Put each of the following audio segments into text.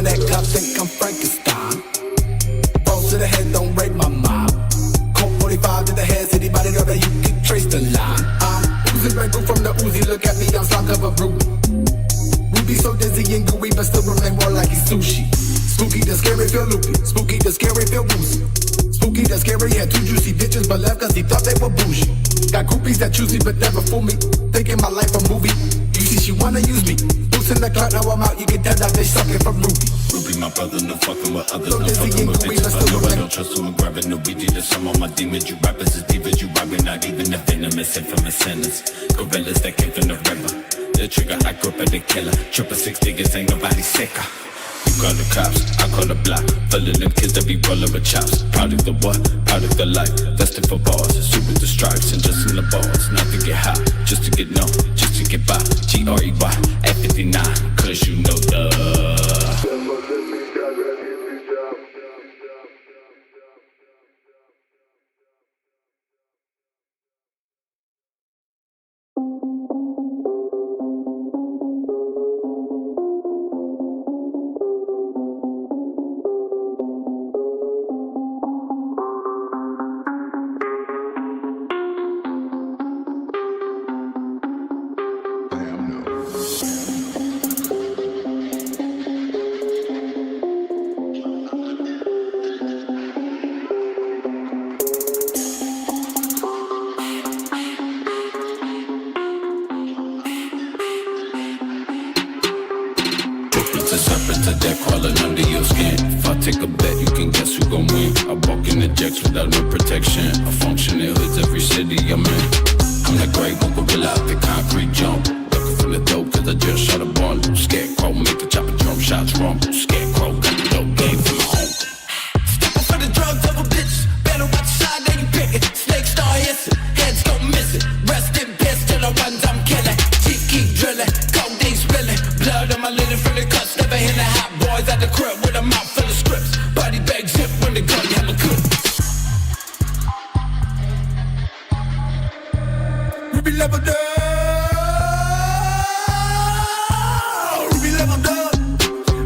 woman that cop think I'm Frankenstein. Balls to the head, don't rape my mom. Colt 45 to the head, city body know that you can trace the line. I'm oozing right through from the Uzi, look at me, I'm slime covered Ruby. Ruby so dizzy and gooey, but still remain more like he's sushi. Spooky the scary, feel loopy. Spooky the scary, feel woozy. Spooky the scary, had two juicy bitches, but left cause he thought they were bougie. Got groupies that choose me, but never fool me. Thinking my life a movie. You see, she wanna use me. Boots in the clock, now I'm out, you can tell that they sucking from Ruby. Ruby, my brother, no fucking with others, no fucking with bitches. I know I don't trust who I'm grabbing, no we did some on my demons. You rappers is divas, you robbing, not even the venomous, infamous sentence. Gorillas that came from the river. The trigger, I grew up at the killer. Triple six figures, ain't nobody sicker. You call the cops, I call the block. Full of them kids that be rolling with chops. Product of what? Product of life. Vested for bars, suit with the stripes, and just in the bars. Not to get high, just to get known, just to get by. G-R-E-Y, at 59, cause you know the... Without no protection, I function in hoods every city I'm in. I'm that great one gorilla out the concrete jump. Looking from the dope cause I just shot a ball. Little scarecrow, make the chopper drum shots rumble. Scarecrow, got the dope game from home. Step up for the drug double bitch. Better watch the side that you pick it. Snake star hissing, heads go missing. Rest in piss till the ones I'm killing. Teeth keep drilling, codeine spilling. Blood on my linen from the cuts. Never hit the hot boys at the crib with a mouth full of scripts. Body bag zip when the gun hella cook. Ruby level down, Ruby level down.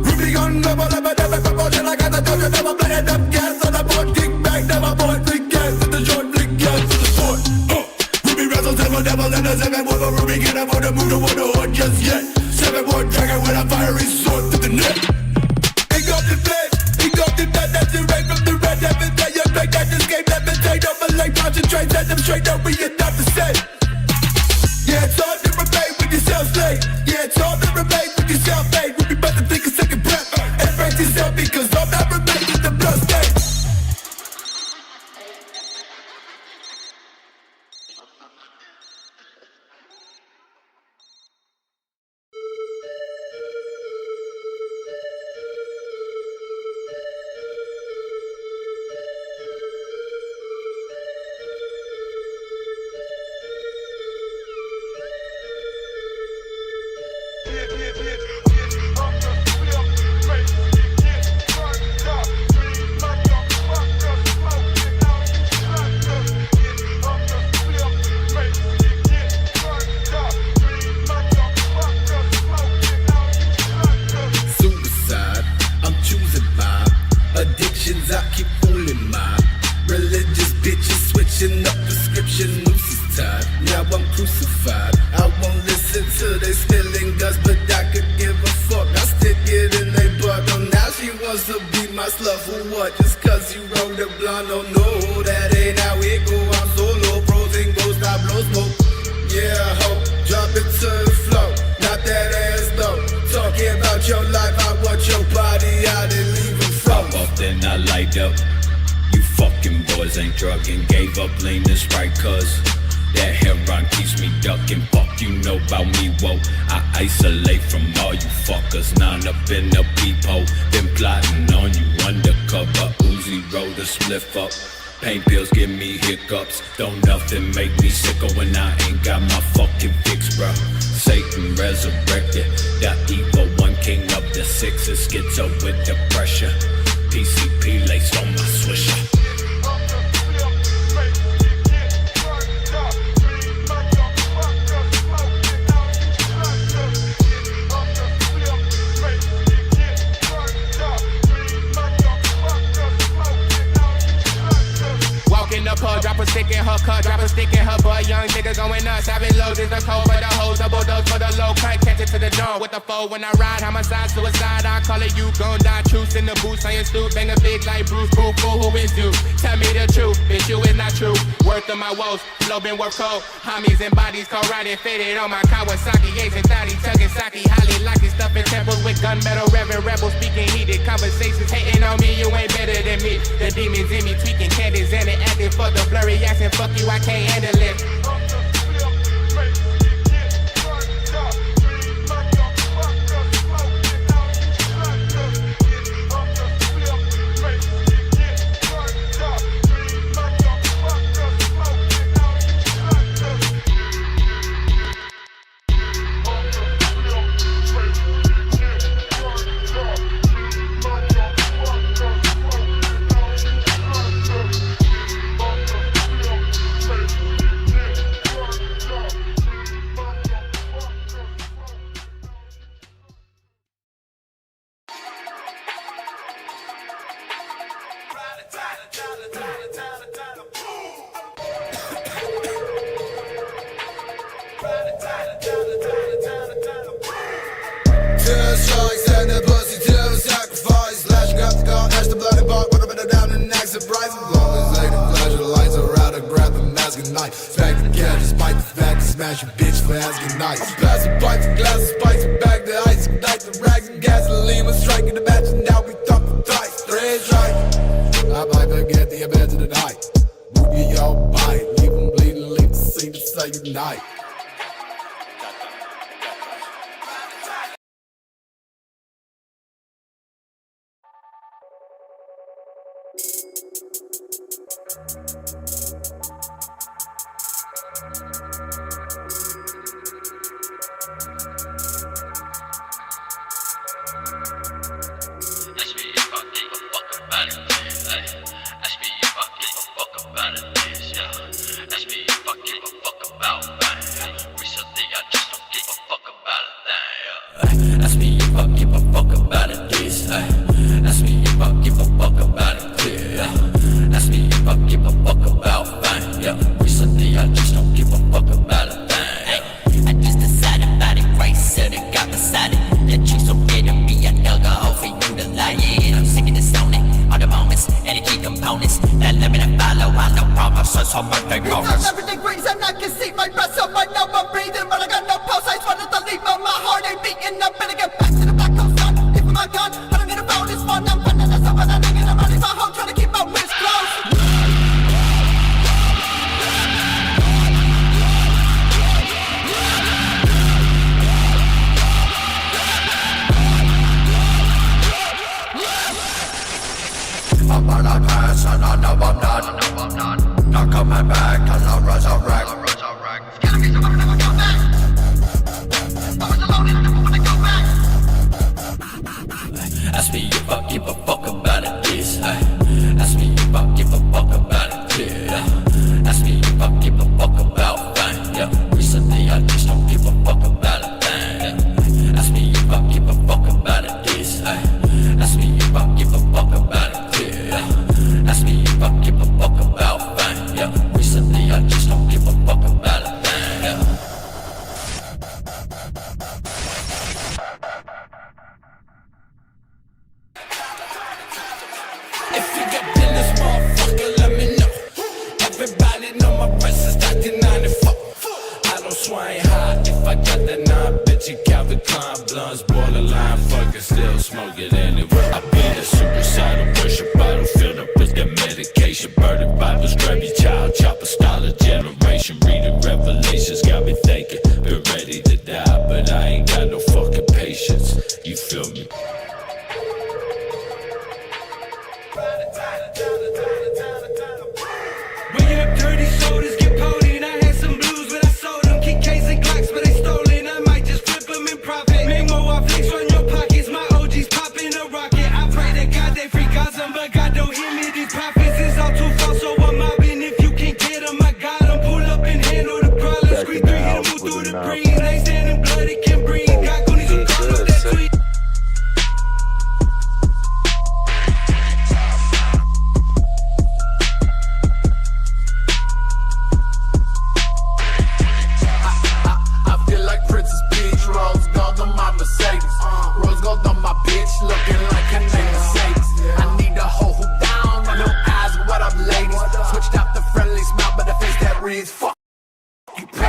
Ruby gun level, then I got the dojo, never blended up gas on the board, kick back, never board, flick gas to the joint, flick gas to the sport. Ruby wrestle, devil, and a 7-1, Ruby can't afford to move the water just yet. 7-1 dragon with a fiery sword to the neck. He got the flame, he got the death, that's the rain from the red heaven that you make that this game levitate over like concentrate, set them straight up, we get not the same. Yeah, it's hard to remain with yourself slave. Yeah, it's hard to remain with yourself made. We'll be about to take a second breath and break yourself because I'm not remain with the blood stain. Don't nothing make me sicker when I ain't got my fucking fix, bro. Satan resurrected, the evil one, king of the sixes, schizo with depression. PCP laced on my swisher. stick in her cup, drop a stick in her butt. Young nigga going nuts, having loads is the code for the hoes. Double dose for the low crank, catch it to the dome with the foe. When I ride, homicide, suicide, I call it you gon' die. Truth in the boots on your stoop, bang a big like Bruce. Boo, boo, who is you? Tell me the truth, bitch, you is not true. Worth of my woes, flow been worth cold. Homies and bodies, co-riding, faded on my Kawasaki. Agent Thotty, chugging sake, highly lucky, stuffing temples with gunmetal, revving rebels, speaking heated conversations. Hating on me, you ain't better than me. The demons in me, tweaking candies and it acting for the blurry accent. Fuck you, I can't handle it.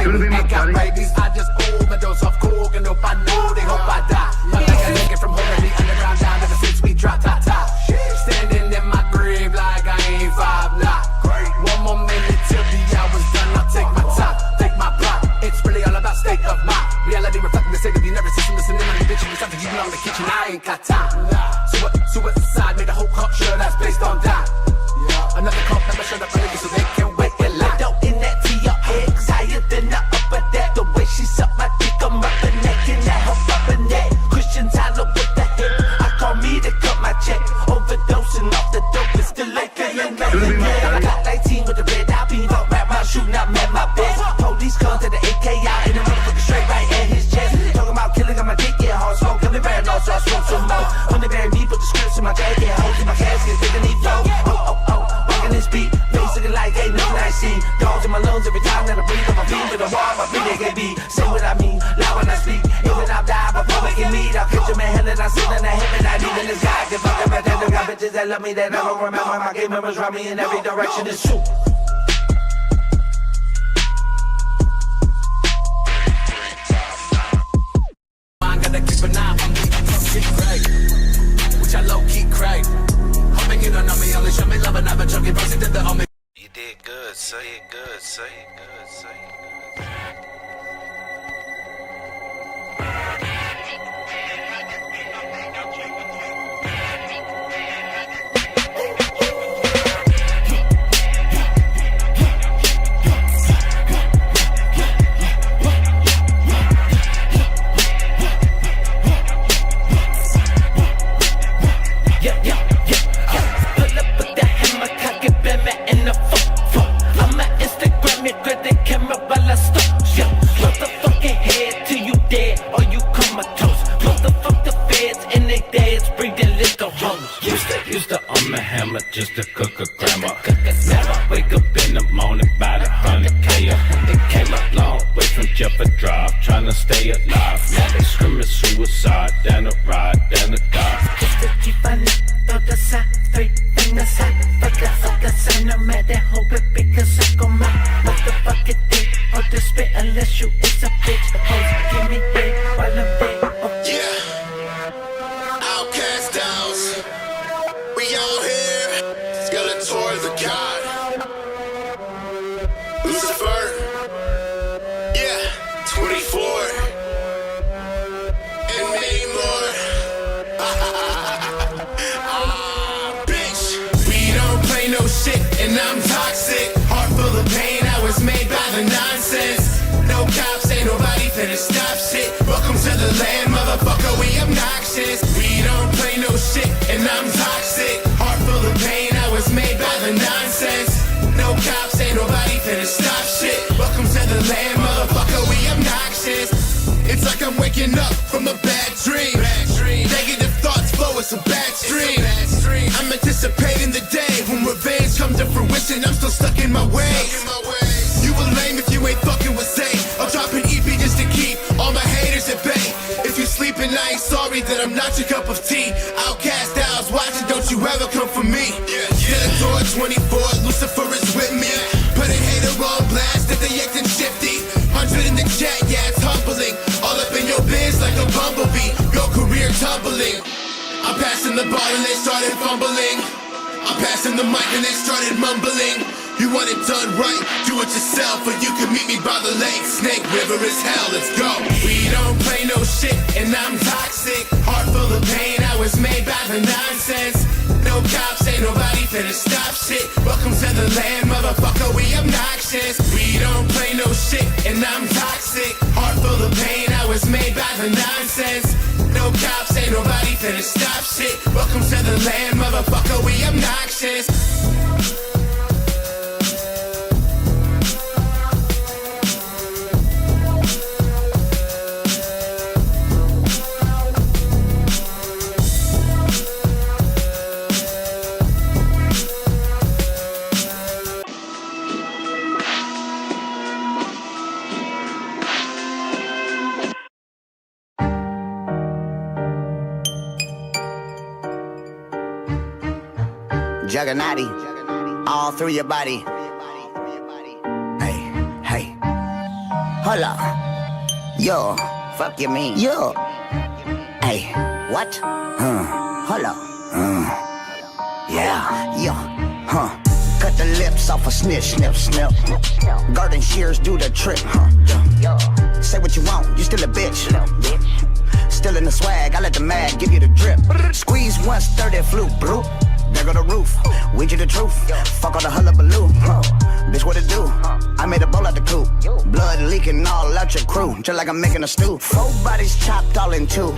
I got babies, I just overdose off coke and hope I know they hope I die. But like a nigga from holding the underground down ever since we dropped top. Standing in my grave like I ain't 5'9". One more minute till the hour's done, I'll take my time, take my pride. It's really all about state of mind. Reality reflecting the state of the nervous system. Listening on the bitch, it's something you know in the kitchen. I ain't got time. Suicide made a whole culture that's based on die. Another cult never shut up for niggas so they can wait and lie. Window in that to your head, higher than the upper deck. The way she suck my dick, I'm rubbing neck and that her rubbing neck. Christian Tyler with the hip, I call me to cut my check. Overdosing off the dope, it's still like I ain't rapping yet. I got 19 with the red eye beam, fuck rap my shooting, I met my best. Police come to the AK out in the motherfucker straight right at his chest. Talking about killing on my dick, yeah, hard smoke. Coming back, no, so I smoke some more. When they bury me, put the scripts in my jacket, holes in my casket, thinking he flow. This beat, basically like ain't nothing I see. Dogs in my lungs every time that I breathe. On my feet to the wall, my feet they can be. Say what I mean, loud when I speak. Even I'll die before we can meet. I'll catch them in hell and I sit in the heaven. I need in the sky. Give up the breath and got bitches that love me that I don't remember. My game members run me in every direction. It's true. I gotta keep an eye on me, get crack. Which I low key crack. You don't know me, only show me love and I've been chugging pussy to the homie. You did good, say it good, say it good, say it good. Just to cook a grandma. Now wake up in the morning by the 100K. It came a long way from Jefferson Drive, trying to stay alive. Now they screaming suicide, down the ride, down the dive. Just to keep on it, throw the side, straight in the side. Fuck the other side, no matter who it because I go my motherfucking dick. Or to spit unless you is a bitch. Hoes give me dick while I'm dead. Yeah, outcast downs, we out here. Skeletor the God, Lucifer, yeah, 24, and many more. Bitch, we don't play no shit, and I'm toxic. Heart full of pain, I was made by the nonsense. No cops, ain't nobody finna stop shit. Welcome to the land, motherfucker, we obnoxious. We don't play no shit, and I'm toxic. Heart full of pain, I was made by the nonsense. No cops, ain't nobody finna stop shit. Welcome to the land, motherfucker, we obnoxious. It's like I'm waking up from a bad dream. Negative thoughts flow, it's a bad stream. I'm anticipating the day when revenge comes to fruition. I'm still stuck in my ways. You were lame if you ain't fucking with Zay. I'll drop an EP just to keep all my haters at bay. If you sleeping, I ain't sorry that I'm not your cup of tea. Outcast owls watching, don't you ever come for me. Skeletor 24, Lucifer is with me. Put a hater on blast that they acting shifty. 100 in the chat, yeah, it's humbling. All up in your biz like a bumblebee. Your career tumbling. I'm passing the ball and they started fumbling. I'm passing the mic and they started mumbling. You want it done right, do it yourself, or you can meet me by the lake. Snake River is hell, let's go. We don't play no shit, and I'm toxic. Heart full of pain, I was made by the nonsense. No cops, ain't nobody finna stop shit. Welcome to the land, motherfucker, we obnoxious. We don't play no shit, and I'm toxic. Heart full of pain, I was made by the nonsense. No cops, ain't nobody finna stop shit. Welcome to the land, motherfucker, we obnoxious. Juggernaut, all through your body. Hey, hey. Holla. Yo. Fuck you mean? Yo. Hey. What? Holla. Yeah. Yo. Cut the lips off a snitch, snip, snip. Garden shears do the trick, Say what you want, you still a bitch. Still in the swag, I let the mag give you the drip. Squeeze once, 30 fluke, bro. There go the roof, we you the truth. Fuck all the hullabaloo, bitch what it do? I made a bowl out the coop. Blood leaking all out your crew, just like I'm making a stew. 4 bodies chopped all in 2.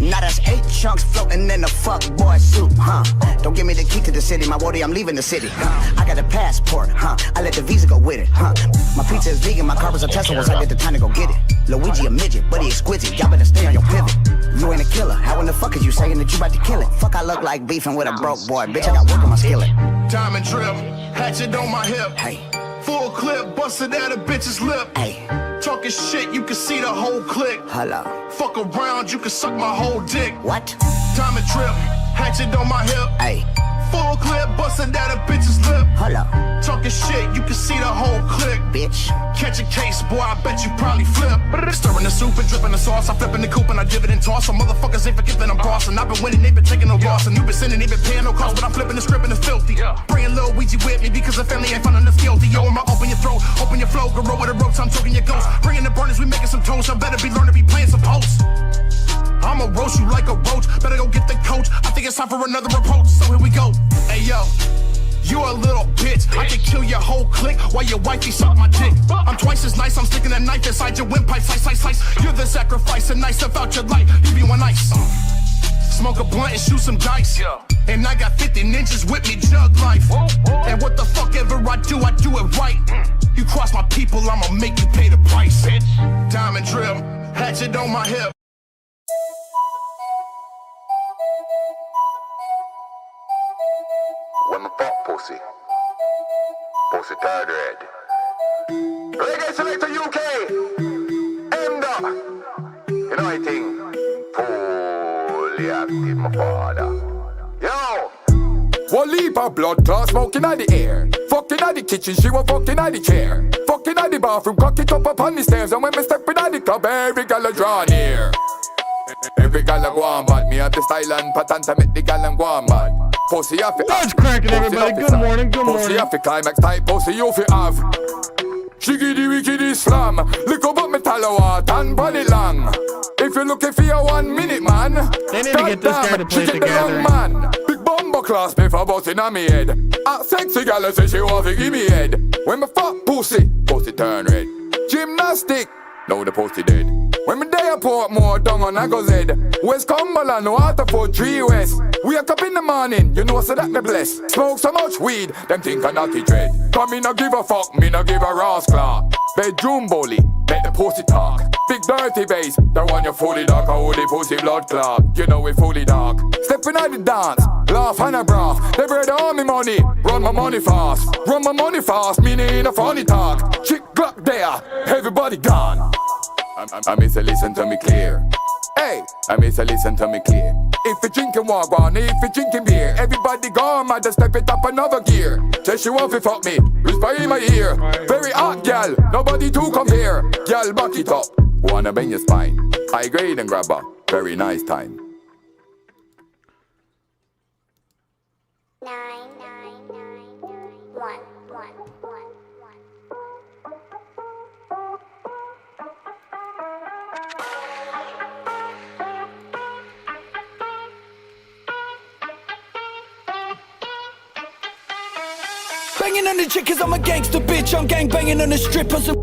Now that's 8 chunks floating in a fuck boy suit, Don't give me the key to the city, my woody, I'm leaving the city, I got a passport, I let the visa go with it, My pizza is vegan, my carbs are Tesla once I get the time to go get it. Luigi a midget, but he exquisite, y'all better stay on your pivot. You ain't a killer, how in the fuck is you saying that you about to kill it? Fuck I look like beefing with a broke boy, bitch I got work on my skillet. Diamond drip, hatchet on my hip. Hey. Full clip, busted at a bitch's lip. Hey. Talking shit, you can see the whole clique. Hello. Fuck around, you can suck my whole dick. What? Diamond drip, hatchet on my hip. Hey. Full clip, busted at a bitch's lip. Hello. Talking shit, you can see the whole clique. Bitch. Catch a case, boy, I bet you probably flip. Stirring the soup and dripping the sauce. I'm flipping the coop and I dip it and toss. Some motherfuckers ain't forgiving, I'm bossing. I've been winning, they been taking no loss. And you been sending, they been paying no cost. But I'm flipping the script and it's filthy. Bringing Lil Ouija with me because the family ain't finding us guilty. Yo, I'ma open your throat, open your flow. Go roll with the ropes, I'm choking your ghost. Bringing the burners, we making some toast. I better be learning to be playing some posts. I'ma roast you like a roach. Better go get the coach. I think it's time for another approach. So here we go. Hey yo, you a little bitch. I can kill your whole clique while your wifey suck my dick. I'm twice as nice. I'm sticking a knife inside your windpipe. Slice, slice, slice. You're the sacrifice. A nice about your life. Leave you on ice. Smoke a blunt and shoot some dice. And I got 50 ninjas with me, jug life. And what the fuck ever I do it right. You cross my people, I'ma make you pay the price. Diamond drip, hatchet on my hip. When my fuck pussy third red. Reggae selector UK, Emda. You know I think fully active, my father. Yo. One leap of blood clot smoking out the air. Fucking out the kitchen, she was fucking out the chair. Fucking out the bathroom, cock it up upon the stairs. And when me step in out the club, every gal a draw near. Every gal a go on bad. Me have the style and pattern to make the gal and go on bad. Pussy off it. What's cracking, everybody? Good morning, good morning. Pussy off it, climax type, pussy you fi have. Shiggy wicked Islam. Look up at me talawat and body long. If you're looking for your 1 minute, man. They need to get this guy to play together. Man. Big bomber class before busting on me head. A sexy gal say she want to give me head. When me fuck pussy turn red. Gymnastic, now the pussy dead. When me day port more down on I go Z. West Cumberland, Waterford, 3 West. Wake up in the morning, you know so that me bless. Smoke so much weed, them think I naughty dread. Come me no give a fuck, me no give a rascal. Bedroom bully, make the pussy talk. Big dirty bass, that one you fully dark. How the pussy blood clot, you know we fully dark. Stepping out the dance, laugh and a braff. They bread on me money, run my money fast. Run my money fast, meaning in a funny talk. Chick Glock there, everybody gone. I miss a listen to me clear. Hey, I miss a listen to me clear. If you drinking water, if you drinking beer, everybody gone, man, just step it up another gear. Say she want to fuck me, whisper in my ear. Very hot, gal, nobody to compare. Gal, back it up, wanna bend your spine. High grade and grabber, very nice time. 9, 9, 9, 1, 1, 1. Banging on the chick 'cause I'm a gangster bitch. I'm gang banging on the strippers. What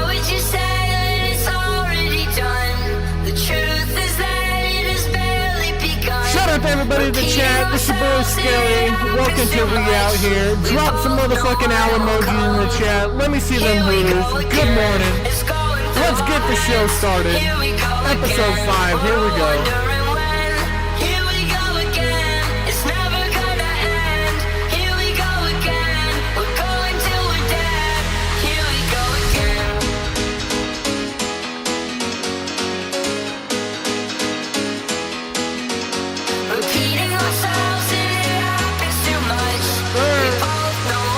would you say when it's already done? The truth is that it has barely begun. Shout out to everybody in the chat. This is your boy Skelly. Welcome to We Out Here. Drop some motherfucking owl emojis in the chat. Let me see them hooters. Good morning. Let's get the show started. Episode 5. Here we go. Repeating ourselves and it happens too much. We both know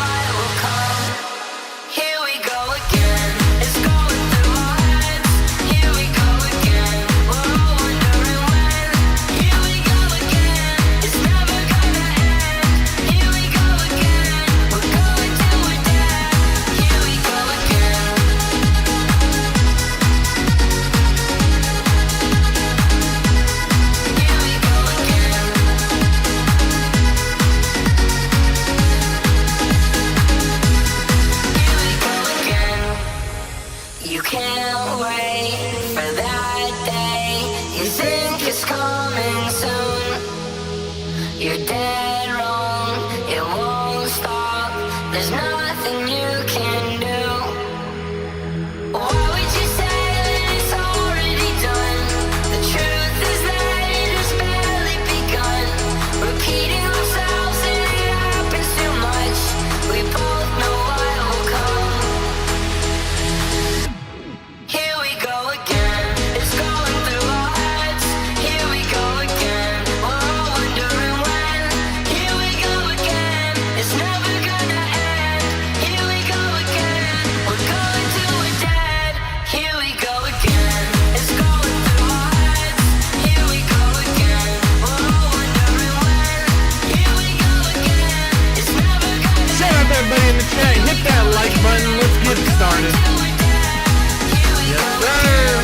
You think it's coming soon. You're dead wrong. It won't stop. There's nothing you can do. Why would you say that it's already done? The truth is that it has barely begun. Repeating ourselves and it happens too much. We both know what will come. Here we go again. It's going through our heads. Here we go again. We're all wondering when. Here we go again. It's never gonna end. Here we go again. We're going to a dead. Here we go again. It's going through our heads. Here we go again. We're all wondering when. Here we go again. It's never gonna Shout out to everybody in the chat. Hit that like button. Let's get it started. Yes, sir.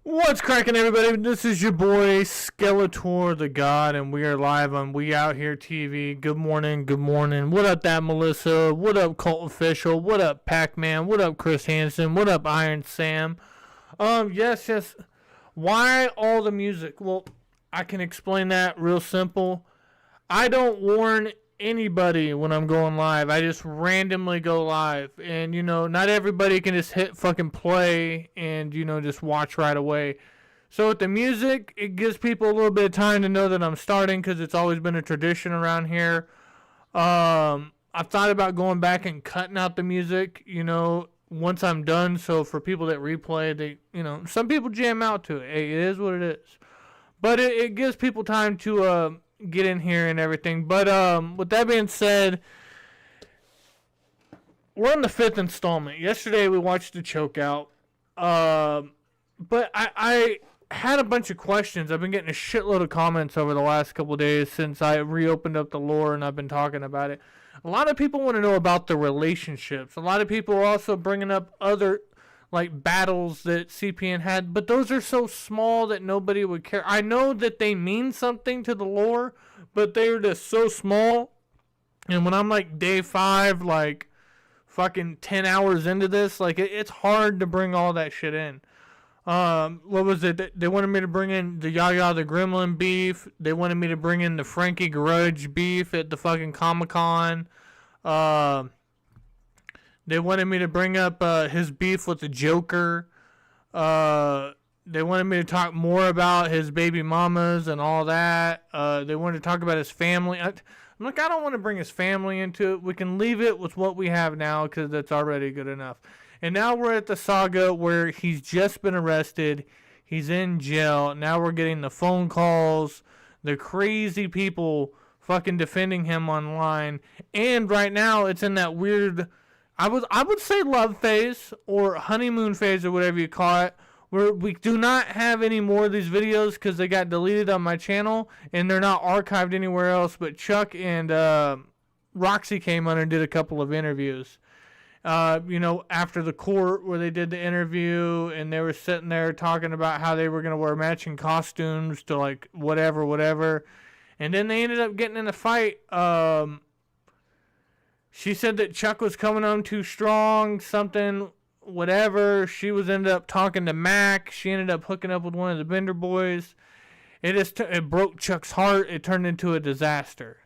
What's cracking, everybody? This is your boy Skeletor the God, and we are live on We Out Here TV. Good morning, good morning. What up, that Melissa? What up, Cult Official? What up, Pac-Man? What up, Chris Hansen? What up, Iron Sam? Yes. Why all the music? Well, I can explain that real simple. I don't warn anybody when I'm going live. I just randomly go live, and not everybody can just hit fucking play and just watch right away. So with the music, it gives people a little bit of time to know that I'm starting, because it's always been a tradition around here. I've thought about going back and cutting out the music once I'm done, so for people that replay, they some people jam out to it. Hey, it is what it is, but it gives people time to get in here and everything. But with that being said, we're on the 5th installment. Yesterday we watched the chokeout, but I had a bunch of questions. I've been getting a shitload of comments over the last couple of days since I reopened up the lore and I've been talking about it. A lot of people want to know about the relationships. A lot of people are also bringing up other battles that CPN had, but those are so small that nobody would care. I know that they mean something to the lore, but they're just so small. And when I'm day 5, fucking 10 hours into this, it's hard to bring all that shit in. What was it? They wanted me to bring in the Yaya the Gremlin beef. They wanted me to bring in the Frankie Grudge beef at the fucking Comic-Con. They wanted me to bring up his beef with the Joker. They wanted me to talk more about his baby mamas and all that. They wanted to talk about his family. I'm like, I don't want to bring his family into it. We can leave it with what we have now, because that's already good enough. And now we're at the saga where he's just been arrested. He's in jail. Now we're getting the phone calls, the crazy people fucking defending him online. And right now it's in that weird, I would say love phase or honeymoon phase or whatever you call it, where we do not have any more of these videos because they got deleted on my channel and they're not archived anywhere else. But Chuck and Roxy came on and did a couple of interviews. After the court where they did the interview, and they were sitting there talking about how they were going to wear matching costumes to whatever. And then they ended up getting in a fight. She said that Chuck was coming on too strong, something, whatever. She ended up talking to Mac. She ended up hooking up with one of the Bender boys. It broke Chuck's heart. It turned into a disaster.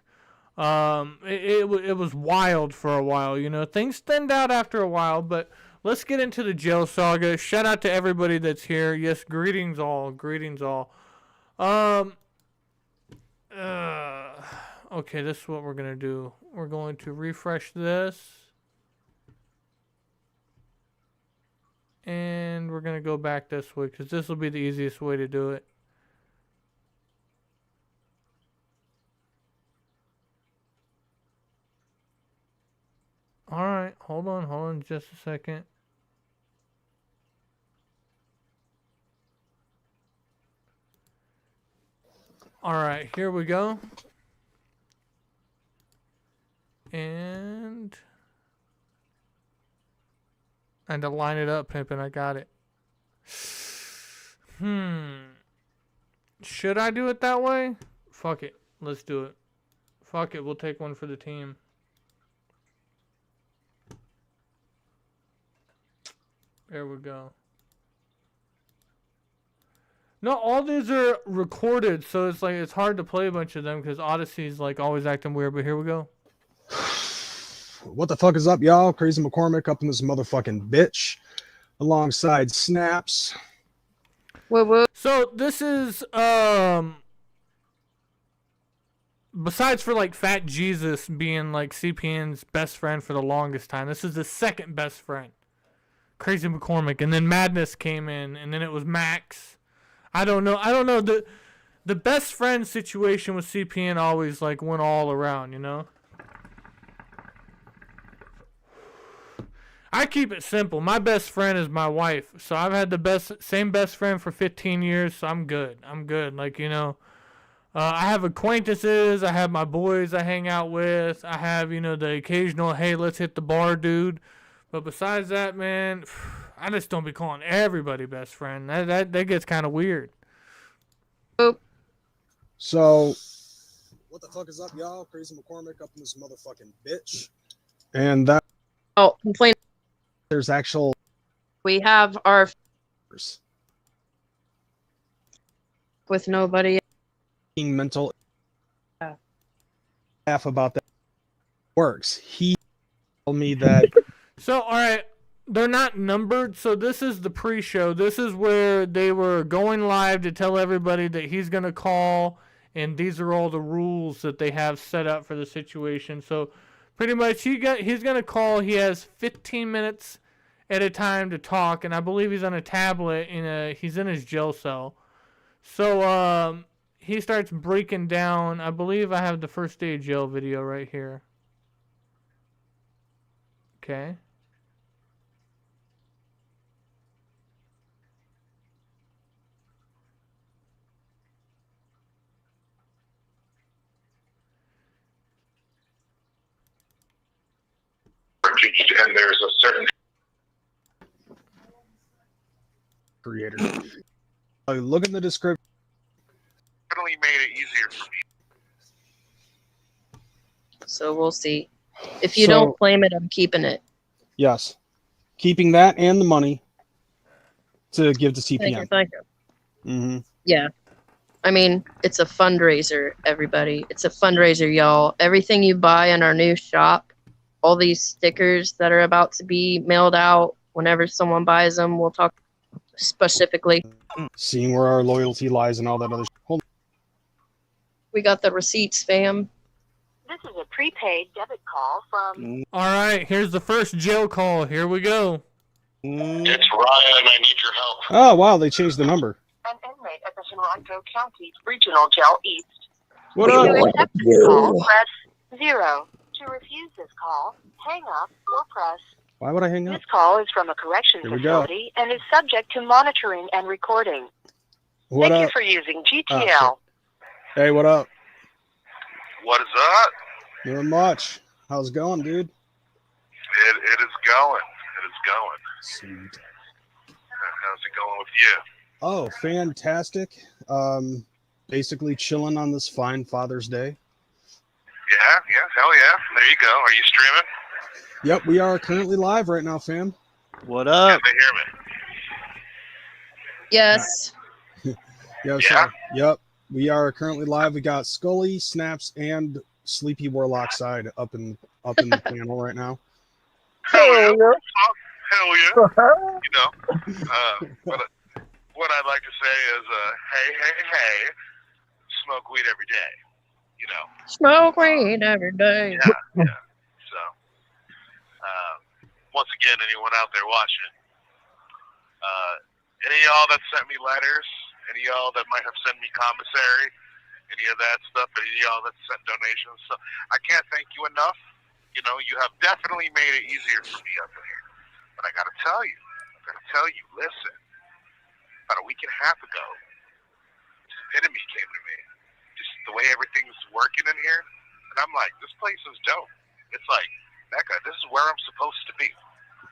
It was wild for a while, things thinned out after a while, but let's get into the jail saga. Shout out to everybody that's here. Yes, greetings all. Okay, this is what we're going to do. We're going to refresh this. And we're going to go back this way, because this will be the easiest way to do it. Alright, hold on just a second. All right, here we go. And I had to line it up, Pimpin'. I got it. Should I do it that way? Fuck it. Let's do it. Fuck it. We'll take one for the team. There we go. No, all these are recorded, so it's like it's hard to play a bunch of them because Odyssey's like always acting weird. But here we go. What the fuck is up, y'all? Crazy McCormick up in this motherfucking bitch, alongside Snaps. So this is besides for like Fat Jesus being like CPN's best friend for the longest time, this is the second best friend. Crazy McCormick, and then Madness came in, and then it was Max. I don't know. The best friend situation with CPN always like went all around, you know? I keep it simple. My best friend is my wife. So I've had the same best friend for 15 years, so I'm good. Like, you know, I have acquaintances. I have my boys I hang out with. I have, you know, the occasional, hey, let's hit the bar dude. But besides that, man, I just don't be calling everybody best friend. That gets kind of weird. So, what the fuck is up, y'all? Crazy McCormick up in this motherfucking bitch. And that. Oh, complain. There's actual. We have our. With nobody. Mental. Half about that works. He told me that. So, all right, they're not numbered. So this is the pre-show. This is where they were going live to tell everybody that he's going to call, and these are all the rules that they have set up for the situation. So pretty much he's going to call. He has 15 minutes at a time to talk, and I believe he's on a tablet. He's in his jail cell. So he starts breaking down. I believe I have the first day of jail video right here. Okay. And there's a certain Creator. Look in the description. definitely made it easier for me. So we'll see. If you don't claim it, I'm keeping it. Yes. Keeping that and the money to give to CPN. Thank you. Mm-hmm. Yeah. I mean, it's a fundraiser, everybody. It's a fundraiser, y'all. Everything you buy in our new shop, all these stickers that are about to be mailed out, whenever someone buys them, we'll talk specifically. Seeing where our loyalty lies and all that other shit. Hold on. We got the receipts, fam. This is a prepaid debit call from... All right, here's the first jail call. Here we go. It's Ryan. I need your help. Oh, wow. They changed the number. An inmate at the Henrico County Regional Jail East. What if up? you accept this call, press 0. To refuse this call, hang up or press... Why would I hang up? This call is from a correction Here we go. facility and is subject to monitoring and recording. What Thank up? you for using GTL. Oh, hey, what up? What is up? Not much. How's it going, dude? It is going. It is going. Sweet. How's it going with you? Oh, fantastic. Basically chilling on this fine Father's Day. Yeah, hell yeah. There you go. Are you streaming? Yep, we are currently live right now, fam. What up? Can they hear me? Yes. Yes, sir. Yep, we are currently live. We got Scully, Snaps, and Sleepy Warlock side up in the panel right now. Hell yeah. Hell yeah. You know, what I'd like to say is, hey, smoke weed every day. You know. Smoke weed every day. Yeah. So, once again, anyone out there watching, any of y'all that sent me letters, any of y'all that might have sent me commissary, any of that stuff, any of y'all that sent donations, so I can't thank you enough. You know, you have definitely made it easier for me up in here. But I gotta tell you, listen, about a week and a half ago, this epitome came to me. place is dope. It's like, Mecca, this is where I'm supposed to be.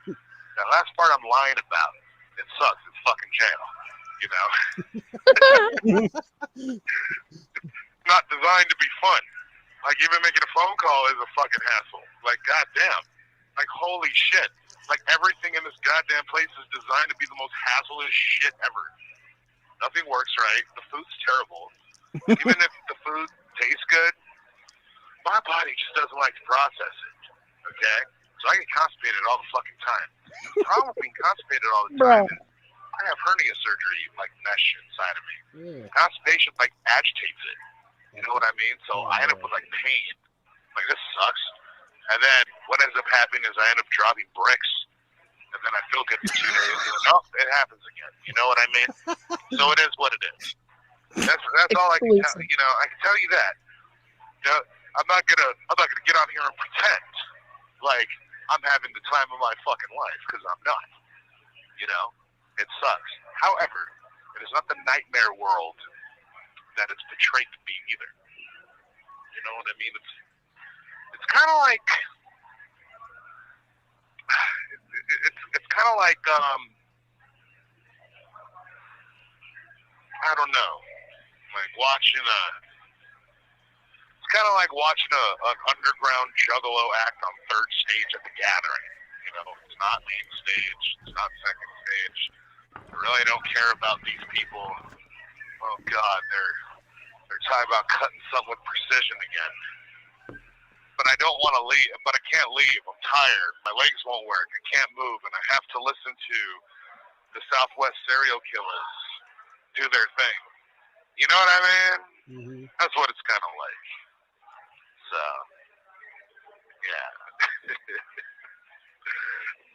The last part I'm lying about. It sucks. It's fucking jail. You know? It's not designed to be fun. Like, even making a phone call is a fucking hassle. Like, goddamn. Like, holy shit. Like, everything in this goddamn place is designed to be the most hassle-ish shit ever. Nothing works right. The food's terrible. Even if the food tastes good, my body just doesn't like to process it. Okay? So I get constipated all the fucking time. The problem with being constipated all the time is I have hernia surgery, like, mesh inside of me. Constipation, like, agitates it. You know what I mean? So I end up with, like, pain. Like, this sucks. And then what ends up happening is I end up dropping bricks. And then I feel good for 2 days. And then, oh, it happens again. You know what I mean? So it is what it is. That's all I can tell you. You know, I can tell you that. You know, I'm not gonna get out here and pretend like I'm having the time of my fucking life, because I'm not. You know, it sucks. However, it is not the nightmare world that it's portrayed to be either. You know what I mean? It's kind of like it's kind of like I don't know, like watching it's kind of like watching an underground juggalo act on third stage at the Gathering. You know, it's not main stage, it's not second stage. I really don't care about these people. Oh God, they're talking about cutting something with precision again. But I don't want to leave. But I can't leave. I'm tired. My legs won't work. I can't move, and I have to listen to the Southwest serial killers do their thing. You know what I mean? Mm-hmm. That's what it's kind of like. So, yeah.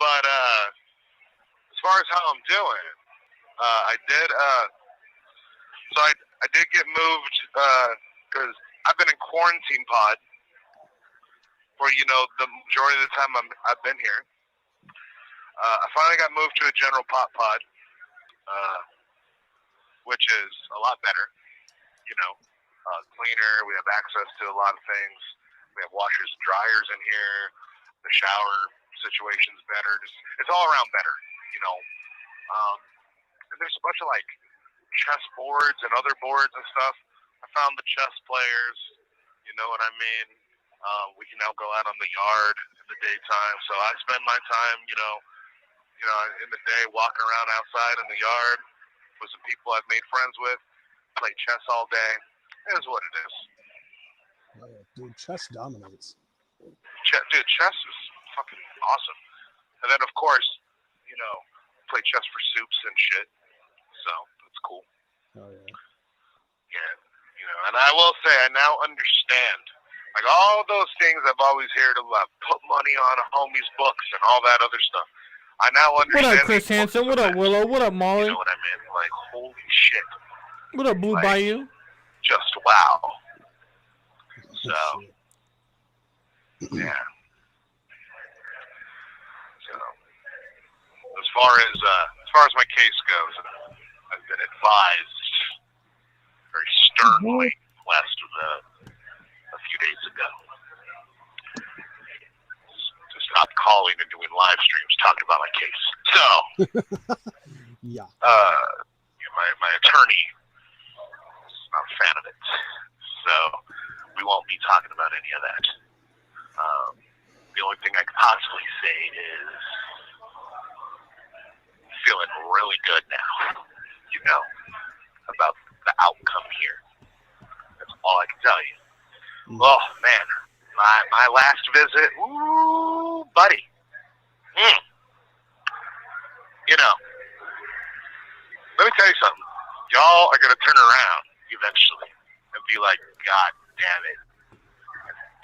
But as far as how I'm doing, I did. So I did get moved because I've been in quarantine pod for, you know, the majority of the time I've been here. I finally got moved to a general pod, which is a lot better. You know, cleaner. We have access to a lot of things. We have washers and dryers in here. The shower situation's better. It's all around better. You know, and there's a bunch of like chess boards and other boards and stuff. I found the chess players. You know what I mean? We can now go out on the yard in the daytime. So I spend my time, you know, in the day walking around outside in the yard with some people I've made friends with. Play chess all day. It is what it is. Oh, dude, chess dominates. Dude, chess is fucking awesome. And then, of course, you know, play chess for soups and shit. So that's cool. Oh yeah. Yeah, you know, and I will say I now understand. Like all those things I've always heard about, put money on a homie's books and all that other stuff. I now understand. What up, Chris Hansen? What up, Willow? What up, Molly? You know what I mean? Like, holy shit. What up, Blue Bayou? Just wow. So, yeah. So, as far as my case goes, I've been advised very sternly a few days ago to stop calling and doing live streams talking about my case. So, yeah. My attorney is not a fan of it, so we won't be talking about any of that. The only thing I could possibly say is feeling really good now, you know, about the outcome here. That's all I can tell you. Oh, man. My last visit, ooh, buddy. You know, let me tell you something. Y'all are going to turn around eventually and be like, God damn it.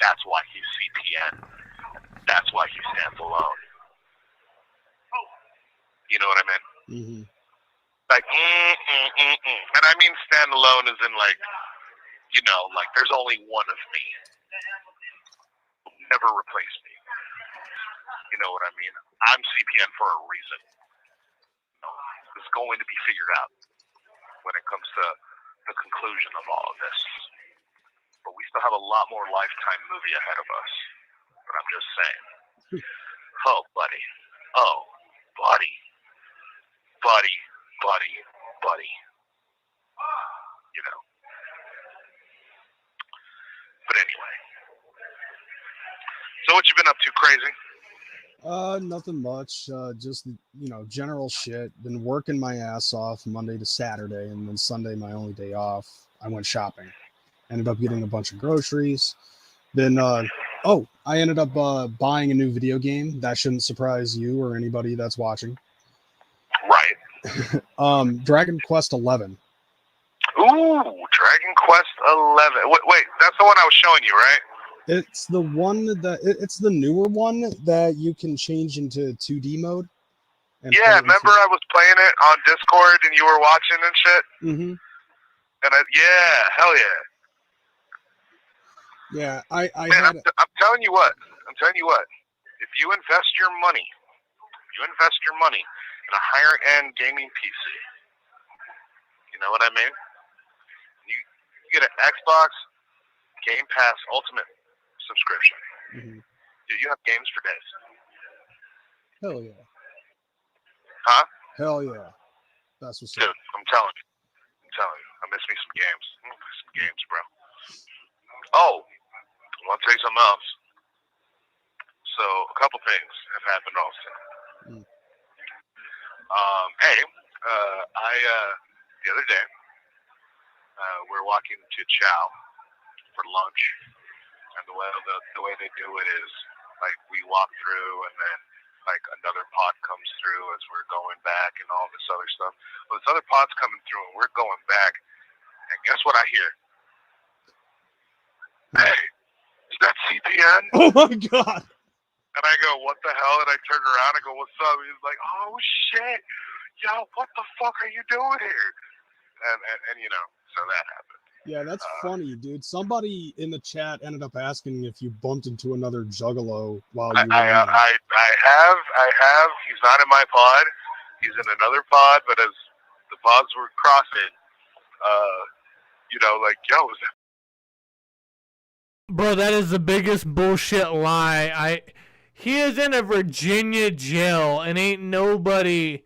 That's why he's CPN. That's why he stands alone. You know what I mean? Mm-hmm. Like, and I mean stand alone as in like, you know, like there's only one of me. Never replace me. You know what I mean? I'm CPN for a reason. It's going to be figured out when it comes to the conclusion of all of this. But we still still have a lot more Lifetime movie ahead of us. But I'm just saying. Oh, buddy. Oh, buddy. Buddy. Buddy. Buddy. You know. But anyway. So what you been up to, crazy? Nothing much. Just, general shit. Been working my ass off Monday to Saturday, and then Sunday, my only day off, I went shopping. Ended up getting a bunch of groceries. Then, I ended up buying a new video game. That shouldn't surprise you or anybody that's watching. Right. Dragon Quest 11. Ooh, Dragon Quest 11. Wait, that's the one I was showing you, right? It's the one it's the newer one that you can change into 2D mode. Yeah, remember I was playing it on Discord and you were watching and shit? Mm-hmm. And hell yeah. Yeah, I'm telling you what. If you invest your money in a higher end gaming PC, you know what I mean? You get an Xbox Game Pass Ultimate subscription. Mm-hmm. Dude, you have games for days. Hell yeah. Huh? Hell yeah. That's what's up. Dude, I'm telling you. I miss me some games. Some games, bro. Oh, I want to tell you something else. So, a couple things have happened also. The other day, we're walking to Chow for lunch, and the way they do it is, like, we walk through, and then, like, another pod comes through as we're going back, and all this other stuff. Well, this other pod's coming through, and we're going back, and guess what I hear? Hey, is that CPN? Oh my god! And I go, what the hell? And I turn around and go, what's up? He's like, oh shit, yo, what the fuck are you doing here? And you know, so that happened. Yeah, that's funny, dude. Somebody in the chat ended up asking if you bumped into another juggalo while you were I have. He's not in my pod. He's in another pod, but as the pods were crossing, you know, like, yo, is that? Bro, that is the biggest bullshit lie. He is in a Virginia jail and ain't nobody,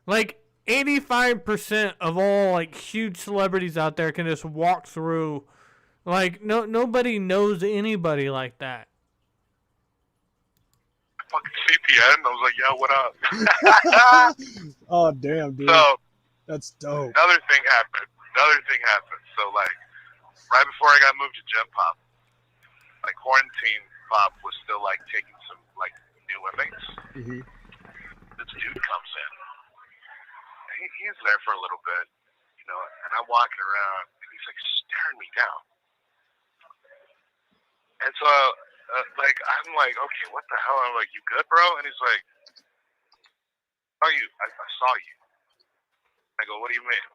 like 85% of all like huge celebrities out there can just walk through. Like nobody knows anybody like that. Fucking CPN. I was like, yo, what up? Oh damn, dude. So that's dope. Another thing happened. So like right before I got moved to Gem Pop, like quarantine pop was still like taking some like new inmates. Mm-hmm. This dude comes in. He's there for a little bit, you know, and I'm walking around and he's like staring me down. And so like I'm like, okay, what the hell? I'm like, you good, bro? And he's like, oh, I saw you. I go, what do you mean?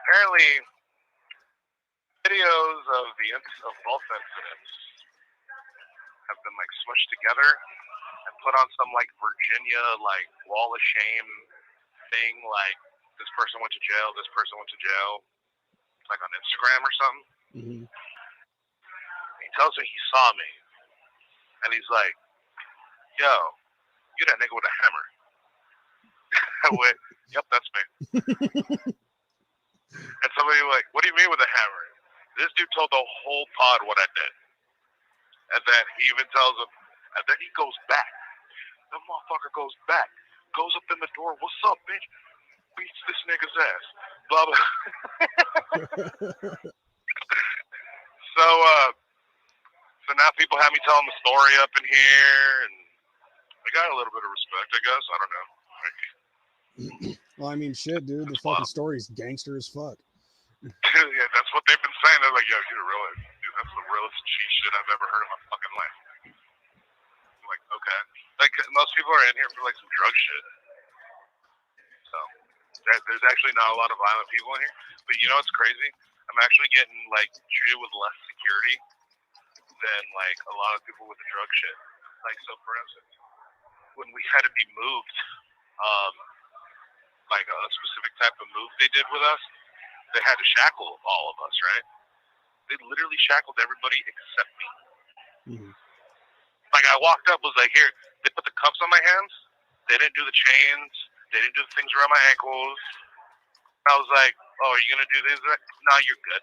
Apparently, videos of both incidents have been like smushed together and put on some like Virginia like wall of shame thing, like this person went to jail, like on Instagram or something. Mm-hmm. He tells me he saw me, and he's like, yo, you that nigga with a hammer. I went, yep, that's me. And somebody like, what do you mean with a hammer? This dude told the whole pod what I did. And then he even tells him, and then he goes back. The motherfucker goes back, goes up in the door, what's up, bitch? Beats this nigga's ass. Blah, blah. So now people have me telling the story up in here, and I got a little bit of respect, I guess. I don't know. Well, I mean, shit, dude. The fucking story's gangster as fuck. Yeah, that's what they've been saying. They're like, yo, dude, that's the realest cheese shit I've ever heard in my fucking life. I'm like, okay. Like, most people are in here for, like, some drug shit. So, there's actually not a lot of violent people in here. But you know what's crazy? I'm actually getting, like, treated with less security than, like, a lot of people with the drug shit. Like, so, for instance, when we had to be moved, like, a specific type of move they did with us, they had to shackle all of us, right? They literally shackled everybody except me. Mhm. Like, I walked up, was like, here, they put the cuffs on my hands. They didn't do the chains. They didn't do the things around my ankles. I was like, oh, are you going to do this? No, you're good.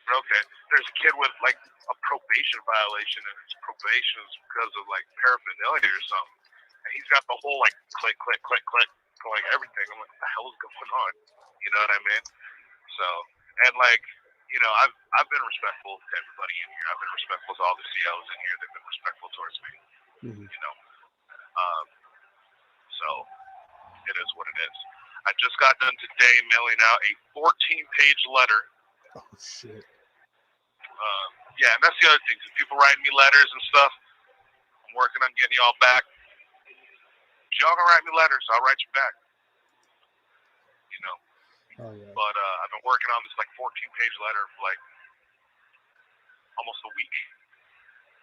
Okay. There's a kid with, like, a probation violation, and his probation is because of, like, paraphernalia or something. And he's got the whole, like, click, click, click, click, going everything. I'm like, what the hell is going on? You know what I mean? So, and, like, you know, I've been respectful to everybody in here. I've been respectful to all the COs in here. They've been respectful towards me. Mhm. You know, so it is what it is. I just got done today mailing out a 14-page letter. Oh shit. Yeah, and that's the other thing. If people writing me letters and stuff, I'm working on getting y'all back. If y'all can write me letters, I'll write you back. You know. Oh yeah. But I've been working on this like 14-page letter for like almost a week.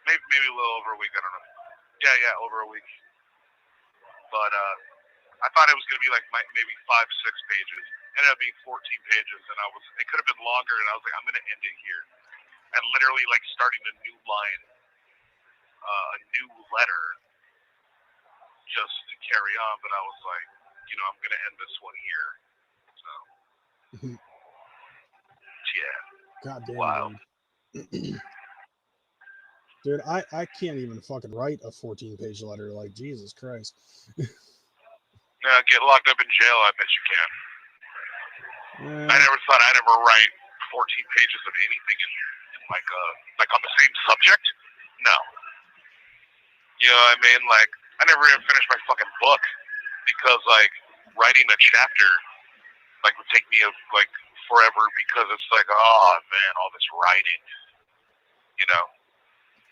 Maybe a little over a week. I don't know. Yeah, over a week. But I thought it was gonna be like maybe 5-6 pages. Ended up being 14 pages, and it could have been longer. And I was like, I'm gonna end it here, and literally like starting a new line, a new letter, just to carry on. But I was like, you know, I'm gonna end this one here. So. Yeah. God damn. Wow. Dude, I can't even fucking write a 14-page letter. Like, Jesus Christ. Get locked up in jail, I bet you can. I never thought I'd ever write 14 pages of anything in like on the same subject. No. You know what I mean? Like, I never even finished my fucking book because, like, writing a chapter, like, would take me, like, forever because it's like, oh, man, all this writing, you know?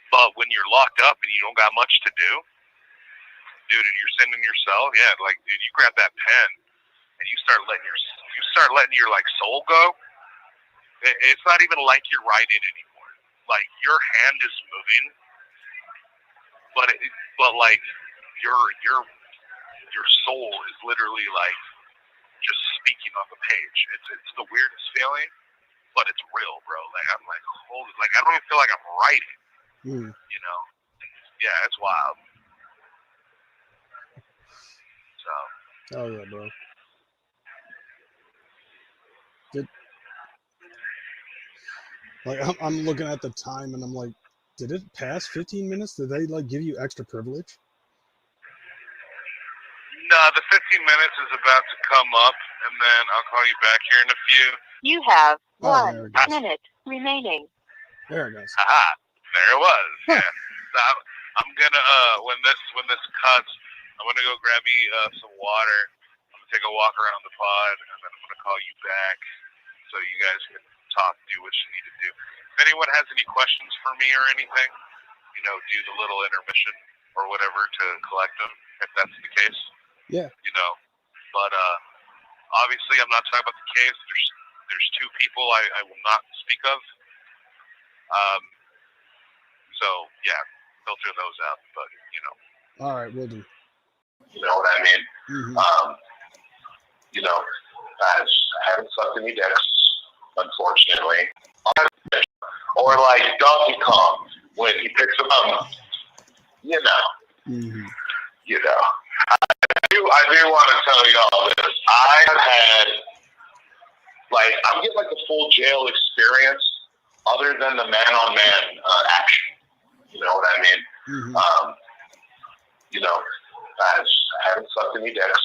But when you're locked up and you don't got much to do, dude, and you're sitting in your cell, yeah, like, dude, you grab that pen and you start letting your like soul go. It's not even like you're writing anymore. Like, your hand is moving, but like your soul is literally like just speaking on the page. It's the weirdest feeling, but it's real, bro. Like, I'm like, holy, like, I don't even feel like I'm writing. You know? Yeah, it's wild. So. Oh yeah, bro. I'm looking at the time and I'm like, did it pass 15 minutes? Did they like give you extra privilege? No, the 15 minutes is about to come up, and then I'll call you back here in a few. You have Oh, 1 minute remaining. There it goes. Aha, there it was. Yeah. So I'm gonna when this cuts, I'm gonna go grab me some water. I'm gonna take a walk around the pod, and then I'm gonna call you back so you guys can talk, do what you need to do. If anyone has any questions for me or anything, you know, do the little intermission or whatever to collect them, if that's the case. Yeah. You know, but obviously I'm not talking about the case. There's 2 people I will not speak of. So yeah, filter those out. But you know. All right, we'll do. You know what I mean? Mm-hmm. You know, I haven't sucked any dicks, unfortunately. Or like Donkey Kong when he picks them up. You know. Mm-hmm. You know. I do want to tell y'all this. I've had, like, I'm getting like the full jail experience other than the man-on-man action. You know what I mean? Mm-hmm. You know, I haven't sucked any dicks,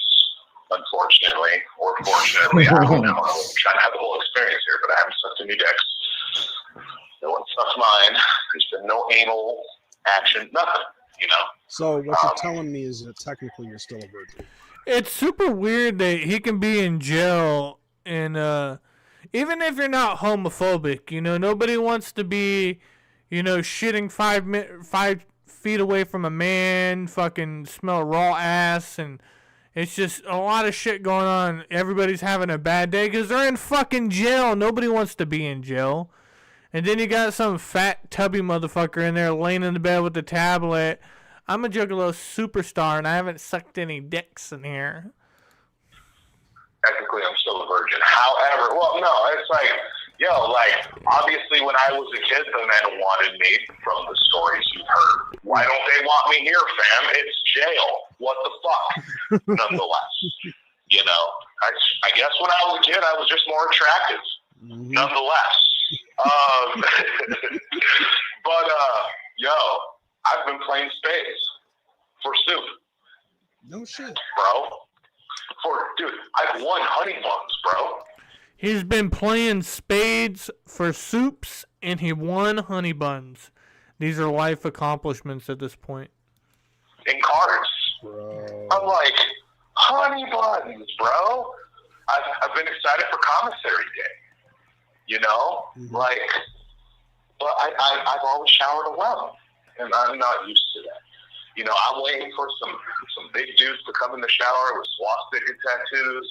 unfortunately, or fortunately. I don't know. I'm trying to have the whole experience here, but I haven't sucked any dicks. No one sucks mine. There's been no anal action, nothing. You know. So what you're telling me is that technically you're still a virgin. It's super weird that he can be in jail, and even if you're not homophobic, you know, nobody wants to be, you know, shitting 5 feet away from a man, fucking smell raw ass, and it's just a lot of shit going on. Everybody's having a bad day because they're in fucking jail. Nobody wants to be in jail. And then you got some fat, tubby motherfucker in there laying in the bed with the tablet. I'm a Juggalo superstar, and I haven't sucked any dicks in here. technically I'm still a virgin. However, well, no, it's like, obviously when I was a kid, the men wanted me from the stories you've heard. Why don't they want me here, fam? It's jail. What the fuck? Nonetheless, I guess when I was a kid, I was just more attractive. Nonetheless. But, I've been playing spades for soup. No shit. Bro. Dude, I've won honey buns, bro. He's been playing spades for soups, and he won honey buns. These are life accomplishments at this point. In cards. Bro. I'm like, honey buns, bro. I've been excited for commissary day. But I've always showered alone, and I'm not used to that. I'm waiting for some big dudes to come in the shower with swastika tattoos,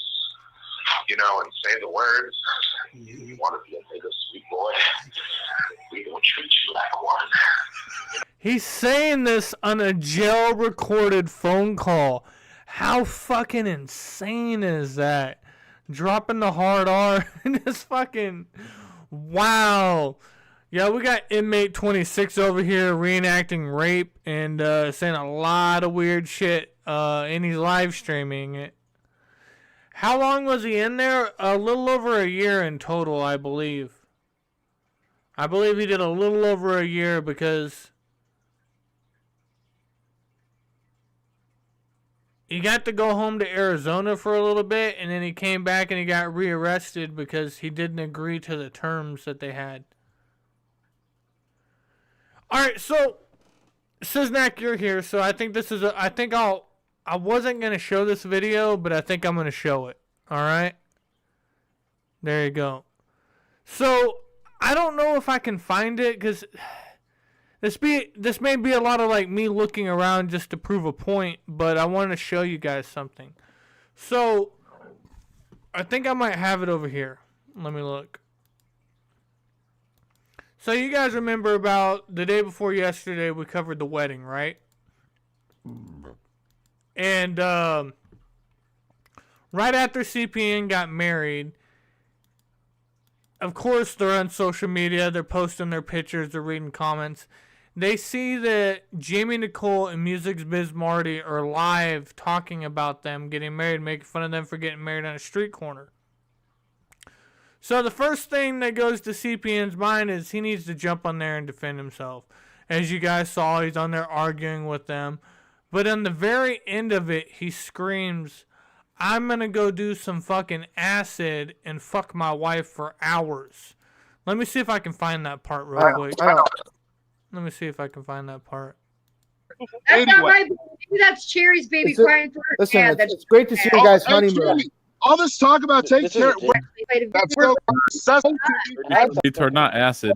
and say the words. You want to be a nigga, sweet boy? We don't treat you like one. He's saying this on a jail-recorded phone call. How fucking insane is that? Dropping the hard R and just fucking... Wow. Yeah, we got inmate 26 over here reenacting rape and saying a lot of weird shit, and he's live streaming it. How long was he in there? A little over a year in total, I believe. I believe he did a little over a year because he got to go home to Arizona for a little bit, and then he came back and he got rearrested because he didn't agree to the terms that they had. Alright, so Siznak, you're here, so I think this is I wasn't going to show this video, but I think I'm going to show it. Alright? There you go. So, I don't know if I can find it, because this may be a lot of like me looking around just to prove a point, but I want to show you guys something. So, I think I might have it over here. Let me look. So you guys remember about the day before yesterday we covered the wedding, right? And right after CPN got married, of course they're on social media, they're posting their pictures, they're reading comments. They see that Jamie Nicole and Music's Biz Marty are live talking about them getting married, making fun of them for getting married on a street corner. So the first thing that goes to CPN's mind is he needs to jump on there and defend himself. As you guys saw, he's on there arguing with them. But on the very end of it, he screams, I'm going to go do some fucking acid and fuck my wife for hours. Let me see if I can find that part real quick. Let me see if I can find that part. That's not my baby. That's Cherry's baby crying for her dad. It's great to see you guys honeymoon. All this talk about take care. That's so obsessive. Retard, not acid.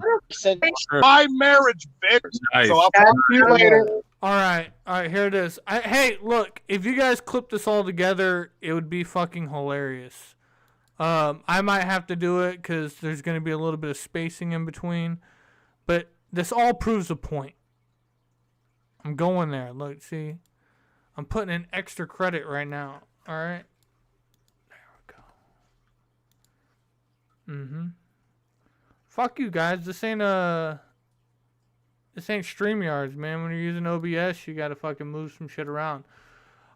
My marriage, bitch. Nice. So I'll talk to you later. All right, here it is. Hey, look, if you guys clip this all together, it would be fucking hilarious. I might have to do it because there's going to be a little bit of spacing in between. But this all proves a point. I'm going there. Look, see? I'm putting in extra credit right now. All right? Fuck you guys. This ain't StreamYards, man. When you're using OBS, you gotta fucking move some shit around.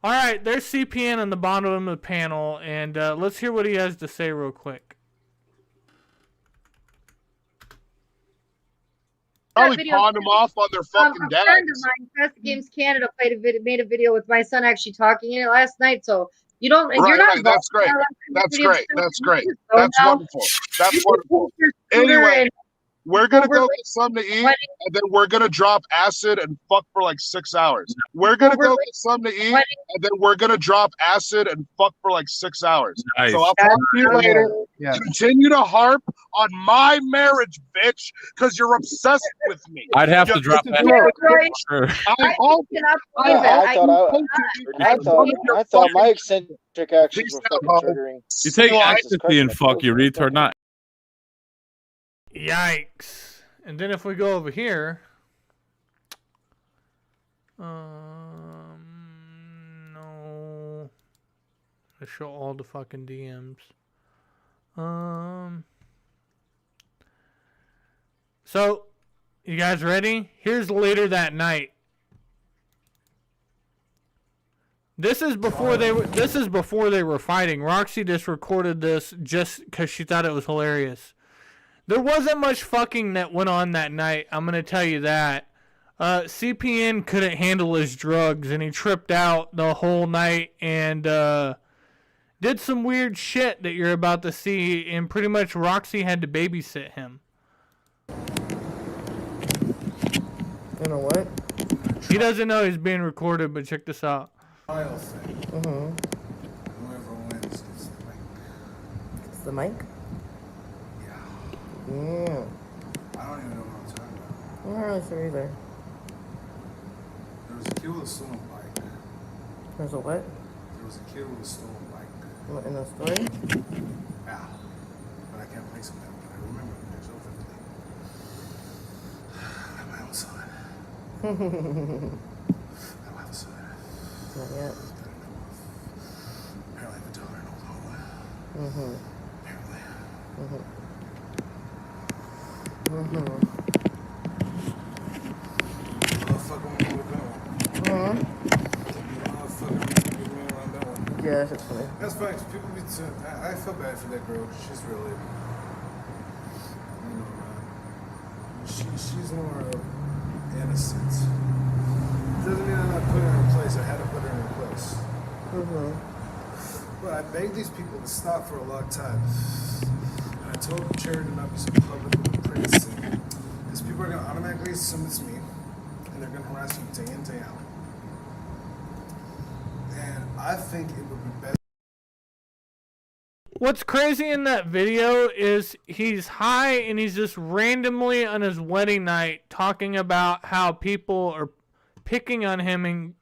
Alright, there's CPN on the bottom of the panel, and let's hear what he has to say real quick. Probably pawned them off on their fucking dads. A friend of mine, Fast Games Canada, made a video with my son actually talking in it last night, so you don't. You're not. Right, that's great. That's great. That's great. That's wonderful. That's wonderful. Anyway, we're gonna go get something to eat, and then we're gonna drop acid and fuck for like 6 hours. We're gonna go get something to eat, and then we're gonna drop acid and fuck for like 6 hours. Nice. So I'll talk to you later. Yeah. Continue to harp on my marriage, bitch, because you're obsessed with me. I'd have to drop that. Sure. I thought my eccentric actions were fucking triggering. You take ecstasy and fuck, you retard, not. Yikes. And then if we go over here, no, Let's show all the fucking DMs. So, you guys ready? Here's later that night. This is before they were fighting. Roxy just recorded this just because she thought it was hilarious. There wasn't much fucking that went on that night. I'm gonna tell you that. CPN couldn't handle his drugs and he tripped out the whole night and did some weird shit that you're about to see. And pretty much Roxy had to babysit him. You know what? He doesn't know he's being recorded, but check this out. Whoever wins gets the mic. It's the mic? Yeah. I don't even know what I'm talking about. I'm not really sure either. There was a kid with a stolen bike. There's a what? There was a kid with a stolen bike. What, in the story? Yeah. But I can't place him now. But I remember there's over the thing. I have my own son. I don't have a son. Not yet. Apparently I have a daughter in Oklahoma. Apparently. Motherfucker, when we're going. Yeah, that's funny. That's fine. People be I feel bad for that girl. She's really, she's more innocent. Doesn't mean I'm not putting her in place. I had to put her in her place. But I begged these people to stop for a long time. And I told Cherry to not be so public with the praise thing. Because people are going to automatically assume it's me. And they're going to harass you day in, day out. And I think it would be best. What's crazy in that video is he's high and he's just randomly on his wedding night talking about how people are picking on him and,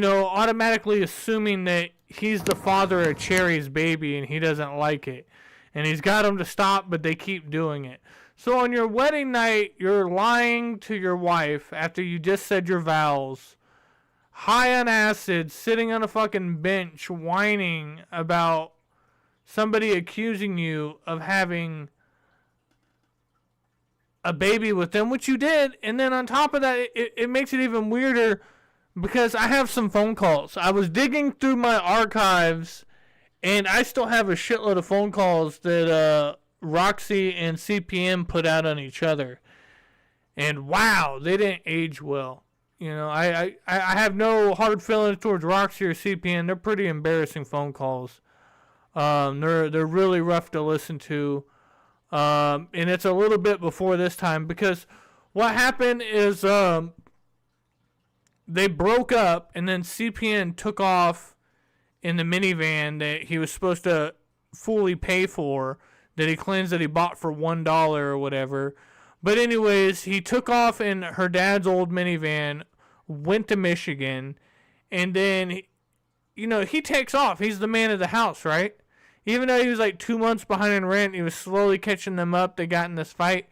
automatically assuming that he's the father of Cherry's baby and he doesn't like it. And he's got them to stop, but they keep doing it. So on your wedding night, you're lying to your wife after you just said your vows, high on acid, sitting on a fucking bench, whining about somebody accusing you of having a baby with them, which you did. And then on top of that, it makes it even weirder because I have some phone calls. I was digging through my archives and I still have a shitload of phone calls that Roxy and CPN put out on each other. And wow, they didn't age well. I have no hard feelings towards Roxy or CPN. They're pretty embarrassing phone calls. They're really rough to listen to. And it's a little bit before this time because what happened is they broke up and then CPN took off in the minivan that he was supposed to fully pay for, that he claims that he bought for $1 or whatever. But anyways, he took off in her dad's old minivan, went to Michigan, and then, he takes off. He's the man of the house, right? Even though he was like 2 months behind in rent, he was slowly catching them up. They got in this fight.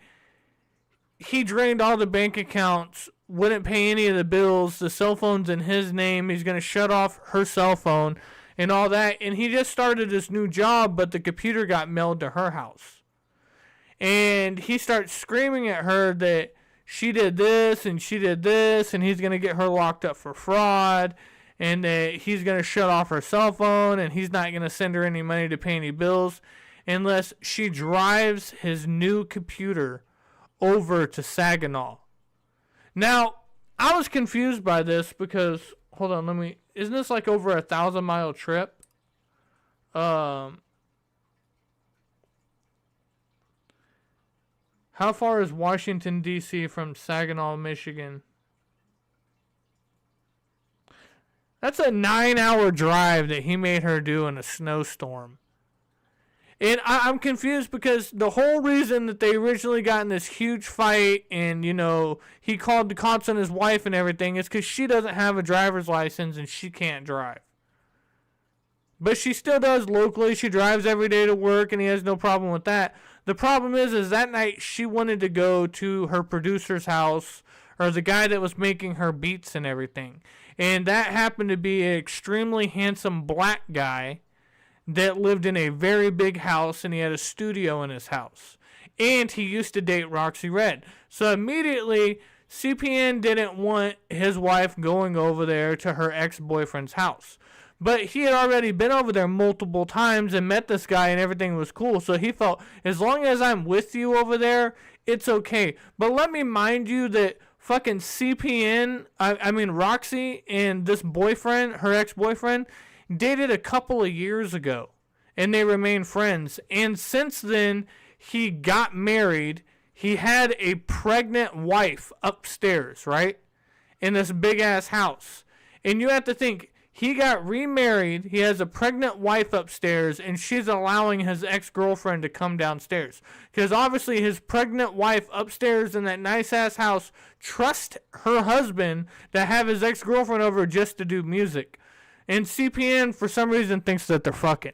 He drained all the bank accounts, wouldn't pay any of the bills. The cell phone's in his name. He's going to shut off her cell phone and all that. And he just started this new job, but the computer got mailed to her house. And he starts screaming at her that she did this and she did this, and he's going to get her locked up for fraud, and that he's going to shut off her cell phone, and he's not going to send her any money to pay any bills unless she drives his new computer over to Saginaw. Now, I was confused by this because, hold on, isn't this like over 1,000-mile trip? How far is Washington, D.C. from Saginaw, Michigan? That's a 9-hour drive that he made her do in a snowstorm. And I'm confused because the whole reason that they originally got in this huge fight and, he called the cops on his wife and everything is because she doesn't have a driver's license and she can't drive. But she still does locally. She drives every day to work and he has no problem with that. The problem is that night she wanted to go to her producer's house, or the guy that was making her beats and everything. And that happened to be an extremely handsome black guy. that lived in a very big house, and he had a studio in his house. And he used to date Roxy Red. So immediately, CPN didn't want his wife going over there to her ex-boyfriend's house. But he had already been over there multiple times and met this guy and everything was cool. So he felt, as long as I'm with you over there, it's okay. But let me mind you that fucking CPN, I mean Roxy and this boyfriend, her ex-boyfriend, dated a couple of years ago. And they remain friends. And since then, he got married. He had a pregnant wife upstairs, right? In this big-ass house. And you have to think, he got remarried, he has a pregnant wife upstairs, and she's allowing his ex-girlfriend to come downstairs. Because obviously his pregnant wife upstairs in that nice-ass house trusts her husband to have his ex-girlfriend over just to do music. And CPN, for some reason, thinks that they're fucking.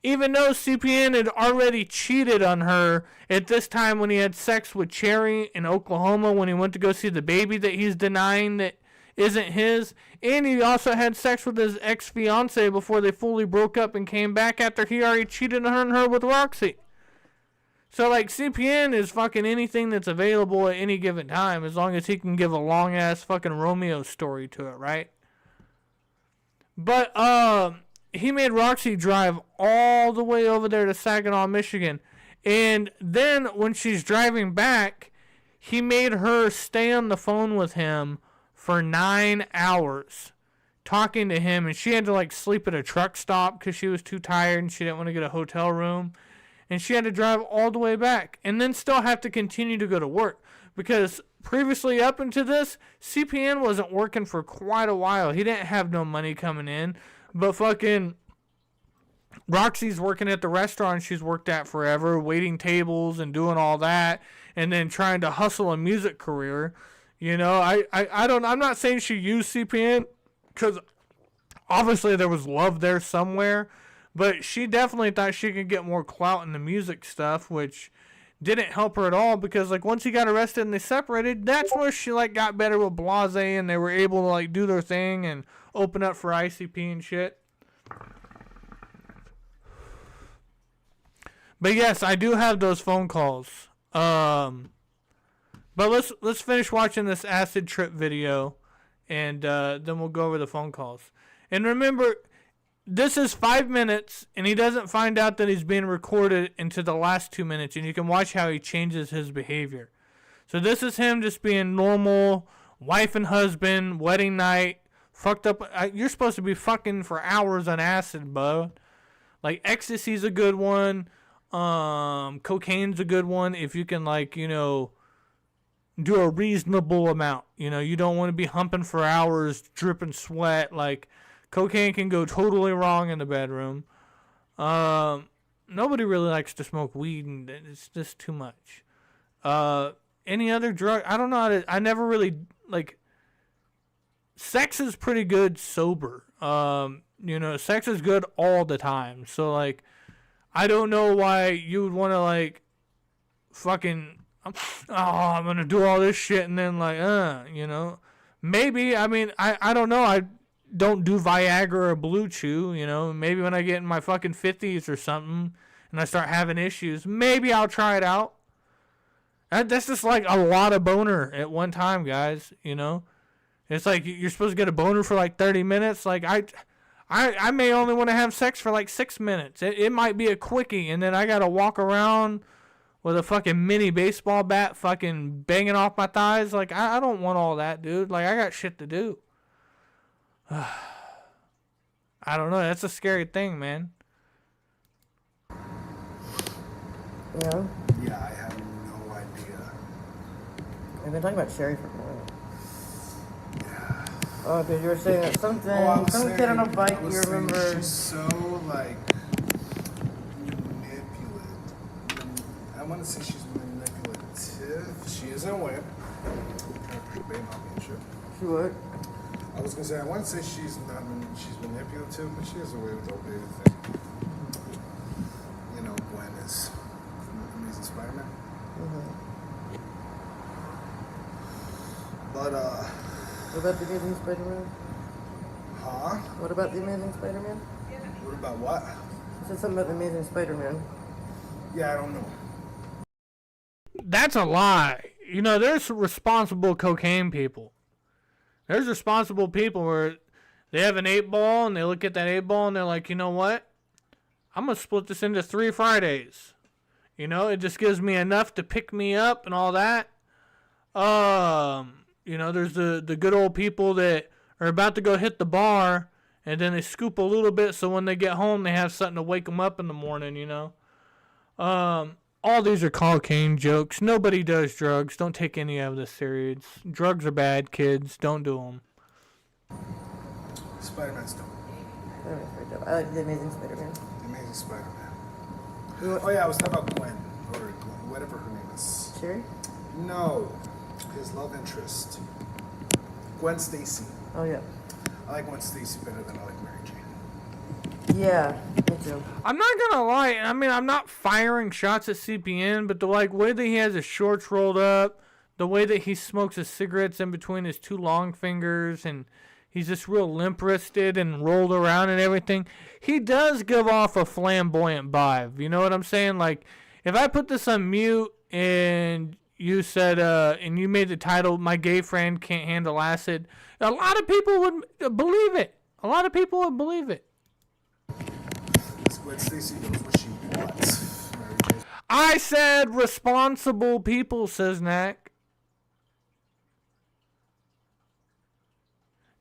Even though CPN had already cheated on her at this time when he had sex with Cherry in Oklahoma when he went to go see the baby that he's denying that isn't his. And he also had sex with his ex-fiancée before they fully broke up and came back after he already cheated on her with Roxy. So, like, CPN is fucking anything that's available at any given time as long as he can give a long-ass fucking Romeo story to it, right? But, he made Roxy drive all the way over there to Saginaw, Michigan. And then when she's driving back, he made her stay on the phone with him for 9 hours talking to him. And she had to like sleep at a truck stop because she was too tired and she didn't want to get a hotel room. And she had to drive all the way back and then still have to continue to go to work. Because previously up into this, CPN wasn't working for quite a while. He didn't have no money coming in. But fucking Roxy's working at the restaurant she's worked at forever, waiting tables and doing all that, and then trying to hustle a music career. You know, I'm not saying she used CPN because obviously there was love there somewhere, but she definitely thought she could get more clout in the music stuff, which didn't help her at all because like once he got arrested and they separated, that's where she like got better with Blase and they were able to like do their thing and open up for ICP and shit. But yes, I do have those phone calls. But let's finish watching this acid trip video, and then we'll go over the phone calls. And remember, this is 5 minutes, and he doesn't find out that he's being recorded into the last 2 minutes, and you can watch how he changes his behavior. So this is him just being normal, wife and husband, wedding night, fucked up. You're supposed to be fucking for hours on acid, bud. Like, ecstasy's a good one. Cocaine's a good one if you can, like, you know, do a reasonable amount. You know, you don't want to be humping for hours, dripping sweat. Like, cocaine can go totally wrong in the bedroom. Nobody really likes to smoke weed, and it's just too much. Any other drug? I don't know. I never really, like, sex is pretty good sober. You know, sex is good all the time. So, like, I don't know why you would want to, like, fucking, I'm going to do all this shit and then, like, you know. Maybe, I mean, I don't know. I don't do Viagra or Blue Chew, you know. Maybe when I get in my fucking 50s or something and I start having issues, maybe I'll try it out. That's just, like, a lot of boner at one time, guys, you know. It's like you're supposed to get a boner for like 30 minutes. Like I may only want to have sex for like 6 minutes. It might be a quickie, and then I gotta walk around with a fucking mini baseball bat, fucking banging off my thighs. Like I don't want all that, dude. Like I got shit to do. I don't know. That's a scary thing, man. Yeah. Yeah, I have no idea. We've been talking about Sherry for a while. Oh, because you were saying that something, some kid on a bike, you remember. She's so, like, manipulative. I want to say she's manipulative. She is a whip. She what? I was going to say, I want to say she's manipulative, but she has a way with all everything. You know, Gwen is from Amazing Spider-Man. But, What about the Amazing Spider-Man? Huh? What about the Amazing Spider-Man? What about what? You said something about the Amazing Spider-Man. Yeah, I don't know. That's a lie. You know, there's responsible cocaine people. There's responsible people where they have an 8-ball and they look at that 8-ball and they're like, you know what? I'm going to split this into 3 Fridays. You know, it just gives me enough to pick me up and all that. You know, there's the good old people that are about to go hit the bar and then they scoop a little bit so when they get home they have something to wake them up in the morning, you know. All these are cocaine jokes. Nobody does drugs. Don't take any of this serious. Drugs are bad, kids. Don't do them. Spider-Man's dope. Spider-Man's pretty dope. I like the Amazing Spider-Man. The Amazing Spider-Man. Oh yeah, I was talking about Gwen, or Gwen, whatever her name is. Cherry? No, his love interest. Gwen Stacy. Oh yeah. I like Gwen Stacy better than I like Mary Jane. Yeah, me too. I'm not gonna lie. I mean, I'm not firing shots at CPN, but the way that he has his shorts rolled up, the way that he smokes his cigarettes in between his 2 long fingers, and he's just real limp-wristed and rolled around and everything. He does give off a flamboyant vibe. You know what I'm saying? Like, if I put this on mute and you said, and you made the title, "My Gay Friend Can't Handle Acid," a lot of people would believe it. A lot of people would believe it. Gwen Stacy knows what she wants. I said responsible people, says Knack.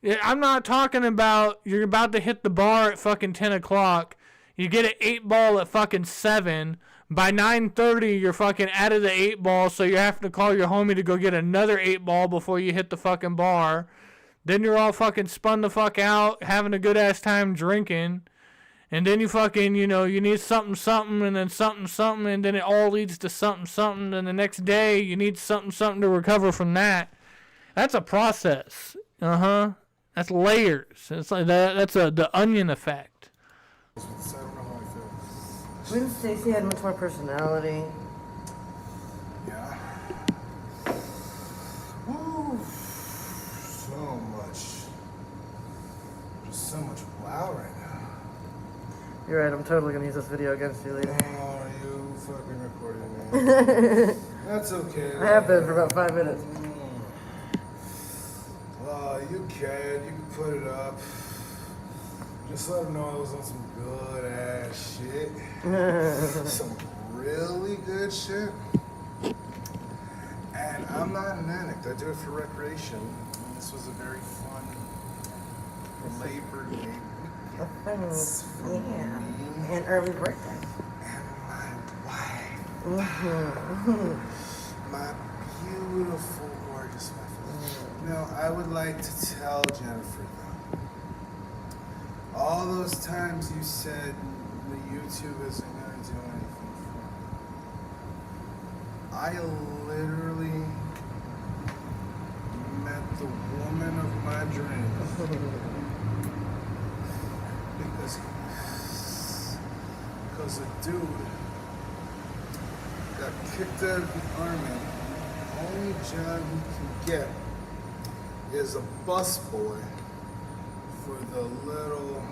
Yeah, I'm not talking about you're about to hit the bar at fucking 10 o'clock. You get an 8-ball at fucking 7. By 9:30, you're fucking out of the 8-ball, so you have to call your homie to go get another 8-ball before you hit the fucking bar. Then you're all fucking spun the fuck out, having a good-ass time drinking. And then you fucking, you know, you need something, and then something, and then it all leads to something, and the next day you need something to recover from that. That's a process. That's layers. It's like that's the onion effect. Gwen Stacy had much more personality. Yeah. Woo. So much. Just so much wow right now. You're right, I'm totally gonna use this video against you later. Oh, you fucking recording me. That's okay. I have been for about 5 minutes. Oh, you can put it up. Just let them know I was on some good ass shit. Some really good shit. And I'm not an addict. I do it for recreation. And this was a very fun Labor Day. Yeah, and early birthday. And my wife. Mm-hmm. My beautiful, gorgeous wife. Now, I would like to tell Jennifer, though, all those times you said the YouTube isn't going to do anything for me, I literally met the woman of my dreams. Because a dude got kicked out of the army. The only job he can get is a busboy for the little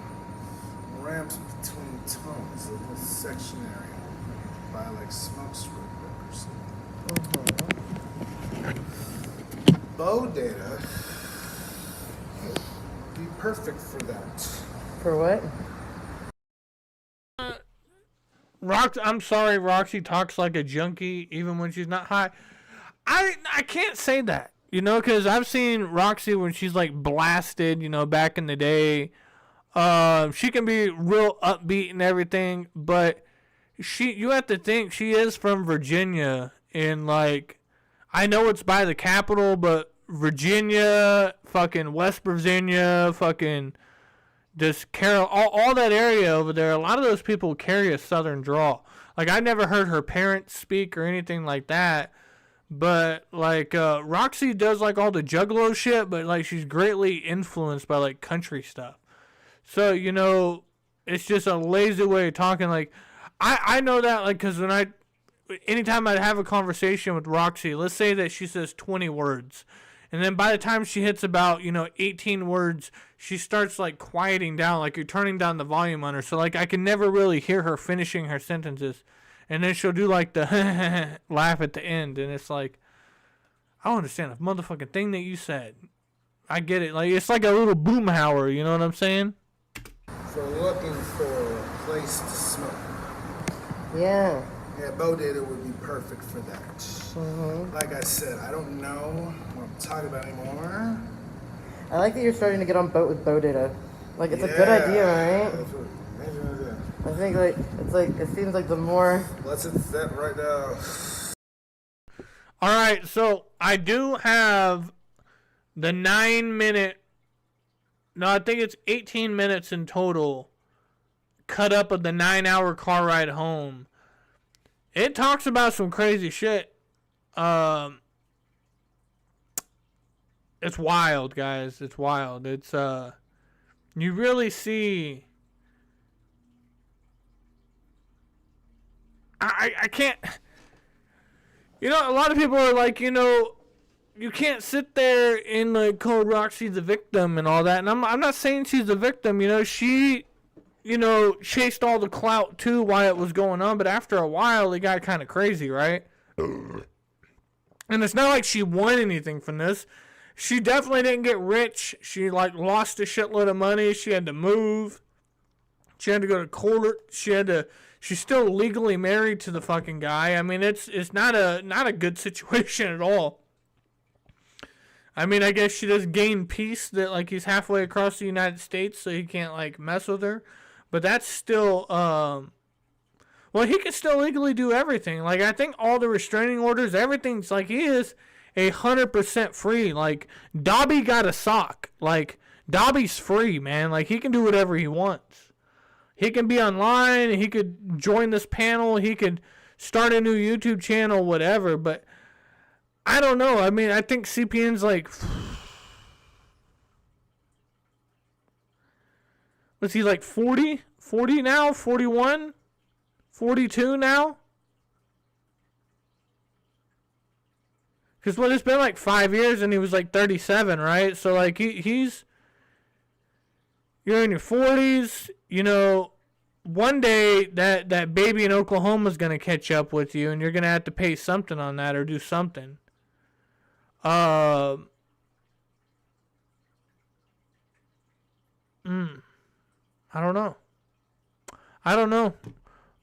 ramps between tunnels, the little section area by like smoke stroke or something. Bow data would be perfect for that. For what? I'm sorry, Roxy talks like a junkie even when she's not high. I can't say that, you know, because I've seen Roxy when she's like blasted, you know, back in the day. She can be real upbeat and everything, but you have to think she is from Virginia, and like, I know it's by the capital, but Virginia, fucking West Virginia, fucking just all that area over there, a lot of those people carry a southern drawl. Like, I never heard her parents speak or anything like that, but like Roxy does like all the juggalo shit, but like she's greatly influenced by like country stuff. So, you know, it's just a lazy way of talking. Like, I know that, like, because anytime I'd have a conversation with Roxy, let's say that she says 20 words, and then by the time she hits about, 18 words, she starts like quieting down, like you're turning down the volume on her. So like I can never really hear her finishing her sentences. And then she'll do like the laugh at the end. And it's like, I don't understand a motherfucking thing that you said. I get it. Like it's like a little boomhauer, you know what I'm saying? For looking for a place to smoke. Yeah. Yeah, Bo Data would be perfect for that. Like I said, I don't know what I'm talking about anymore. I like that you're starting to get on boat with Bo Data. Like, it's a good idea, right? That's what amazing idea. I think, like, it's like, it seems like the more... Let's hit that right now. Alright, so I do have the 9-minute... No, I think it's 18 minutes in total cut up of the 9-hour car ride home. It talks about some crazy shit. It's wild, guys. It's wild. It's you really see. I can't. You know, a lot of people are like, you know, you can't sit there and like call Roxy the victim and all that. And I'm not saying she's the victim. You know, she, you know, chased all the clout too while it was going on. But after a while, it got kind of crazy, right? And it's not like she won anything from this. She definitely didn't get rich. She like lost a shitload of money. She had to move. She had to go to court. She's still legally married to the fucking guy. I mean, it's not a good situation at all. I mean, I guess she does gain peace that like he's halfway across the United States, so he can't like mess with her. But that's still well, he can still legally do everything. Like I think all the restraining orders, everything's like he is 100% free. Like Dobby got a sock. Like Dobby's free, man. Like he can do whatever he wants. He can be online. He could join this panel. He could start a new YouTube channel, whatever. But I don't know. I mean, I think CPN's like, what's he like 40? 40 now? 41? 42 now? Because what, it's been like 5 years and he was like 37, right? So like he's, you're in your 40s, you know, one day that baby in Oklahoma's going to catch up with you and you're going to have to pay something on that or do something. I don't know.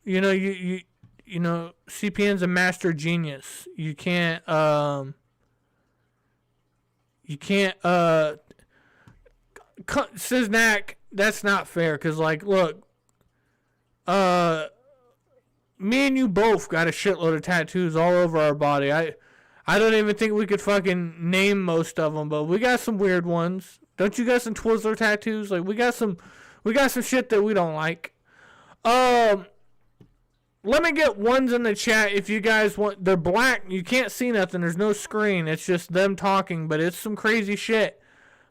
You know, you know, CPN's a master genius. You can't says Knack, that's not fair, because like look, me and you both got a shitload of tattoos all over our body. I don't even think we could fucking name most of them, but we got some weird ones. Don't you got some Twizzler tattoos? Like we got some shit that we don't like. Let me get ones in the chat if you guys want. They're black. You can't see nothing. There's no screen. It's just them talking, but it's some crazy shit.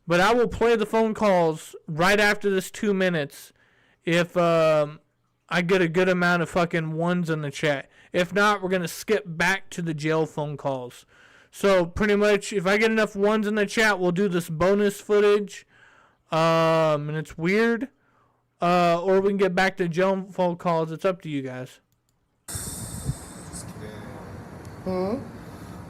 But I will play the phone calls right after this 2 minutes if I get a good amount of fucking ones in the chat. If not, we're going to skip back to the jail phone calls. So pretty much if I get enough ones in the chat, we'll do this bonus footage. And it's weird. Or we can get back to jail phone calls. It's up to you guys.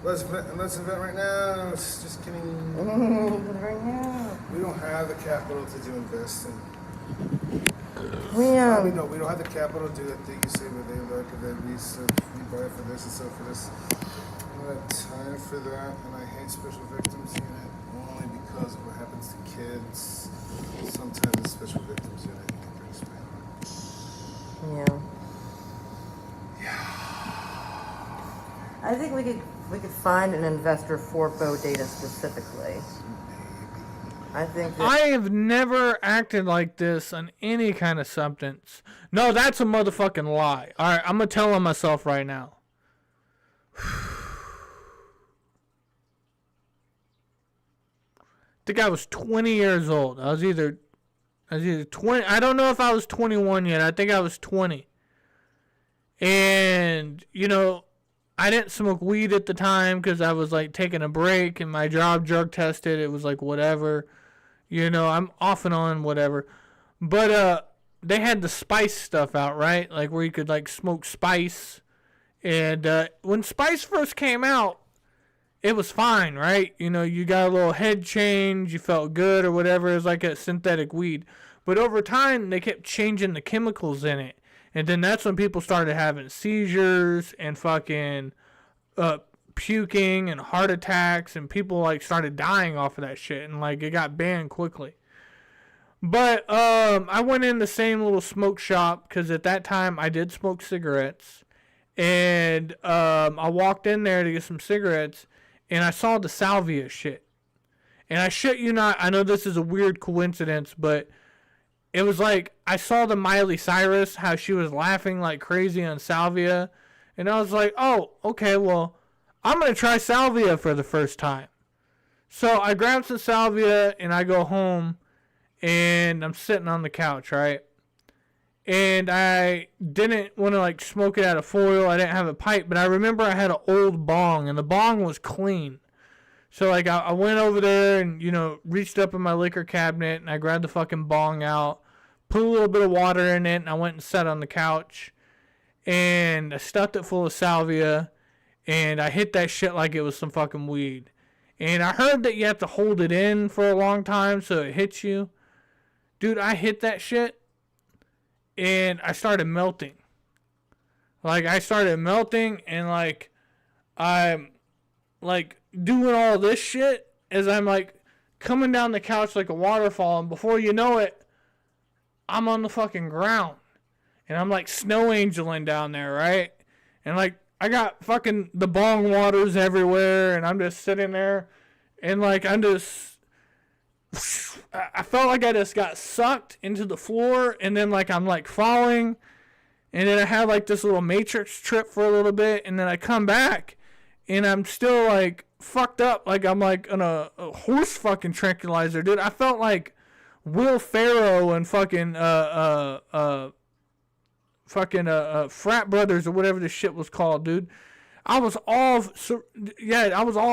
Let's invent right now. Just kidding. Right now. We don't have the capital to do investing. We don't have the capital to do that thing you say where they look and then we buy for this and sell for this. I don't have time for that, and I hate special victims unit only because of what happens to kids. Sometimes the special victims unit brings me. Yeah. I think we could find an investor for Bo Data specifically. I think that I have never acted like this on any kind of substance. No, that's a motherfucking lie. All right, I'm gonna tell on myself right now. I think I was 20 years old. I was either 20. I don't know if I was 21 yet. I think I was 20. And, you know, I didn't smoke weed at the time because I was like taking a break and my job drug tested. It was like whatever. You know, I'm off and on, whatever. But they had the spice stuff out, right? Like where you could like smoke spice. And when spice first came out, it was fine, right? You know, you got a little head change, you felt good or whatever. It was like a synthetic weed. But over time, they kept changing the chemicals in it. And then that's when people started having seizures and fucking puking and heart attacks. And people like started dying off of that shit. And like it got banned quickly. But I went in the same little smoke shop because at that time I did smoke cigarettes. And I walked in there to get some cigarettes. And I saw the salvia shit. And I shit you not, I know this is a weird coincidence, but it was like, I saw the Miley Cyrus, how she was laughing like crazy on salvia. And I was like, oh, okay, well, I'm going to try salvia for the first time. So I grabbed some salvia and I go home and I'm sitting on the couch, right? And I didn't want to like smoke it out of foil. I didn't have a pipe, but I remember I had an old bong and the bong was clean. So like I went over there and, you know, reached up in my liquor cabinet and I grabbed the fucking bong out, put a little bit of water in it, and I went and sat on the couch and I stuffed it full of salvia and I hit that shit like it was some fucking weed. And I heard that you have to hold it in for a long time so it hits you. Dude, I hit that shit. And I started melting. Like, I started melting, and, like, I'm, like, doing all this shit as I'm, like, coming down the couch like a waterfall, and before you know it, I'm on the fucking ground. And I'm, like, snow angeling down there, right? And, like, I got fucking the bong waters everywhere, and I'm just sitting there, and, like, I'm just... I felt like I just got sucked into the floor, and then like I'm like falling, and then I had like this little matrix trip for a little bit, and then I come back and I'm still like fucked up, like I'm like on a horse fucking tranquilizer, dude. I felt like Will Ferrell and fucking Frat Brothers or whatever this shit was called, dude. I was all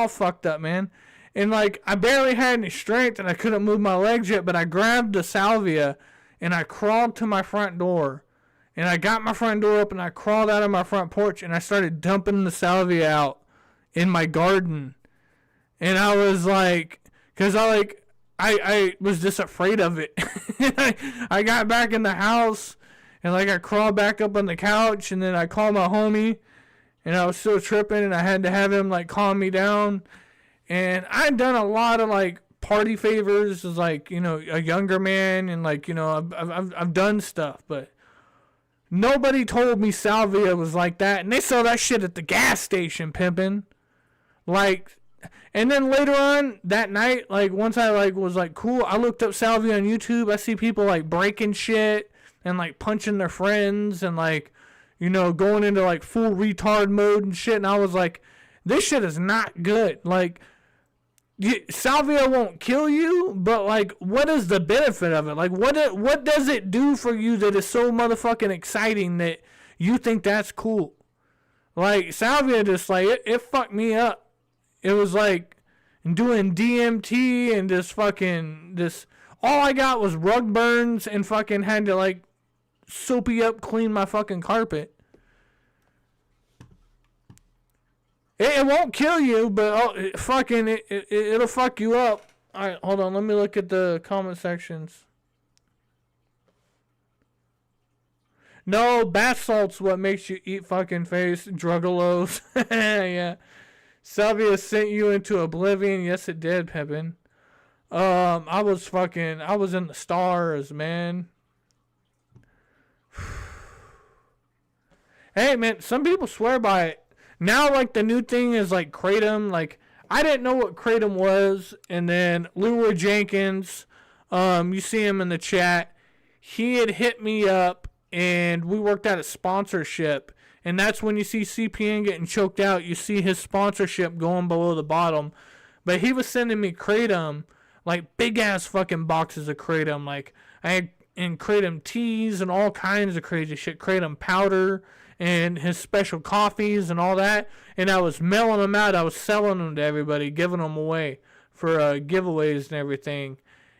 fucked up, man. And, like, I barely had any strength, and I couldn't move my legs yet, but I grabbed the salvia, and I crawled to my front door. And I got my front door up, and I crawled out of my front porch, and I started dumping the salvia out in my garden. And I was, like, because I was just afraid of it. I got back in the house, and, like, I crawled back up on the couch, and then I called my homie, and I was still tripping, and I had to have him, like, calm me down. And I'd done a lot of like party favors as like, you know, a younger man, and like, you know, I've done stuff, but nobody told me salvia was like that. And they sell that shit at the gas station, pimping. Like, and then later on that night, like once I like was like cool, I looked up salvia on YouTube. I see people like breaking shit and like punching their friends and like, you know, going into like full retard mode and shit. And I was like, this shit is not good. Like, salvia won't kill you, but like, what is the benefit of it? Like, what does it do for you that is so motherfucking exciting that you think that's cool? Like, salvia just like it fucked me up. It was like doing DMT and all I got was rug burns and fucking had to like soapy up clean my fucking carpet. It won't kill you, but it'll fuck you up. All right, hold on. Let me look at the comment sections. No, bath salt's what makes you eat fucking face. Druggalos. Yeah. Salvia sent you into oblivion. Yes, it did, Pippin. I was in the stars, man. Hey, man, some people swear by it. Now, like, the new thing is, like, Kratom. Like, I didn't know what Kratom was. And then Leroy Jenkins, you see him in the chat. He had hit me up, and we worked out a sponsorship. And that's when you see CPN getting choked out. You see his sponsorship going below the bottom. But he was sending me Kratom, like, big-ass fucking boxes of Kratom. Like, I had in Kratom teas and all kinds of crazy shit. Kratom powder and his special coffees and all that, and I was mailing them out. I was selling them to everybody, giving them away for giveaways and everything.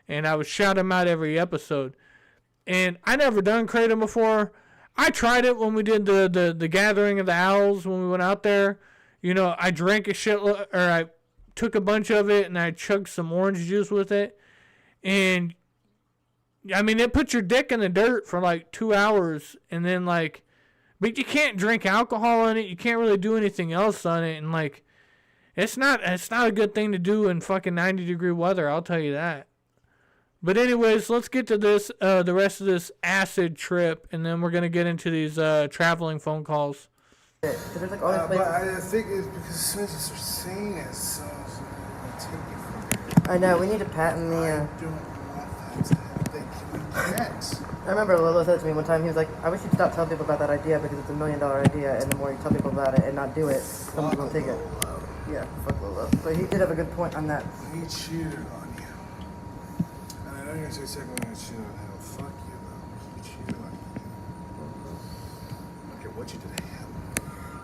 and I would shout him out every episode. And I never done kratom before. I tried it when we did the gathering of the owls when we went out there. You know, I drank a shitload, or I took a bunch of it and I chugged some orange juice with it. And I mean, it puts your dick in the dirt for like 2 hours, and then like, but you can't drink alcohol in it. You can't really do anything else on it, and like, it's not a good thing to do in fucking 90-degree weather. I'll tell you that. But anyways, let's get to this, the rest of this acid trip, and then we're gonna get into these traveling phone calls. There's like But I think it's because as soon as you start saying it, so I'll take it from I know, we need to patent the. I don't want that to happen. We can't. I remember Lolo said to me one time, he was like, I wish you'd stop telling people about that idea because it's $1 million idea, and the more you tell people about it and not do it, some people will take it. Yeah, fuck Lolo. But he did have a good point on that. He cheated on you. And I know you're going to say second one, cheated on him. Fuck you, though. He cheated on you. I don't care what you did to him.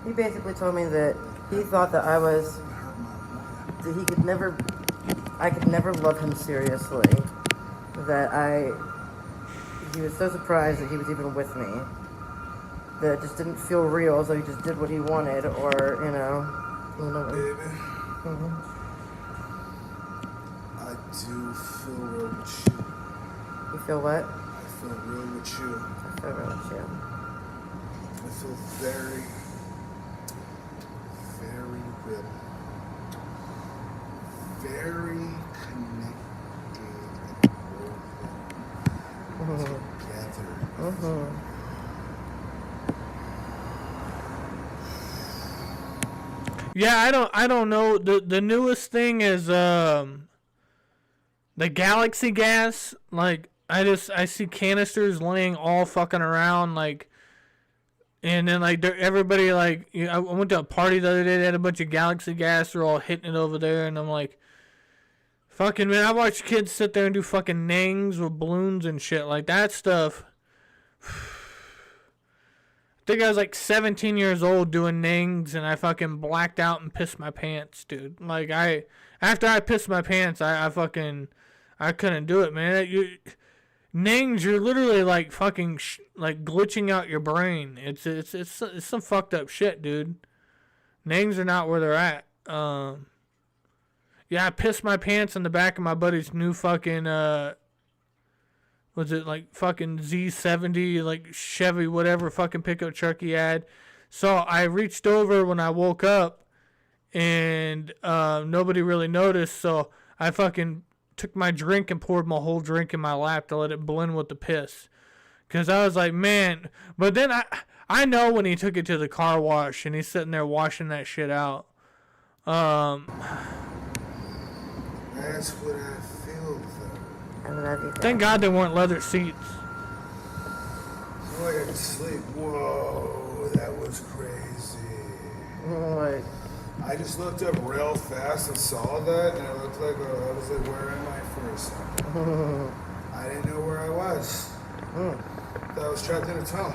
He basically told me that he thought that I was, that I could never love him seriously. That he was so surprised that he was even with me. That it just didn't feel real, so he just did what he wanted, or, you know. Baby, I do feel real with you. You feel what? I feel real with you. I feel real with you. I feel very, very real. Very connected and woven together. Yeah, I don't know. The newest thing is the galaxy gas. Like, I see canisters laying all fucking around, like, and then like everybody, like, you know, I went to a party the other day. They had a bunch of galaxy gas. They're all hitting it over there, and I'm like, fucking man, I watched kids sit there and do fucking nangs with balloons and shit like that stuff. I think I was like 17 years old doing nangs, and I fucking blacked out and pissed my pants, dude. Like, after I pissed my pants, I couldn't do it, man. Nangs, you're literally like fucking like glitching out your brain. It's some fucked up shit, dude. Nangs are not where they're at. Yeah, I pissed my pants in the back of my buddy's new fucking was it like fucking Z70, like Chevy, whatever fucking pickup truck he had. So I reached over when I woke up, and nobody really noticed. So I fucking took my drink and poured my whole drink in my lap to let it blend with the piss. Because I was like, man. But then I know when he took it to the car wash and he's sitting there washing that shit out. That's what I feel, though. I love you. Thank God they weren't leather seats. Oh, I got to sleep. Whoa, that was crazy. Like, I just looked up real fast and saw that, and it looked like, I was like, where am I for a second? I didn't know where I was. Thought I was trapped in a tunnel.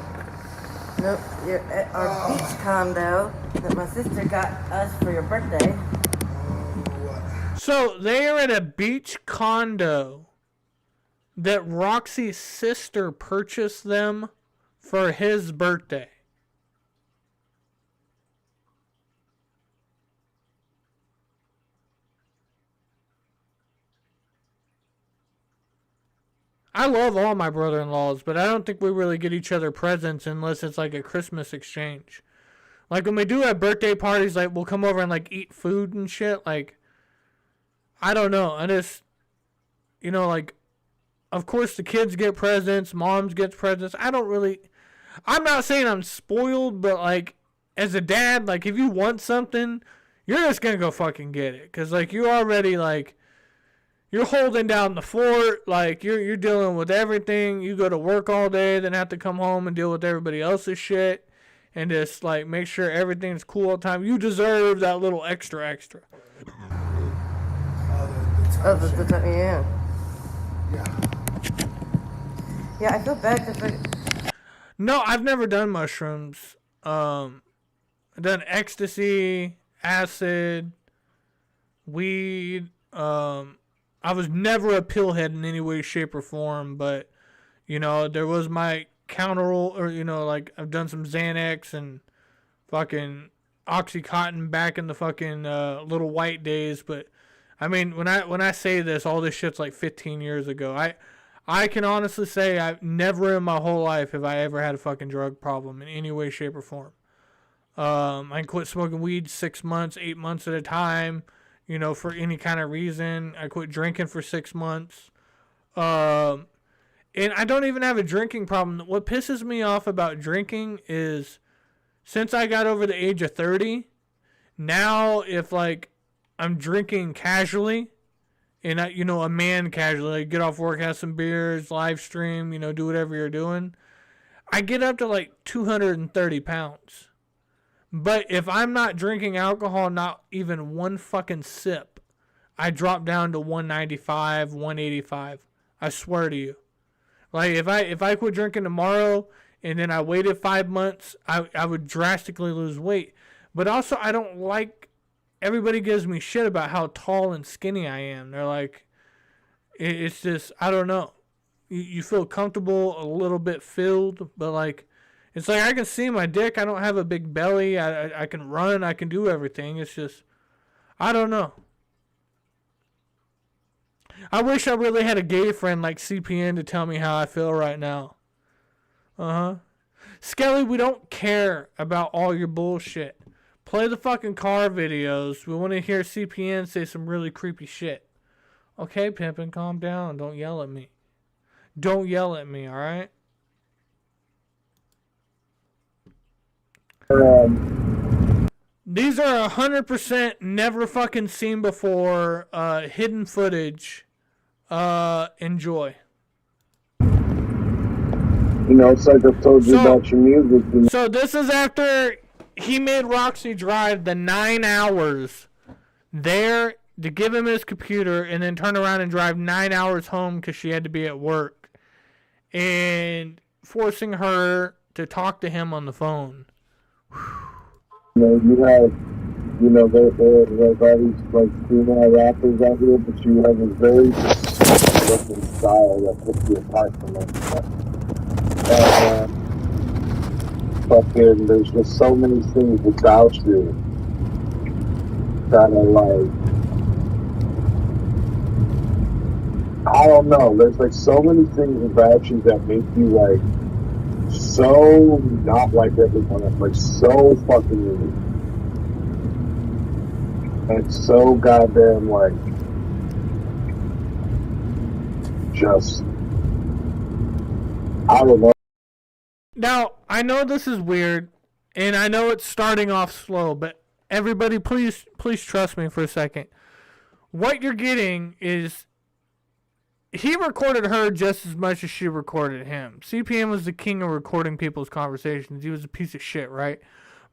Nope, you're at our beach condo that my sister got us for your birthday. So they are at a beach condo that Roxy's sister purchased them for his birthday. I love all my brother-in-laws, but I don't think we really get each other presents unless it's like a Christmas exchange. Like when we do have birthday parties, like we'll come over and like eat food and shit. Like, I don't know. I just, you know, like, of course the kids get presents, moms get presents. I'm not saying I'm spoiled, but like as a dad, like if you want something, you're just gonna go fucking get it. Cause like you already like, you're holding down the fort, like you're dealing with everything. You go to work all day, then have to come home and deal with everybody else's shit, and just like make sure everything's cool all the time. You deserve that little extra. Yeah. Yeah, I feel bad because No, I've never done mushrooms. I've done ecstasy, acid, weed. I was never a pillhead in any way, shape, or form, but, you know, there was my counter, or, you know, like, I've done some Xanax and fucking Oxycontin back in the fucking little white days, but, I mean, when I say this, all this shit's like 15 years ago. I can honestly say I've never in my whole life have I ever had a fucking drug problem in any way, shape, or form. I quit smoking weed 6 months, 8 months at a time, you know, for any kind of reason. I quit drinking for 6 months. And I don't even have a drinking problem. What pisses me off about drinking is since I got over the age of 30, now if, like, I'm drinking casually, and, you know, a man casually, like, get off work, have some beers, live stream, you know, do whatever you're doing, I get up to, like, 230 pounds. But if I'm not drinking alcohol, not even one fucking sip, I drop down to 195, 185. I swear to you. Like, if I quit drinking tomorrow and then I waited 5 months, I would drastically lose weight. But also, I don't like, everybody gives me shit about how tall and skinny I am. They're like, it's just, I don't know. You feel comfortable, a little bit filled, but like, it's like I can see my dick. I don't have a big belly. I can run. I can do everything. It's just, I don't know. I wish I really had a gay friend like CPN to tell me how I feel right now. Skelly, we don't care about all your bullshit. Play the fucking car videos. We want to hear CPN say some really creepy shit. Okay, pimpin', calm down. Don't yell at me. Don't yell at me, alright? These are 100% never fucking seen before hidden footage. Enjoy. You know, it's like I've told you about your music. So this is after he made Roxy drive the 9 hours there to give him his computer and then turn around and drive 9 hours home because she had to be at work. And forcing her to talk to him on the phone. You know, you have, you know, there's all these, like, female rappers out here, but you have a very different style that puts you apart from them. And, fucking, there's just so many things about you that are, like, I don't know, there's, like, so many things about you that make you, like, so not like everyone else, like so fucking unique. And so goddamn like just I don't know. Now, I know this is weird and I know it's starting off slow, but everybody please trust me for a second. What you're getting is he recorded her just as much as she recorded him. CPN was the king of recording people's conversations. He was a piece of shit, right?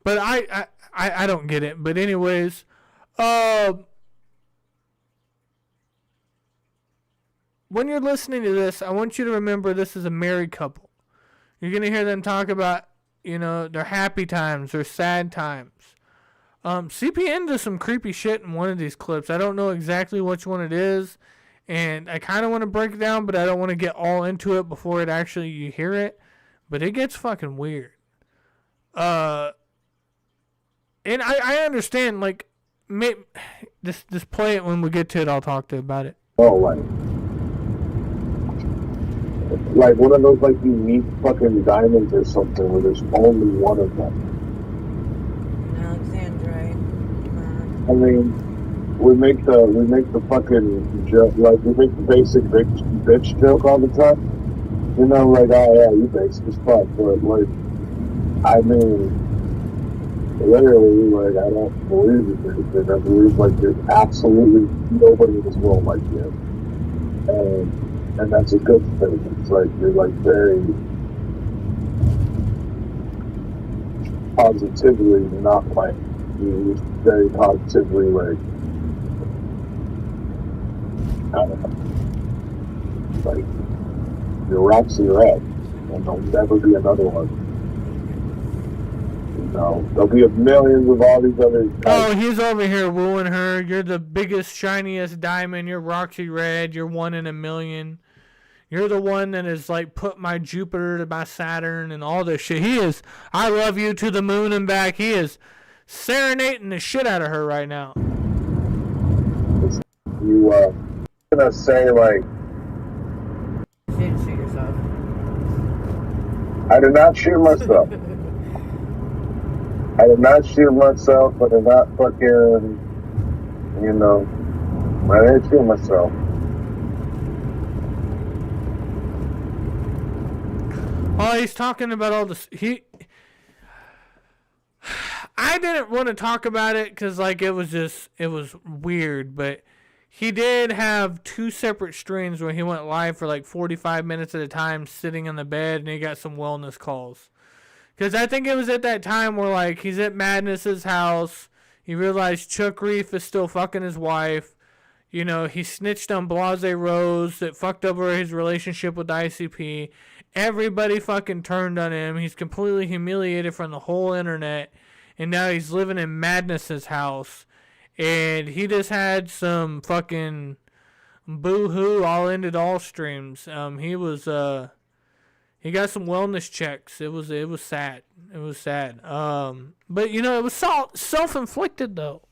But I don't get it. But anyways, when you're listening to this, I want you to remember this is a married couple. You're going to hear them talk about, you know, their happy times, their sad times. CPN does some creepy shit in one of these clips. I don't know exactly which one it is. And I kind of want to break it down, but I don't want to get all into it before it actually you hear it. But it gets fucking weird. And I understand, like, just play it when we get to it. I'll talk to you about it. Oh, like one of those like unique fucking diamonds or something where there's only one of them. Alexandrite. I mean, we make the fucking joke, like we make the basic bitch joke all the time. You know, like, oh yeah, you basic as fuck, but like, I mean, literally, like, I don't believe it. I believe like there's absolutely nobody in this world like you, and that's a good thing. It's like you're like very positively, not like you're very positively like. I don't know. Like, you're Roxy Red, and there'll never be another one. No, there'll be millions of all these other guys. Oh, he's over here wooing her. You're the biggest, shiniest diamond. You're Roxy Red. You're 1 in a million. You're the one that has, like, put my Jupiter to my Saturn and all this shit. He is, I love you to the moon and back. He is serenading the shit out of her right now. You, gonna say, like, You didn't shoot yourself. I did not shoot myself. I did not shoot myself. I did not fucking, you know, I didn't shoot myself. Oh, he's talking about all this. I didn't want to talk about it because, like, it was weird, but he did have 2 separate streams where he went live for like 45 minutes at a time sitting in the bed, and he got some wellness calls. Because I think it was at that time where, like, he's at Madness's house. He realized Chuck Reef is still fucking his wife. You know, he snitched on Blase Rose that fucked over his relationship with the ICP. Everybody fucking turned on him. He's completely humiliated from the whole internet. And now he's living in Madness's house. And he just had some fucking boo-hoo all ended all streams. He got some wellness checks. It was sad. It was sad. But you know, it was self-inflicted though.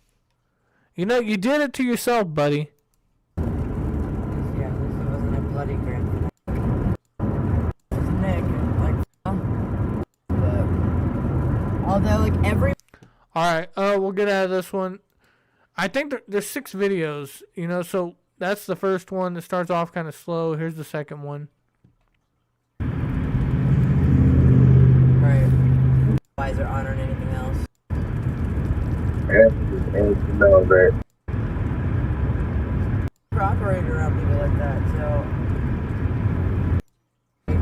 You know, you did it to yourself, buddy. Yeah, at least it wasn't a bloody grand. Nick, like, but although like every. All right, we'll get out of this one. I think there's 6 videos, you know, so that's the first one that starts off kind of slow. Here's the second one. Right. Why is there honor in anything else? And you know that. You're operating around people like that, so you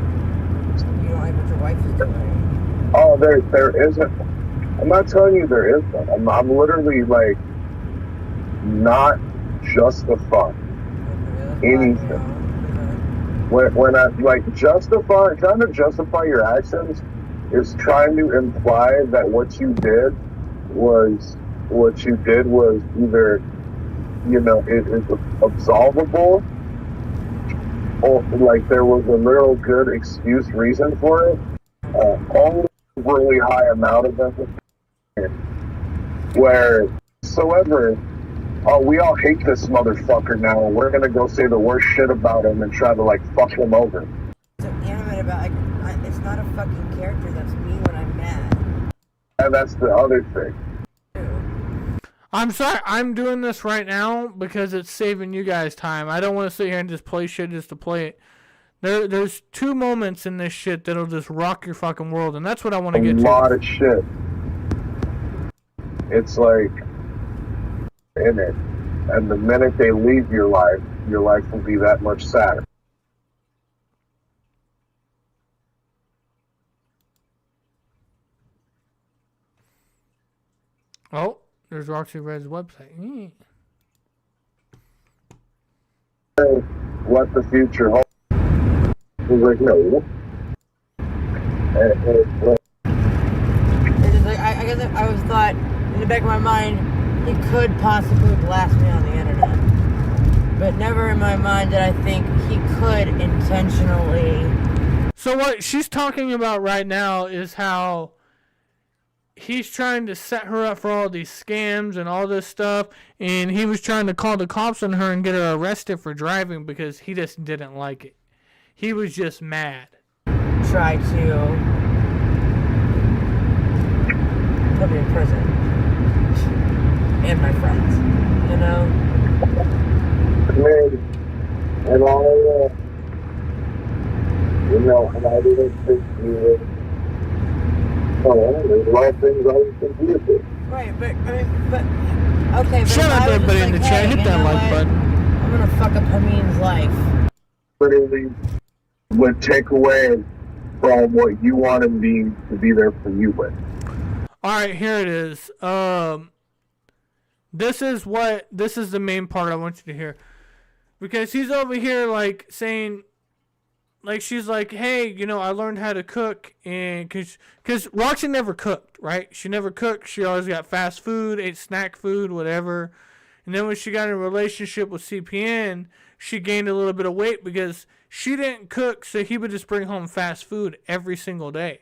don't like what your wife is doing. Oh, there isn't. I'm not telling you there isn't. I'm literally like not justifying anything. When I like trying to justify your actions is trying to imply that what you did was either, you know, it is absolvable or like there was a real good reason for it. Only a really high amount of them wheresoever, oh, we all hate this motherfucker now, and we're gonna go say the worst shit about him and try to like fuck him over. So animate about like it's not a fucking character. That's me when I'm mad. And that's the other thing. I'm sorry, I'm doing this right now because it's saving you guys time. I don't want to sit here and just play shit just to play it. There's 2 moments in this shit that'll just rock your fucking world, and that's what I want to get to. A lot of shit. It's like in it, and the minute they leave your life will be that much sadder. Oh, there's Roxy Red's website. What the future holds. He's like, no. It's just like I guess I always thought in the back of my mind he could possibly blast me on the internet, but never in my mind did I think he could intentionally. So what she's talking about right now is how he's trying to set her up for all these scams and all this stuff, and he was trying to call the cops on her and get her arrested for driving because he just didn't like it. He was just mad. Try to put me in prison. And my friends, you know? And all, you know, and I didn't think you would. Oh, there's a lot of things I was confused with. Right, but, I mean, but, okay, but shut up, everybody in the chat. Hit that like button. I'm gonna fuck up Hameen's life. Literally would take away from what you wanted me to be there for you with. Alright, here it is. This is the main part I want you to hear. Because he's over here, like, saying, like she's like, hey, you know, I learned how to cook, and because Roxy never cooked, right? She never cooked. She always got fast food, ate snack food, whatever. And then when she got in a relationship with CPN, she gained a little bit of weight because she didn't cook, so he would just bring home fast food every single day.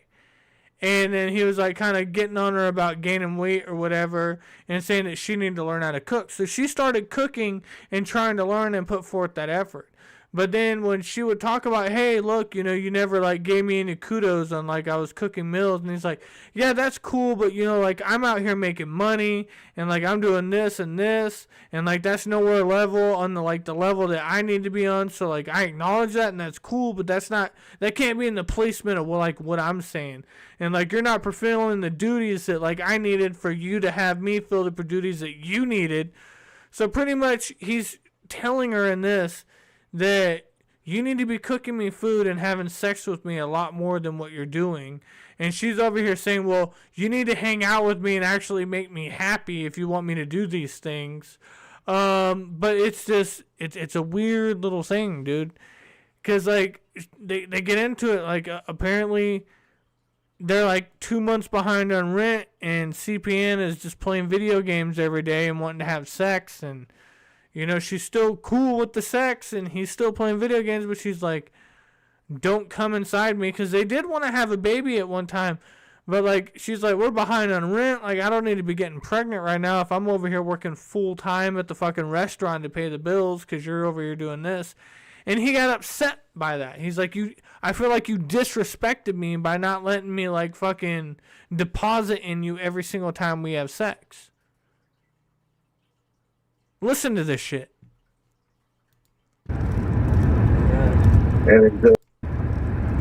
And then he was like kind of getting on her about gaining weight or whatever and saying that she needed to learn how to cook. So she started cooking and trying to learn and put forth that effort. But then when she would talk about, hey, look, you know, you never like gave me any kudos on like I was cooking meals, and he's like, yeah, that's cool, but you know, like I'm out here making money and like I'm doing this and this, and like that's nowhere level on the like the level that I need to be on. So like I acknowledge that and that's cool, but that can't be in the placement of what I'm saying. And like you're not fulfilling the duties that like I needed for you to have me fill the duties that you needed. So pretty much he's telling her in this that you need to be cooking me food and having sex with me a lot more than what you're doing. And she's over here saying, well, you need to hang out with me and actually make me happy if you want me to do these things. But it's just, it's a weird little thing, dude. Because, like, they get into it, like, apparently they're, like, 2 months behind on rent, and CPN is just playing video games every day and wanting to have sex, and you know, she's still cool with the sex, and he's still playing video games, but she's like, don't come inside me, because they did want to have a baby at one time, but, like, she's like, we're behind on rent, like, I don't need to be getting pregnant right now if I'm over here working full-time at the fucking restaurant to pay the bills, because you're over here doing this, and he got upset by that. He's like, I feel like you disrespected me by not letting me, like, fucking deposit in you every single time we have sex. Listen to this shit. And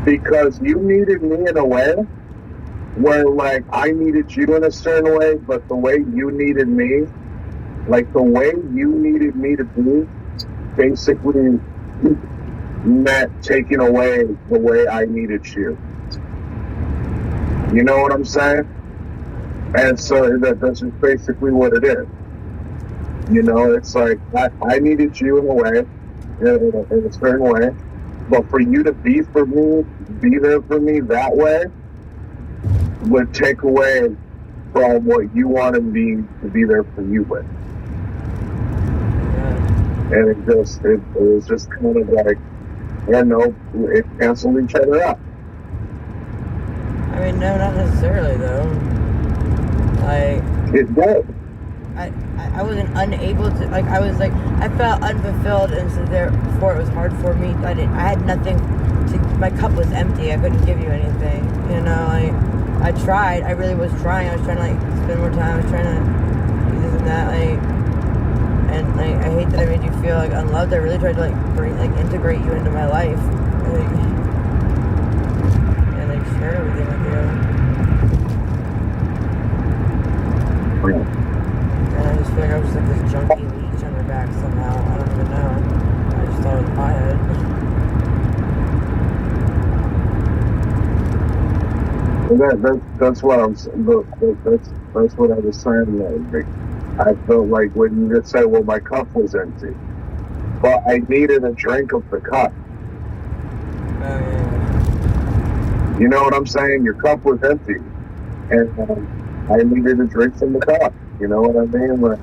because you needed me in a way where, like, I needed you in a certain way, but the way you needed me, like, the way you needed me to be, basically meant taking away the way I needed you. You know what I'm saying? And so that's just basically what it is. You know, it's like, I needed you in a way, in a certain way, but for you to be for me, be there for me that way, would take away from what you wanted me to be there for you with. And it was just kind of like, you know, it canceled each other out. I mean, no, not necessarily, though. Like, it did. I wasn't unable to, like, I was like, I felt unfulfilled, and so therefore it was hard for me. I had nothing to, my cup was empty. I couldn't give you anything, you know. I tried, I really was trying. I was trying to, like, spend more time. I was trying to do this and that, like, and, like, I hate that I made you feel, like, unloved. I really tried to, like, integrate you into my life, like, and, like, share everything with you. And I just feel like I was just like this junky leech on her back somehow. I don't even know. I just thought it was my head. That's what I'm saying. That's what I was saying. Like, I felt like when you just said, well, my cup was empty, but I needed a drink of the cup. Oh, yeah. You know what I'm saying? Your cup was empty, and I needed a drink from the cup. You know what I mean? Like,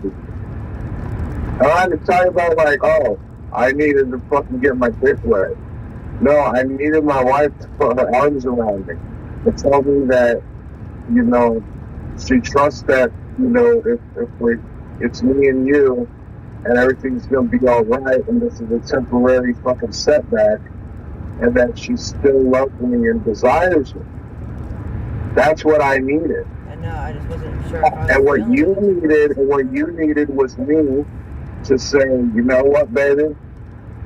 I don't have to tell you about, like, oh, I needed to fucking get my dick wet. No, I needed my wife to put her arms around me and tell me that, you know, she trusts that, you know, if it's me and you, and everything's gonna be all right, and this is a temporary fucking setback, and that she still loves me and desires me. That's what I needed. No, I just wasn't sure if I was and what you needed was me to say, you know what, baby,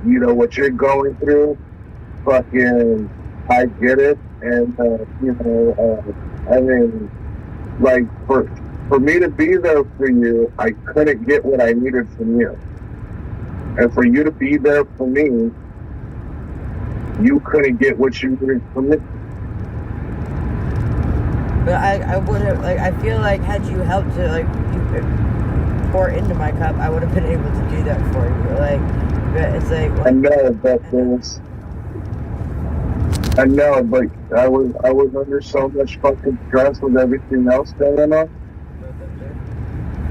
you know what you're going through, fucking, I get it, and you know, I mean, like, for me to be there for you, I couldn't get what I needed from you, and for you to be there for me, you couldn't get what you needed from me. But I would have, like, I feel like had you helped to, like, you pour into my cup, I would have been able to do that for you. Like, but it's like, I know, but I know, but I was under so much fucking stress with everything else going on.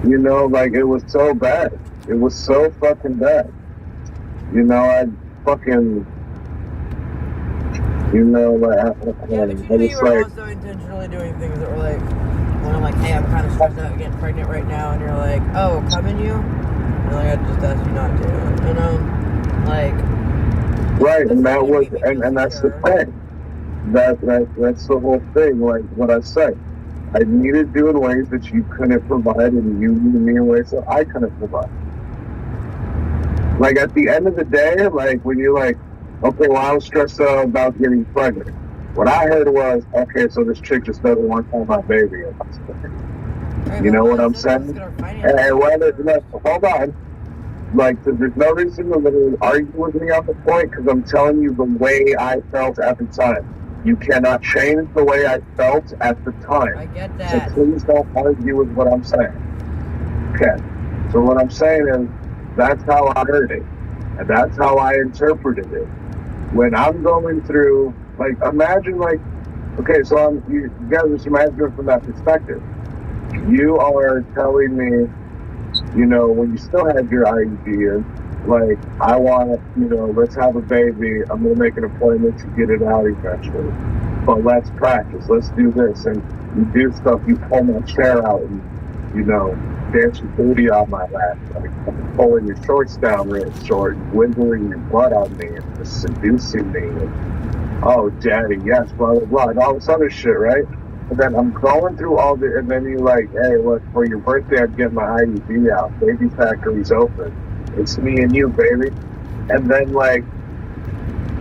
You know, like it was so bad. It was so fucking bad. You know, I fucking, you know, like I You was were like, also intentionally doing things that were like, when I'm like, hey, I'm kind of stressed out getting pregnant right now, and you're like, oh, coming you? And like, I just asked you not to, you know? Like, right, and that was, and that's the thing. That's the whole thing. Like what I said, I needed you in ways that you couldn't provide, and you needed me in ways that I couldn't provide. Like at the end of the day, like when you're like, okay, well, I was stressed out about getting pregnant. What I heard was, okay, so this chick just doesn't want to have my baby. You know what I'm saying? And whether, hold on. Like, there's no reason to literally argue with me on the point because I'm telling you the way I felt at the time. You cannot change the way I felt at the time. I get that. So please don't argue with what I'm saying. Okay. So what I'm saying is, that's how I heard it. And that's how I interpreted it. When I'm going through, like, imagine, like, okay, so you guys just imagine it from that perspective. You are telling me, you know, when you still had your IUD in, like, I want, you know, let's have a baby. I'm going to make an appointment to get it out eventually. But let's practice. Let's do this. And you do stuff. You pull my chair out and, you know, dance your booty on my lap. Like, pulling your shorts down real short, wiggling your butt on me and just seducing me. And, oh, daddy, yes, blah, blah, blah. And all this other shit, right? And then I'm going through all the, and then you're like, hey, look, for your birthday, I'm getting my IUD out. Baby factory's open. It's me and you, baby. And then, like,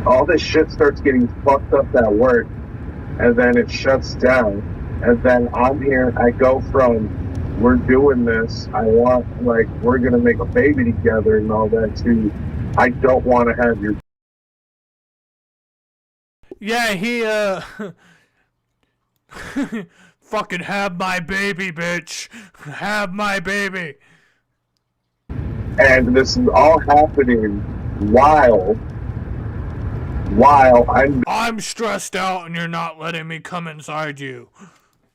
all this shit starts getting fucked up at work, and then it shuts down. And then I'm here, I go from, we're doing this, I want, like, we're gonna make a baby together and all that, to, I don't want to have your. Yeah, he, fucking have my baby, bitch. Have my baby. And this is all happening while I'm stressed out and you're not letting me come inside you.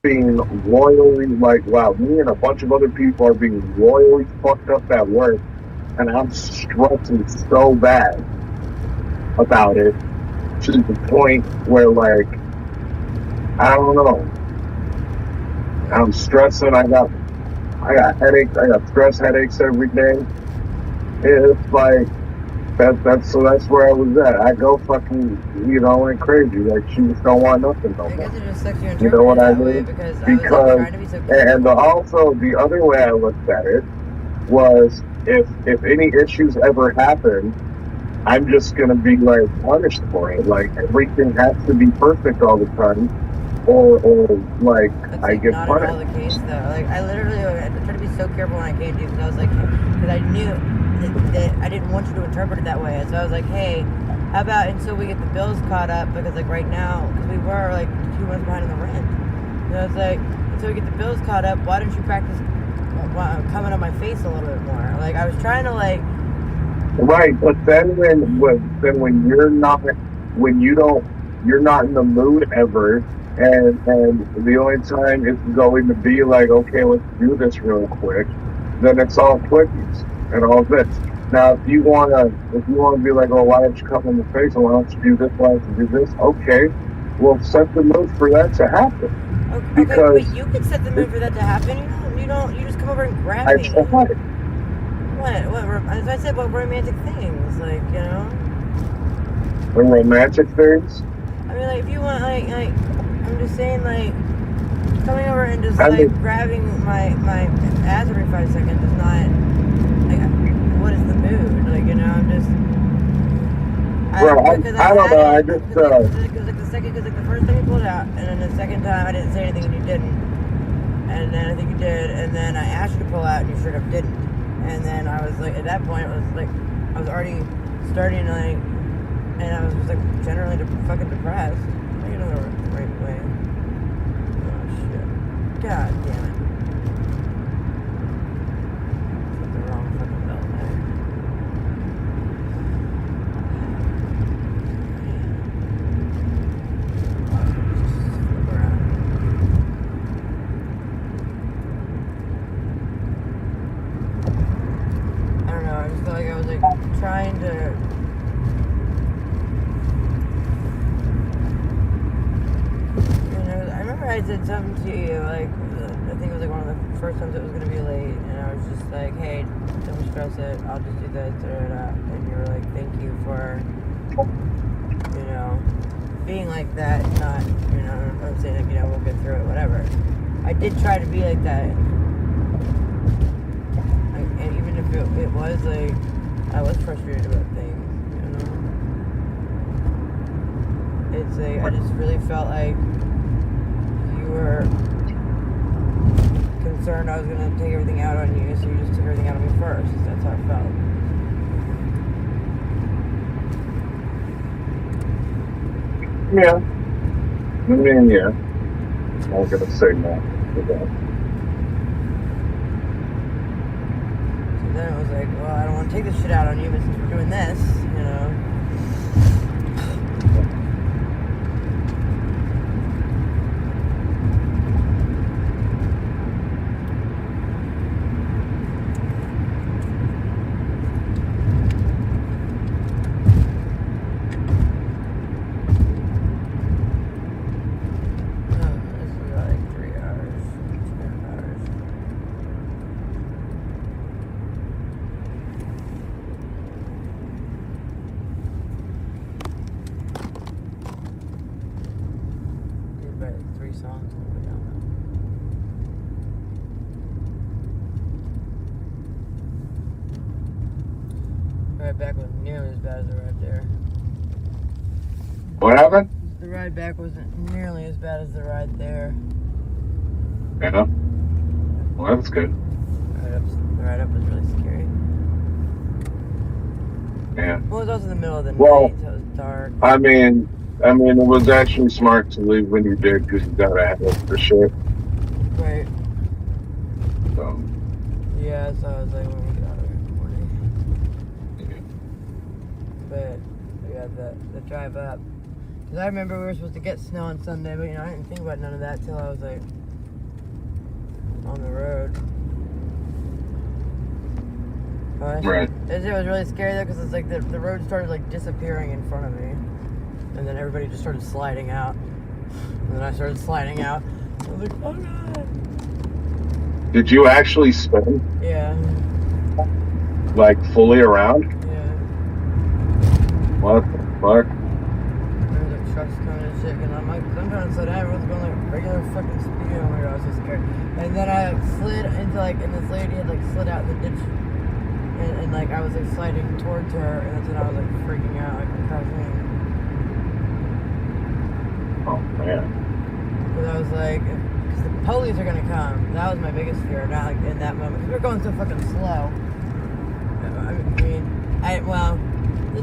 being royally, like, wow, me and a bunch of other people are being royally fucked up at work, and I'm stressing so bad about it to the point where, like, I don't know. I'm stressing. I got headaches. I got stress headaches every day. It's like that's where I was at. I go fucking, you know, went crazy. Like, she just don't want nothing no more. You know what I mean? Because and also the other way I looked at it was, if any issues ever happen, I'm just gonna be like punished for it. Like, everything has to be perfect all the time, or like I get not punished. at all the case though. Like, I literally I tried to be so careful when I came to you, because I was like, because I knew that I didn't want you to interpret it that way. So I was like, hey, how about until we get the bills caught up, because like right now, because we were like 2 months behind on the rent. And I was like, until we get the bills caught up, why don't you practice coming on my face a little bit more? Like, I was trying to, like. Right, but then when you're not in the mood ever, and the only time it's going to be like, okay, let's do this real quick, then it's all quickies and all this. Now, if you wanna be like, oh, why don't you come in the face, and why don't you do this, why don't you do this? Okay, well, set the mood for that to happen. Okay, because but you can set the mood for that to happen. You just come over and grab I me. tried. What? As I said, about romantic things, like, you know. The romantic things. I mean, like, if you want, like, I'm just saying, like, coming over and just grabbing my ass every 5 seconds is not, like, what is the mood? Like, you know, I'm just. I don't know. I just. Because the first time you pulled out, and then the second time I didn't say anything and you didn't, and then I think you did, and then I asked you to pull out and you straight up didn't, and then I was like, at that point, it was like, I was already starting, like, and I was just like generally fucking depressed. I get it the right way. Oh shit! God damn it! Put the wrong fucking belt there. like I was like trying to. I remember I said something to you, like, I think it was like one of the first times it was going to be late, and I was just like, hey, don't stress it, I'll just do this, and you were like, thank you for, you know, being like that, not, you know, I'm saying, like, you know, we'll get through it, whatever. I did try to be like that, and even if it was, like, I was frustrated about things, you know? It's like, I just really felt like were concerned I was going to take everything out on you, so you just took everything out on me first. That's how I felt. Yeah. I mean, yeah. I'm not going to say no to that. So then it was like, well, I don't want to take this shit out on you, but since we're doing this, you know. Ride back wasn't nearly as bad as the ride there. What happened? The ride back wasn't nearly as bad as the ride there. Yeah. Well, that's good. The ride up was really scary. Yeah. Well, it was also in the middle of the Well, night, so it was dark. I mean, it was actually smart to leave when you did because you gotta have the shit. Right. So. Yeah, so I was like, when we get out of here in the morning. But we had the drive up. Because I remember we were supposed to get snow on Sunday, but you know, I didn't think about none of that till I was like on the road. Right. It was really scary though, because it's like the road started like disappearing in front of me, and then everybody just started sliding out, and then I started sliding out. I was like, oh god. Did you actually spin? Yeah. Like fully around? Yeah. What the fuck? There's like trucks coming and shit, and I'm like, I'm trying to slow down. Everyone's going like regular fucking speed. Oh my god, I was so scared. And then I like slid into like, and this lady had like slid out in the ditch. And like I was like sliding towards her, and that's when I was like freaking out, like crashing. Oh man. Because I was like, because the police are gonna come. That was my biggest fear. Not like in that moment, because we were going so fucking slow.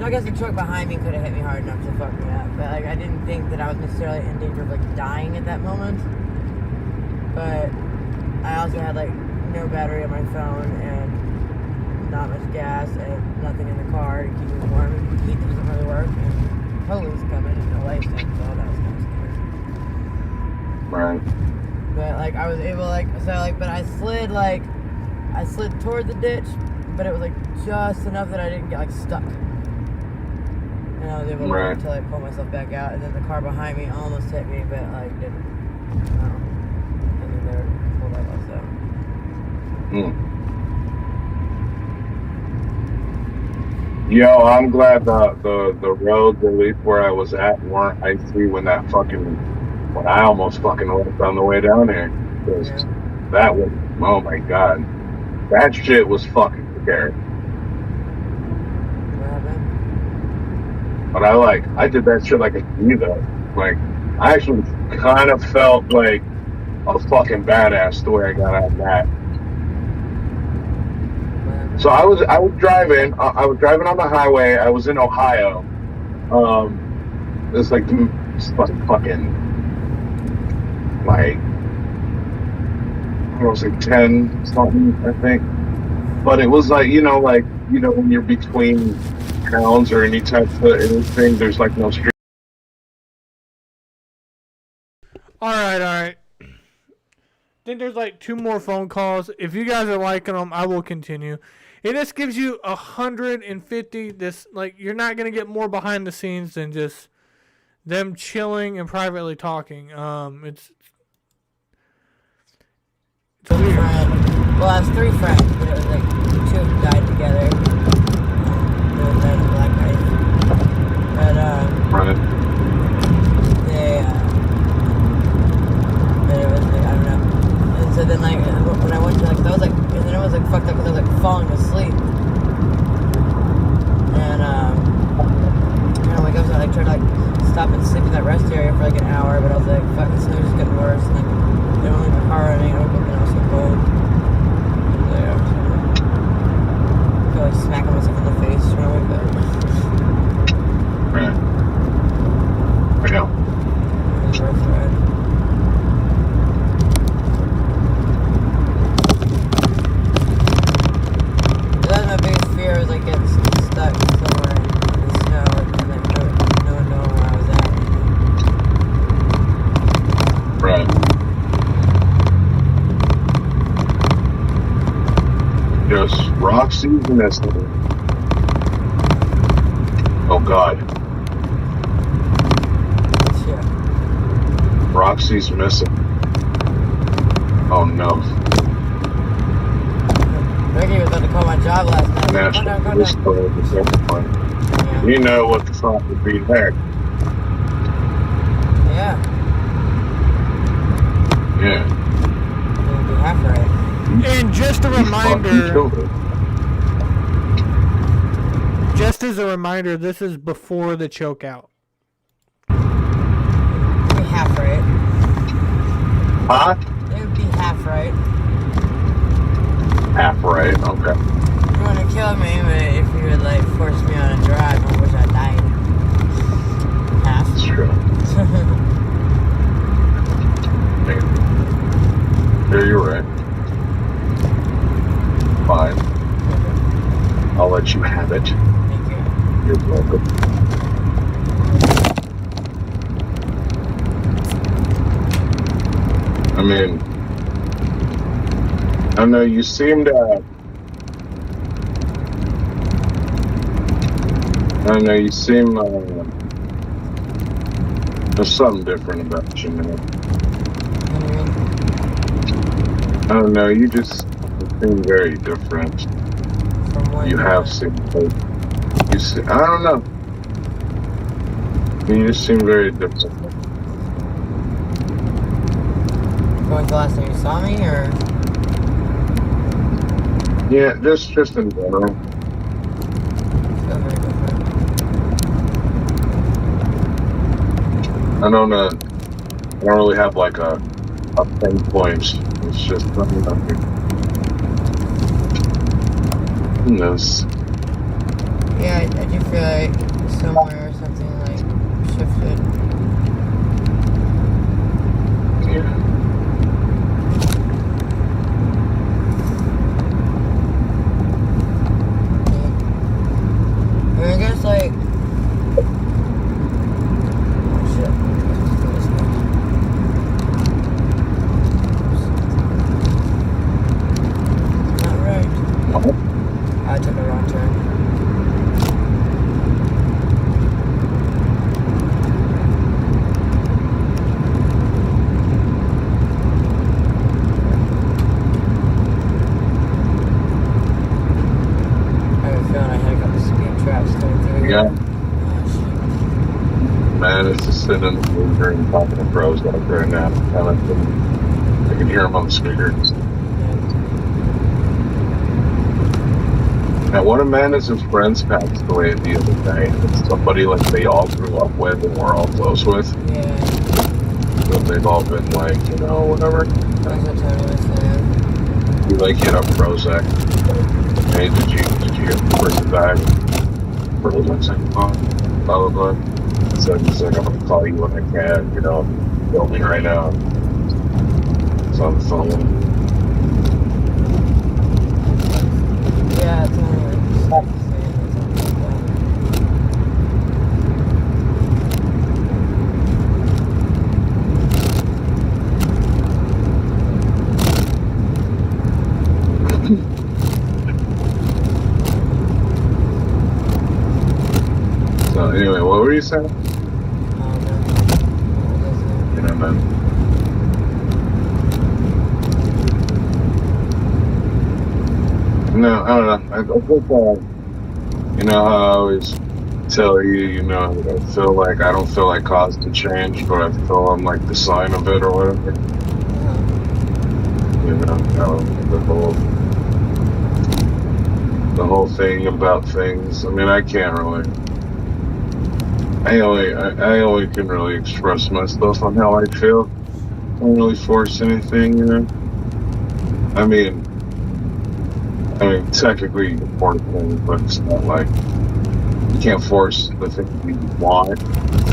I guess the truck behind me could have hit me hard enough to fuck me up, but like I didn't think that I was necessarily in danger of like dying at that moment. But I also had like no battery on my phone and not much gas and nothing in the car to keep me warm. And the heat doesn't really work, and police coming and no lights, so that was kind of scary. Right. But like I was able but I slid toward the ditch, but it was like just enough that I didn't get like stuck. And I was able to like pull myself back out, and then the car behind me almost hit me, but like didn't. And then they were pulled up also. Yo, I'm glad the roads, at least where I was at, weren't icy when I almost fucking left on the way down there. Because that was, oh my god. That shit was fucking scary. But I did that shit like a G though. Like, I actually kind of felt like a fucking badass the way I got out of that. So I was driving on the highway. I was in Ohio. It's like fucking like I was like 10 something, I think. But it was like, when you're between towns or any type of anything, there's like no street. All right. think there's like 2 more phone calls. If you guys are liking them, I will continue. It just gives you 150. This like you're not gonna get more behind the scenes than just them chilling and privately talking. It's weird. Well, I was 3 friends, but it was like 2 of them died together. They were dead in Black Ice. But but it was like, I don't know. And so then like when I went to like, I was like, and then it was like fucked up because I was like falling asleep. And like I was like tried to like stop and sleep in that rest area for like an hour, but I was like, fuck, this is just getting worse. And like, I don't leave my car running. I woke up and I was so cold. I feel like smacking myself in the face when I wake up. Right. I know. It was rough ride. That was my biggest fear, was like getting stuck somewhere in the snow and like no one knowing where I was at. Right. Just Roxy's missing. Oh God. Shit. Roxy's missing. Oh no. Ricky was about to call my job last night. National Go Police down. Department is everyone. You know what the fuck would be there. Yeah. Yeah. It'll be half right. And just a reminder, just as a reminder, this is before the choke out. It'll be half right. Huh? It would be half right. Half right, okay. You want to kill me, but if you would like force me on a drive, I wish I died. Half. That's true. Yeah, you're right. Fine. I'll let you have it. Thank you. You're welcome. I mean, I know you seem to. I know you seem. There's something different about you, man. I don't know. You just seem very different. You have seemed like you see. I don't know. You just seem very different. When was the last time you saw me, or? Yeah, just in general. I don't really have like a pinpoint. It's just something. Who knows? Yeah, I do feel like somewhere something like shifted. Yeah. I mean, I guess like. Oh shit. Not right. I took a wrong turn. I have a feeling I had a couple speed traps coming through. Yeah. Man, it's just sitting in the room and talking to pros out there now. I can hear them on the speakers. Now, one of Manus' friends passed away the other day. It's somebody like they all grew up with and we're all close with. Yeah. So they've all been like, you know, whatever. That's what Tony was saying. You like hit up Prozac. Hey, did you get the person died? Prozac's like, oh, blah blah blah. So he's like, I'm gonna call you when I can, you know, filming right now. It's on the phone. Yeah, Tony was saying something like that. So anyway, what were you saying? Yeah, man. No, I don't know. I think, you know how I always tell you, you know, I don't feel like cause to change, but I feel I'm like the sign of it or whatever. You know, the whole thing about things. I mean, I can't really. I only can really express myself on how I feel. I don't really force anything, you know. I mean, technically you can force things, but it's not like you can't force the thing you want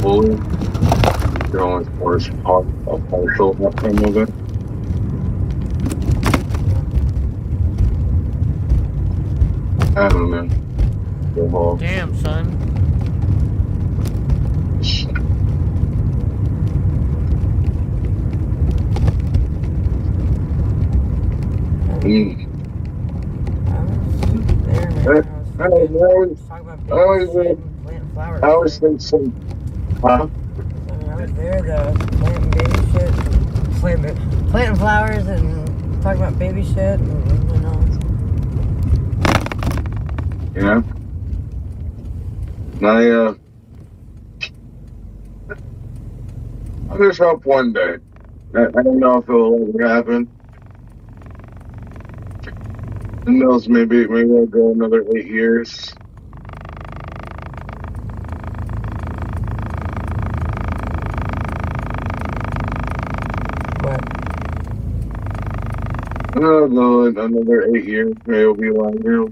fully. You can only force a partial outcome of it. I don't know. The whole Damn, son. I always think some. Huh? I mean, I was there though, planting baby shit, planting flowers and talking about baby shit, and you know. Yeah. I just hope one day. I don't know if it'll ever happen. Who knows? Maybe I'll go another 8 years. What? I'll go another 8 years. Maybe it'll be longer.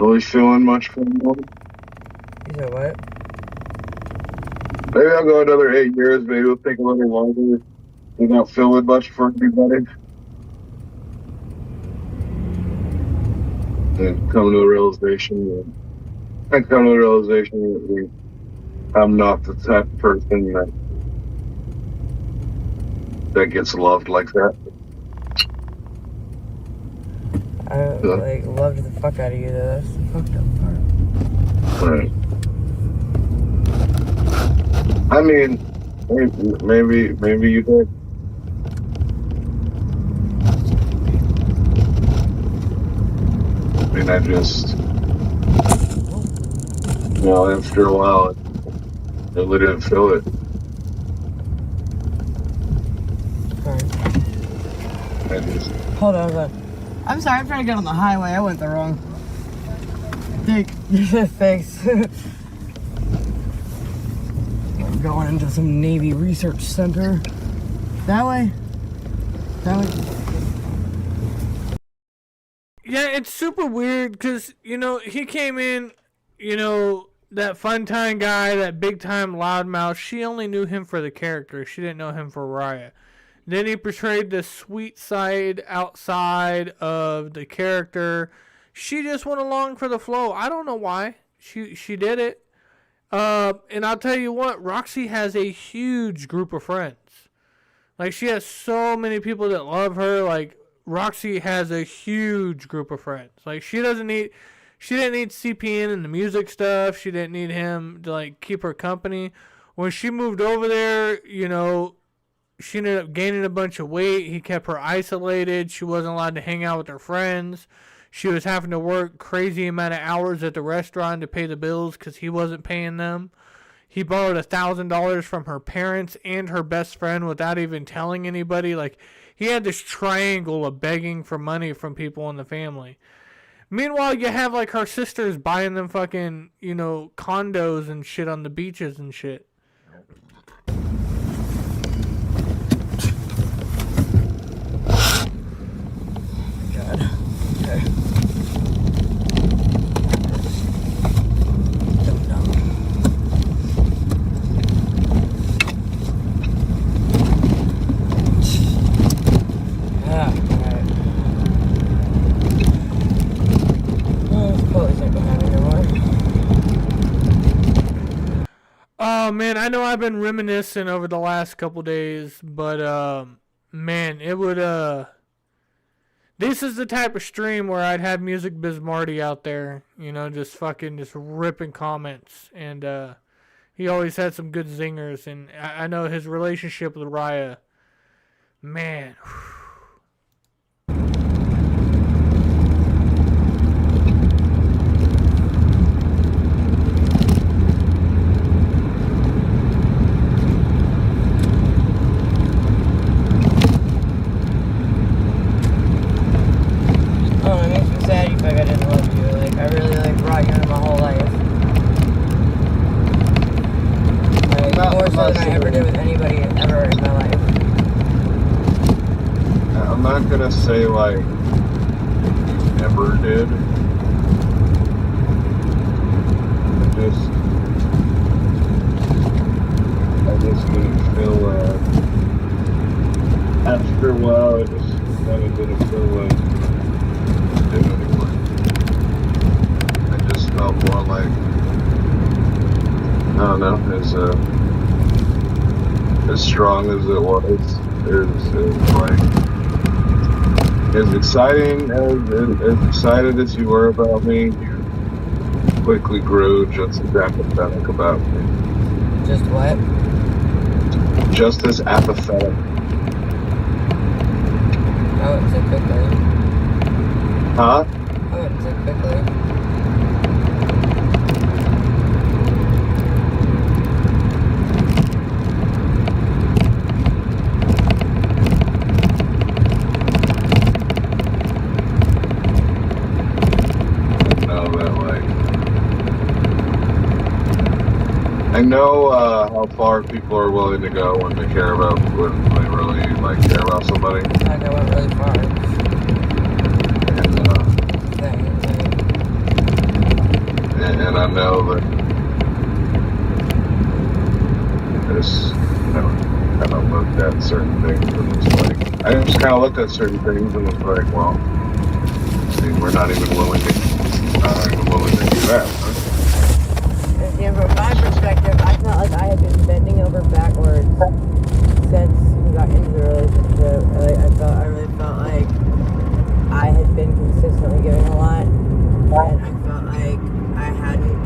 Really feeling much for me. You said what? Maybe I'll go another 8 years. Maybe it'll take a little longer without feeling much for anybody. And come to the realization that I'm not the type of person that gets loved like that. I like loved the fuck out of you though. That's the fucked up part. Right. I mean, maybe you did. I mean, I just, you know, after a while, I really didn't feel it. I just. Hold on. I'm sorry, I'm trying to get on the highway. I went the wrong. Thanks. I'm going into some Navy research center. That way. Yeah, it's super weird because, you know, he came in, you know, that fun time guy, that big time loudmouth. She only knew him for the character. She didn't know him for Raya. Then he portrayed the sweet side outside of the character. She just went along for the flow. I don't know why. She did it. And I'll tell you what, Roxy has a huge group of friends. Like, she has so many people that love her. Like, Roxy has a huge group of friends. Like, she didn't need CPN and the music stuff. She didn't need him to, like, keep her company. When she moved over there, you know, she ended up gaining a bunch of weight. He kept her isolated. She wasn't allowed to hang out with her friends. She was having to work crazy amount of hours at the restaurant to pay the bills because he wasn't paying them. He borrowed $1,000 from her parents and her best friend without even telling anybody. Like, he had this triangle of begging for money from people in the family. Meanwhile, you have, like, her sisters buying them fucking, you know, condos and shit on the beaches and shit. God. Okay. Oh man, I know I've been reminiscing over the last couple days, but man, it would This is the type of stream where I'd have Music Biz Marty out there, you know, just fucking just ripping comments. And he always had some good zingers. And I know his relationship with Raya, man. Oh, it makes me sad you feel like I didn't love you. Like, I really, like, brought you into my whole life. Like, more so than I ever did with anybody ever in my life. I'm not gonna say, like, you never did. I just didn't feel, after a while, I just kind of didn't feel like it anymore. I just felt more like, I don't know, as strong as it was, like, as exciting as excited as you were about me, you quickly grew just as apathetic about me. Just what? Just as apathetic. I wouldn't say quickly. Huh? I wouldn't say quickly. I know how far people are willing to go when they care about, when they really like care about somebody. I know it really far. And I know that there's, you know, kind of looked at certain things and it's like, I just kind of looked at certain things and was like, well, see, we're not even willing to do that. Huh? And from my perspective, I felt like I had been bending over backwards since we got into the relationship. I really felt like I had been consistently giving a lot, and I felt like I hadn't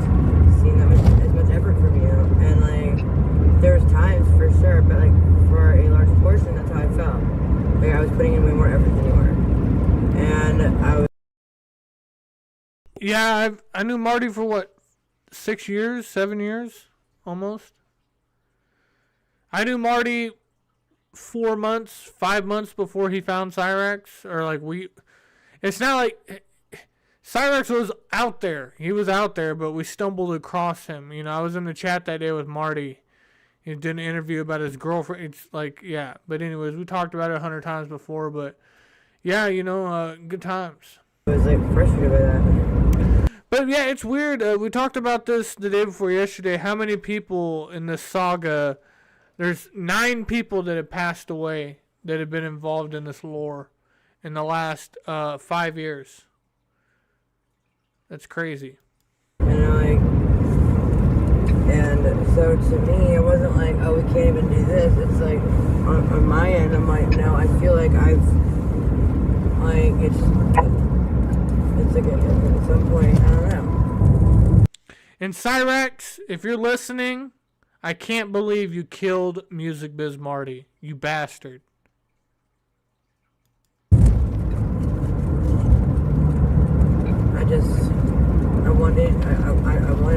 seen that as much effort from you. And like, there was times for sure, but like for a large portion, that's how I felt. Like I was putting in way more effort than you were, and I was. Yeah, I knew Marty for what? 6 years, 7 years, almost. I knew Marty 4 months, 5 months before he found Cyrax, or like it's not like Cyrax was out there. He was out there, but we stumbled across him. You know, I was in the chat that day with Marty. He did an interview about his girlfriend. It's like, yeah. But anyways, we talked about it 100 times before, but yeah, you know, good times. I was like frustrated by that. But yeah, it's weird. We talked about this the day before yesterday. How many people in this saga? There's 9 people that have passed away that have been involved in this lore in the last 5 years. That's crazy. And so to me, it wasn't like, oh, we can't even do this. It's like, on my end, I'm like, no, I feel like it's like at some point, I don't know. And Cyrax, if you're listening, I can't believe you killed Music Biz Marty. You bastard. I wanted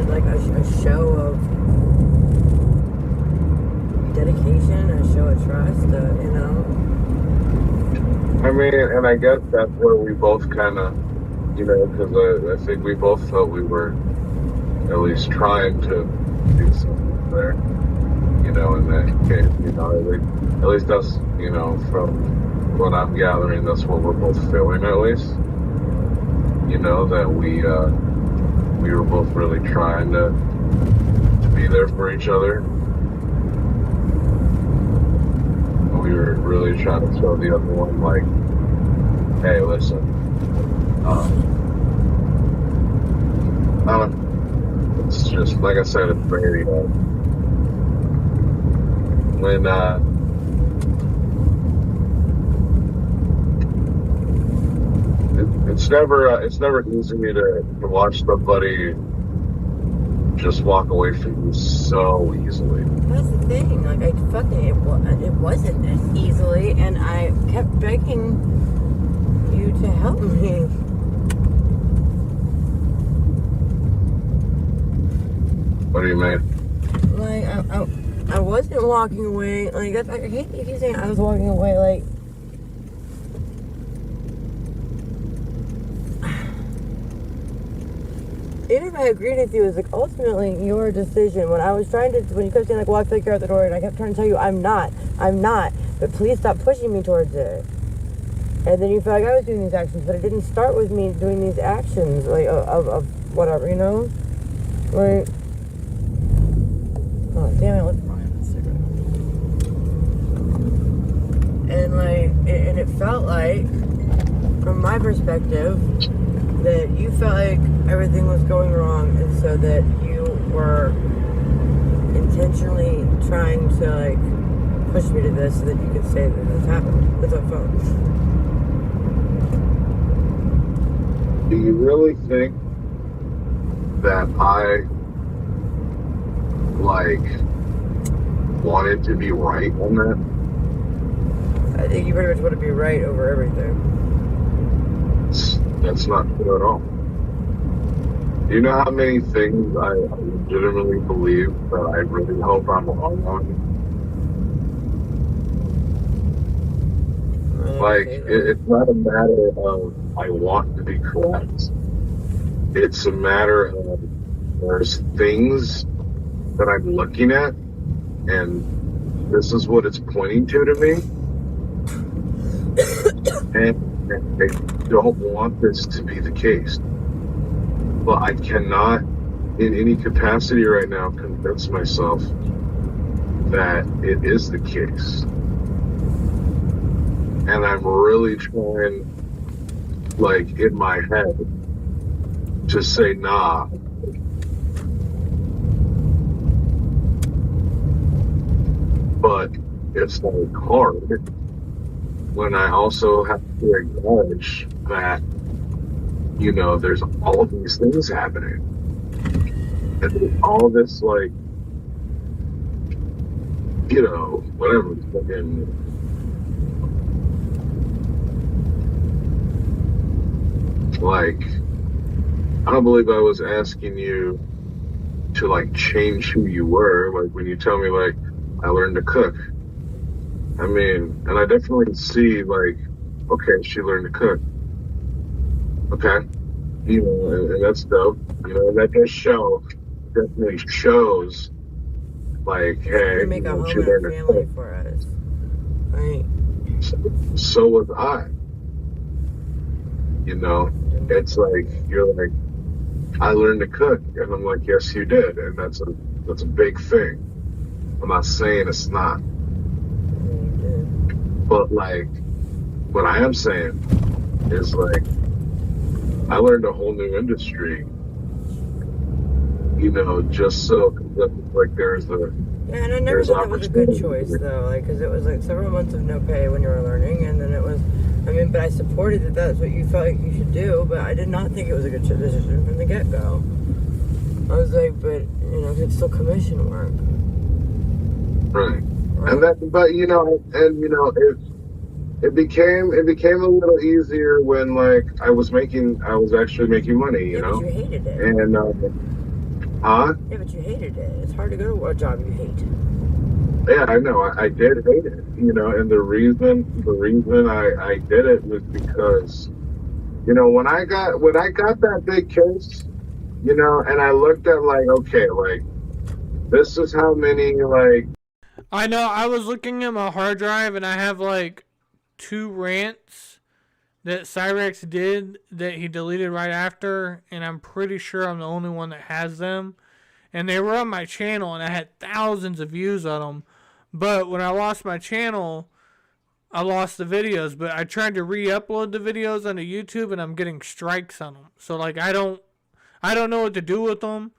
like a show of dedication, a show of trust, you know? I mean, and I guess that's where we both kind of, you know, because I think we both felt we were at least trying to do something there, you know, in that case, you know, at least that's, you know, from what I'm gathering, that's what we're both feeling at least, you know, that we were both really trying to be there for each other. We were really trying to show the other one, like, hey, listen, it's just, like I said, it's very, it's never easy to watch somebody just walk away from you so easily. That's the thing. Like, it wasn't this easily, and I kept begging you to help me. What do you mean? Like, I wasn't walking away. Like, that's, I hate that you keep saying I was walking away. Like, even if I agreed with you, it's like ultimately your decision. When you kept saying like, well, I feel like you're at the door, and I kept trying to tell you, I'm not, but please stop pushing me towards it. And then you felt like I was doing these actions, but it didn't start with me doing these actions, like, of whatever, you know? Like, oh, damn it, let's find this cigarette. And like, and it felt like, from my perspective, that you felt like everything was going wrong, and so that you were intentionally trying to like push me to this so that you could say that this happened. That's what it felt. Do you really think that I wanted to be right on that? I think you pretty much want to be right over everything. That's not true at all. Do you know how many things I legitimately believe that I really hope I'm wrong on? Like, it's not a matter of I want to be correct. It's a matter of there's things that I'm looking at, and this is what it's pointing to me. And I don't want this to be the case. But I cannot, in any capacity right now, convince myself that it is the case. And I'm really trying, like, in my head, to say, nah. But it's like hard when I also have to acknowledge that, you know, there's all of these things happening. And there's all this, like, you know, whatever, fucking, like, I don't believe I was asking you to, like, change who you were. Like, when you tell me, like, I learned to cook. I mean, and I definitely see, like, okay, she learned to cook. Okay? You know, and that's dope. You know, and that does show, definitely shows, like, hey, make you a know, home she and a learned to family cook. for us. Right. So was I. You know, it's like, you're like, I learned to cook. And I'm like, yes, you did. And that's a big thing. I'm not saying it's not. But, like, what I am saying is, like, I learned a whole new industry, you know, just so, like, there's Yeah, and I never thought that was a good choice, though, like, because it was, like, several months of no pay when you were learning, and then it was, I mean, but I supported that that's what you felt like you should do, but I did not think it was a good decision from the get-go. I was like, but, you know, it's still commission work. Right. And that, but, you know, and, you know, it became a little easier when, like, I was actually making money, you know? But you hated it. And, huh? Yeah, but you hated it. It's hard to go to a job you hate. Yeah, I know. I did hate it, you know, and the reason I did it was because, you know, when I got that big case, you know, and I looked at, like, okay, like, this is how many, like, I know, I was looking at my hard drive and I have like 2 rants that Cyrex did that he deleted right after, and I'm pretty sure I'm the only one that has them. And they were on my channel and I had thousands of views on them. But when I lost my channel, I lost the videos. But I tried to re-upload the videos onto YouTube and I'm getting strikes on them. So, like, I don't know what to do with them.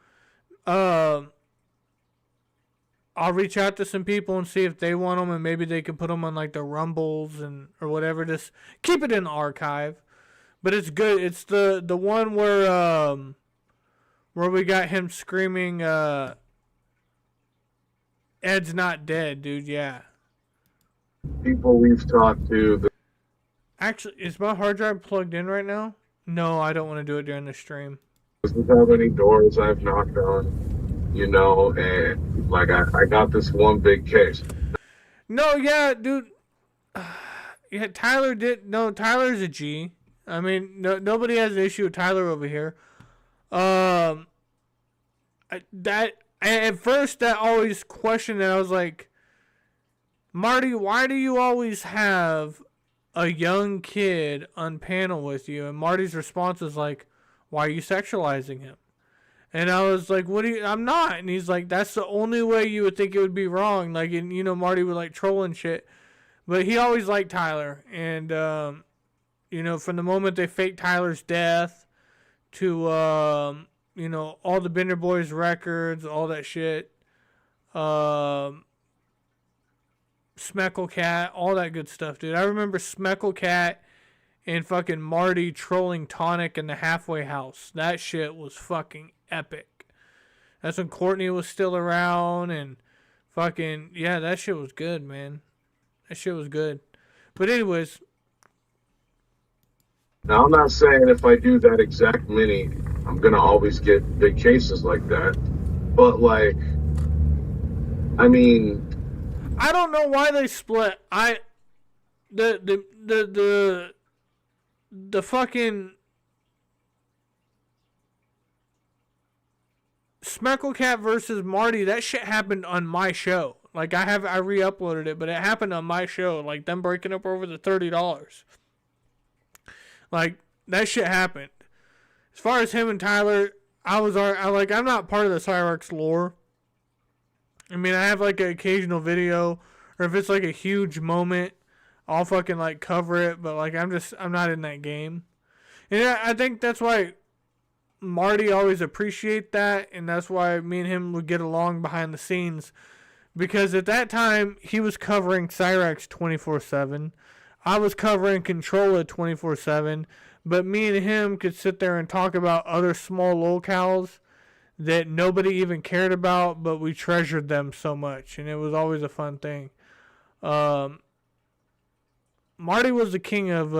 I'll reach out to some people and see if they want them, and maybe they can put them on, like, the Rumbles or whatever. Just keep it in the archive. but it's good. It's the one where we got him screaming, Ed's not dead, dude. Yeah. People we've talked to. Actually, is my hard drive plugged in right now? No, I don't want to do it during the stream. This is how many doors I've knocked on, you know, and like I got this one big case. No, yeah, dude. Yeah, Tyler did. No, Tyler's a G. I mean, nobody has an issue with Tyler over here. At first that always questioned it. I was like, Marty, why do you always have a young kid on panel with you? And Marty's response was like, why are you sexualizing him? And I was like, I'm not. And he's like, that's the only way you would think it would be wrong. Like, and you know, Marty would like trolling shit. But he always liked Tyler. And, you know, from the moment they faked Tyler's death to, you know, all the Bender Boys records, all that shit. Smeckle Cat, all that good stuff, dude. I remember Smeckle Cat and fucking Marty trolling Tonic in the halfway house. That shit was fucking epic. That's when Courtney was still around and fucking, yeah, that shit was good, man. That shit was good. But anyways. Now, I'm not saying if I do that exact mini, I'm going to always get big cases like that. But, like, I mean, I don't know why they split. The fucking Smeckle Cat versus Marty, that shit happened on my show. Like, I re-uploaded it, but it happened on my show. Like, them breaking up over the $30. Like, that shit happened. As far as him and Tyler, I'm not part of the Cyrex lore. I mean, I have, like, an occasional video, or if it's, like, a huge moment, I'll fucking, like, cover it, but, like, I'm not in that game. And I think that's why Marty always appreciate that, and that's why me and him would get along behind the scenes. Because at that time, he was covering Cyrex 24/7. I was covering Controlla 24/7. But me and him could sit there and talk about other small locales that nobody even cared about, but we treasured them so much. And it was always a fun thing. Marty was the king of,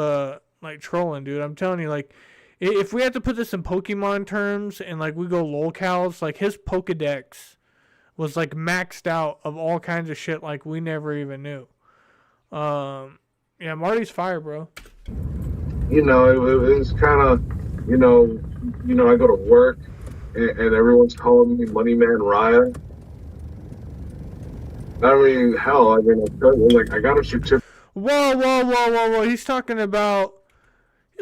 like, trolling, dude. I'm telling you, like, if we had to put this in Pokemon terms and, like, we go locales, like, his Pokedex was, like, maxed out of all kinds of shit like we never even knew. Yeah, Marty's fire, bro. You know, it was kind of, you know, I go to work and everyone's calling me Money Man Raya. I mean, hell, I mean, I got a certificate. Whoa. He's talking about,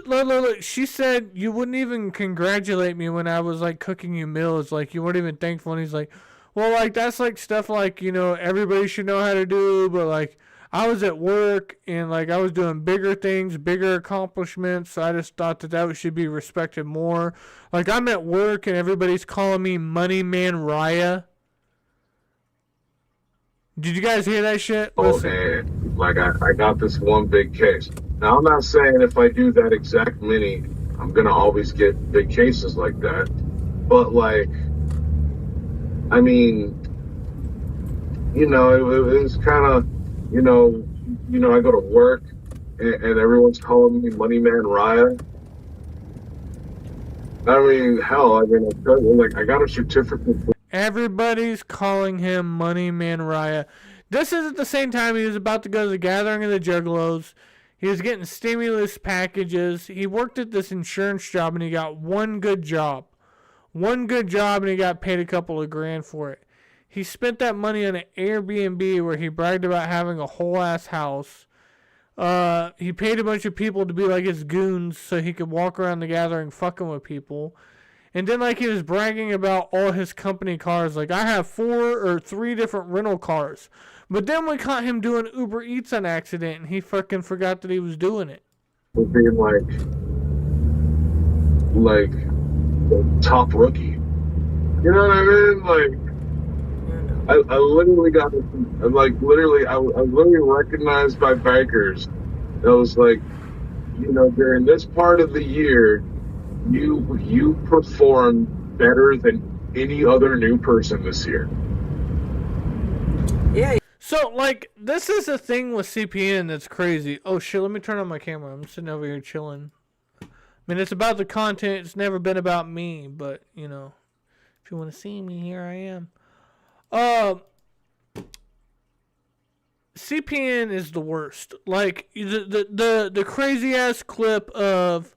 look, she said you wouldn't even congratulate me when I was, like, cooking you meals. Like, you weren't even thankful. And he's like, well, like, that's, like, stuff, like, you know, everybody should know how to do, but, like, I was at work and, like, I was doing bigger things, bigger accomplishments. So I just thought that should be respected more. Like, I'm at work and everybody's calling me Money Man Raya. Did you guys hear that shit? Listen. Man, like, I got this one big case. Now, I'm not saying if I do that exact mini, I'm going to always get big cases like that. But, like, I mean, you know, it was kind of, you know, I go to work and everyone's calling me Money Man Raya. I mean, hell, I mean, I got a certificate. Everybody's calling him Money Man Raya. This is at the same time he was about to go to the Gathering of the Juggalos. He was getting stimulus packages. He worked at this insurance job and he got one good job. And he got paid a couple of grand for it. He spent that money on an Airbnb where he bragged about having a whole ass house. He paid a bunch of people to be like his goons so he could walk around the Gathering fucking with people. And then, like, he was bragging about all his company cars. Like, I have 4 or 3 different rental cars. But then we caught him doing Uber Eats on accident, and he fucking forgot that he was doing it. Being like the top rookie. You know what I mean? Like, I literally got, I was literally recognized by bankers. That was like, you know, during this part of the year, you perform better than any other new person this year. Yeah. So, like, this is a thing with CPN that's crazy. Oh, shit, let me turn on my camera. I'm sitting over here chilling. I mean, it's about the content. It's never been about me, but, you know, if you want to see me, here I am. CPN is the worst. Like, the crazy-ass clip of...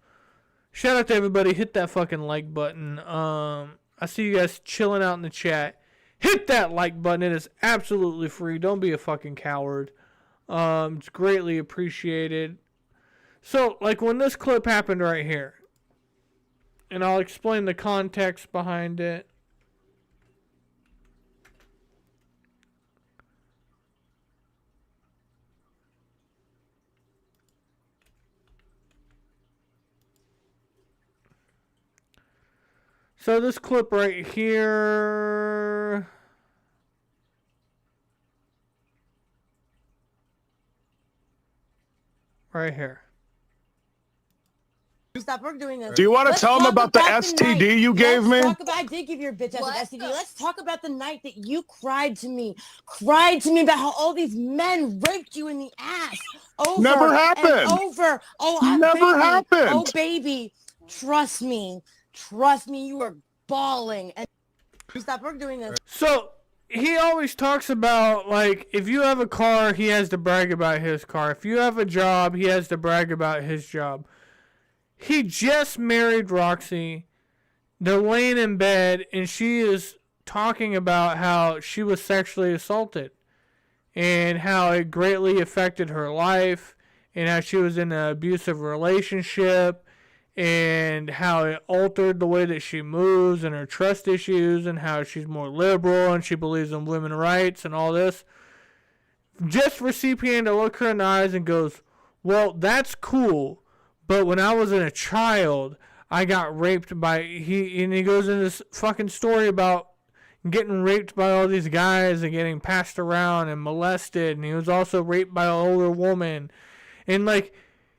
Shout out to everybody. Hit that fucking like button. I see you guys chilling out in the chat. Hit that like button. It is absolutely free. Don't be a fucking coward. It's greatly appreciated. So, like, when this clip happened right here, and I'll explain the context behind it. So this clip right here. Right here. Stop work doing this. Do you want to Let's tell them talk about the night. STD you gave me? I did give your bitch ass an STD. Let's talk about the night that you cried to me about how all these men raped you in the ass. Over Never happened. And over. Never happened. Oh, baby. Trust me, you were bawling. And stop work doing this. So he always talks about, like, if you have a car, he has to brag about his car. If you have a job, he has to brag about his job. He just married Roxy. They're laying in bed, and she is talking about how she was sexually assaulted and how it greatly affected her life and how she was in an abusive relationship and how it altered the way that she moves and her trust issues and how she's more liberal and she believes in women's rights and all this. Just for CPN to look her in the eyes and goes, well, that's cool, but when I was a child, I got raped by... He goes into this fucking story about getting raped by all these guys and getting passed around and molested, and he was also raped by an older woman. And, like,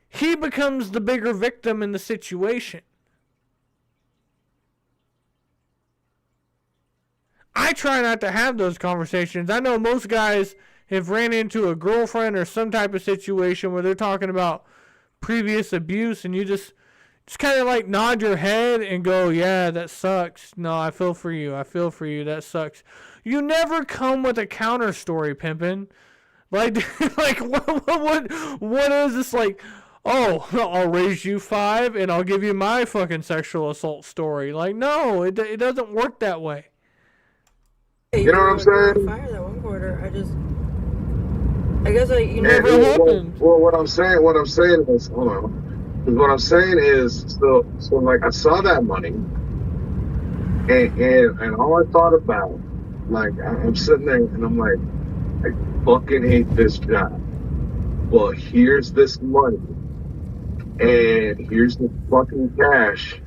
he becomes the bigger victim in the situation. I try not to have those conversations. I know most guys have ran into a girlfriend or some type of situation where they're talking about previous abuse, and you just kind of like nod your head and go, yeah, that sucks. No, I feel for you. That sucks. You never come with a counter story, pimpin'. Like what is this? Like, oh, I'll raise you 5 and I'll give you my fucking sexual assault story. Like, no, it doesn't work that way. You know what I'm saying? Fire that one quarter. I guess you never happened. Well, what I'm saying is, hold on. Because what I'm saying is, so like, I saw that money, and all I thought about, like, I'm sitting there and I'm like, I fucking hate this job. Well, here's this money, and here's the fucking cash,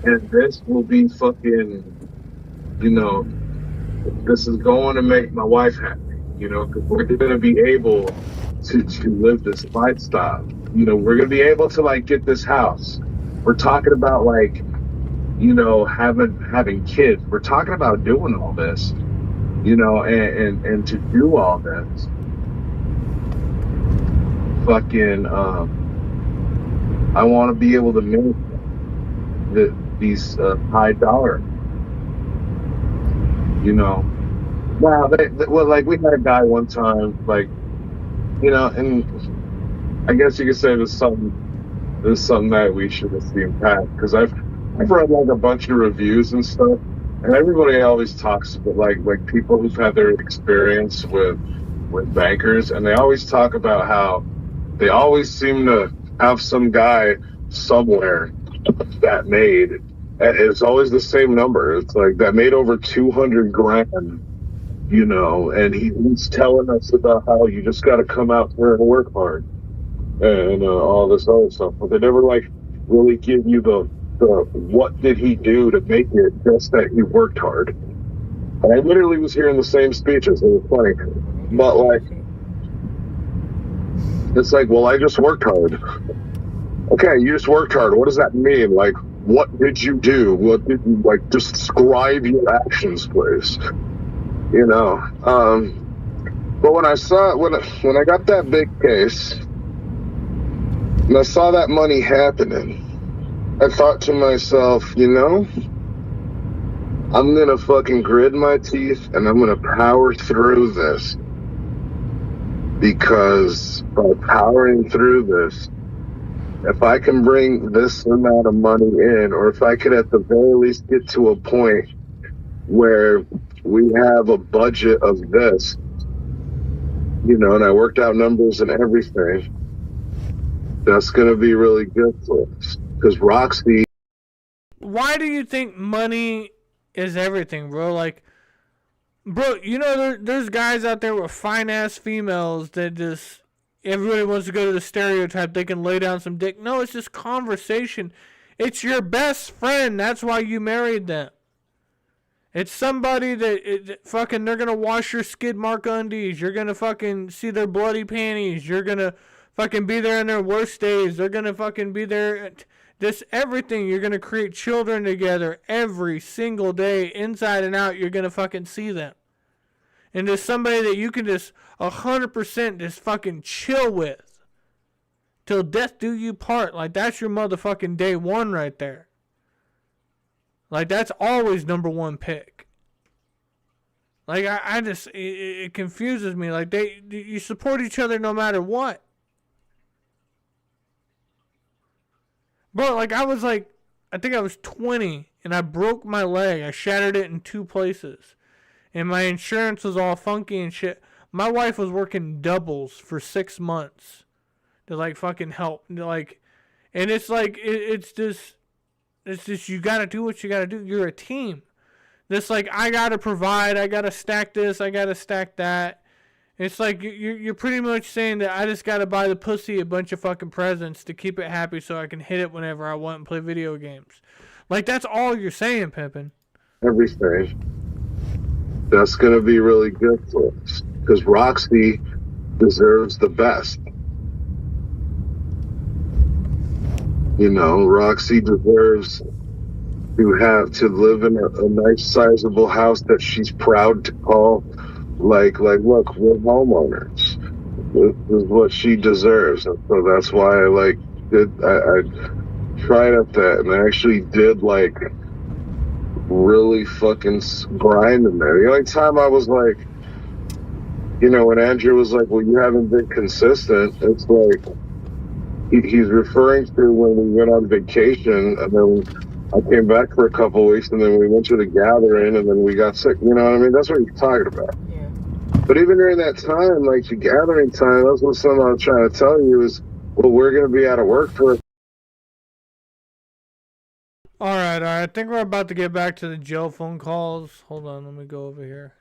and this will be fucking, you know, this is going to make my wife happy. You know, because we're going to be able to live this lifestyle. You know, we're going to be able to, like, get this house. We're talking about, like, you know, having kids. We're talking about doing all this, you know, and to do all this, fucking, I want to be able to make these high dollar, you know. Wow, well, like, we had a guy one time, like, you know, and I guess you could say there's something that we should have seen past, because I've read, like, a bunch of reviews and stuff, and everybody always talks about, like people who've had their experience with bankers, and they always talk about how they always seem to have some guy somewhere that made, and it's always the same number. It's like that made over 200 grand. You know, and he's telling us about how you just got to come out there and work hard and all this other stuff. But they never, like, really give you the what did he do to make it, just that he worked hard. And I literally was hearing the same speeches. It was funny. But, like, it's like, well, I just worked hard. okay, you just worked hard. What does that mean? Like, what did you do? What did you, like, just describe your actions, please? You know, but when I got that big case, and I saw that money happening, I thought to myself, you know, I'm gonna fucking grit my teeth and I'm gonna power through this. Because by powering through this, if I can bring this amount of money in, or if I could at the very least get to a point where we have a budget of this, you know, and I worked out numbers and everything, that's going to be really good for us. Because Roxy... Why do you think money is everything, bro? Like, bro, you know, there's guys out there with fine-ass females that just... Everybody wants to go to the stereotype. They can lay down some dick. No, it's just conversation. It's your best friend. That's why you married them. It's somebody that fucking, they're going to wash your skid mark undies. You're going to fucking see their bloody panties. You're going to fucking be there in their worst days. They're going to fucking be there. This everything. You're going to create children together every single day. Inside and out, you're going to fucking see them. And there's somebody that you can just 100% just fucking chill with. Till death do you part. Like, that's your motherfucking day one right there. Like, that's always number one pick. Like, I just, it confuses me. Like, you support each other no matter what. Bro, like, I think I was 20, and I broke my leg. I shattered it in 2 places. And my insurance was all funky and shit. My wife was working doubles for 6 months to, like, fucking help. Like, and it's like, it's just, you gotta do what you gotta do. You're a team. This, like, I gotta provide, I gotta stack this, I gotta stack that. It's like, you're pretty much saying that I just gotta buy the pussy a bunch of fucking presents to keep it happy so I can hit it whenever I want and play video games. Like, that's all you're saying, Pimpin'. Everything. That's going to be really good for us. Because Roxy deserves the best. You know, Roxy deserves to live in a nice sizable house that she's proud to call, like, look, we're homeowners. This is what she deserves. And so that's why I tried at that, and I actually did, like, really fucking grind in there. The only time I was like, you know, when Andrew was like, well, you haven't been consistent, it's like, he's referring to when we went on vacation, and then I came back for a couple of weeks, and then we went to the gathering, and then we got sick. You know what I mean? That's what he's talking about. Yeah. But even during that time, like the gathering time, that's what something I'm trying to tell you is, well, we're going to be out of work for All right. I think we're about to get back to the Joe phone calls. Hold on, let me go over here.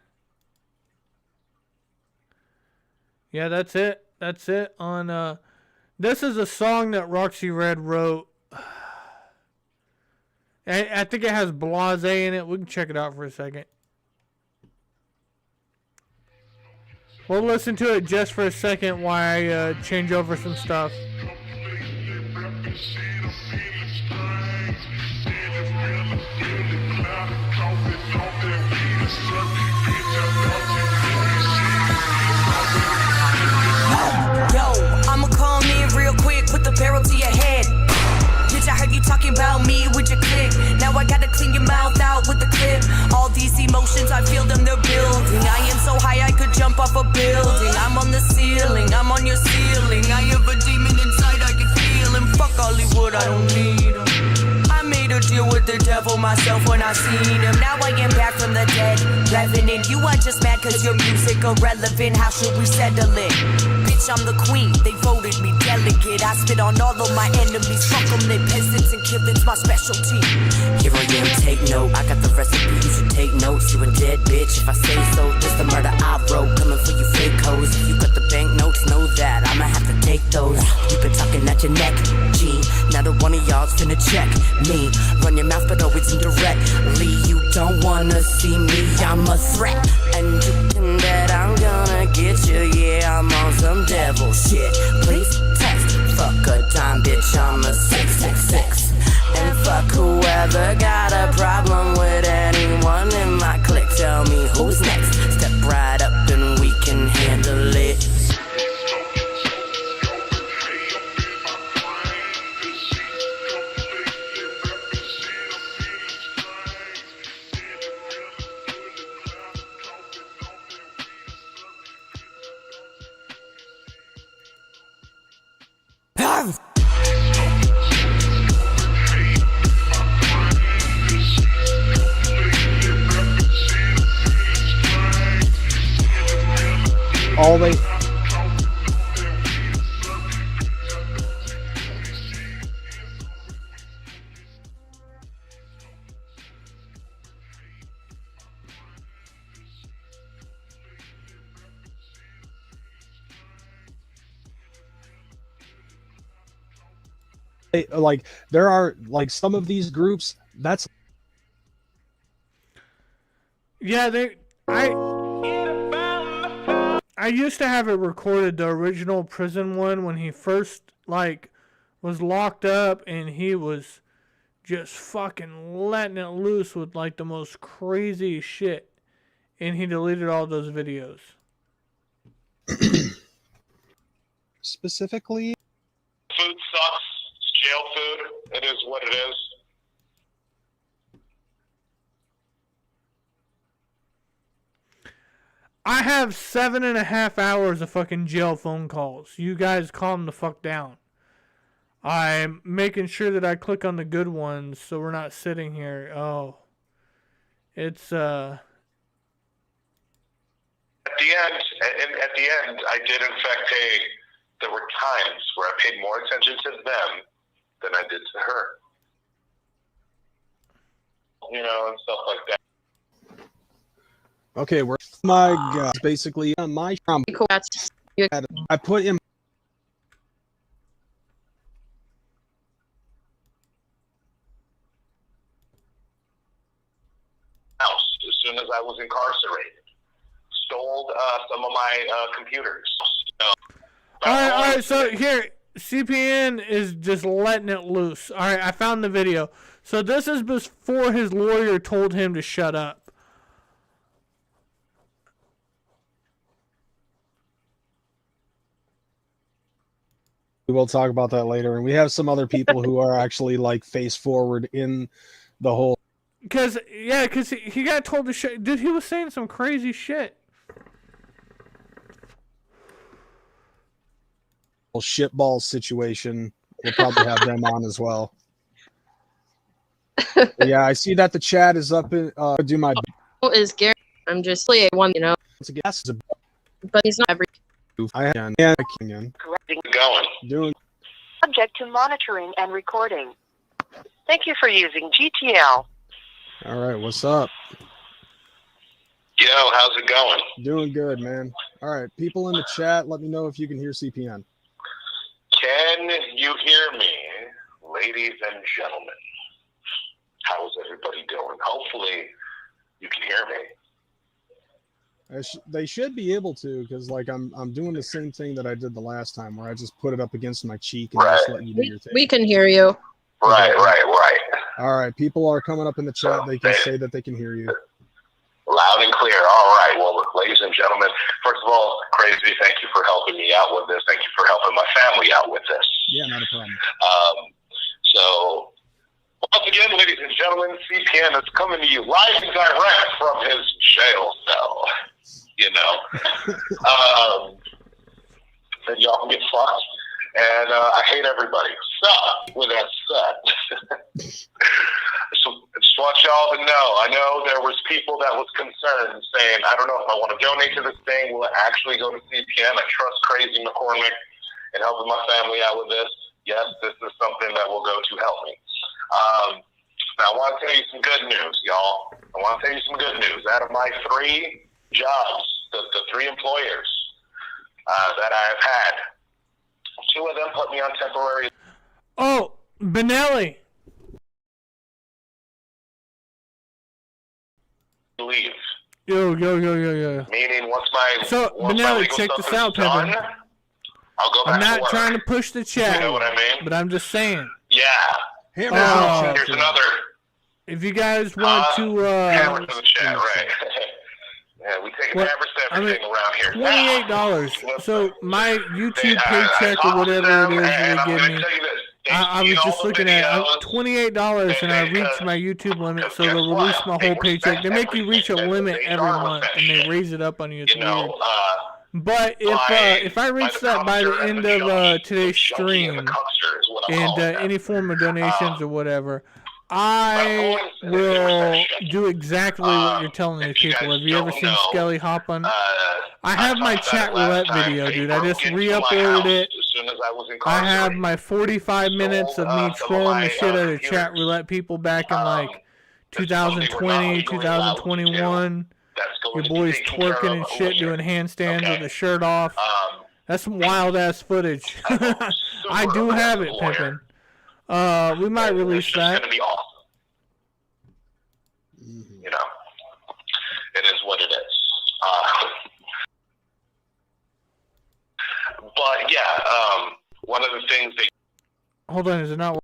Yeah, that's it. That's it on, this is a song that Roxy Red wrote. I think it has Blase in it. We can check it out for a second. We'll listen to it just for a second while I change over some stuff. I'ma come in real quick, put the barrel to your head. Bitch, I heard you talking about me with your click. Now I gotta clean your mouth out with the clip. All these emotions, I feel them, they're building. I am so high, I could jump off a building. I'm on the ceiling, I'm on your ceiling. I have a demon inside, I can feel him. Fuck Hollywood, I don't need him. I made a deal with the devil myself when I seen him. Now I am back from the dead. Revenant, you are just mad cause your music irrelevant. How should we settle it? Bitch, I'm the queen, they voted me delegate. I spit on all of my enemies. Fuck them, they peasants and killing's my specialty. Here I am, take note. I got the recipe, you should take notes. You a dead bitch if I say so. Just the murder I wrote, coming for you fake hoes. If you got the banknotes, know that I'ma have to take those. You been talking at your neck, G. Now the one of y'all's finna check me. Run your mouth, but always indirectly. You don't wanna see me, I'm a threat. And you think that I'm gonna get you, yeah, I'm on some devil shit. Please text, fuck good time, bitch, I'm a 666. And fuck whoever got a problem with anyone in my clique. Tell me who's next. Step right up and we can handle it. All they like there are like some of these groups that's Yeah, I used to have it recorded, the original prison one, when he first was locked up and he was just fucking letting it loose with like the most crazy shit, and he deleted all those videos. specifically. Food sucks. It's jail food. It is what it is. I have 7.5 hours of fucking jail phone calls. You guys calm the fuck down. I'm making sure that I click on the good ones so we're not sitting here. Oh. It's At the end, I did in fact pay. There were times where I paid more attention to them than I did to her. You know, and stuff like that. Okay, we're my god, basically my I put in house as soon as I was incarcerated. Stole some of my computers. Alright, so here, CPN is just letting it loose. Alright, I found the video. So this is before his lawyer told him to shut up. We will talk about that later, and we have some other people who are actually like face forward in the whole. Because he got told to shut. Dude, he was saying some crazy shit. Shitball situation. We'll probably have them on as well. Yeah, I see that the chat is up. Do my is Gary. I'm just play one, you know. But he's not every. I can. Going. Doing. Subject to monitoring and recording. Thank you for using GTL. All right, what's up? Yo, how's it going? Doing good, man. All right, people in the chat, let me know if you can hear CPN. Can you hear me, ladies and gentlemen? How's everybody doing? Hopefully, you can hear me. They should be able to, because like I'm doing the same thing that I did the last time, where I just put it up against my cheek and just let you do your thing. We can hear you. Right. All right, people are coming up in the chat. They can say that they can hear you. Loud and clear. All right. Well, ladies and gentlemen, first of all, Crazy, thank you for helping me out with this. Thank you for helping my family out with this. Yeah, not a problem. So, once again, ladies and gentlemen, CPN is coming to you live and direct from his jail cell. You know, and y'all can get fucked. And I hate everybody. So, with that said, so just want y'all to know, I know there was people that was concerned saying, I don't know if I want to donate to this thing. Will it actually go to CPN? I trust Crazy McCormick in helping my family out with this. Yes, this is something that will go to help me. Now, I want to tell you some good news, y'all. I want to tell you some good news. Out of my 3 jobs, the 3 employers that I have had, 2 of them put me on temporary. Oh, Benelli. Leave. Yo. Meaning, once my So, once my Benelli, legal check stuff this is out, done, Pimpin'. I'll go back I'm not to work. trying to push the chat. You know what I mean? But I'm just saying. Yeah. Here's another. If you guys want to, hammer to the chat, right? Yeah, we take hammers to everything around here. $28. So my YouTube paycheck or whatever it is that they give me, I was just looking at $28 and I reached my YouTube limit, so they'll release my whole paycheck. They make you reach a limit every month and they raise it up on you. It's weird. But if I reach that by the end of today's stream and any form of donations or whatever, I will do exactly what you're telling these people. Have you ever seen Skelly hop on? I have my chat roulette video, dude. I just re-uploaded it. I have my 45 minutes of me trolling the shit out of chat roulette people back in like 2020, 2021. Your boys twerking and shit, doing handstands with the shirt off. That's some wild ass footage. I do have it, Pippin. We might release that. You know, it is what it is. But yeah, one of the things they Hold on, is it not?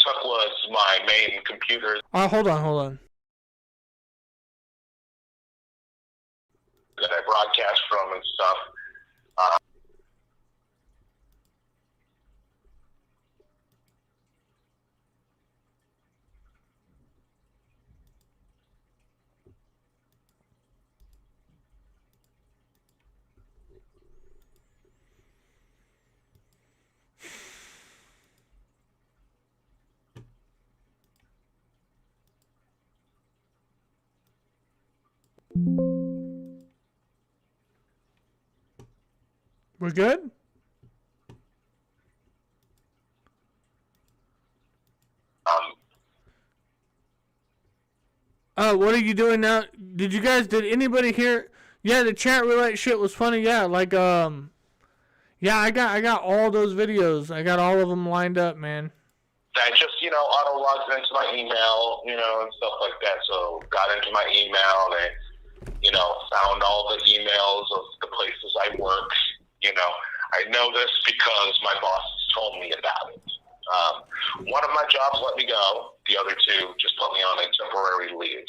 took was my main computer. Hold on. That I broadcast from and stuff. We're good? What are you doing now? Did anybody hear? Yeah, the chat roulette shit was funny. Yeah, like, yeah, I got all those videos. I got all of them lined up, man. I just, auto logged into my email, and stuff like that. So got into my email and, found all the emails of the places I work. I know this because my boss told me about it. One of my jobs let me go. The other two just put me on a temporary leave.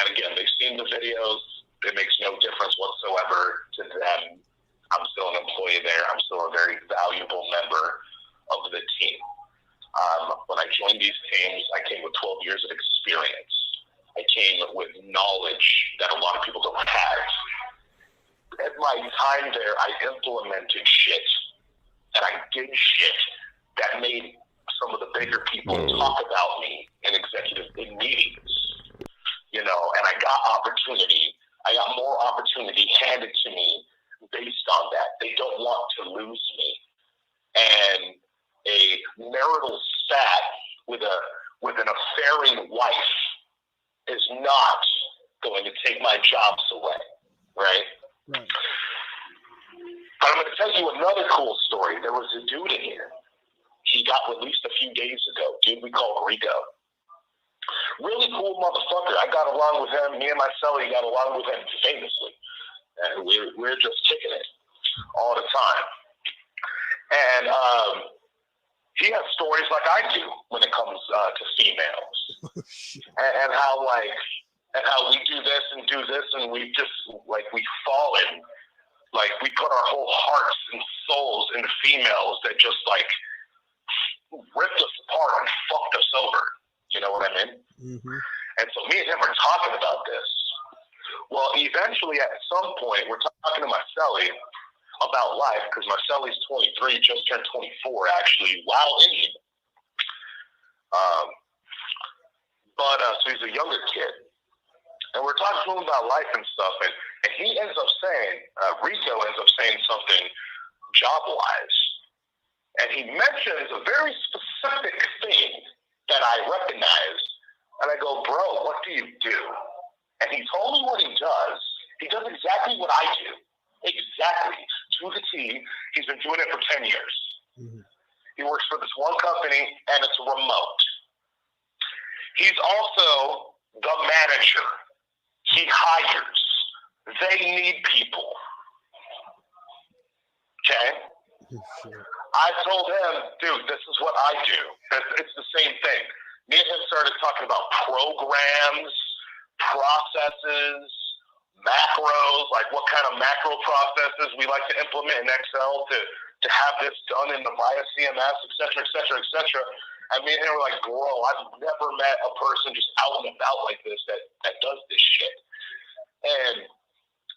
And again, they've seen the videos. It makes no difference whatsoever to them. I'm still an employee there. I'm still a very valuable member of the team. When I joined these teams, I came with 12 years of experience. I came with knowledge that a lot of people don't have. At my time there, I implemented shit, and I did shit that made some of the bigger people talk about me in meetings, and I got opportunity. I got more opportunity handed to me based on that. They don't want to lose me. And a marital spat with an affaring wife is not going to take my jobs away, right? But I'm going to tell you another cool story. There was a dude in here. He got released a few days ago. Dude we called Rico. Really cool motherfucker. I got along with him. Me and my cellie got along with him famously. And we're just kicking it all the time. And he has stories like I do when it comes to females. and how we do this and we just we've fallen. Like we put our whole hearts and souls into females that just ripped us apart and fucked us over. You know what I mean? Mm-hmm. And so me and him are talking about this. Well, eventually at some point, we're talking to my cellie about life, because my cellie's 23, just turned 24 actually, while in here. So he's a younger kid. And we're talking to him about life and stuff, and he ends up saying, Rico ends up saying something job-wise. And he mentions a very specific thing that I recognize. And I go, bro, what do you do? And he told me what he does. He does exactly what I do. Exactly. To the T. He's been doing it for 10 years. Mm-hmm. He works for this one company, and it's remote. He's also the manager. He hires. They need people. Okay? I told him, dude, this is what I do. It's the same thing. Me and him started talking about programs, processes, macros, like what kind of macro processes we like to implement in Excel to have this done in the via CMS, et cetera, et cetera, et cetera. And me and him were like, bro, I've never met a person just out and about like this that does this shit. And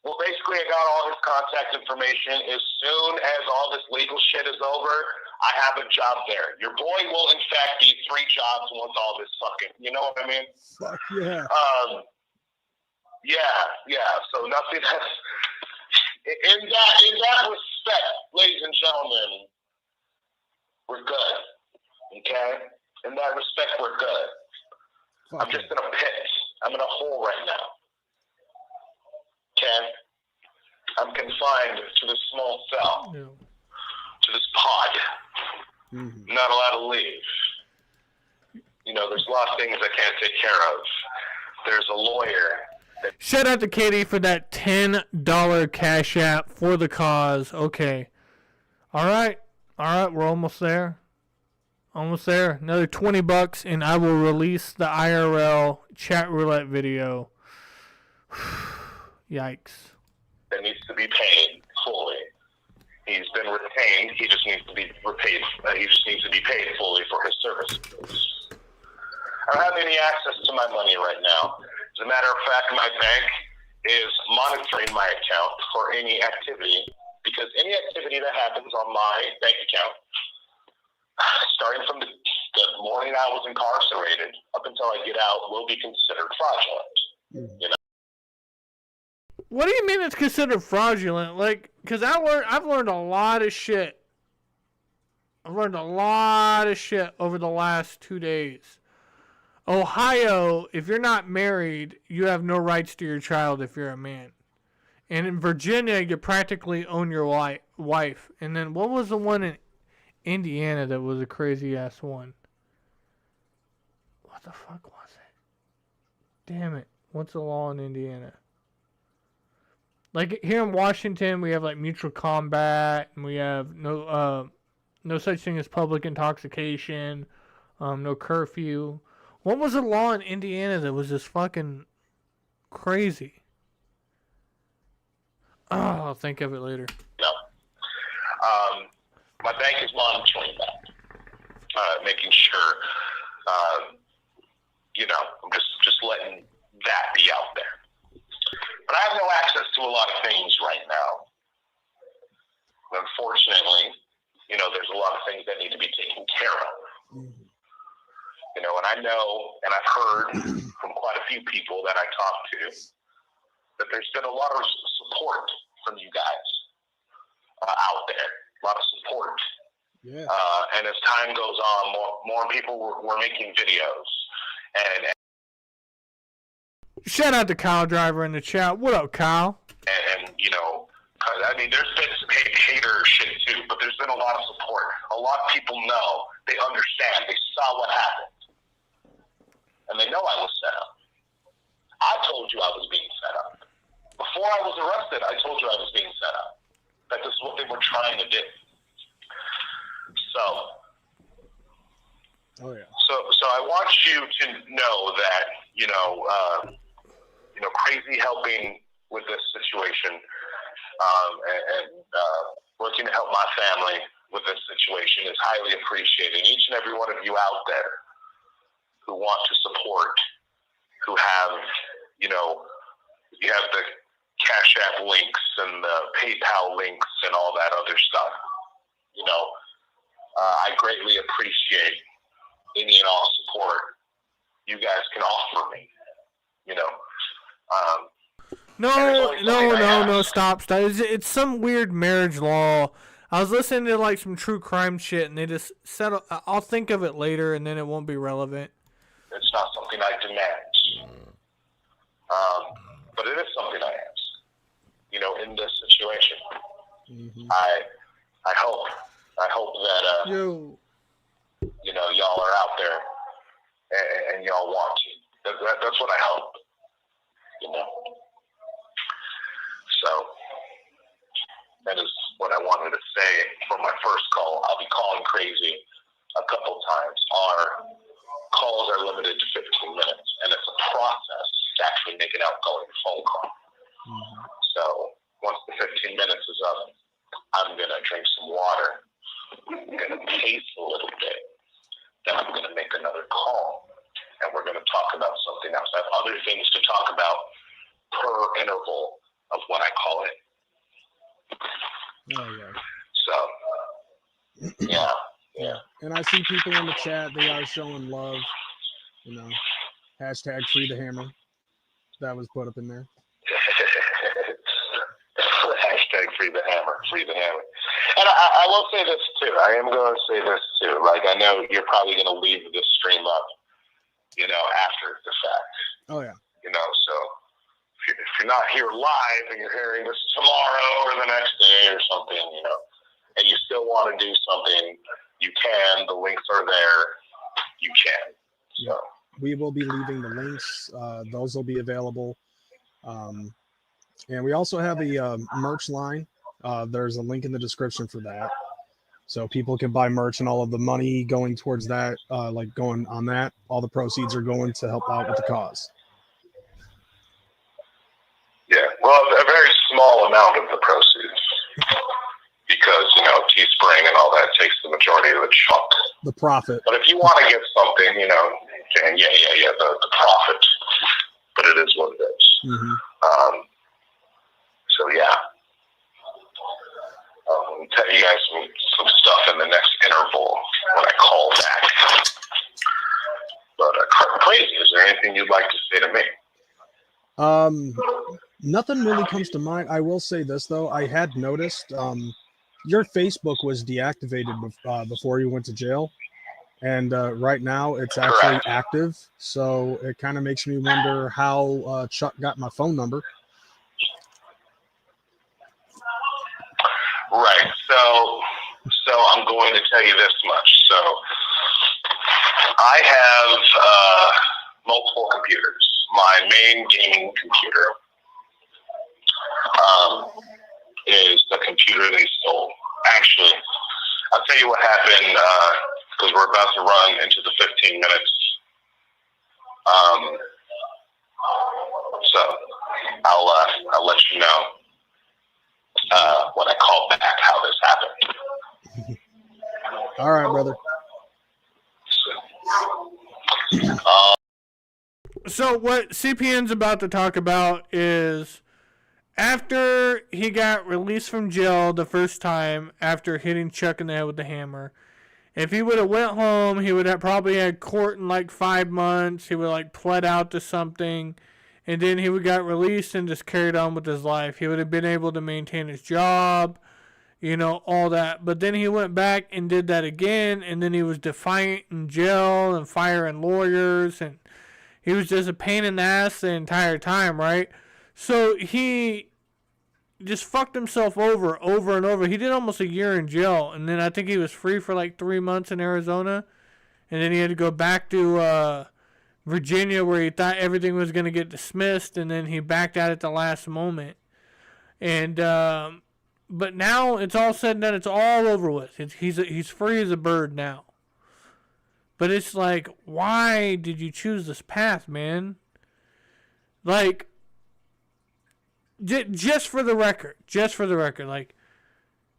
well, basically, I got all his contact information. As soon as all this legal shit is over, I have a job there. Your boy will, in fact, be 3 jobs once all this fucking, you know what I mean? Fuck yeah. Yeah. So nothing has, in that respect, ladies and gentlemen, we're good. Okay? In that respect, we're good. I'm just in a pit. I'm in a hole right now. Okay? I'm confined to this small cell, to this pod. I'm not allowed to leave. You know, there's a lot of things I can't take care of. There's a lawyer. Shout out to Katie for that $10 cash app for the cause. Okay. All right, we're almost there. Almost there. Another $20 and I will release the IRL chat roulette video. Yikes. That needs to be paid fully. He's been retained. He just needs to be repaid. He just needs to be paid fully for his services. I don't have any access to my money right now. As a matter of fact, my bank is monitoring my account for any activity, because any activity that happens on my bank account, starting from the morning I was incarcerated up until I get out, will be considered fraudulent. You know? What do you mean it's considered fraudulent? Like, because I've learned a lot of shit. I've learned a lot of shit over the last 2 days. Ohio, if you're not married, you have no rights to your child if you're a man. And in Virginia, you practically own your wife. And then what was the one in Indiana that was a crazy ass one? What the fuck was it? Damn it. What's the law in Indiana? Like here in Washington, we have like mutual combat, and we have no such thing as public intoxication, no curfew. What was the law in Indiana that was just fucking crazy? Oh, I'll think of it later. No. My bank is monitoring that, making sure, I'm just letting that be out there. But I have no access to a lot of things right now. Unfortunately, there's a lot of things that need to be taken care of. And I know, and I've heard from quite a few people that I talk to, that there's been a lot of support from you guys out there. A lot of support. Yeah. And as time goes on, more people were making videos. And shout out to Kyle Driver in the chat. What up, Kyle? And there's been some hater shit too, but there's been a lot of support. A lot of people know. They understand. They saw what happened. And they know I was set up. I told you I was being set up. Before I was arrested, I told you I was being set up. That this is what they were trying to do. So I want you to know that, crazy helping with this situation, and working to help my family with this situation is highly appreciated. Each and every one of you out there who want to support, who have, you have the Cash App links and the PayPal links and all that other stuff. I greatly appreciate any and all support you guys can offer me. No, stop. It's some weird marriage law. I was listening to like some true crime shit, and they just said, I'll think of it later, and then it won't be relevant. It's not something I demand. But it is something I ask. In this situation. Mm-hmm. I hope that y'all are out there and y'all want to. That's what I hope. So that is what I wanted to say for my first call. I'll be calling crazy a couple times. Our calls are limited to 15 minutes, and it's a process to actually make an outgoing phone call. So once the 15 minutes is up, I'm going to drink some water. I'm going to pace a little bit. Then I'm going to make another call, and we're going to talk about something else. I have other things to talk about per interval of when I call it. Oh, yeah. So, yeah. And I see people in the chat, they are showing love, you know, hashtag free the hammer. That was put up in there. Hashtag free the hammer, free the hammer. And I will say this too. I am going to say this too. Like, I know you're probably going to leave this stream up, you know, after the fact. Oh, yeah. You know, so if you're not here live and you're hearing this tomorrow or the next day or something, you know, and you still want to do something, you can. The links are there. You can. So. We will be leaving the links. Those will be available. And we also have a merch line. There's a link in the description for that. So people can buy merch, and all of the money going towards that, like going on that, all the proceeds are going to help out with the cause. Yeah, well, a very small amount of the proceeds. Because, you know, Teespring and all that takes the majority of the chunk. The profit. But if you want to get something, you know, and the profit. But it is what it is. So, yeah. I'll tell you guys some stuff in the next interval when I call back. But crazy, is there anything you'd like to say to me? Nothing really comes to mind. I will say this, though. I had noticed your Facebook was deactivated before you went to jail. And right now it's actually active. So it kind of makes me wonder how Chuck got my phone number. Right. So I'm going to tell you this much. So I have multiple computers. My main gaming computer is the computer they stole. Actually, I'll tell you what happened because we're about to run into the 15 minutes. So I'll let you know when I call back how this happened. All right, brother. So what CPN's about to talk about is after he got released from jail the first time after hitting Chuck in the head with the hammer, if he would have went home, he would have probably had court in like 5 months. He would like pled out to something, and then he would got released and just carried on with his life. He would have been able to maintain his job, you know, all that. But then he went back and did that again, and then he was defiant in jail and firing lawyers, and he was just a pain in the ass the entire time, right? So he just fucked himself over and over. He did almost a year in jail, and then I think he was free for like 3 months in Arizona, and then he had to go back to Virginia where he thought everything was going to get dismissed, and then he backed out at the last moment. And but now it's all said and done. It's all over with. He's free as a bird now. But it's like, why did you choose this path, man? Like, just for the record, like,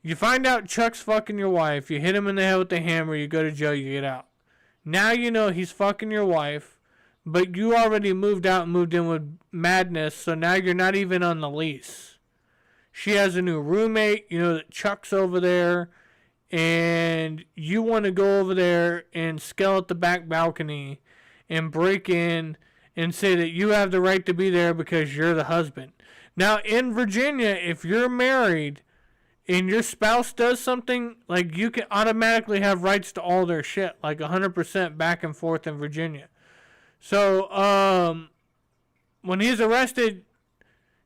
you find out Chuck's fucking your wife, you hit him in the head with the hammer, you go to jail, you get out. Now you know he's fucking your wife, but you already moved out and moved in with madness, so now you're not even on the lease. She has a new roommate, you know that Chuck's over there, and you want to go over there and scale at the back balcony and break in and say that you have the right to be there because you're the husband. Now, in Virginia, if you're married and your spouse does something, like, you can automatically have rights to all their shit, like 100% back and forth in Virginia. So, when he's arrested,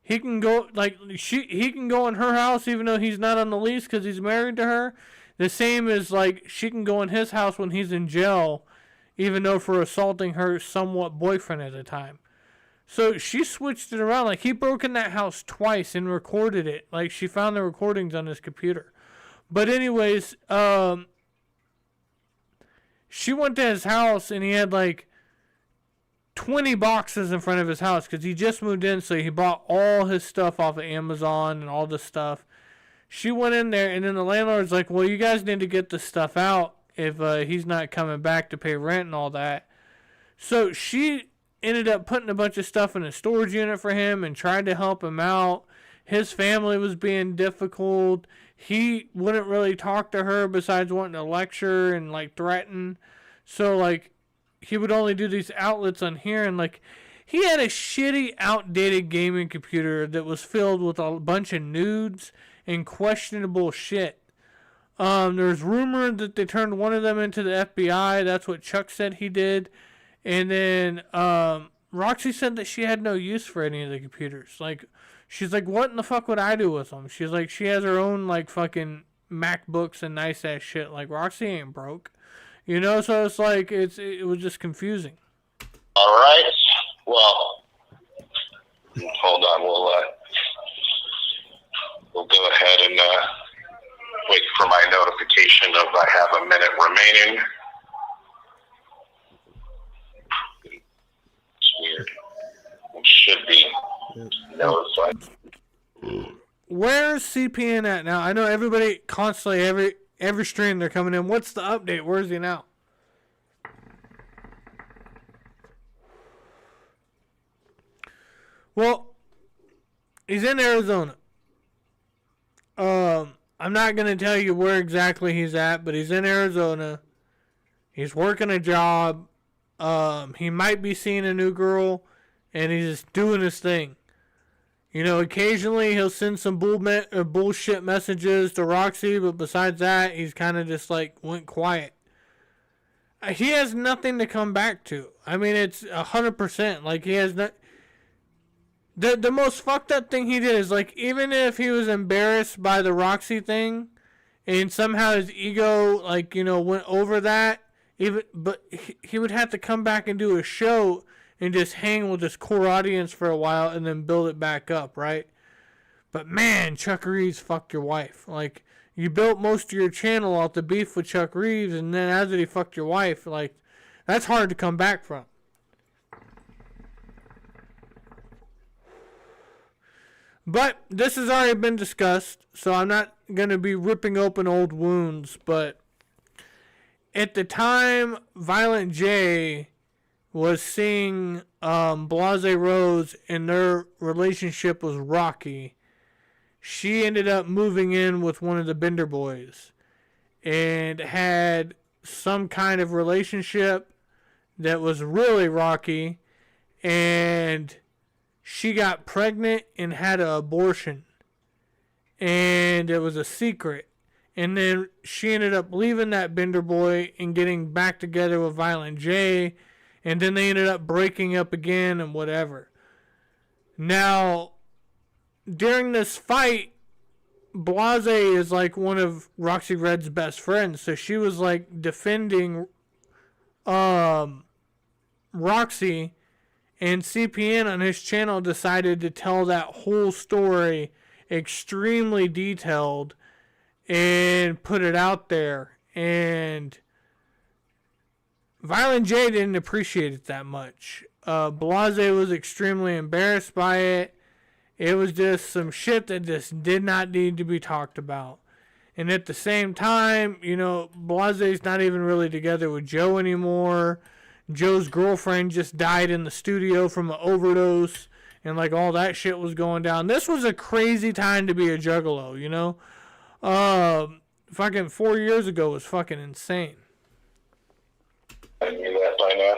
he can go, like, he can go in her house even though he's not on the lease because he's married to her. The same as, like, she can go in his house when he's in jail, even though for assaulting her somewhat boyfriend at the time. So she switched it around. Like, he broke in that house twice and recorded it. Like, she found the recordings on his computer. But anyways, she went to his house and he had like 20 boxes in front of his house because he just moved in, so he bought all his stuff off of Amazon and all this stuff. She went in there, and then the landlord's like, well, you guys need to get this stuff out if he's not coming back to pay rent and all that. So she ended up putting a bunch of stuff in a storage unit for him and tried to help him out. His family was being difficult. He wouldn't really talk to her besides wanting to lecture and, like, threaten. So, like, he would only do these outlets on here, and, like, he had a shitty, outdated gaming computer that was filled with a bunch of nudes and questionable shit. There's rumor that they turned one of them into the FBI. That's what Chuck said he did. And then Roxy said that she had no use for any of the computers. Like, she's like, what in the fuck would I do with them? She's like, she has her own, like, fucking MacBooks and nice-ass shit. Like, Roxy ain't broke. You know, so it's like, it was just confusing. All right. Well, hold on. We'll go ahead and wait for my notification of I have a minute remaining. It's weird. It should be notified. Where's CPN at now? I know everybody constantly, every stream they're coming in. What's the update? Where's he now? Well, he's in Arizona. I'm not going to tell you where exactly he's at, but he's in Arizona. He's working a job. He might be seeing a new girl, and he's just doing his thing. You know, occasionally he'll send some bullshit messages to Roxy, but besides that, he's kind of just like went quiet. He has nothing to come back to. I mean, it's 100%. Like, he has not. The most fucked up thing he did is, like, even if he was embarrassed by the Roxy thing, and somehow his ego, like, you know, went over that, but he would have to come back and do a show and just hang with his core audience for a while and then build it back up, right? But man, Chuck Reeves fucked your wife. Like, you built most of your channel off the beef with Chuck Reeves, and then after he fucked your wife, like, that's hard to come back from. But this has already been discussed, so I'm not going to be ripping open old wounds, but at the time Violent J was seeing Blase Rose and their relationship was rocky, she ended up moving in with one of the Bender boys and had some kind of relationship that was really rocky, and she got pregnant and had an abortion, and it was a secret. And then she ended up leaving that Bender boy and getting back together with Violent J, and then they ended up breaking up again and whatever. Now, during this fight, Blase is like one of Roxy Red's best friends, so she was like defending Roxy, and CPN on his channel decided to tell that whole story extremely detailed and put it out there. And Violent J didn't appreciate it that much. Blase was extremely embarrassed by it. It was just some shit that just did not need to be talked about. And at the same time, you know, Blase's not even really together with Joe anymore. Joe's girlfriend just died in the studio from an overdose, and like all that shit was going down. This was a crazy time to be a juggalo, you know? Fucking 4 years ago was fucking insane. I knew that by now.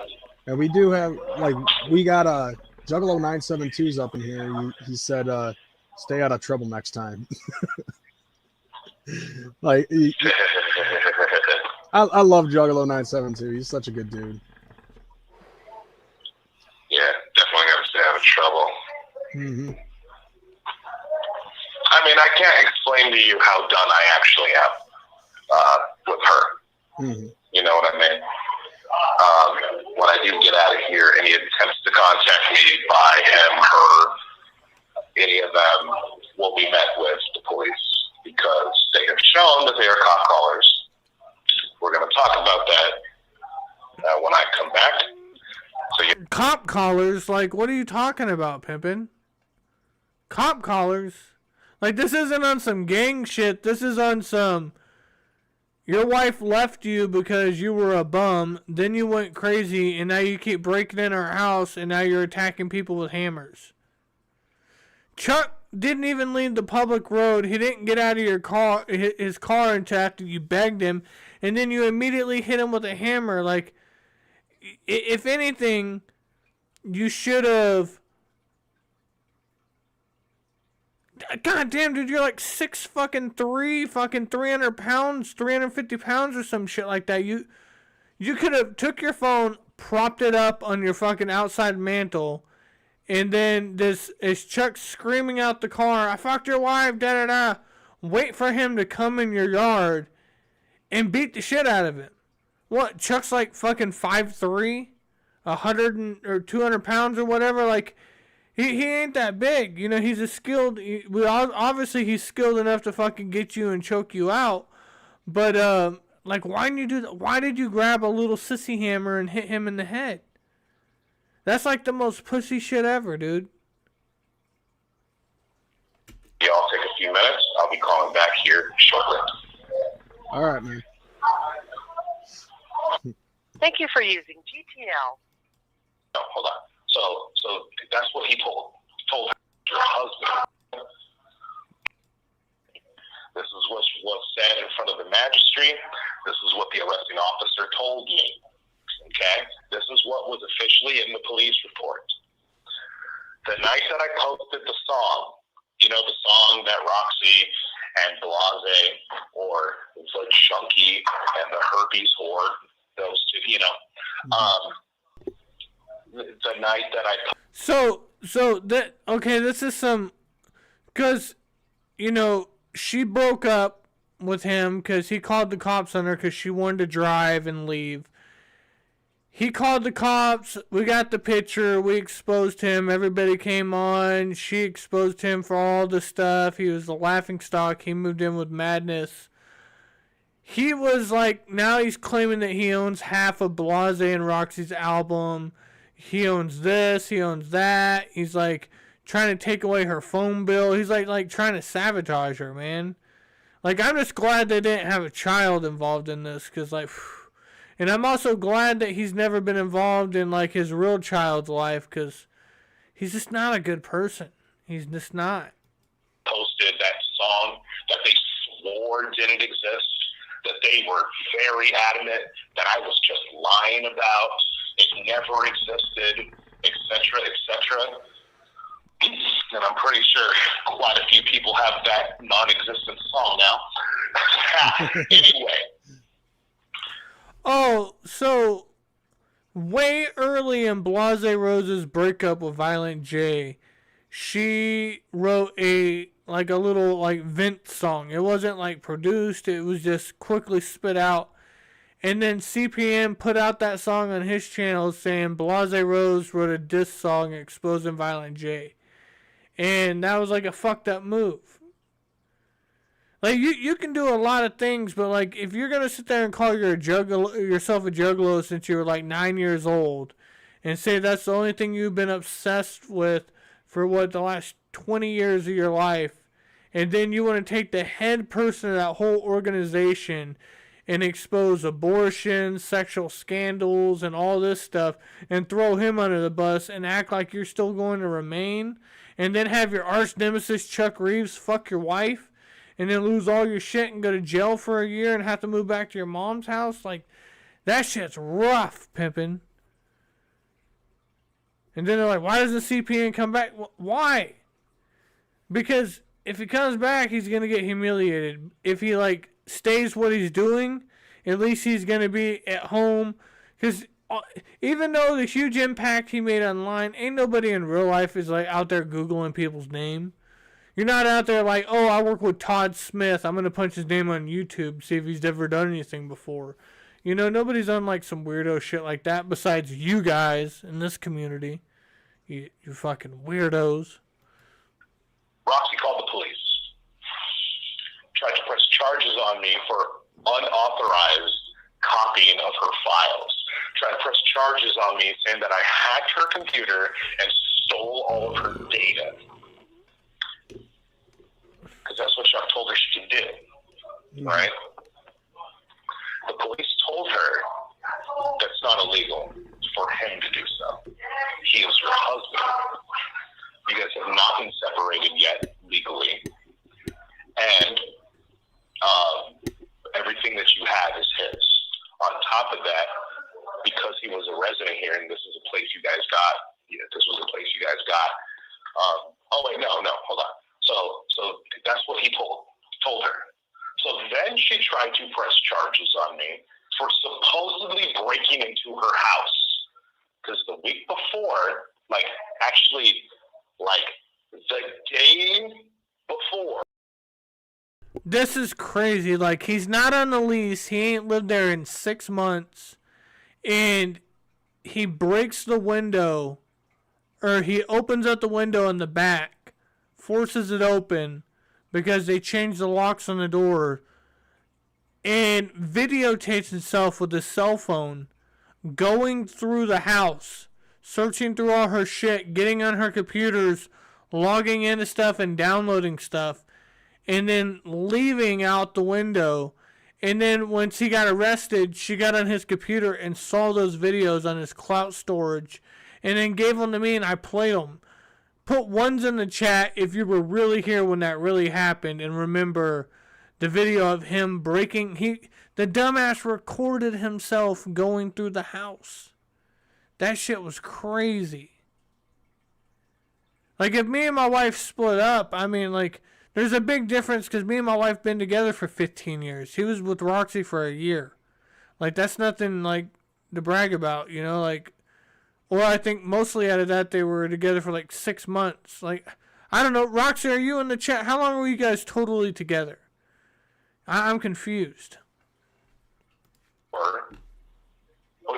And we do have, like, we got Juggalo 972's up in here. He said, stay out of trouble next time. Like, I love Juggalo 972. He's such a good dude. Yeah, definitely got to stay out of trouble. Mm-hmm. I mean, I can't explain to you how done I actually am with her. Mm-hmm. You know what I mean? when I do get out of here, any attempts to contact me by him, her, any of them will be met with the police because they have shown that they are cop callers. We're going to talk about that when I come back. So Cop collars? Like, what are you talking about, Pimpin'? Cop collars? Like, this isn't on some gang shit. This is on some... Your wife left you because you were a bum, then you went crazy, and now you keep breaking in her house, and now you're attacking people with hammers. Chuck didn't even leave the public road. He didn't get out of his car until after you begged him, and then you immediately hit him with a hammer. Like, if anything, you should have... God damn, dude, you're like 6'3", fucking 300 pounds, 350 pounds or some shit like that. You could have took your phone, propped it up on your fucking outside mantle, and then this is Chuck screaming out the car, I fucked your wife, da-da-da. Wait for him to come in your yard and beat the shit out of him. What, Chuck's like fucking 5'3", 100 or 200 pounds or whatever, like... He ain't that big, you know. He's a skilled. Obviously, he's skilled enough to fucking get you and choke you out. But like, why didn't you do that? Why did you grab a little sissy hammer and hit him in the head? That's like the most pussy shit ever, dude. Y'all take a few minutes. I'll be calling back here shortly. All right, man. Thank you for using GTL. No, hold on. So that's what he told your husband. This is what was said in front of the magistrate. This is what the arresting officer told me. Okay? This is what was officially in the police report. The night that I posted the song, you know, the song that Roxy and Blase, or it's like Chunky and the Herpes Whore, those two, you know, the night that I... this is some... Because, you know, she broke up with him because he called the cops on her because she wanted to drive and leave. He called the cops. We got the picture. We exposed him. Everybody came on. She exposed him for all the stuff. He was the laughingstock. He moved in with madness. He was like... Now he's claiming that he owns half of Blase and Roxy's album. He owns this, he owns that. He's like trying to take away her phone bill. He's like trying to sabotage her, man. Like, I'm just glad they didn't have a child involved in this, because like, and I'm also glad that he's never been involved in like his real child's life, because he's just not a good person. He's just not. Posted that song that they swore didn't exist, that they were very adamant that I was just lying about. It never existed, etc., etc. And I'm pretty sure quite a few people have that non-existent song now. Anyway. Oh, so way early in Blase Rose's breakup with Violent J, she wrote a little vent song. It wasn't like produced, it was just quickly spit out. And then CPN put out that song on his channel saying Blase Rose wrote a diss song exposing Violent J. And that was like a fucked up move. Like, you can do a lot of things, but like, if you're going to sit there and call yourself a juggalo since you were like 9 years old and say that's the only thing you've been obsessed with for the last 20 years of your life, and then you want to take the head person of that whole organization and expose abortion, sexual scandals, and all this stuff, and throw him under the bus and act like you're still going to remain, and then have your arch nemesis Chuck Reeves fuck your wife, and then lose all your shit and go to jail for a year and have to move back to your mom's house, like, that shit's rough, pimpin'. And then they're like, why doesn't CPN come back? Why? Because if he comes back, he's going to get humiliated. If he, stays what he's doing, at least he's going to be at home. Because even though the huge impact he made online, ain't nobody in real life is, out there Googling people's name. You're not out there I work with Todd Smith. I'm going to punch his name on YouTube, see if he's ever done anything before. You know, nobody's done like some weirdo shit like that besides you guys in this community. You fucking weirdos. Roxy called the police. Tried to press charges on me for unauthorized copying of her files. Tried to press charges on me saying that I hacked her computer and stole all of her data. Because that's what Chuck told her she can do. Right? The police told her that's not illegal for him to do so. He was her husband. You guys have not been separated yet legally. And everything that you have is his. On top of that, because he was a resident here, and this is a place you guys got, oh wait, no, hold on. So that's what he told her. So then she tried to press charges on me for supposedly breaking into her house. Because the week before, the day before. This is crazy. Like, he's not on the lease. He ain't lived there in 6 months. And he breaks the window, or he opens up the window in the back, forces it open because they changed the locks on the door, and videotapes himself with his cell phone going through the house, searching through all her shit, getting on her computers, logging into stuff and downloading stuff, and then leaving out the window. And then once he got arrested, she got on his computer and saw those videos on his cloud storage, and then gave them to me, and I played them. Put ones in the chat if you were really here when that really happened, and remember the video of him breaking. The dumbass recorded himself going through the house. That shit was crazy. Like, if me and my wife split up, I mean, like, there's a big difference because me and my wife been together for 15 years. He was with Roxy for a year. Like, that's nothing, like, to brag about, you know? Like, or I think mostly out of that they were together for, like, 6 months. Like, I don't know. Roxy, are you in the chat? How long were you guys totally together? I'm confused. Or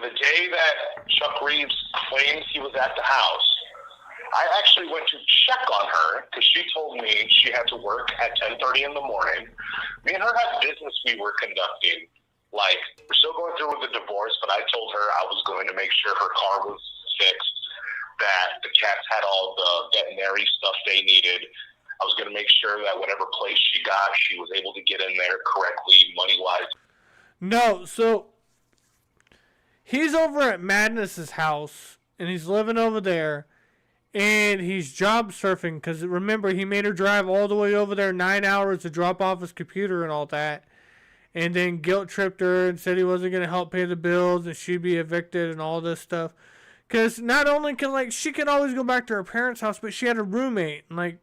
the day that Chuck Reeves claims he was at the house, I actually went to check on her because she told me she had to work at 10:30 in the morning. Me and her had business we were conducting. Like, we're still going through with the divorce, but I told her I was going to make sure her car was fixed, that the cats had all the veterinary stuff they needed. I was going to make sure that whatever place she got, she was able to get in there correctly, money-wise. No, so he's over at Madness's house, and he's living over there, and he's job surfing, because remember, he made her drive all the way over there 9 hours to drop off his computer and all that, and then guilt-tripped her and said he wasn't going to help pay the bills, and she'd be evicted and all this stuff. Because not only can, like, she could always go back to her parents' house, but she had a roommate, and, like,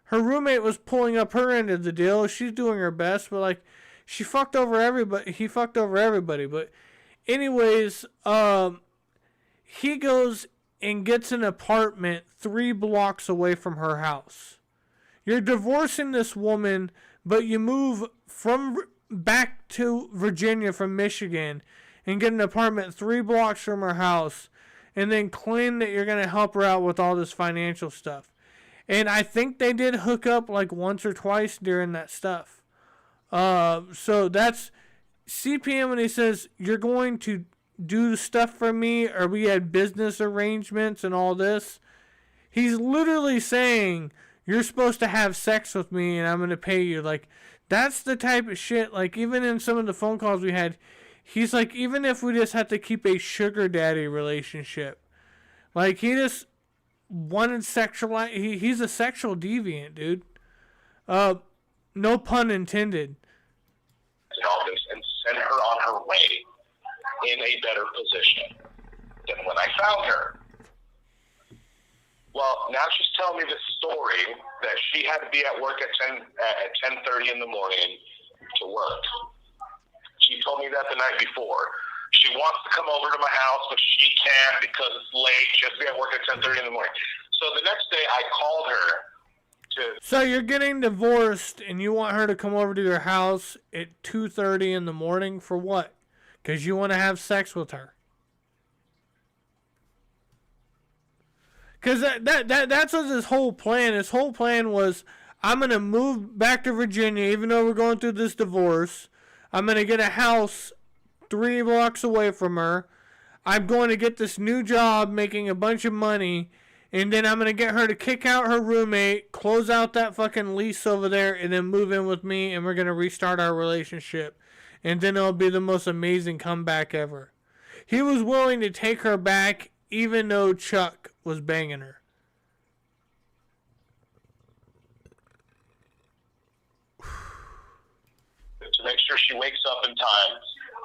her roommate was pulling up her end of the deal. She's doing her best, but, like, she fucked over everybody. He fucked over everybody. But anyways, he goes and gets an apartment 3 blocks away from her house. You're divorcing this woman, but you move back to Virginia from Michigan and get an apartment 3 blocks from her house, and then claim that you're going to help her out with all this financial stuff. And I think they did hook up like once or twice during that stuff. So that's CPN when he says, you're going to do stuff for me, or we had business arrangements and all this. He's literally saying, you're supposed to have sex with me and I'm going to pay you. Like, that's the type of shit. Like, even in some of the phone calls we had, he's like, even if we just have to keep a sugar daddy relationship. Like, he just wanted he's a sexual deviant, dude. No pun intended. And send her on her way in a better position than when I found her. Well, now she's telling me this story that she had to be at work at 10:30 in the morning to work. She told me that the night before. She wants to come over to my house, but she can't because it's late. She has to be at work at 10:30 in the morning. So the next day, I called her to... So you're getting divorced, and you want her to come over to your house at 2:30 in the morning for what? Because you want to have sex with her. Because that's what his whole plan. His whole plan was, I'm going to move back to Virginia, even though we're going through this divorce. I'm going to get a house 3 blocks away from her. I'm going to get this new job making a bunch of money. And then I'm going to get her to kick out her roommate, close out that fucking lease over there, and then move in with me, and we're going to restart our relationship. And then it'll be the most amazing comeback ever. He was willing to take her back, even though Chuck was banging her. To make sure she wakes up in time.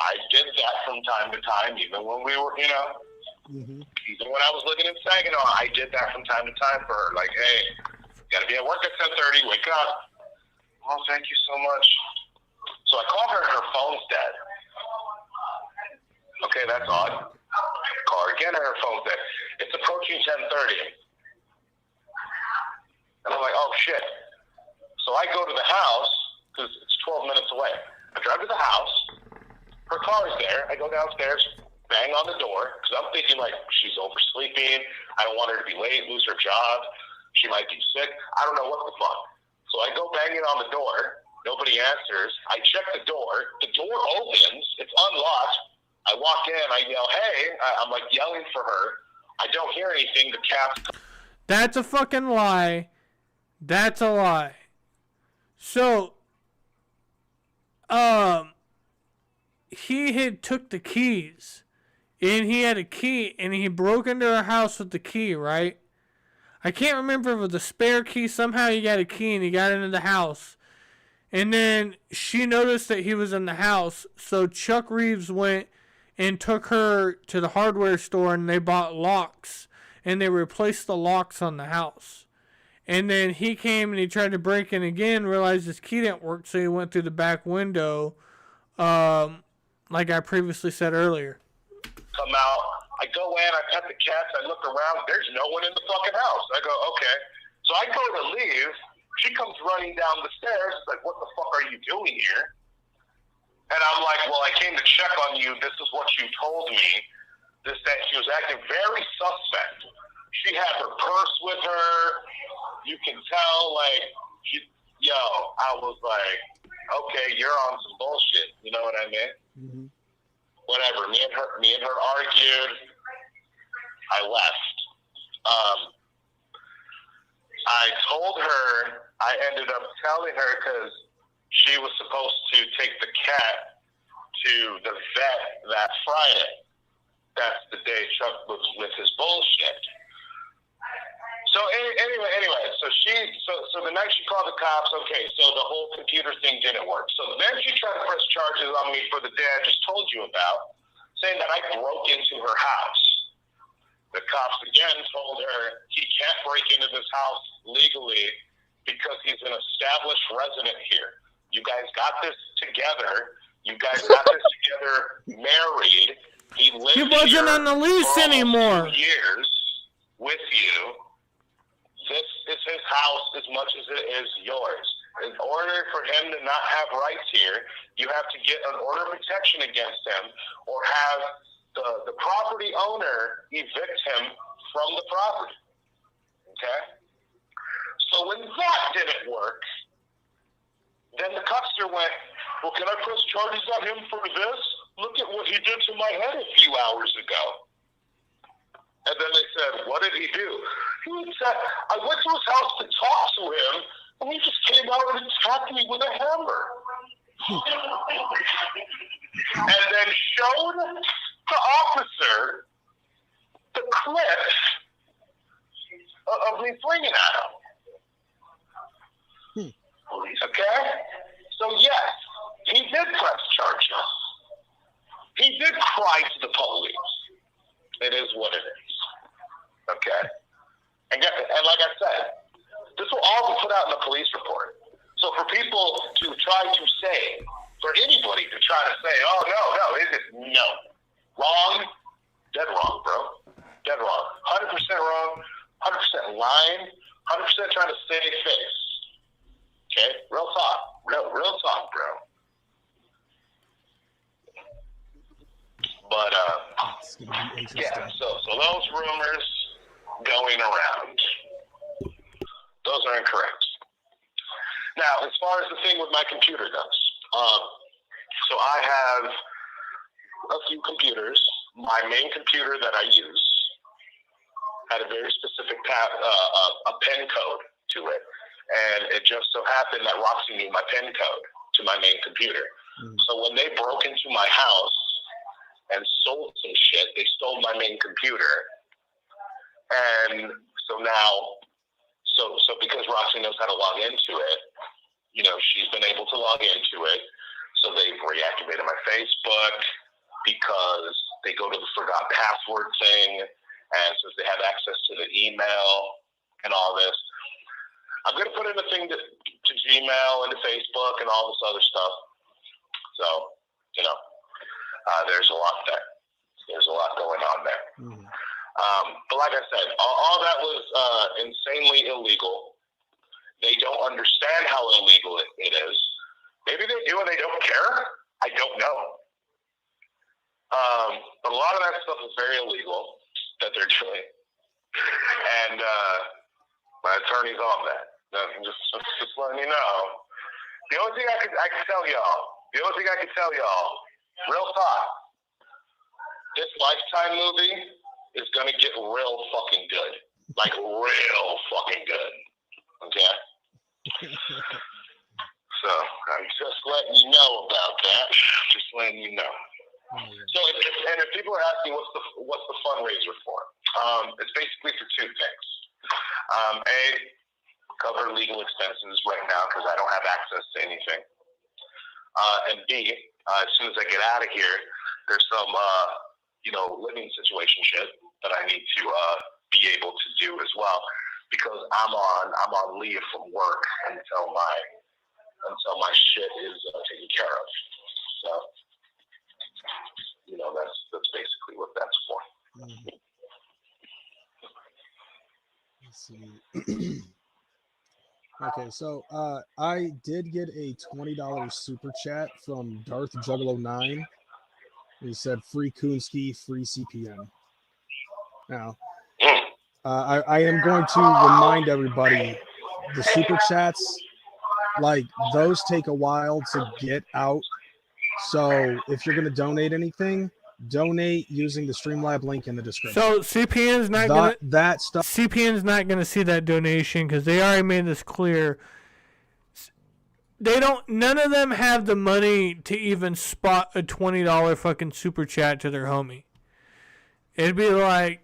I did that from time to time, even when we were, you know, even when I was living in Saginaw, I did that from time to time for her. Like, hey, you got to be at work at 10:30, wake up. Oh, thank you so much. So I called her, her phone's dead. Okay, that's odd. Call her again, and her phone's dead. It's approaching 10:30. And I'm like, oh, shit. So I go to the house, because it's 12 minutes away. I drive to the house. Her car is there. I go downstairs, bang on the door, because I'm thinking, like, she's oversleeping. I don't want her to be late, lose her job. She might be sick. I don't know what the fuck. So I go banging on the door. Nobody answers. I check the door. The door opens. It's unlocked. I walk in. I yell, hey. I'm, like, yelling for her. I don't hear anything. The cat's... That's a fucking lie. That's a lie. So, he had took the keys, and he had a key, and he broke into her house with the key, right? I can't remember if it was a spare key. Somehow he got a key, and he got into the house. And then she noticed that he was in the house, so Chuck Reeves went and took her to the hardware store, and they bought locks, and they replaced the locks on the house. And then he came and he tried to break in again, realized his key didn't work, so he went through the back window, like I previously said earlier. Come out. I go in, I pet the cats, I look around, there's no one in the fucking house. I go, okay. So I go to leave. She comes running down the stairs, like, what the fuck are you doing here? And I'm like, well, I came to check on you. This is what you told me. That she was acting very suspect. She had her purse with her. You can tell, like, I was like, okay, you're on some bullshit. You know what I mean? Whatever. Me and her argued. I left. I told her, I ended up telling her because she was supposed to take the cat to the vet that Friday. That's the day Chuck was with his bullshit. So anyway, so the night she called the cops, okay, so the whole computer thing didn't work. So then she tried to press charges on me for the day I just told you about, saying that I broke into her house. The cops again told her he can't break into this house legally because he's an established resident here. You guys got this together. You guys got this together married. He wasn't on the lease anymore. 2 years with you. This is his house as much as it is yours. In order for him to not have rights here, you have to get an order of protection against him or have the property owner evict him from the property. Okay? So when that didn't work, then the customer went, well, can I press charges on him for this? Look at what he did to my head a few hours ago. And then they said, what did he do? He said, I went to his house to talk to him, and he just came out and attacked me with a hammer. And then showed the officer the clip of me swinging at him. Okay? So yes, he did press charges. He did cry to the police. It is what it is. Okay? And like I said, this will all be put out in the police report. So for people to try to say, for anybody to try to say, oh, no. Wrong. Dead wrong, bro. Dead wrong. 100% wrong. 100% lying. 100% trying to save face. Okay? Real talk. Real talk, bro. But yeah, so those rumors going around, those are incorrect. Now, as far as the thing with my computer goes, so I have a few computers. My main computer that I use had a very specific a pen code to it, and it just so happened that Roxy knew my pen code to my main computer. So when they broke into my house and sold some shit, they stole my main computer, and so now, so because Roxy knows how to log into it, you know, she's been able to log into it. So they've reactivated my Facebook because they go to the forgot password thing, and since they have access to the email and all this, I'm going to put in a thing to Gmail and to Facebook and all this other stuff. So, you know, there's a lot there. There's a lot going on there. But like I said, all that was insanely illegal. They don't understand how illegal it is. Maybe they do and they don't care. I don't know. But a lot of that stuff is very illegal that they're doing. And my attorney's on that. Just letting you know. The only thing I could tell y'all, real talk, this Lifetime movie is going to get real fucking good. Like, real fucking good. Okay? So, I'm just letting you know about that. Just letting you know. So, if people are asking what's the fundraiser for, it's basically for two things. A, cover legal expenses right now because I don't have access to anything. And B, as soon as I get out of here, there's some, living situation shit that I need to be able to do as well, because I'm on leave from work until my shit is taken care of. So, you know, that's basically what that's for. Let's see. Okay, so I did get a $20 super chat from Darth Juggalo 9. He said, "Free Kunsky, free CPN." Now, I am going to remind everybody, the super chats, like, those take a while to get out. So if you're going to donate anything, donate using the Streamlab link in the description. So CPN's not CPN's not gonna see that donation because they already made this clear. None of them have the money to even spot a $20 fucking super chat to their homie. It'd be like,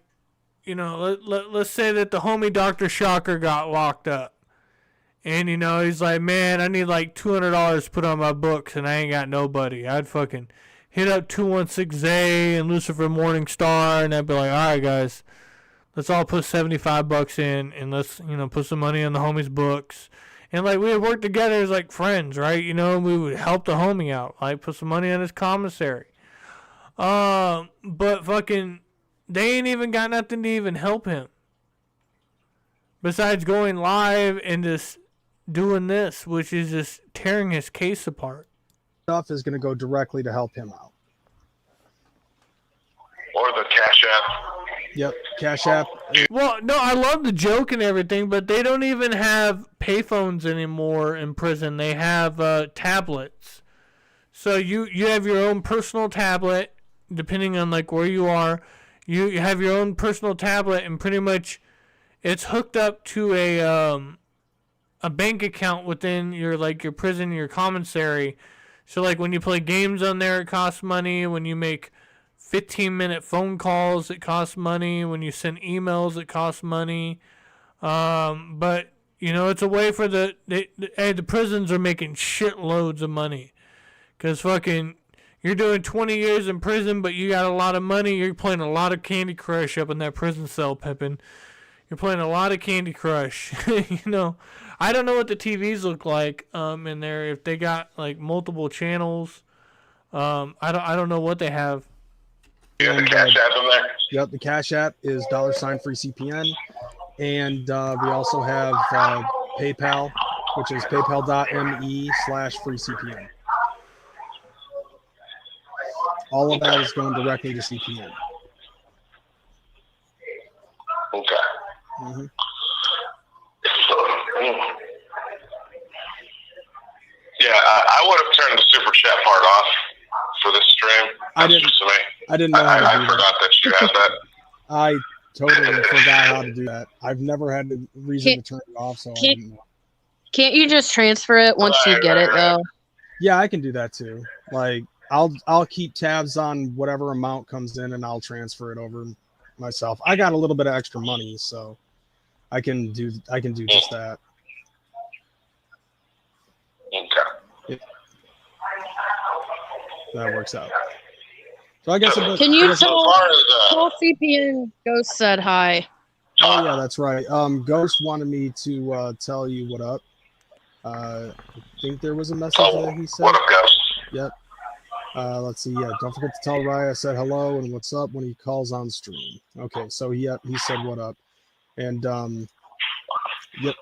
you know, let's say that the homie Dr. Shocker got locked up. And, you know, he's like, man, I need like $200 put on my books and I ain't got nobody. I'd fucking hit up 216A and Lucifer Morningstar, and I'd be like, all right, guys, let's all put $75 in, and let's, you know, put some money on the homie's books. And, like, we would work together as, like, friends, right? You know, we would help the homie out, like, put some money on his commissary. But fucking, they ain't even got nothing to even help him. Besides going live and just doing this, which is just tearing his case apart. Stuff is going to go directly to help him out. Or the Cash App. Yep, Cash App. Well, no, I love the joke and everything, but they don't even have payphones anymore in prison. They have tablets. So you have your own personal tablet, depending on like where you are. You have your own personal tablet, and pretty much it's hooked up to a bank account within your prison, your commissary. So like when you play games on there, it costs money. When you make 15-minute phone calls, it costs money. When you send emails, it costs money. But you know, it's a way for the prisons are making shitloads of money, cause fucking you're doing 20 years in prison, but you got a lot of money. You're playing a lot of Candy Crush up in that prison cell, Pippin. You're playing a lot of Candy Crush. You know, I don't know what the TVs look like in there, if they got like multiple channels. I don't know what they have. You have the Cash App in there? Yep, the Cash App is $free-CPN. And we also have PayPal, which is paypal.me/free-CPN. All of that is going directly to CPN. Okay. Mm-hmm. Yeah, I would have turned the super chat part off for this stream. I didn't know how to do I forgot that you had that. I totally forgot how to do that. I've never had a reason to turn it off, so I didn't know. Can't you just transfer it once you get it though? Yeah, I can do that too. Like I'll keep tabs on whatever amount comes in and I'll transfer it over myself. I got a little bit of extra money, so I can do just that. Okay. That works out. So I guess Can you tell CPN Ghost said hi? Oh yeah, that's right. Ghost wanted me to tell you what up. I think there was a message that he said. What up, Ghost? Yep. Let's see. Yeah, don't forget to tell Raya I said hello and what's up when he calls on stream. Okay, so he said what up, and yep,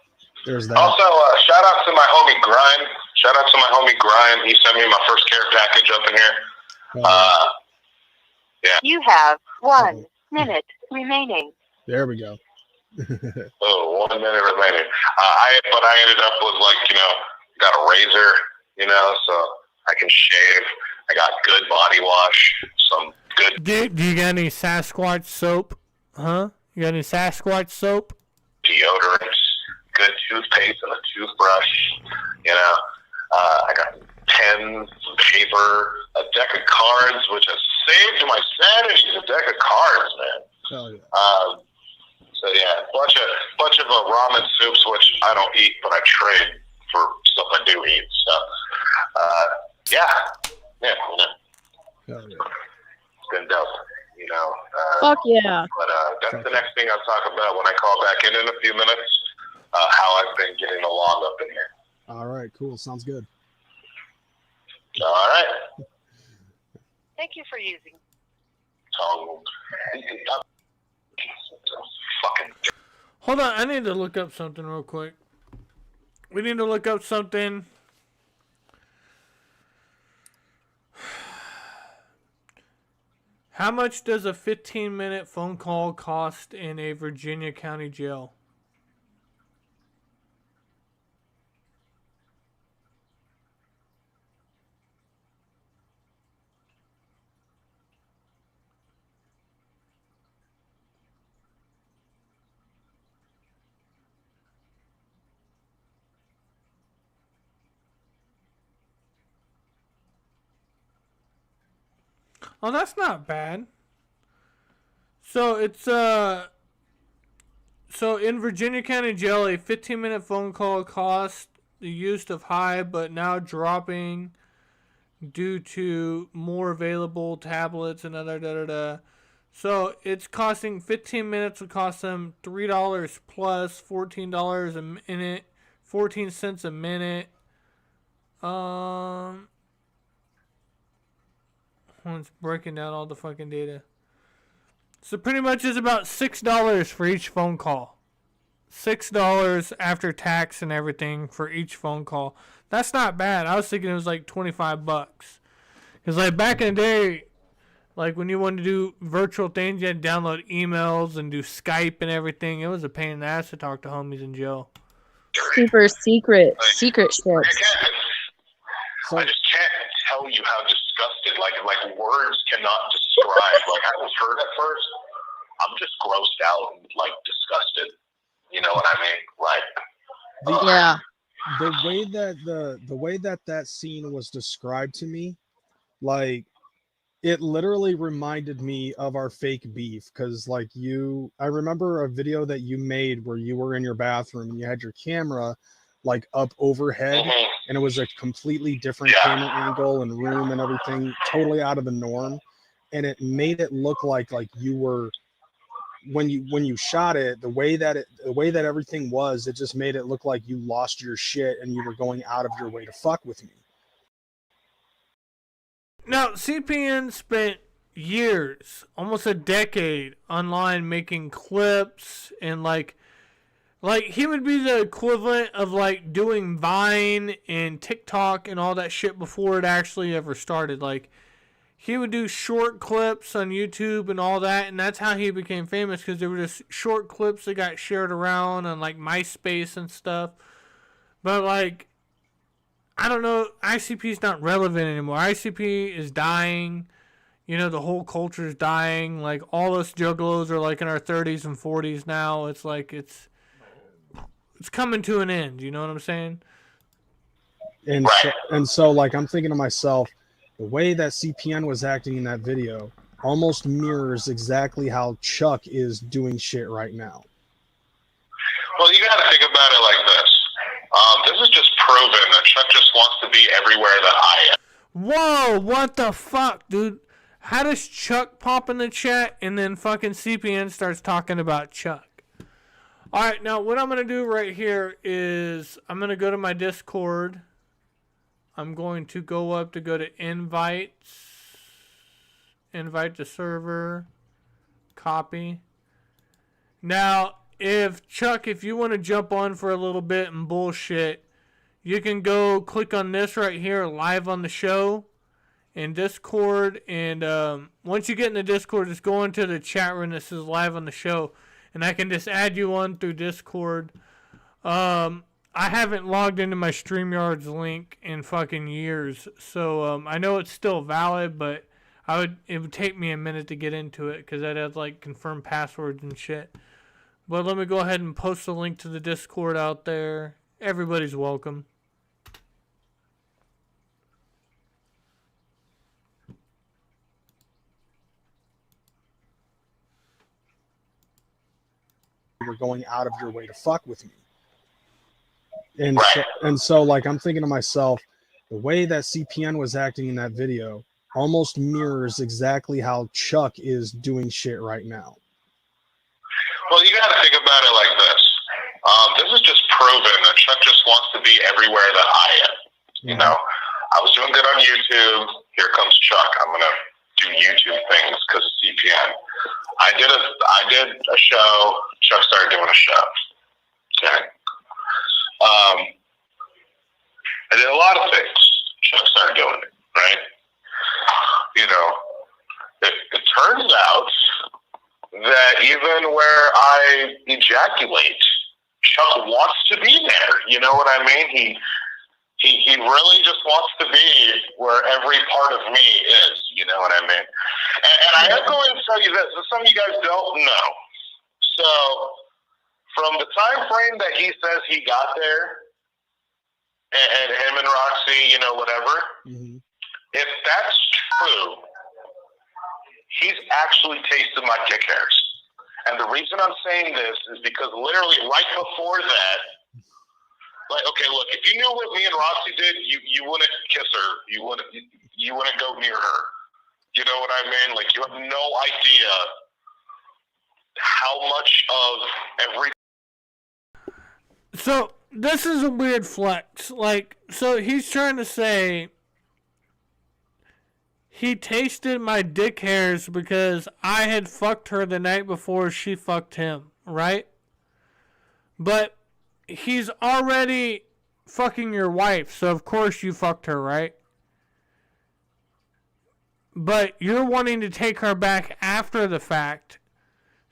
there's that. Also, shout out to my homie Grind. Shout out to my homie Grind. He sent me my first care package up in here. Yeah. You have 1 minute remaining. There we go. 1 minute remaining. But I ended up with got a razor, so I can shave. I got good body wash, some good. Do you got any Sasquatch soap? Huh? You got any Sasquatch soap? Deodorant, good toothpaste and a toothbrush. I got pens, paper, a deck of cards, which has saved my sanity. A deck of cards, man. Oh yeah. So yeah, bunch of ramen soups, which I don't eat, but I trade for stuff I do eat. So yeah. Oh, yeah. It's been dope, Fuck yeah. But that's the next thing I'll talk about when I call back in a few minutes. How I've been getting along up in here. All right, cool. Sounds good. All right. Thank you for using. Fucking. Hold on, I need to look up something real quick. We need to look up something. How much does a 15-minute phone call cost in a Virginia county jail? Oh, that's not bad. So it's so in Virginia County Jail, a 15-minute phone call cost the use of high, but now dropping due to more available tablets and other da-da-da. So it's costing 15 minutes would cost them $3 plus $14 a minute, 14 cents a minute. It's breaking down all the fucking data. So pretty much it's about $6 for each phone call. $6 after tax and everything for each phone call. That's not bad. I was thinking it was like $25. Because like back in the day, like when you wanted to do virtual things, you had to download emails and do Skype and everything. It was a pain in the ass to talk to homies in jail. Super secret shit. I just can't tell you how disgusted, like words cannot describe. Like I was hurt at first. I'm just grossed out and disgusted. You know what I mean? Yeah. The way that scene was described to me, like it literally reminded me of our fake beef. Because I remember a video that you made where you were in your bathroom and you had your camera up overhead, and it was a completely different camera angle and room and everything, totally out of the norm, and it made it look like you were, when you shot it, the way that everything was, it just made it look like you lost your shit and you were going out of your way to fuck with me. Now, CPN spent years, almost a decade, online making clips and he would be the equivalent of doing Vine and TikTok and all that shit before it actually ever started. he would do short clips on YouTube and all that, and that's how he became famous, because there were just short clips that got shared around on like MySpace and stuff. But like, I don't know, ICP's not relevant anymore. ICP is dying. You know, the whole culture is dying. Like, all us juggalos are like in our 30s and 40s now. It's like it's coming to an end. You know what I'm saying? And so like, I'm thinking to myself, the way that CPN was acting in that video almost mirrors exactly how Chuck is doing shit right now. Well, you got to think about it like this. This is just proven that Chuck just wants to be everywhere that I am. Whoa, what the fuck, dude? How does Chuck pop in the chat and then fucking CPN starts talking about Chuck? Alright, now what I'm going to do right here is I'm going to go to my Discord. I'm going to go to invites, invite the server, copy. Now, if you want to jump on for a little bit and bullshit, you can go click on this right here, live on the show, in Discord. And once you get in the Discord, just go into the chat room that says live on the show, and I can just add you on through Discord. I haven't logged into my StreamYard's link in fucking years, so I know it's still valid, but it would take me a minute to get into it, because I'd have like confirm passwords and shit. But let me go ahead and post a link to the Discord out there. Everybody's welcome. You're going out of your way to fuck with me. And so like, I'm thinking to myself, the way that CPN was acting in that video almost mirrors exactly how Chuck is doing shit right now. Well, you got to think about it like this. This is just proven that Chuck just wants to be everywhere that I am. You know, I was doing good on YouTube. Here comes Chuck. I'm going to do YouTube things because of CPN. I did a show. Chuck started doing a show. Okay. I did a lot of things. Chuck started doing it, right? You know, it turns out that even where I ejaculate, Chuck wants to be there. You know what I mean? He really just wants to be where every part of me is. You know what I mean? And I am going to tell you this. Some of you guys don't know. So, from the time frame that he says he got there, and him and Roxy, you know, whatever, if that's true, he's actually tasted my dick hairs. And the reason I'm saying this is because literally right before that, like, okay, look, if you knew what me and Roxy did, you wouldn't kiss her. You wouldn't go near her. You know what I mean? Like, you have no idea how much of every... So, this is a weird flex. Like, so he's trying to say he tasted my dick hairs because I had fucked her the night before she fucked him, right? But he's already fucking your wife, so of course you fucked her, right? But you're wanting to take her back after the fact.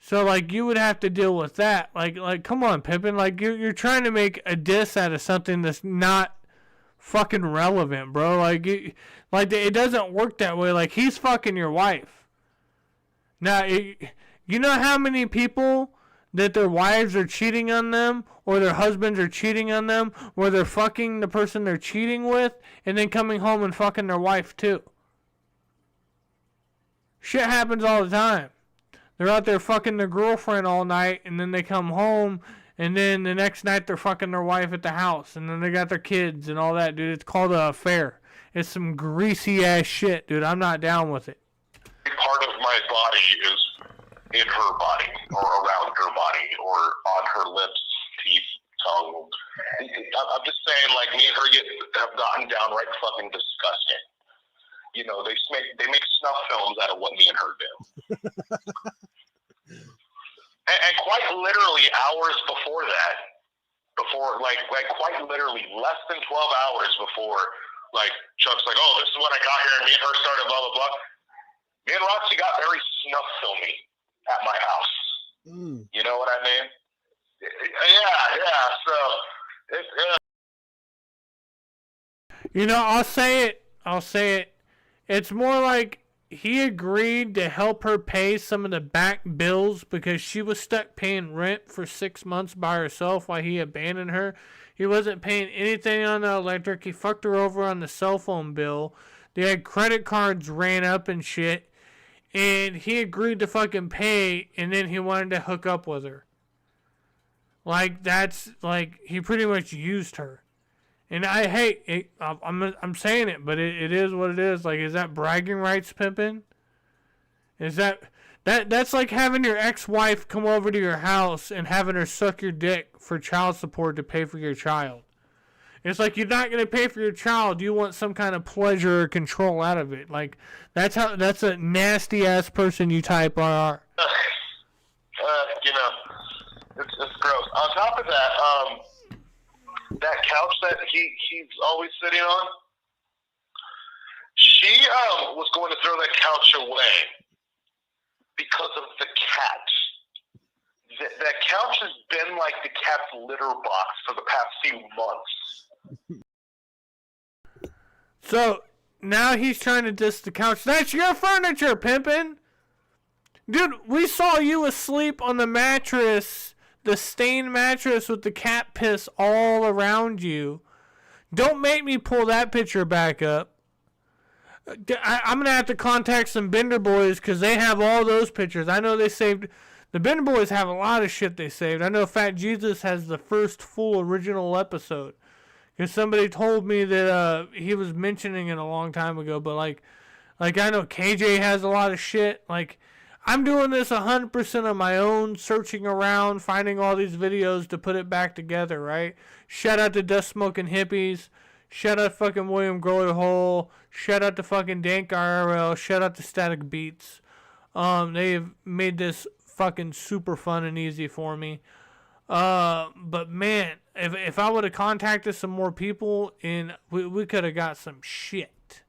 So, like, you would have to deal with that. Like, come on, Pippin. Like, you're trying to make a diss out of something that's not fucking relevant, bro. Like, it doesn't work that way. Like, he's fucking your wife. Now, you know how many people that their wives are cheating on them, or their husbands are cheating on them, or they're fucking the person they're cheating with, and then coming home and fucking their wife, too. Shit happens all the time. They're out there fucking their girlfriend all night, and then they come home, and then the next night they're fucking their wife at the house, and then they got their kids and all that, dude. It's called an affair. It's some greasy ass shit, dude. I'm not down with it. Part of my body is in her body, or around her body, or on her lips, teeth, tongue. I'm just saying, like, me and her have gotten downright fucking disgusting. You know, they make snuff films out of what me and her do. and quite literally hours before that, like quite literally less than 12 hours before, like, Chuck's like, oh, this is when I got here and me and her started blah, blah, blah. Me and Roxy got very snuff filmy at my house. You know what I mean? Yeah. So, You know, I'll say it. It's more like he agreed to help her pay some of the back bills because she was stuck paying rent for 6 months by herself while he abandoned her. He wasn't paying anything on the electric. He fucked her over on the cell phone bill. They had credit cards ran up and shit. And he agreed to fucking pay, and then he wanted to hook up with her. Like, that's, like, he pretty much used her. And I'm saying it, but it is what it is. Like, is that bragging rights pimping? Is that's like having your ex-wife come over to your house and having her suck your dick for child support to pay for your child. It's like you're not going to pay for your child. You want some kind of pleasure or control out of it. Like, that's a nasty-ass person you type are. you know, it's gross. On top of that, that couch that he's always sitting on, she was going to throw that couch away because of the cat. That couch has been like the cat's litter box for the past few months. So, now he's trying to diss the couch. That's your furniture, pimpin'! Dude, we saw you asleep on the mattress, the stained mattress with the cat piss all around you. Don't make me pull that picture back up. I'm going to have to contact some Bender Boys because they have all those pictures. I know they saved... The Bender Boys have a lot of shit they saved. I know Fat Jesus has the first full original episode. Because somebody told me that he was mentioning it a long time ago. But like I know KJ has a lot of shit. Like, I'm doing this 100% on my own, searching around, finding all these videos to put it back together, right? Shout out to Dust Smoking Hippies. Shout out fucking William Grower Hole. Shout out to fucking Dank IRL. Shout out to Static Beats. They've made this fucking super fun and easy for me. But man, if I would have contacted some more people, and we could have got some shit.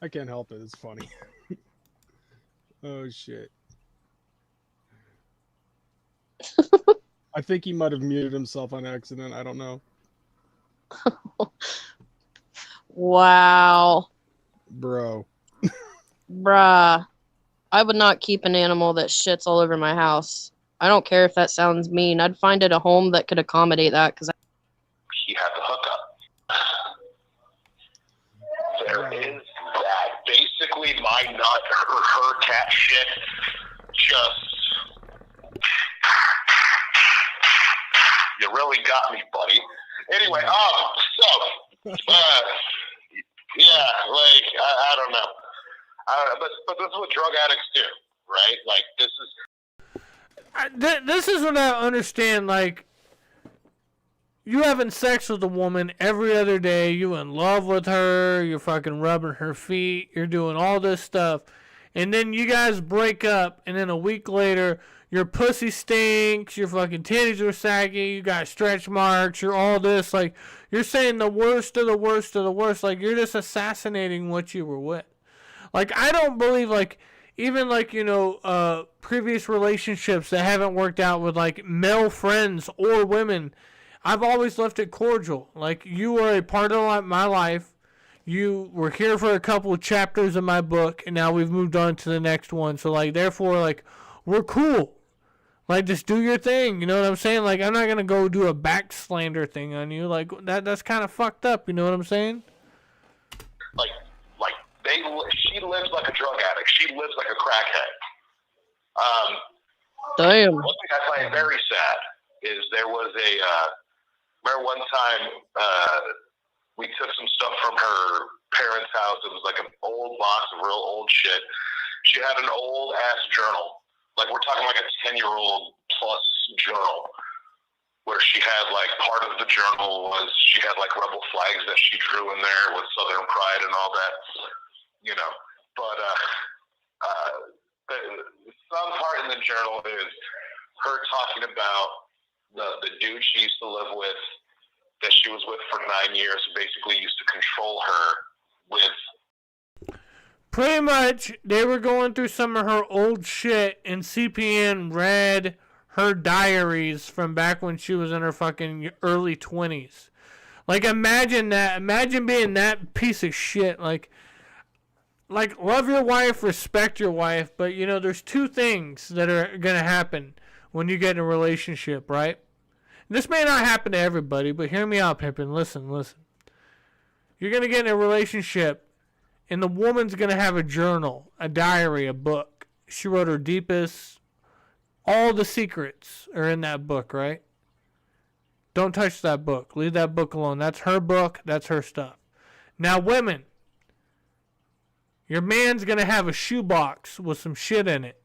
I can't help it. It's funny. Oh shit. I think he might have muted himself on accident. I don't know. Wow. Bro. Bruh. I would not keep an animal that shits all over my house. I don't care if that sounds mean. I'd find it a home that could accommodate that. He had the hookup. There is that. Basically, my nut or her cat shit just... You really got me, buddy. Anyway, yeah, like, I don't know. But this is what drug addicts do, right? Like, This is what I understand. Like, you having sex with a woman every other day, you in love with her, you're fucking rubbing her feet, you're doing all this stuff, and then you guys break up, and then a week later, your pussy stinks, your fucking titties are saggy, you got stretch marks, you're all this, like, you're saying the worst of the worst of the worst, like, you're just assassinating what you were with. Like, I don't believe, like, even, like, you know, previous relationships that haven't worked out with, like, male friends or women, I've always left it cordial. Like, you were a part of my life. You were here for a couple of chapters of my book, and now we've moved on to the next one. So, like, therefore, like, we're cool. Like, just do your thing. You know what I'm saying? Like, I'm not going to go do a back slander thing on you. Like, that's kind of fucked up. You know what I'm saying? she lives like a drug addict. She lives like a crackhead. Damn. One thing I find very sad is there was remember one time we took some stuff from her parents' house. It was like an old box of real old shit. She had an old ass journal. Like, we're talking like a 10-year-old plus journal, where she had, like, part of the journal was she had, like, rebel flags that she drew in there with Southern pride and all that, you know. But some part in the journal is her talking about the dude she used to live with that she was with for 9 years, who basically used to control her with. Pretty much, they were going through some of her old shit, and CPN read her diaries from back when she was in her fucking early 20s. Like, imagine that. Imagine being that piece of shit. Like, love your wife, respect your wife, but, you know, there's two things that are going to happen when you get in a relationship, right? This may not happen to everybody, but hear me out, Pimpin'. Listen. You're going to get in a relationship, and the woman's going to have a journal, a diary, a book. She wrote her deepest. All the secrets are in that book, right? Don't touch that book. Leave that book alone. That's her book. That's her stuff. Now, women, your man's going to have a shoebox with some shit in it.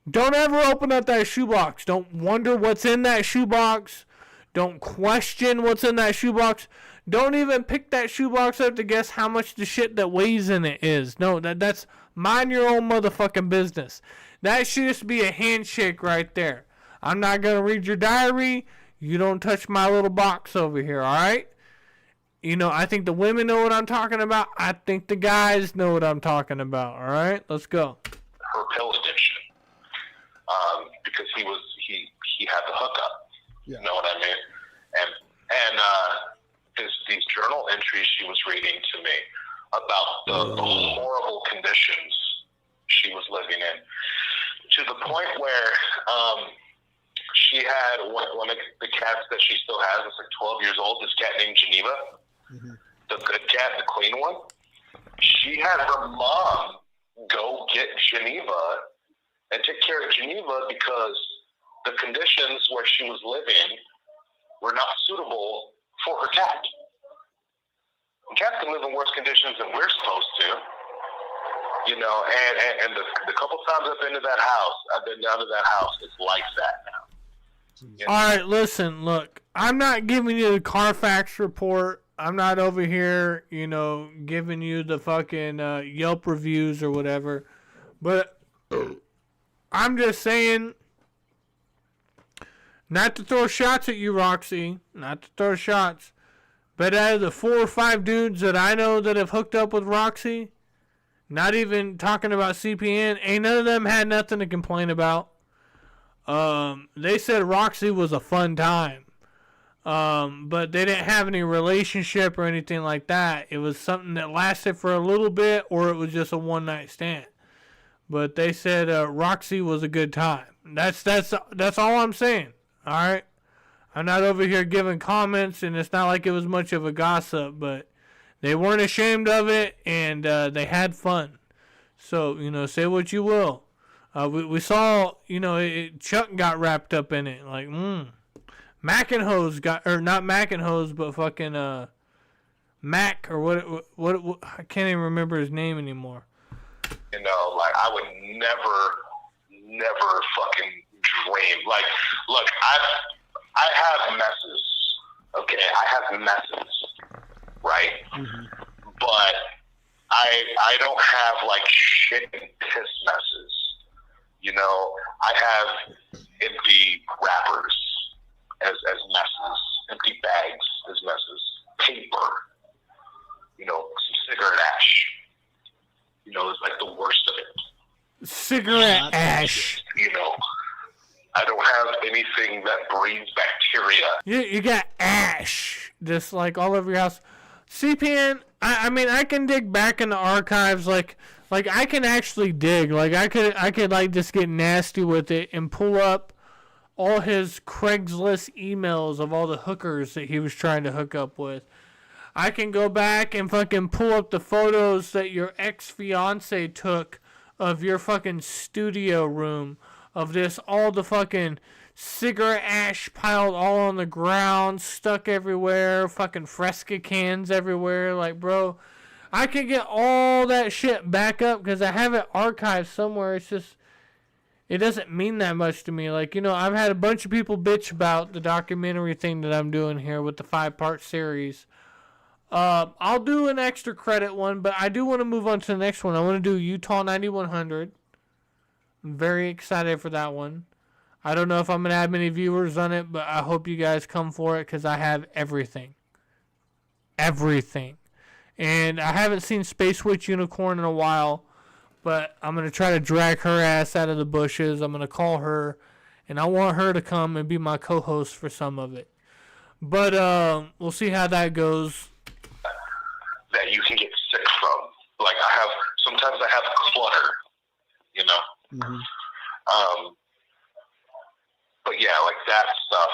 Don't ever open up that shoebox. Don't wonder what's in that shoebox. Don't question what's in that shoebox. Don't even pick that shoebox up to guess how much the shit that weighs in it is. No, that's mind your own motherfucking business. That should just be a handshake right there. I'm not going to read your diary. You don't touch my little box over here, all right? You know, I think the women know what I'm talking about. I think the guys know what I'm talking about, all right? Let's go. Her pill addiction. Because he had the hookup. Yeah. You know what I mean? And these journal entries she was reading to me about the horrible conditions she was living in, to the point where she had one of the cats that she still has. It's like 12 years old. This cat named Geneva, the good cat, the clean one. She had her mom go get Geneva and take care of Geneva because the conditions where she was living were not suitable for her cat. And cats can live in worse conditions than we're supposed to. You know, and the couple times I've been to that house, I've been down to that house, it's like that now. You know? All right, listen, look, I'm not giving you the Carfax report. I'm not over here, you know, giving you the fucking Yelp reviews or whatever. But I'm just saying, not to throw shots at you, Roxy, not to throw shots, but out of the 4 or 5 dudes that I know that have hooked up with Roxy, not even talking about CPN, ain't none of them had nothing to complain about. They said Roxy was a fun time. But they didn't have any relationship or anything like that. It was something that lasted for a little bit, or it was just a one-night stand. But they said Roxy was a good time. That's all I'm saying. All right, I'm not over here giving comments, and it's not like it was much of a gossip, but they weren't ashamed of it, and they had fun. So, you know, say what you will. We saw, you know, Chuck got wrapped up in it. Like, Mackenhose got, or not Mackenhose, but fucking Mac, or what I can't even remember his name anymore. You know, like, I would never fucking dream. Like, look, I have messes, okay? I have messes, right? Mm-hmm. But I don't have, like, shit and piss messes. You know, I have empty wrappers as messes, empty bags as messes, paper, you know, some cigarette ash. You know, it's like the worst of it. Cigarette ash. You know, I don't have anything that breeds bacteria. You got ash just like all over your house. CPN, I mean, I can dig back in the archives, like I can actually dig. Like I could like just get nasty with it and pull up all his Craigslist emails of all the hookers that he was trying to hook up with. I can go back and fucking pull up the photos that your ex-fiance took of your fucking studio room, of this, all the fucking cigarette ash piled all on the ground, stuck everywhere, fucking Fresca cans everywhere. Like, bro, I can get all that shit back up because I have it archived somewhere. It's just, it doesn't mean that much to me. Like, you know, I've had a bunch of people bitch about the documentary thing that I'm doing here with the 5-part series. I'll do an extra credit one, but I do want to move on to the next one. I want to do Utah 9100. I'm very excited for that one. I don't know if I'm going to have many viewers on it, but I hope you guys come for it because I have everything. Everything. And I haven't seen Space Witch Unicorn in a while, but I'm going to try to drag her ass out of the bushes. I'm going to call her, and I want her to come and be my co-host for some of it. But we'll see how that goes. That you can get sick from. Like sometimes I have clutter, you know? Mm-hmm. But yeah, like that stuff,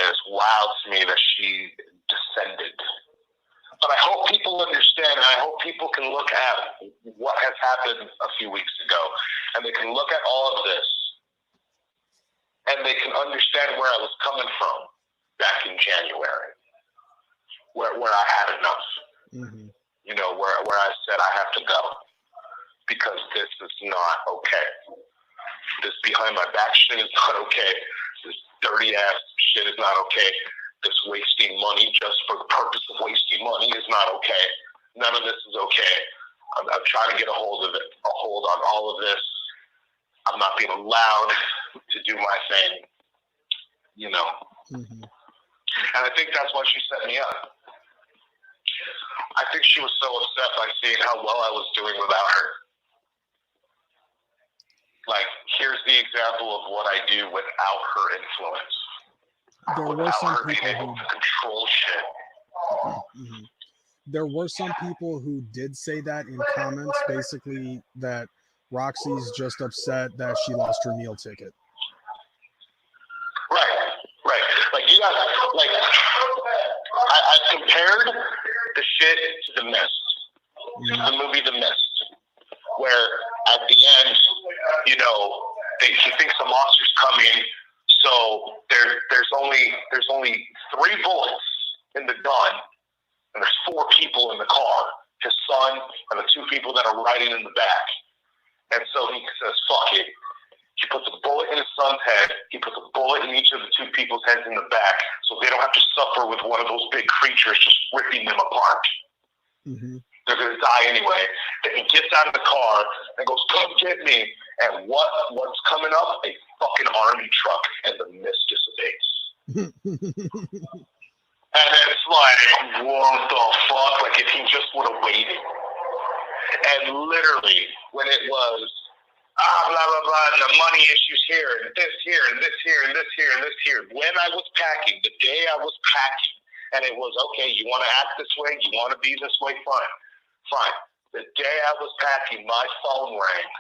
it's wild to me that she descended. But I hope people understand, and I hope people can look at what has happened a few weeks ago, and they can look at all of this, and they can understand where I was coming from back in January, where I had enough. Mm-hmm. You know, where I said I have to go because this is not okay. This behind my back shit is not okay. This dirty ass shit is not okay. This wasting money just for the purpose of wasting money is not okay. None of this is okay. I'm trying to get a hold on all of this. I'm not being allowed to do my thing, you know. Mm-hmm. And I think that's why she set me up. I think she was so upset by seeing how well I was doing without her. Like, here's the example of what I do without her influence. There were without some her being people able to control shit. Mm-hmm. There were some people who did say that in comments, basically that Roxy's just upset that she lost her meal ticket. Right. Like, you guys, like, I compared the shit to The Mist, the movie The Mist, where at the end, you know, he thinks the monster's coming, so there's only 3 bullets in the gun, and there's 4 people in the car, his son and the 2 people that are riding in the back. And so he says, fuck it. He puts a bullet in his son's head. He puts a bullet in each of the 2 people's heads in the back so they don't have to suffer with one of those big creatures just ripping them apart. Mm-hmm. They're going to die anyway. Then he gets out of the car and goes, come get me. And what's coming up? A fucking army truck, and the mist dissipates. And it's like, what the fuck? Like, if he just would have waited. And literally, when it was, blah, blah, blah, and the money issues here, and this here, and this here, and this here, and this here. When I was packing, the day I was packing, and it was, okay, you want to act this way, you want to be this way, fine. The day I was packing, my phone rang.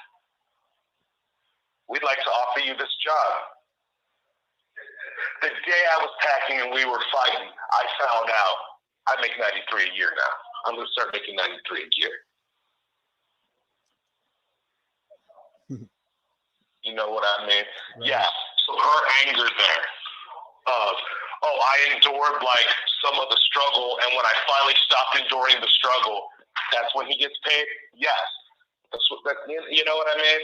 We'd like to offer you this job. The day I was packing and we were fighting, I found out I make $93 a year now. I'm going to start making $93 a year. You know what I mean? Right. Yeah. So her anger there of, I endured like some of the struggle, and when I finally stopped enduring the struggle, that's when he gets paid? Yes. You know what I mean?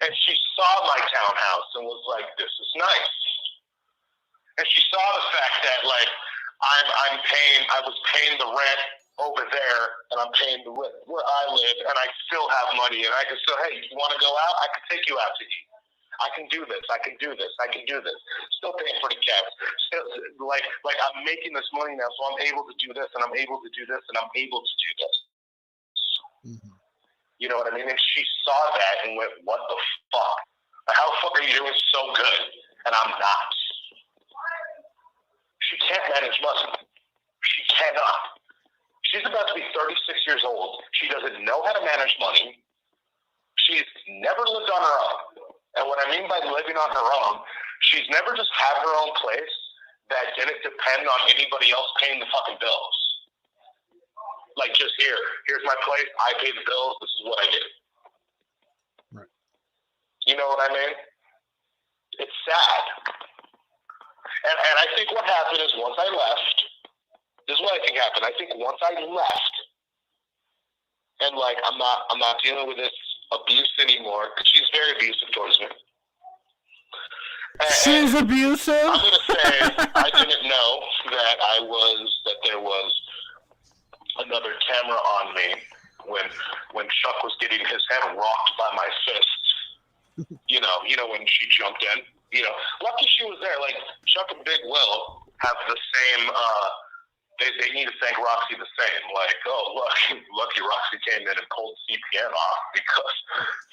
And she saw my townhouse and was like, this is nice. And she saw the fact that like I was paying the rent over there, and I'm paying the rent where I live, and I still have money, and I can still, hey, you want to go out? I can take you out to eat. I can do this. Still paying for the cabs. Still, like I'm making this money now, so I'm able to do this, and I'm able to do this, and I'm able to do this. Mm-hmm. You know what I mean? And she saw that and went, what the fuck? Like, how the fuck are you doing so good, and I'm not? She can't manage money. She cannot. She's about to be 36 years old. She doesn't know how to manage money. She's never lived on her own. And what I mean by living on her own, she's never just had her own place that didn't depend on anybody else paying the fucking bills. Like, just here's my place, I pay the bills, this is what I do. Right. You know what I mean? It's sad. And I think what happened is once I left, this is what I think happened. I think once I left, and like I'm not dealing with this abuse anymore, because she's very abusive towards me. She's abusive? I'm gonna say I didn't know that there was another camera on me when Chuck was getting his head rocked by my fist You know when she jumped in. Lucky she was there. Like Chuck and Big Will have the same. They need to thank Roxy the same. Like, oh, lucky Roxy came in and pulled CPN off because,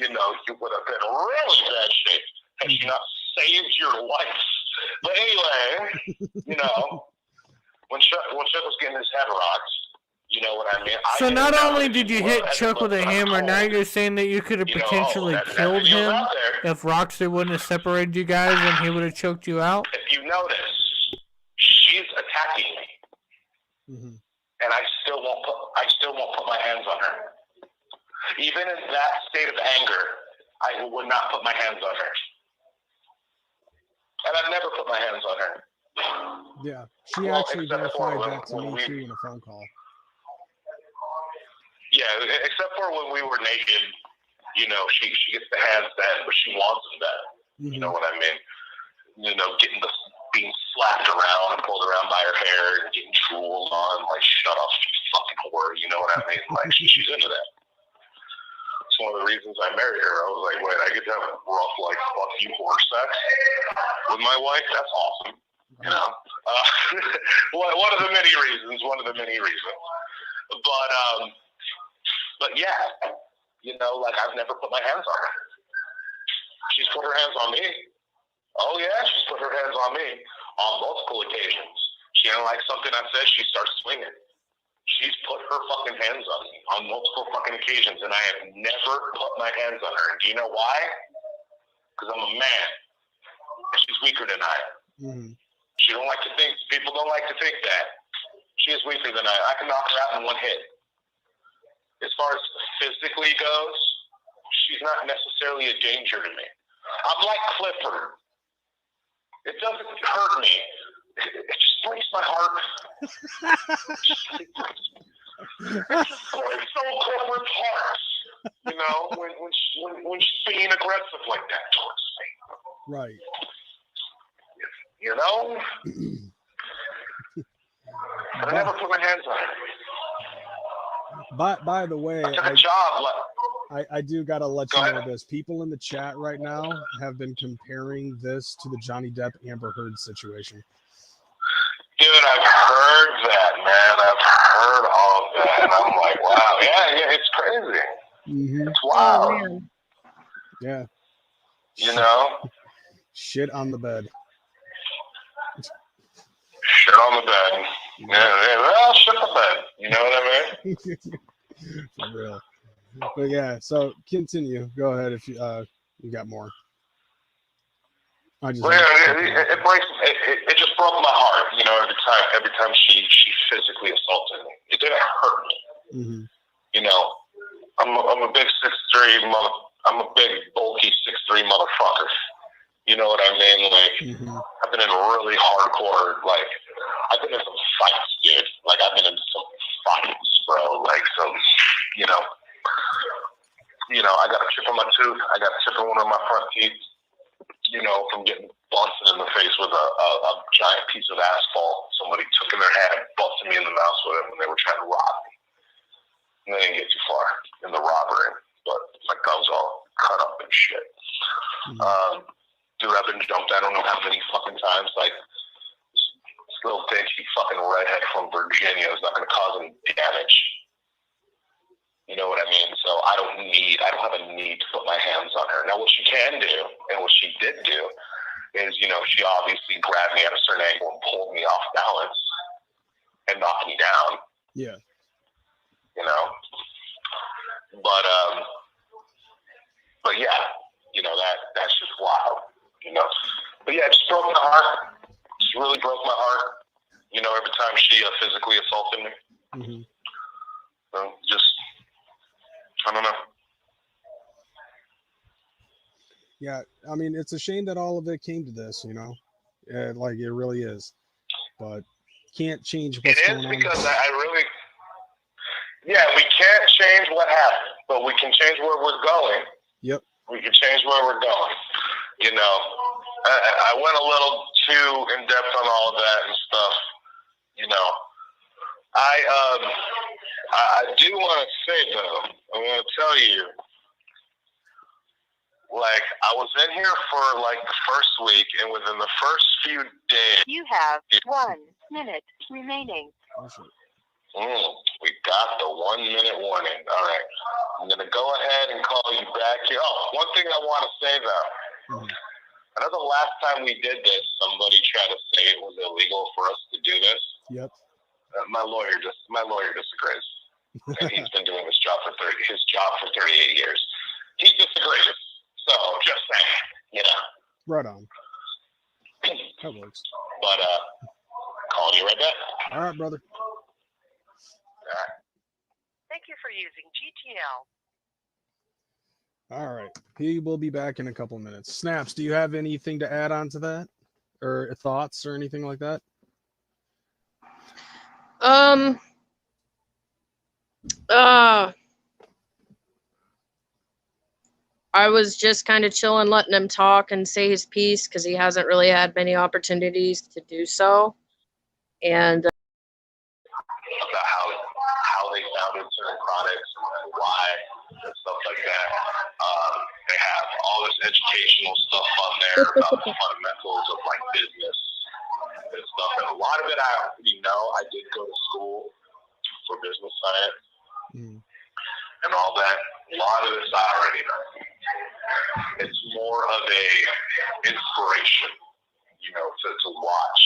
you would have been in really bad shape had she not saved your life. But anyway, when Chuck was getting his head rocked, you know what I mean? So not only did you hit Chuck with a hammer, now you're saying that you could have potentially killed him if Roxy wouldn't have separated you guys and he would have choked you out? If you notice, she's attacking me. Mm-hmm. And I still won't put my hands on her. Even in that state of anger, I would not put my hands on her. And I've never put my hands on her. Yeah, she actually verified that to me too in a phone call. Yeah, except for when we were naked, she gets the hands then, but she wants them then. Mm-hmm. You know what I mean? Being slapped around and pulled around by her hair and getting drooled on, like, shut up, you fucking whore, you know what I mean? Like, she's into that. It's one of the reasons I married her. I was like, wait, I get to have rough, like, fuck you whore sex with my wife? That's awesome. One of the many reasons. But yeah, like, I've never put my hands on her. She's put her hands on me. Oh, yeah, she's put her hands on me on multiple occasions. She didn't like something I said, she starts swinging. She's put her fucking hands on me on multiple fucking occasions, and I have never put my hands on her. And do you know why? Because I'm a man, and she's weaker than I am. Mm-hmm. People don't like to think that. She is weaker than I am. I can knock her out in one hit. As far as physically goes, she's not necessarily a danger to me. I'm like Clifford. It doesn't hurt me. It just breaks my heart. It just breaks old Clifford's heart. When she's being aggressive like that towards me. Right. I never put my hands on her. By the way, I took a job. I do gotta let you know this. People in the chat right now have been comparing this to the Johnny Depp Amber Heard situation. Dude, I've heard that, man. I've heard all of that, and I'm like, wow, yeah, it's crazy. Mm-hmm. It's wild. Yeah. Shit on the bed. Shit on the bed. Yeah, well, shit on the bed. You know what I mean? For real. But yeah, so continue. Go ahead if you got more. It just broke my heart, every time she physically assaulted me. It didn't hurt me. Mm-hmm. I'm a big 6'3" I'm a big bulky 6'3" motherfucker. You know what I mean? Like, mm-hmm. I've been in really hardcore, like, I've been in some fights, dude. Like, I've been in some fights, bro. Like, some, I got a chip on my tooth. I got a chip on one of my front teeth, from getting busted in the face with a giant piece of asphalt. Somebody took in their hand, busted me in the mouth with it when they were trying to rob me. And they didn't get too far in the robbery, but my gums all cut up and shit. Mm-hmm. Dude, I've been jumped I don't know how many fucking times. Like, this little dinky fucking redhead from Virginia is not going to cause any damage. You know what I mean? So I don't have a need to put my hands on her. Now, what she can do, and what she did do, is, she obviously grabbed me at a certain angle and pulled me off balance and knocked me down. Yeah. But yeah, that's just wild, But yeah, it just broke my heart. Just really broke my heart, every time she physically assaulted me. Mm-hmm. So I don't know. Yeah, I mean, it's a shame that all of it came to this, like it really is. But can't change what's going on. It is because I really, we can't change what happened, but we can change where we're going. Yep. We can change where we're going. I went a little too in depth on all of that and stuff. I do want to say though, I want to tell you, Like, I was in here for like the first week, and within the first few days, You have 1 minute remaining. we got the 1 minute warning. All right, I'm gonna go ahead and call you back here. Oh, one thing I want to say though. I know the last time we did this, somebody tried to say it was illegal for us to do this. Yep. My lawyer disagrees. And he's been doing his job for 38 years. He disagrees. So just saying, you know. Right on. That works. But calling you right back. All right, brother. Thank you for using GTL. All right. He will be back in a couple of minutes. Snaps, do you have anything to add on to that? Or thoughts or anything like that? I was just kind of chilling, letting him talk and say his piece because he hasn't really had many opportunities to do so. And about how they founded certain products and why and stuff like that. They have all this educational stuff on there about the fundamentals of like business and stuff. And a lot of it I already know. I did go to school for business science and all that. A lot of this I already know. It's more of a inspiration, you know, to watch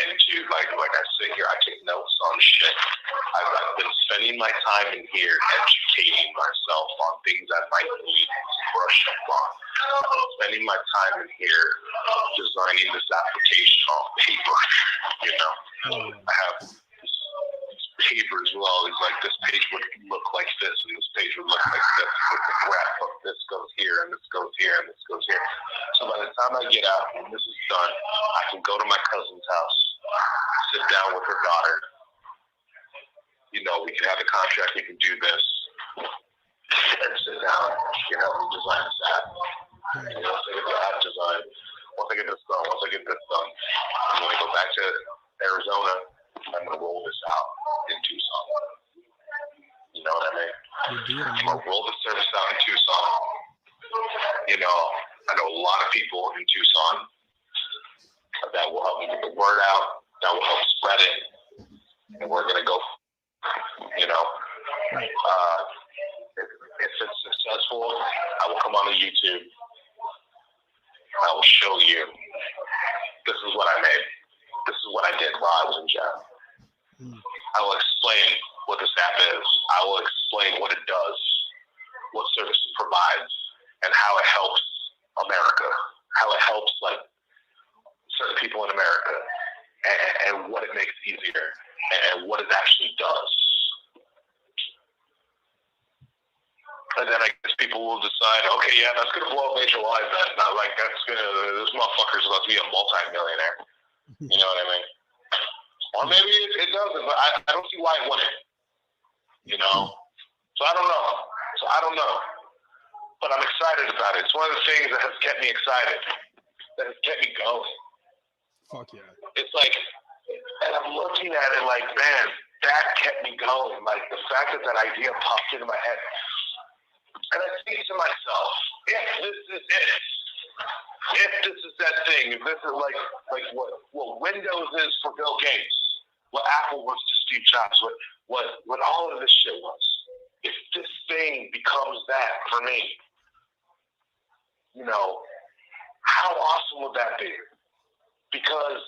and to like I sit here, I take notes on shit. I've been spending my time in here educating myself on things I might need to brush up on. I'm spending my time in here designing this application on paper, you know. I have these paper as well. It's like this page would look like this and this page would look like this with the graph of this goes here and this goes here and this goes here. So by the time I get out and this is done, I can go to my cousin's house, sit down with her daughter. You know, we can have a contract, we can do this, and sit down and help me design this app. And once I get the app design, once I get this done, I'm going to go back to Arizona. I'm going to roll this out in Tucson. You know what I mean? I'm going to roll the service out in Tucson. You know, I know a lot of people in Tucson that will help me get the word out, that will help spread it, and we're going to go, you know. If it's successful, I will come on to YouTube. I will show you this is what I made. This is what I did while I was in jail. I will explain what this app is. I will explain what it does, what service it provides, and how it helps America, how it helps like certain people in America, and what it makes easier, and what it actually does. And then I guess people will decide, okay, yeah, that's going to blow up major lives. Not like this motherfucker's about to be a multi-millionaire. You know what I mean? Or maybe it doesn't, but I don't see why it wouldn't. You know? So I don't know. But I'm excited about it. It's one of the things that has kept me excited, that has kept me going. Fuck yeah. It's like, and I'm looking at it like, man, that kept me going. Like, the fact that idea popped into my head. And I think to myself, if this is it, if this is that thing, if this is like what Windows is for Bill Gates, what Apple was to Steve Jobs, what all of this shit was, if this thing becomes that for me, you know, how awesome would that be? Because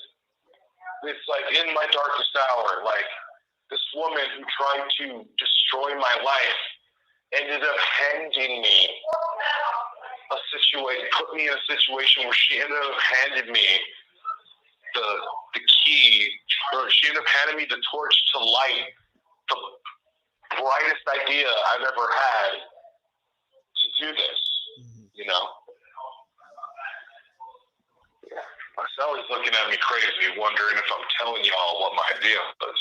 it's like in my darkest hour, like this woman who tried to destroy my life ended up handing me put me in a situation where she ended up handing me the key, or she ended up handing me the torch to light the brightest idea I've ever had to do this, you know? Marcel is looking at me crazy, wondering if I'm telling y'all what my idea was.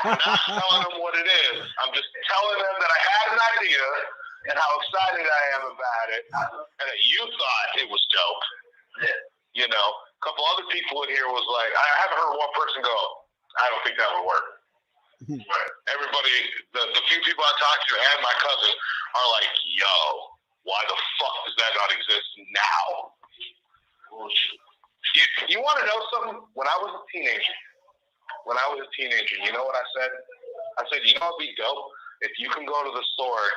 I'm not telling them what it is. I'm just telling them that I had an idea and how excited I am about it, and that you thought it was dope. You know, a couple other people in here was like, I haven't heard one person go, I don't think that would work. But everybody, the few people I talked to and my cousin are like, yo, Why the fuck does that not exist now? You want to know something? When I was a teenager, you know what I said? I said, you know what would be dope? If you can go to the store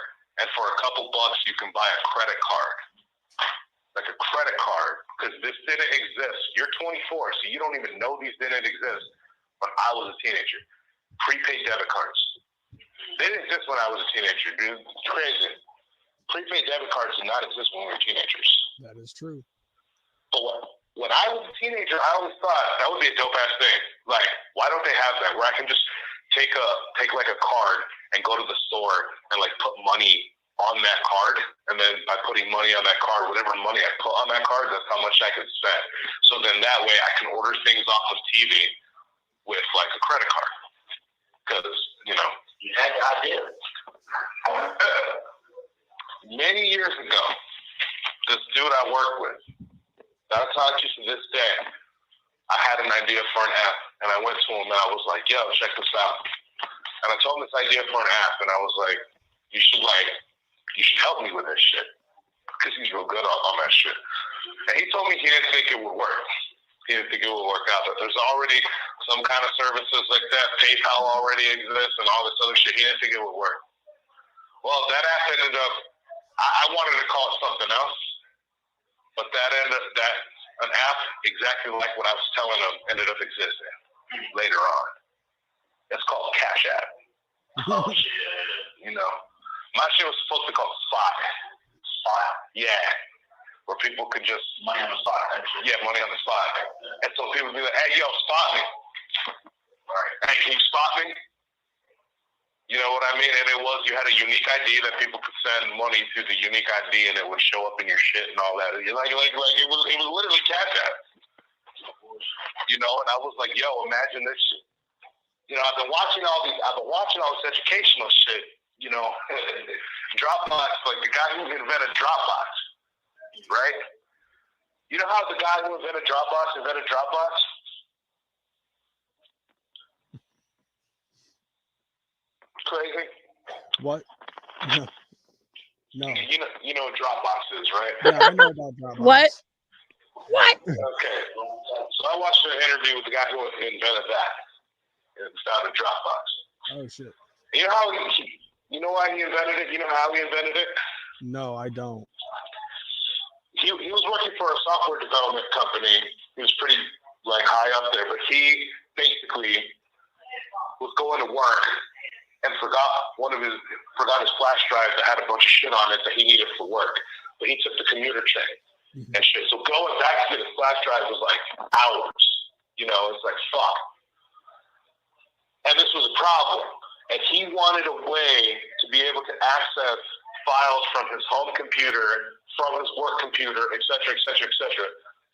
and for a couple bucks you can buy a credit card. Like a credit card. Because this didn't exist. You're 24, so you don't even know these didn't exist. When I was a teenager. Prepaid debit cards. They didn't exist when I was a teenager, dude. It's crazy. Prepaid debit cards did not exist when we were teenagers. That is true. But when I was a teenager, I always thought that would be a dope ass thing. Like, why don't they have that where I can just take like a card and go to the store and like put money on that card, and then by putting money on that card, whatever money I put on that card, that's how much I could spend. So then that way I can order things off of TV with like a credit card. Because, you know, you had the idea. Many years ago, this dude I work with, that I talk to this day, I had an idea for an app, and I went to him and I was like, yo, check this out. And I told him this idea for an app, and I was like, you should help me with this shit. Because he's real good on that shit. And he told me he didn't think it would work. He didn't think it would work out. That there's already some kind of services like that. PayPal already exists and all this other shit. He didn't think it would work. Well, that app ended up, I wanted to call it something else. But an app exactly like what I was telling him ended up existing later on. It's called Cash App. Oh, shit. You know, my shit was supposed to be called Spot. Spot? Yeah. Where people could just... Money on the spot, actually. Yeah, money on the spot. And so people would be like, hey, yo, spot me. All right. Hey, can you spot me? You know what I mean? And you had a unique ID that people could send money to the unique ID and it would show up in your shit and all that. It was literally Cash App. You know, and I was like, yo, imagine this shit. You know, I've been watching all this educational shit, you know. Dropbox, like the guy who invented Dropbox, right? You know how the guy who invented Dropbox? Crazy. What? No. You know what Dropbox is, right? Yeah, I know about Dropbox. What? Okay. So I watched an interview with the guy who invented that. It founded Dropbox. Oh shit. You know you know why he invented it? You know how he invented it? No, I don't. He was working for a software development company. He was pretty like high up there, but he basically was going to work and forgot his flash drive that had a bunch of shit on it that he needed for work. But he took the commuter train and shit. So going back to his flash drive was like hours. You know, it's like fuck. And this was a problem. And he wanted a way to be able to access files from his home computer, from his work computer, et cetera, et cetera, et cetera.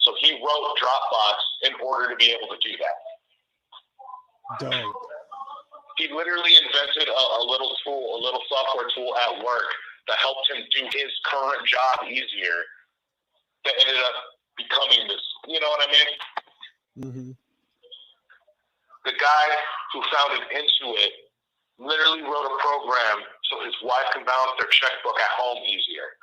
So he wrote Dropbox in order to be able to do that. Dope. He literally invented a little software tool at work that helped him do his current job easier that ended up becoming this, you know what I mean? Mm-hmm. The guy who founded Intuit literally wrote a program so his wife can balance their checkbook at home easier.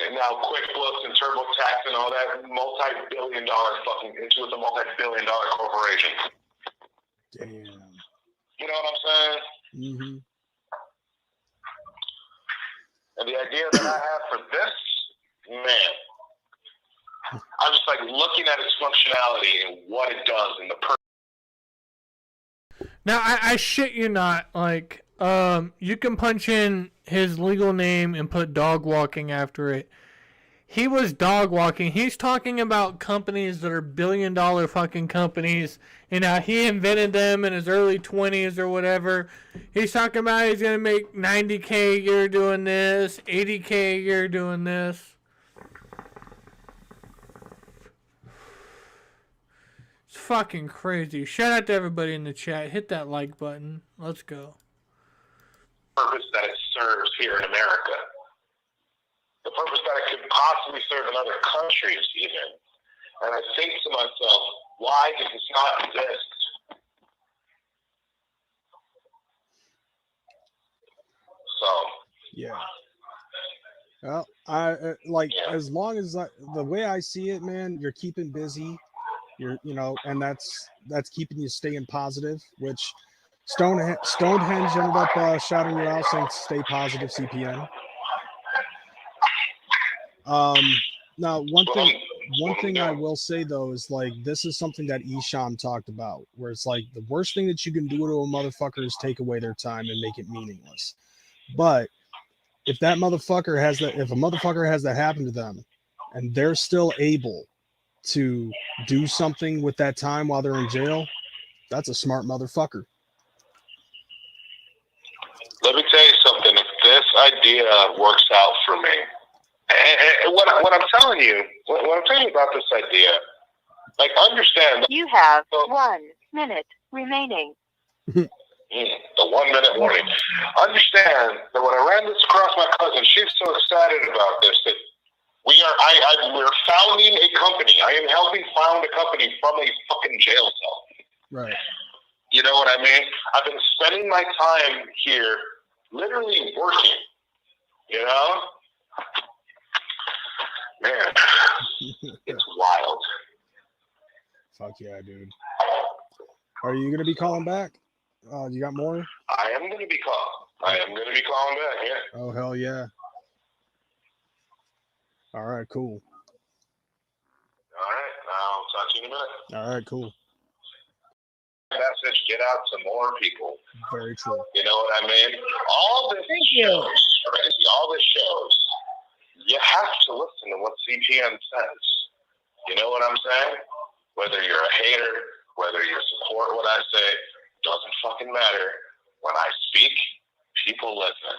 And now QuickBooks and TurboTax and all that, multi-billion-dollar fucking Intuit's a multi-billion-dollar corporation. Damn. You know what I'm saying? Mm-hmm. And the idea that I have for this, man, I'm just like looking at its functionality and what it does and the Now, I shit you not, like, you can punch in his legal name and put dog walking after it. He was dog walking. He's talking about companies that are billion-dollar fucking companies and how he invented them in his early 20s or whatever. He's talking about he's going to make $90K a year doing this, $80K a year doing this. It's fucking crazy. Shout out to everybody in the chat. Hit that like button. Let's go. purpose that it serves here in America. The purpose that it could possibly serve in other countries even. And I think to myself, why does this not exist? Yeah. Well, as long as the way I see it, man, you're keeping busy. And that's keeping you staying positive. Which Stonehenge ended up shouting you out, saying "Stay positive, CPN." Now, one thing I will say though is like this is something that Isham talked about, where it's like the worst thing that you can do to a motherfucker is take away their time and make it meaningless. But if a motherfucker has that happen to them, and they're still able to do something with that time while they're in jail, that's a smart motherfucker. Let me tell you something. If this idea works out for me, and what I'm telling you about this idea, like understand. You have 1 minute remaining. The 1 minute warning. Understand that when I ran this across my cousin, she's so excited about this that we're founding a company. I am helping found a company from a fucking jail cell. Right. You know what I mean? I've been spending my time here literally working. You know? Man, it's wild. Fuck yeah, dude. Are you gonna be calling back? You got more? I am gonna be calling back, yeah. Oh hell yeah. All right, cool. All right, I'll talk to you in a minute. All right, cool. Message, get out to more people. Very true. You know what I mean? All this shows, crazy. All this shows. You have to listen to what CPN says. You know what I'm saying? Whether you're a hater, whether you support what I say, doesn't fucking matter. When I speak, people listen.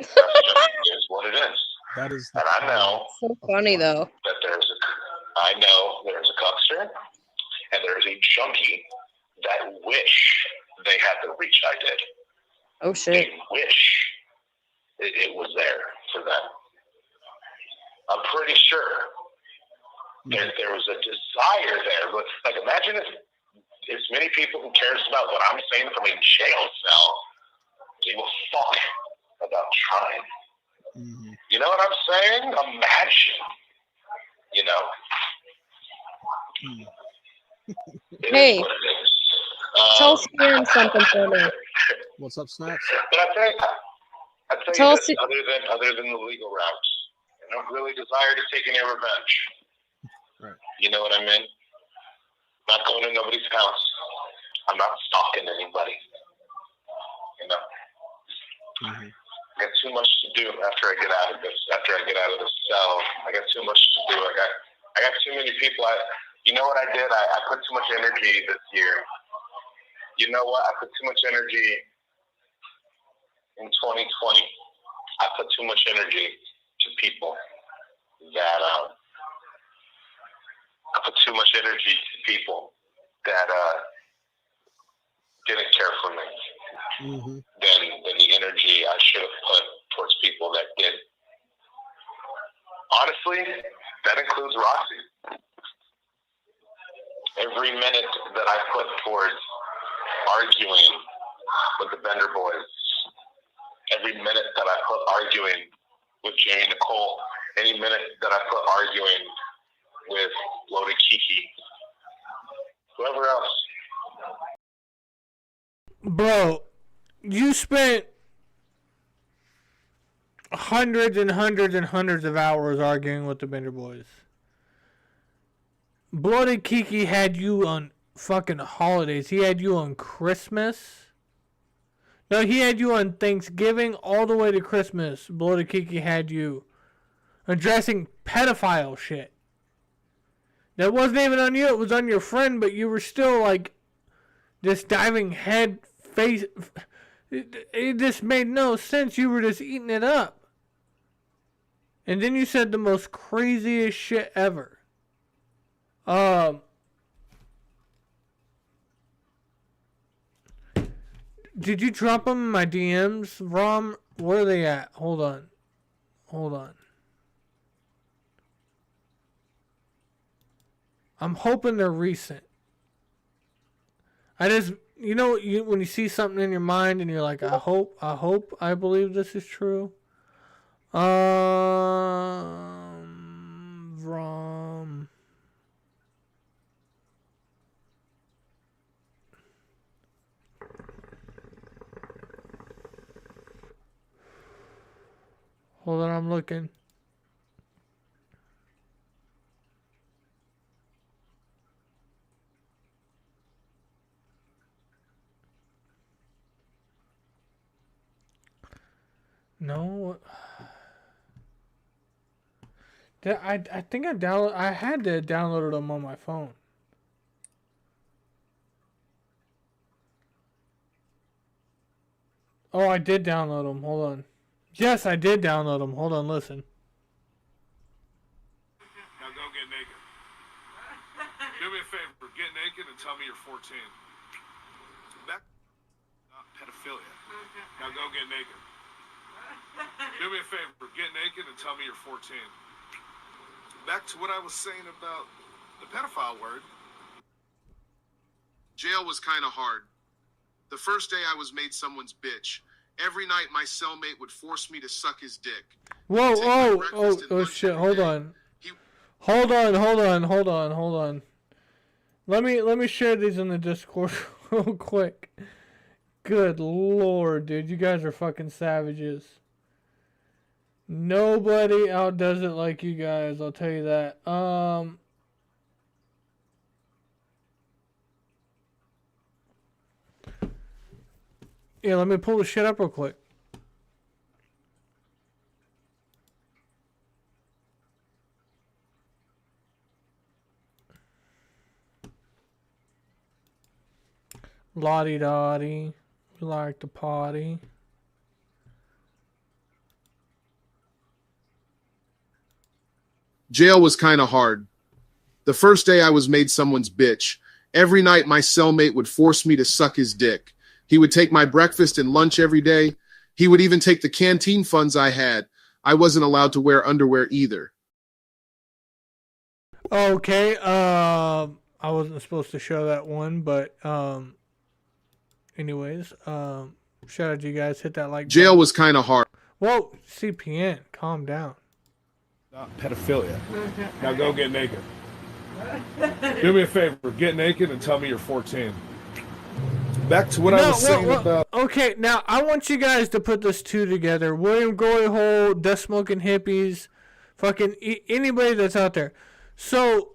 That's just is what it is. That is. And I know. So funny though. That there's a cuckster and there's a junkie that wish they had the reach I did. Oh shit. They wish it was there for them. I'm pretty sure there was a desire there. But like, imagine if as many people who cares about what I'm saying from a jail cell gave a fuck about trying. Mm-hmm. You know what I'm saying? Imagine. You know. Hey, tell CPN something for me. What's up, Snaps? But I tell you this, other than the legal routes, I don't really desire to take any revenge. Right. You know what I mean? Not going to nobody's house. I'm not stalking anybody. You know. Mm-hmm. I got too much to do after I get out of this. After I get out of the cell, I got too much to do. I got too many people. You know what I did? I put too much energy this year. You know what? I put too much energy in 2020. I put too much energy to people that I put too much energy to people that didn't care for me. Mm-hmm. Than the energy I should have put towards people that did. Honestly, that includes Roxy. Every minute that I put towards arguing with the Bender boys, every minute that I put arguing with Jamie Nicole, any minute that I put arguing with Loaded Kiki, whoever else. Bro, you spent hundreds and hundreds and hundreds of hours arguing with the Bender boys. Bloody Kiki had you on fucking holidays. He had you on Christmas. No, he had you on Thanksgiving all the way to Christmas. Bloody Kiki had you addressing pedophile shit. That wasn't even on you. It was on your friend, but you were still like just diving head face. It just made no sense. You were just eating it up. And then you said the most craziest shit ever. Did you drop them in my DMs, Rom? Where are they at? Hold on. I'm hoping they're recent. When you see something in your mind and you're like, I believe this is true. From hold on, I'm looking. No. I think I had to download them on my phone. Oh, I did download them. Hold on. Yes, I did download them. Hold on, listen. Now go get naked. Do me a favor, get naked and tell me you're 14. Back pedophilia. Now go get naked. Do me a favor, get naked and tell me you're 14. Back to what I was saying about the pedophile word. Jail was kind of hard. The first day I was made someone's bitch. Every night my cellmate would force me to suck his dick. Whoa, oh shit, hold on. Hold on. Let me share these in the Discord real quick. Good lord, dude, you guys are fucking savages. Nobody outdoes it like you guys, I'll tell you that. Yeah, let me pull the shit up real quick. Lottie-dottie. We like to party. Jail was kind of hard. The first day I was made someone's bitch. Every night my cellmate would force me to suck his dick. He would take my breakfast and lunch every day. He would even take the canteen funds I had. I wasn't allowed to wear underwear either. Okay, I wasn't supposed to show that one, but anyways, shout out to you guys. Hit that like Jail button. was kind of hard. Whoa, CPN, calm down. Pedophilia. Now go get naked. Do me a favor, get naked and tell me you're 14. Back to what I was saying about... Okay, now I want you guys to put this two together. William Glory Hole, Death Smoking Hippies, fucking anybody that's out there. So,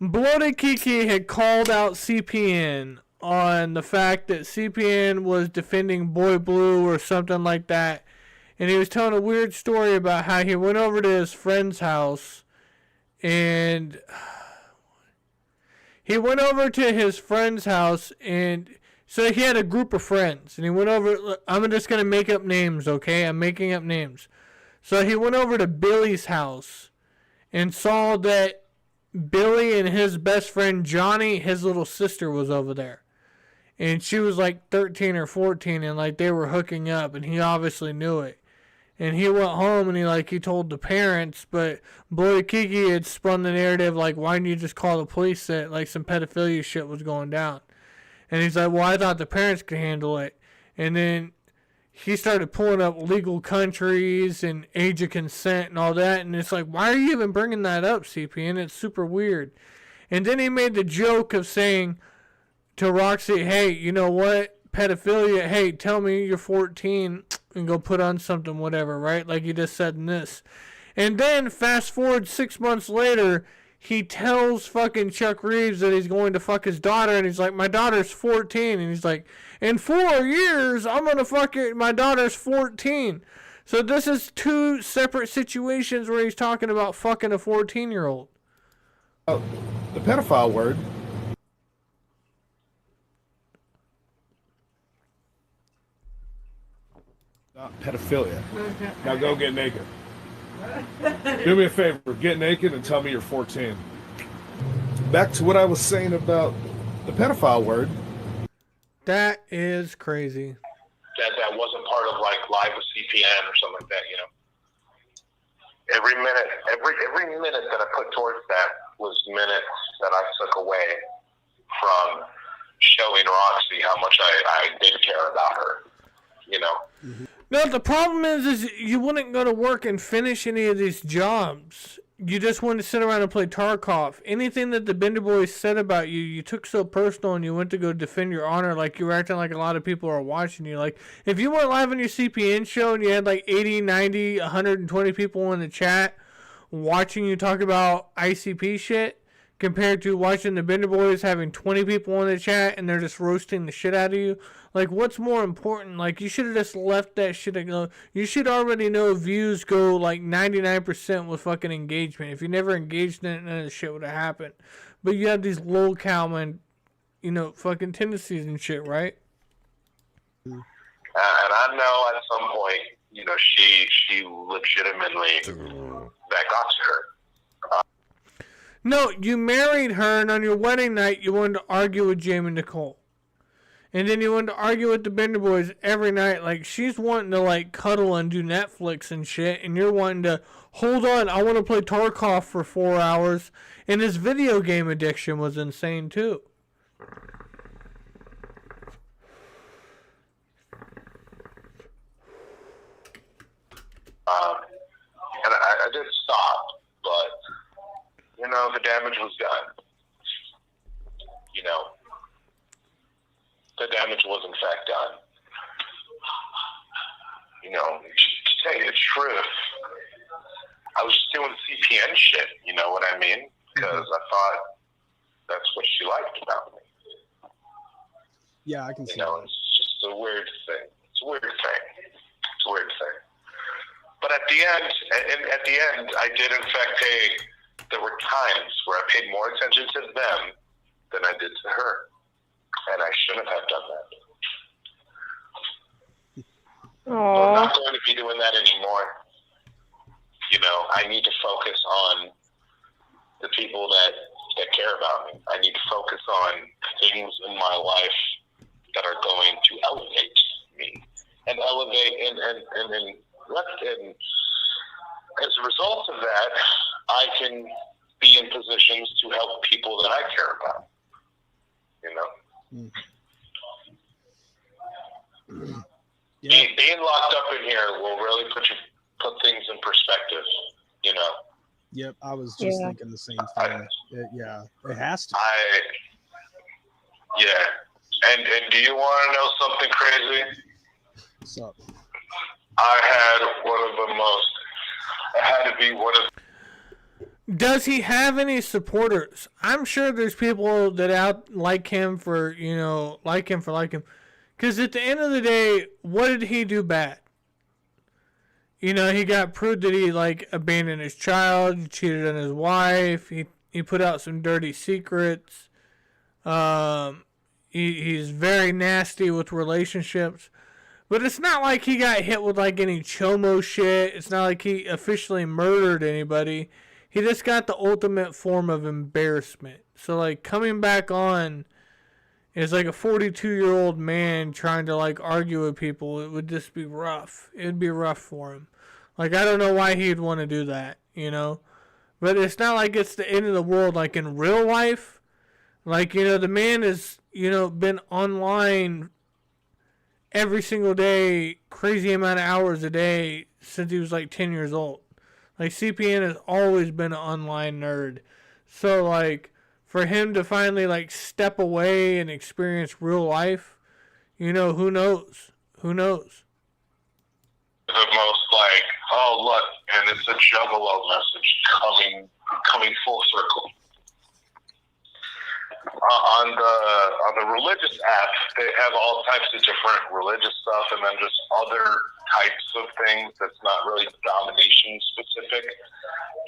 Bloated Kiki had called out CPN on the fact that CPN was defending Boy Blue or something like that. And he was telling a weird story about how he went over to his friend's house and... He went over to his friend's house, and so he had a group of friends, and he went over, I'm just going to make up names, okay? I'm making up names. So he went over to Billy's house and saw that Billy and his best friend Johnny, his little sister, was over there. And she was like 13 or 14, and like they were hooking up, and he obviously knew it. And he went home and he told the parents, but Bloody Kiki had spun the narrative like, why didn't you just call the police that like some pedophilia shit was going down? And he's like, well, I thought the parents could handle it. And then he started pulling up legal countries and age of consent and all that. And it's like, why are you even bringing that up, CPN? It's super weird. And then he made the joke of saying to Roxy, hey, you know what? Pedophilia, hey, tell me you're 14 and go put on something, whatever, right? Like you just said in this. And then fast forward 6 months later, he tells fucking Chuck Reeves that he's going to fuck his daughter, and he's like, my daughter's 14. And he's like, in 4 years, I'm going to fuck it. My daughter's 14. So this is two separate situations where he's talking about fucking a 14-year-old. The pedophile word. Pedophilia. Now go get naked. Do me a favor, get naked and tell me you're 14. Back to what I was saying about the pedophile word. That is crazy. That wasn't part of like Live with CPN or something like that, you know. Every minute that I put towards that was minutes that I took away from showing Roxy how much I did care about her. you know. No, the problem is you wouldn't go to work and finish any of these jobs. You just wanted to sit around and play Tarkov. Anything that the Bender Boys said about you, you took so personal and you went to go defend your honor like you were acting like a lot of people are watching you. Like, if you went live on your CPN show and you had like 80, 90, 120 people in the chat watching you talk about ICP shit, compared to watching the Bender Boys having 20 people in the chat and they're just roasting the shit out of you. Like, what's more important? Like, you should have just left that shit alone. You should already know views go like 99% with fucking engagement. If you never engaged in it, none of this shit would have happened. But you have these low cowman, you know, fucking tendencies and shit, right? And I know at some point, you know, she legitimately that got to her. No, you married her, and on your wedding night, you wanted to argue with Jamie Nicole. And then you wanted to argue with the Bender Boys every night. Like, she's wanting to, like, cuddle and do Netflix and shit, and you're wanting to, hold on, I want to play Tarkov for 4 hours. And his video game addiction was insane, too. And I did stop, but, you know, the damage was done. You know, the damage was in fact done. You know, to tell you the truth, I was just doing CPN shit, you know what I mean? Because I thought that's what she liked about me. Yeah, I can see You know, that. it's just a weird thing. It's a weird thing. It's a weird thing. But at the end, I did in fact pay. There were times where I paid more attention to them than I did to her, and I shouldn't have done that. So I'm not going to be doing that anymore. You know, I need to focus on the people that care about me. I need to focus on things in my life that are going to elevate me and elevate and as a result of that, I can be in positions to help people that I care about. You know. Being locked up in here will really put things in perspective, you know. Yep, I was just thinking the same thing. It has to. And do you want to know something crazy? What's up? I had to be one of. Does he have any supporters? I'm sure there's people that like him. Because at the end of the day, what did he do bad? You know, he got proved that he, like, abandoned his child, he cheated on his wife, he put out some dirty secrets. He's very nasty with relationships. But it's not like he got hit with, like, any chomo shit. It's not like he officially murdered anybody. He just got the ultimate form of embarrassment. So, like, coming back on is like a 42-year-old man trying to, like, argue with people. It would just be rough. It would be rough for him. Like, I don't know why he'd want to do that, you know? But it's not like it's the end of the world. Like, in real life, like, you know, the man has, you know, been online every single day, crazy amount of hours a day since he was, like, 10 years old. Like, CPN has always been an online nerd. So, like, for him to finally, like, step away and experience real life, you know, who knows? Who knows? The most, like, oh, look, and it's a juggalo message coming full circle. On the religious app, they have all types of different religious stuff, and then just other types of things that's not really domination specific,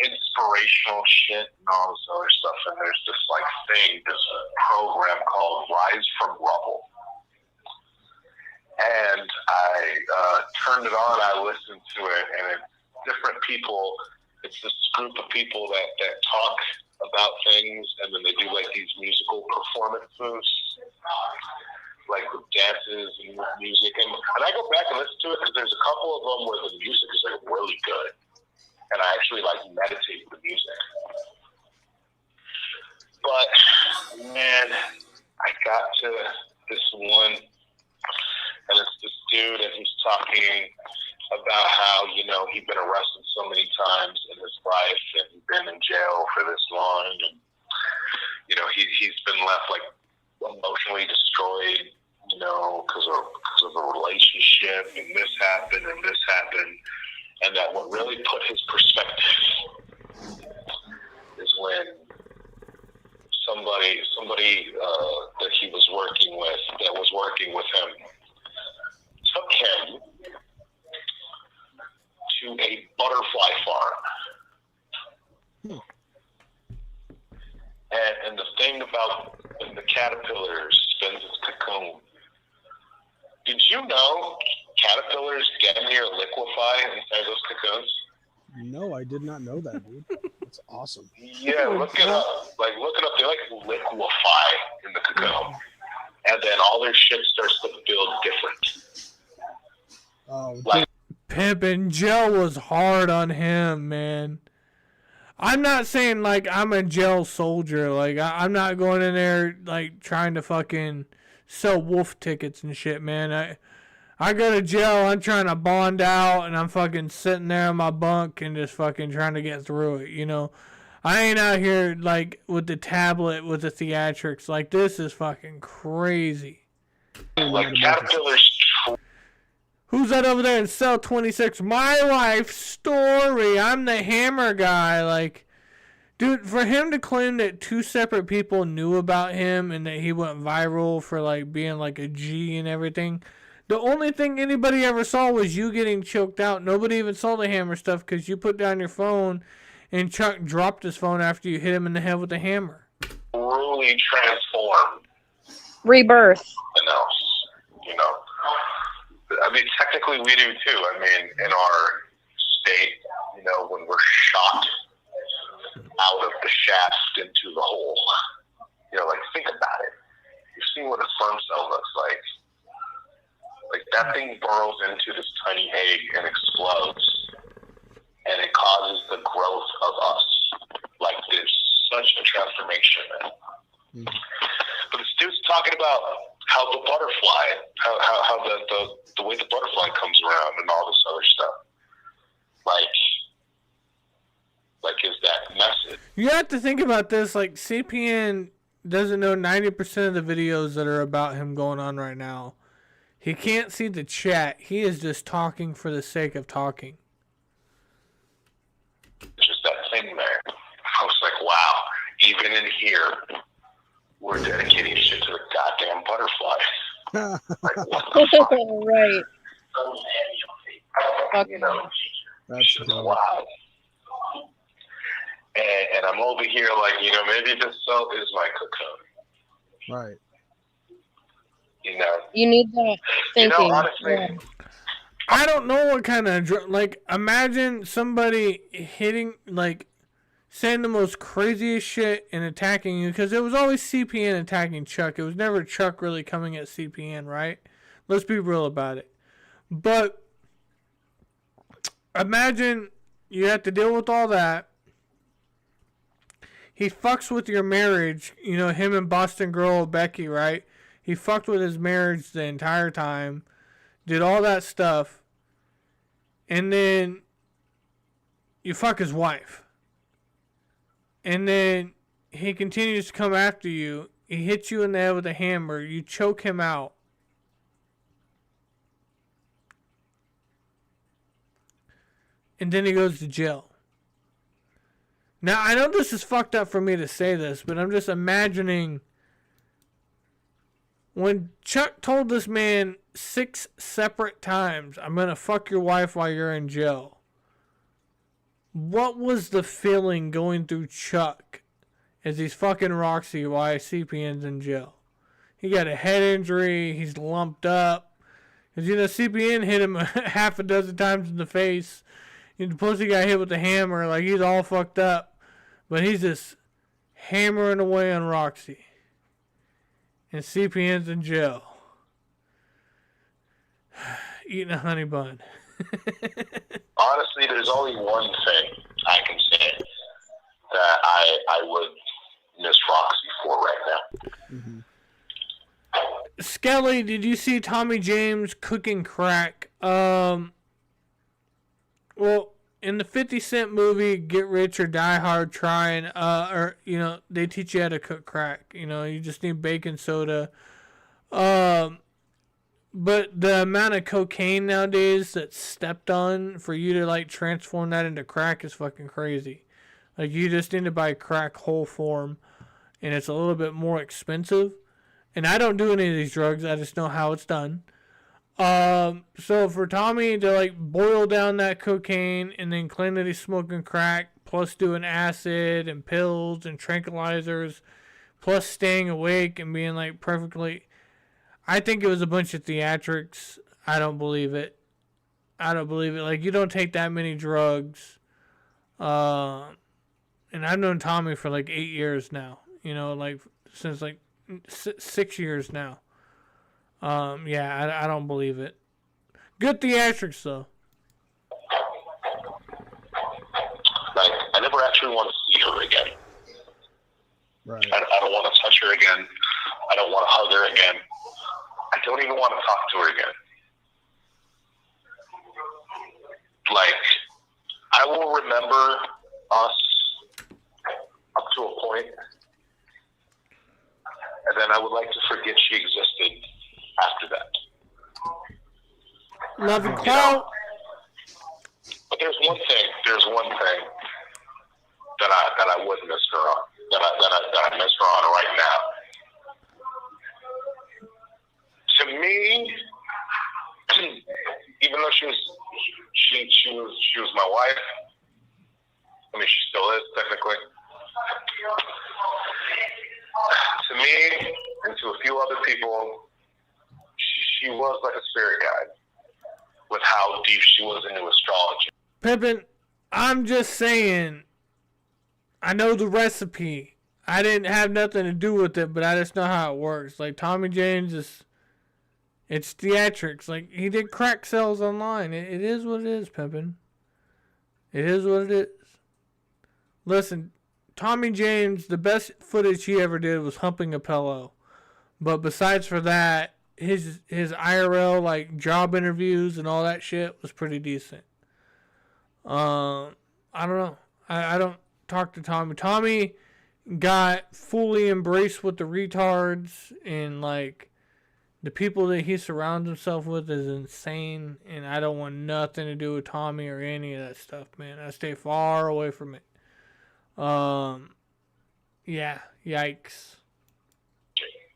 inspirational shit and all this other stuff. And there's this this program called Rise from Rubble, and I turned it on. I listened to it, and it's different people. It's this group of people that talk about things, and then they do like these musical performances, like with dances and with music. And I go back and listen to it because there's a couple of them where the music is like really good, and I actually like meditate with the music. But man, I got to this one, and it's this dude. dude, and he's talking about how, you know, he'd been arrested so many times in his life and he'd been in jail for this long, and, you know, he's been left, like, emotionally destroyed, you know, because of a relationship, and this happened, and that what really put his perspective is when somebody that he was working with, that was working with him, took him to a butterfly farm. And the thing about when the caterpillar spins its cocoon, did you know caterpillars damn near liquefy inside those cocoons? No, I did not know that, dude. That's awesome. Yeah, look it up. Like, look it up. They like liquefy in the cocoon, and then all their shit starts to build different. Oh, like, Pimpin' Joe was hard on him, man. I'm not saying, like, I'm a jail soldier. Like, I'm not going in there, like, trying to fucking sell wolf tickets and shit, man. I go to jail, I'm trying to bond out, and I'm fucking sitting there in my bunk and just fucking trying to get through it, you know? I ain't out here, like, with the tablet, with the theatrics. Like, this is fucking crazy. Like, caterpillars. Who's that over there in cell 26? My life story. I'm the hammer guy. Like, dude, for him to claim that two separate people knew about him and that he went viral for, like, being, like, a G and everything, the only thing anybody ever saw was you getting choked out. Nobody even saw the hammer stuff because you put down your phone and Chuck dropped his phone after you hit him in the head with a hammer. Really transformed. Rebirth. You know, I mean, technically we do too. I mean, in our state, you know, when we're shot out of the shaft into the hole, you know, like, think about it. You've seen what a sperm cell looks like. Like, that thing burrows into this tiny egg and explodes, and it causes the growth of us. Like, there's such a transformation, man. But this dude's talking about how the butterfly, how the way the butterfly comes around and all this other stuff. Like is that message? You have to think about this. Like, CPN doesn't know 90% of the videos that are about him going on right now. He can't see the chat. He is just talking for the sake of talking. Just that thing there. I was like, wow, even in here, we're dedicating shit to the goddamn butterfly. Like, what the fuck? Right. You know, that's wow. And I'm over here like, you know, maybe this cell is my cocoon. Right. You know. You need that thinking. You know, honestly, yeah. I don't know what kind of like. Imagine somebody hitting, like, saying the most craziest shit and attacking you, because it was always CPN attacking Chuck. It was never Chuck really coming at CPN, right? Let's be real about it. But imagine you have to deal with all that. He fucks with your marriage, you know, him and Boston Girl Becky, right? He fucked with his marriage the entire time, did all that stuff, and then you fuck his wife. And then he continues to come after you. He hits you in the head with a hammer. You choke him out. And then he goes to jail. Now, I know this is fucked up for me to say this, but I'm just imagining when Chuck told this man 6 separate times, I'm going to fuck your wife while you're in jail. What was the feeling going through Chuck as he's fucking Roxy while CPN's in jail? He got a head injury. He's lumped up. Because, you know, CPN hit him half a dozen times in the face. And the pussy got hit with the hammer. Like, he's all fucked up. But he's just hammering away on Roxy. And CPN's in jail. Eating a honey bun. Honestly, there's only one thing I can say that I would miss Roxy for right now. Skelly, did you see Tommy James cooking crack? Well, in the 50 Cent movie, Get Rich or Die Hard, trying, they teach you how to cook crack. You just need baking soda. But the amount of cocaine nowadays that's stepped on for you to, like, transform that into crack is fucking crazy. Like, you just need to buy crack whole form, and it's a little bit more expensive. And I don't do any of these drugs. I just know how it's done. So for Tommy to, like, boil down that cocaine and then claim that he's smoking crack, plus doing acid and pills and tranquilizers, plus staying awake and being, like, perfectly... I think it was a bunch of theatrics. I don't believe it. Like, you don't take that many drugs. And I've known Tommy for, like, 8 years now. Like, since, like, 6 years now. I don't believe it. Good theatrics, though. Like, I never actually want to see her again. Right. I don't want to touch her again. I don't want to hug her again. I don't even want to talk to her again. Like, I will remember us up to a point, and then I would like to forget she existed after that. Love and clout. But there's one thing that I would miss her on, that I miss her on right now. To me, even though she was my wife, I mean, she still is technically. To me, and to a few other people, she was like a spirit guide with how deep she was into astrology. Pippin, I'm just saying, I know the recipe. I didn't have nothing to do with it, but I just know how it works. Like, Tommy James it's theatrics. Like, he did crack sales online. It is what it is, Pippin. It is what it is. Listen, Tommy James, the best footage he ever did was humping a pillow. But besides for that, his IRL, like, job interviews and all that shit was pretty decent. I don't know. I don't talk to Tommy. Tommy got fully embraced with the retards, and, like, the people that he surrounds himself with is insane, and I don't want nothing to do with Tommy or any of that stuff, man. I stay far away from it. Yeah, yikes.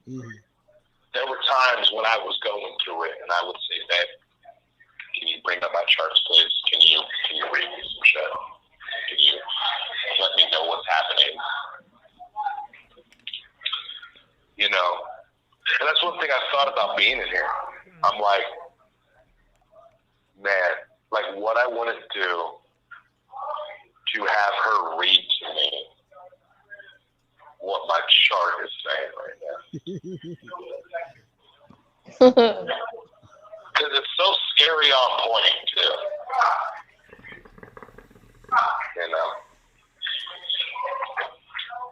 There were times when I was going through it, and I would say, "Babe, can you bring up my charts, please? Can you read me some shit? Can you let me know what's happening?" And that's one thing I thought about being in here. I'm like, man, like, what I want to do to have her read to me what my chart is saying right now. Because it's so scary on point, too.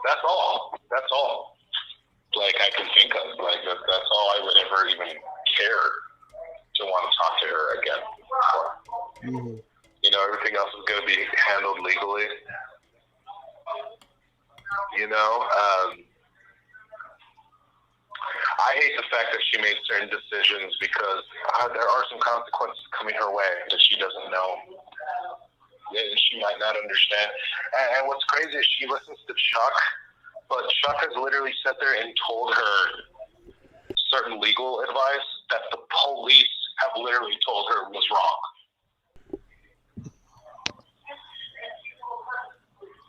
That's all. Like, I can think of. Like, that's all I would ever even care to want to talk to her again for. Everything else is going to be handled legally. I hate the fact that she made certain decisions because there are some consequences coming her way that she doesn't know. And she might not understand. And what's crazy is she listens to Chuck, but Chuck has literally sat there and told her certain legal advice that the police have literally told her was wrong.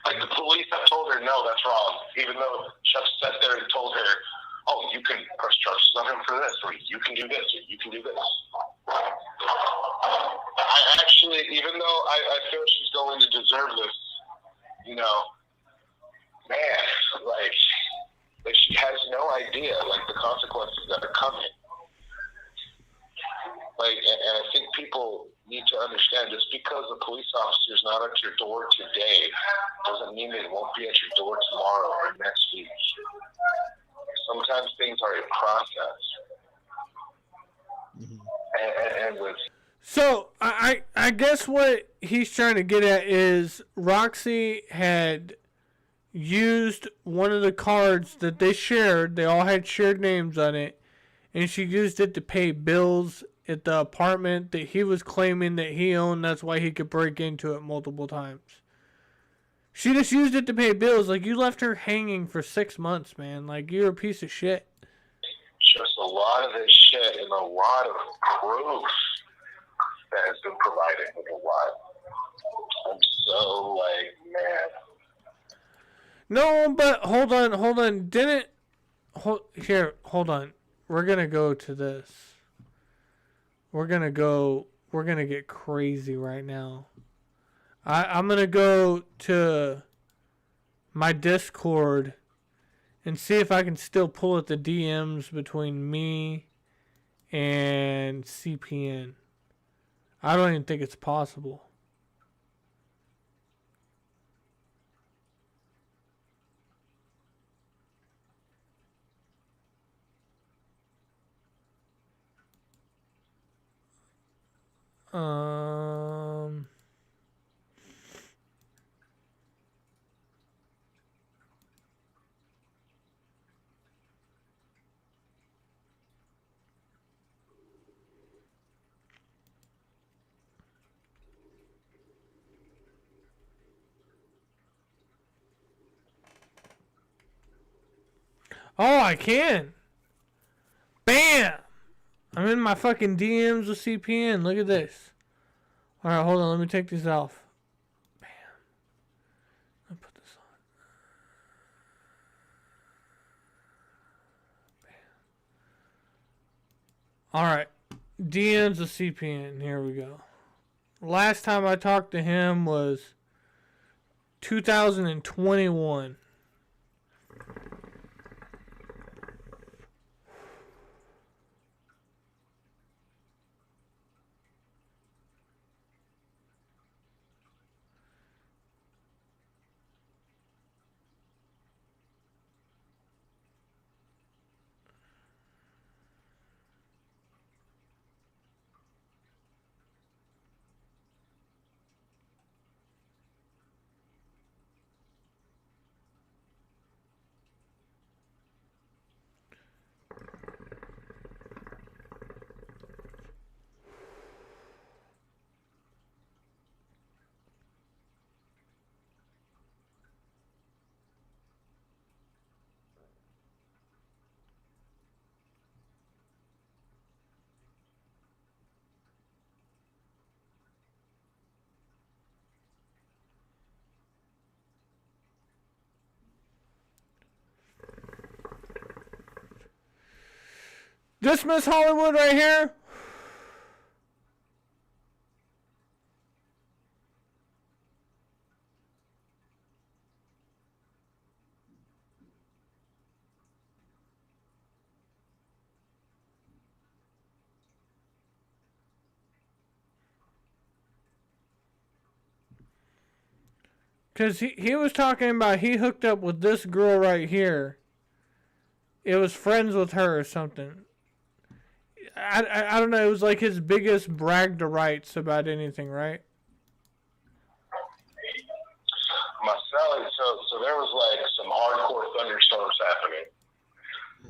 Like, the police have told her, no, that's wrong. Even though Chuck sat there and told her, oh, you can press charges on him for this, or you can do this, or you can do this. I actually, even though I feel she's going to deserve this, man, like she has no idea, like, the consequences that are coming. Like, and I think people need to understand, just because a police officer is not at your door today doesn't mean they won't be at your door tomorrow or next week. Sometimes things are a process. and with So I guess what he's trying to get at is Roxy had used one of the cards that they shared. They all had shared names on it, and she used it to pay bills at the apartment that he was claiming that he owned. That's why he could break into it multiple times. She just used it to pay bills. Like, you left her hanging for 6 months, man. Like, you're a piece of shit. just a lot of this shit and a lot of proof that has been provided with a lot. I'm so like, man. No, but hold on. Hold on. We're going to go to this. We're going to get crazy right now. I'm going to go to my Discord and see if I can still pull at the DMs between me and CPN. I don't even think it's possible. Oh, I can. Bam! I'm in my fucking DMs with CPN. Look at this. Alright, hold on. Let me take this off. Bam. Let me put this on. Bam. Alright. DMs with CPN. Here we go. Last time I talked to him was 2021. This Miss Hollywood right here. Because he was talking about he hooked up with this girl right here. It was friends with her or something. I don't know. It was like his biggest brag to rights about anything, right? Myself, so there was like some hardcore thunderstorms happening.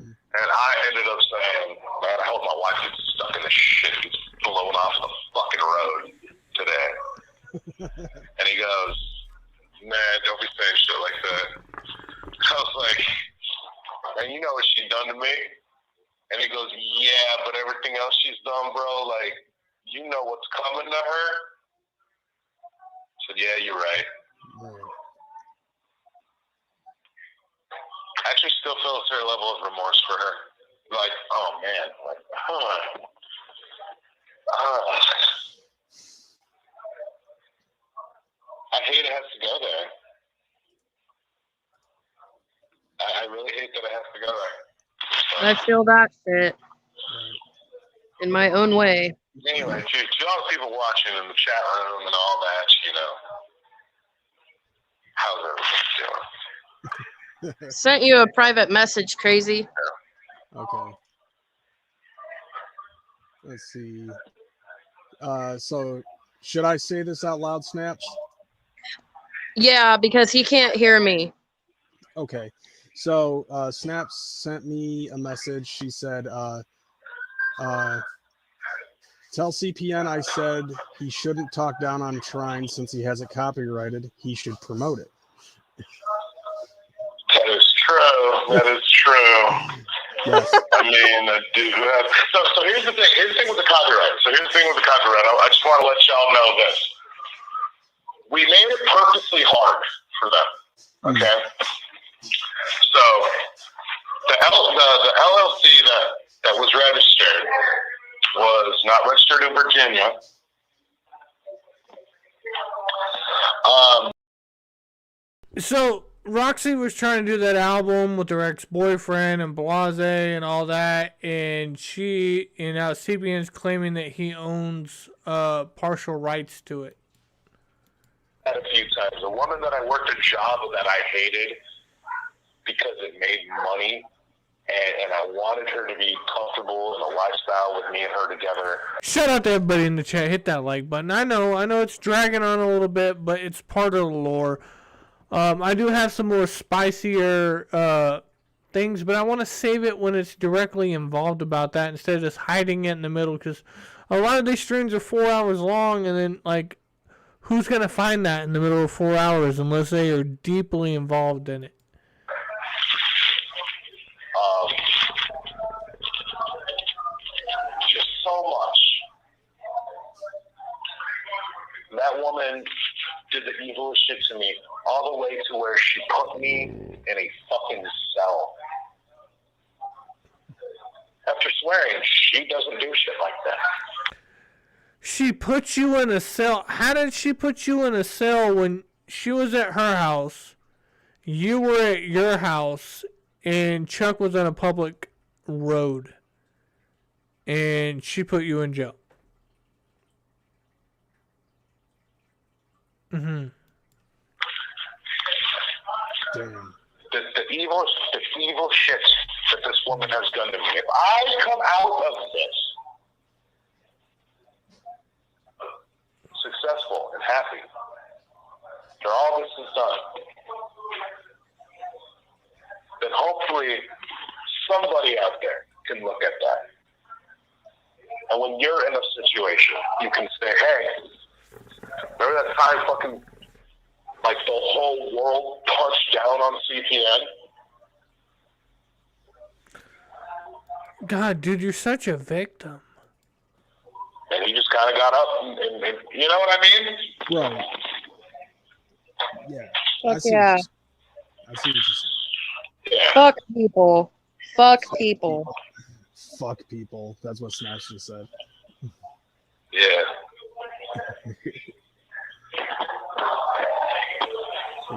And I ended up saying, man, I hope my wife gets stuck in this shit, gets blown off the fucking road today. And he goes, man, don't be saying shit like that. I was like, man, you know what she done to me? And he goes, yeah, but everything else she's done, bro, like, you know what's coming to her? I said, yeah, you're right. I actually still feel a certain level of remorse for her. Like, oh man, like, I hate it has to go there. I really hate that it has to go there. I feel that shit in my own way. Anyway, to all the people watching in the chat room and all that, you know, how's everything doing? Sent you a private message, crazy. Okay. Let's see. So should I say this out loud, Snaps? Yeah, because he can't hear me. Okay. So Snaps sent me a message. She said, tell CPN I said he shouldn't talk down on Trine since he has it copyrighted. He should promote it. That is true. That is true. Yes. I mean, dude. So here's the thing. Here's the thing with the copyright. I just want to let y'all know this. We made it purposely hard for them. Okay. So the LLC that was registered was not registered in Virginia. So Roxy was trying to do that album with her ex-boyfriend and Blase and all that, and now CPN's claiming that he owns partial rights to it. A few times. A woman that I worked a job that I hated because it made money, and I wanted her to be comfortable in a lifestyle with me and her together. Shout out to everybody in the chat. Hit that like button. I know it's dragging on a little bit, but it's part of the lore. I do have some more spicier things, but I want to save it when it's directly involved about that instead of just hiding it in the middle, because a lot of these streams are 4 hours long, and then, like, who's going to find that in the middle of 4 hours unless they are deeply involved in it? Just so much. That woman did the evilest shit to me, all the way to where she put me in a fucking cell. After swearing, she doesn't do shit like that. She put you in a cell. How did she put you in a cell when she was at her house, you were at your house, and Chuck was on a public road, and she put you in jail? Mm-hmm. Damn. The evil shit that this woman has done to me. If I come out of this successful and happy after all this is done, then hopefully somebody out there can look at that. And when you're in a situation, you can say, hey, remember that time fucking, like, the whole world punched down on CPN? God, dude, you're such a victim. And he just kind of got up and you know what I mean? Right. Yeah. Fuck I see yeah. I see what you're saying. Yeah. Fuck people. Fuck people. Fuck people. That's what Snaps just said. Yeah.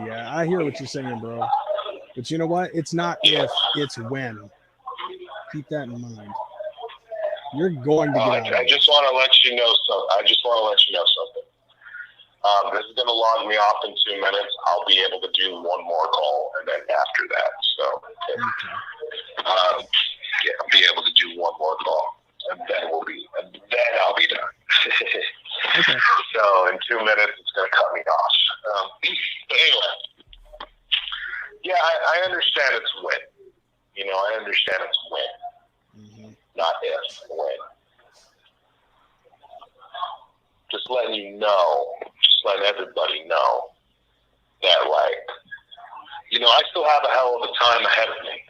Yeah, I hear what you're saying, bro. But you know what? It's not if, it's when. Keep that in mind. You're going to get out. I just want to let you know something. This is going to log me off in 2 minutes. I'll be able to do one more call, and then after that, yeah, I'll be able to do one more call, and then I'll be done. Okay. So in 2 minutes, it's going to cut me off. But anyway, yeah, I understand it's when. You know, I understand it's when, not if, when. Just letting you know, just letting everybody know that, like, you know, I still have a hell of a time ahead of me.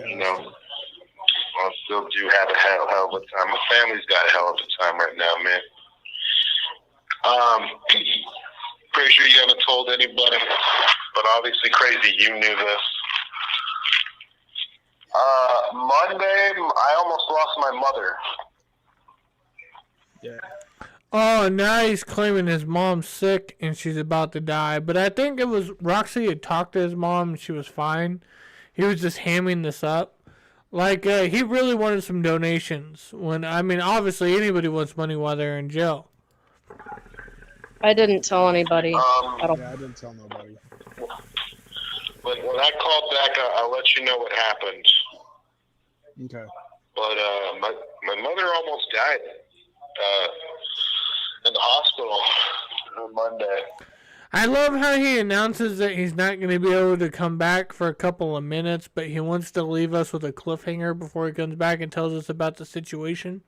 You know, I still do have a hell of a time. My family's got a hell of a time right now, man. Pretty sure you haven't told anybody, but obviously, Crazy, you knew this. Monday, I almost lost my mother. Yeah. Oh, now he's claiming his mom's sick and she's about to die. But I think it was Roxy had talked to his mom and she was fine. He was just hamming this up. Like, he really wanted some donations. Obviously anybody wants money while they're in jail. I didn't tell anybody. Yeah, I didn't tell nobody. When I called back, I'll let you know what happened. Okay. But my mother almost died in the hospital on Monday. I love how he announces that he's not going to be able to come back for a couple of minutes, but he wants to leave us with a cliffhanger before he comes back and tells us about the situation.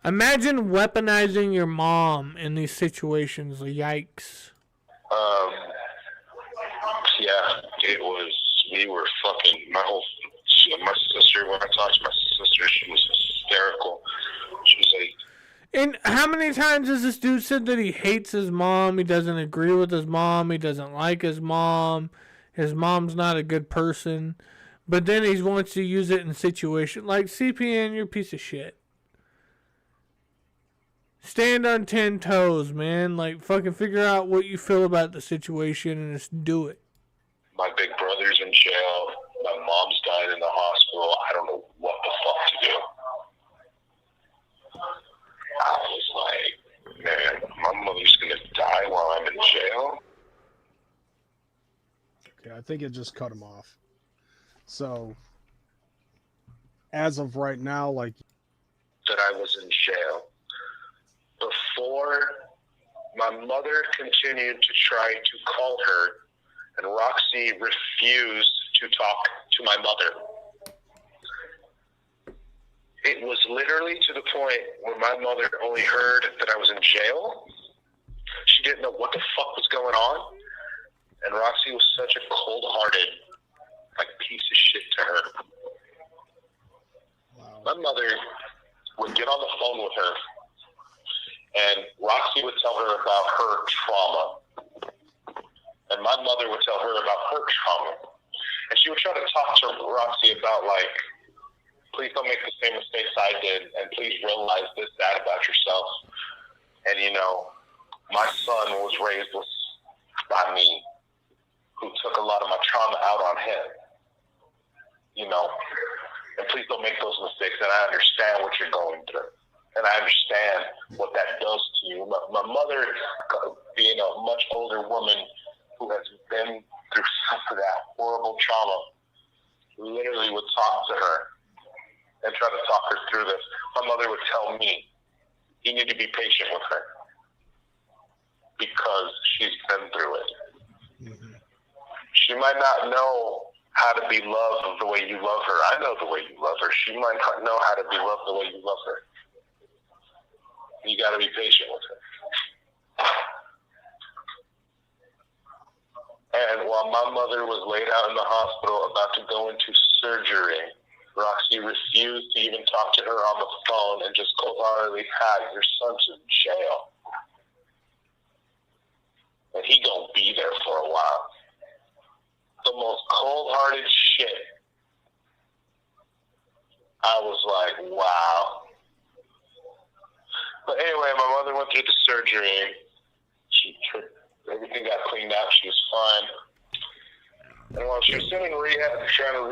Imagine weaponizing your mom in these situations. Yikes. Yeah, it was. We were fucking. My sister. When I talked to my sister, she was hysterical. She was like, And how many times has this dude said that he hates his mom? He doesn't agree with his mom. He doesn't like his mom. His mom's not a good person. But then he wants to use it in situations like CPN. You're a piece of shit. Stand on 10 toes, man. Like, fucking figure out what you feel about the situation and just do it. my big brother's in jail. My mom's died in the hospital. I don't know what the fuck to do. I was like, man, my mother's gonna die while I'm in jail. Okay, I think it just cut him off. So, as of right now, like that I was in jail. Before, my mother continued to try to call her, and Roxy refused to talk to my mother. It was literally to the point where my mother only heard that I was in jail. She didn't know what the fuck was going on. And Roxy was such a cold-hearted, like, piece of shit to her. Wow. My mother would get on the phone with her, and Roxy would tell her about her trauma. And my mother would tell her about her trauma. And she would try to talk to Roxy about, like, please don't make the same mistakes I did, and please realize this, that about yourself. And, you know, my son was raised by me, who took a lot of my trauma out on him. You know, and please don't make those mistakes, and I understand what you're going through. And I understand what that does to you. My mother, being a much older woman who has been through some of that horrible trauma, literally would talk to her and try to talk her through this. My mother would tell me, you need to be patient with her because she's been through it. Mm-hmm. She might not know how to be loved the way you love her. I know the way you love her. She might not know how to be loved the way you love her. You got to be patient with her. And while my mother was laid out in the hospital about to go into surgery, Roxy refused to even talk to her on the phone and just cold-heartedly had your son's in jail. And he gonna be there for a while. The most cold-hearted shit. I was like, wow. But anyway, my mother went through the surgery. Everything got cleaned up. She was fine. And while she was still in rehab trying to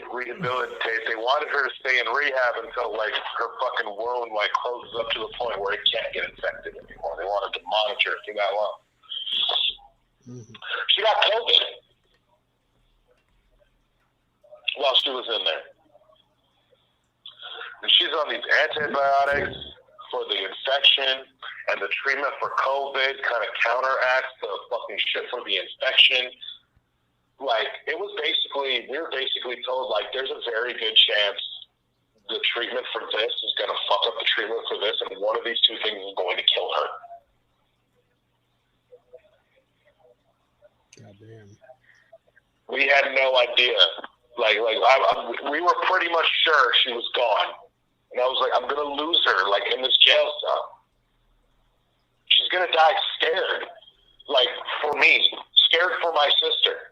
rehabilitate, they wanted her to stay in rehab until, like, her fucking wound, like, closes up to the point where it can't get infected anymore. They wanted to monitor it for that long. Mm-hmm. She got COVID while she was in there. And she's on these antibiotics for the infection, and the treatment for COVID kind of counteracts the fucking shit for the infection. Like, it was basically, we were basically told, like, there's a very good chance the treatment for this is going to fuck up the treatment for this, and one of these two things is going to kill her. Goddamn. We had no idea. We were pretty much sure she was gone. And I was like, I'm going to lose her, like, in this jail cell. She's going to die scared. Like, for me. Scared for my sister.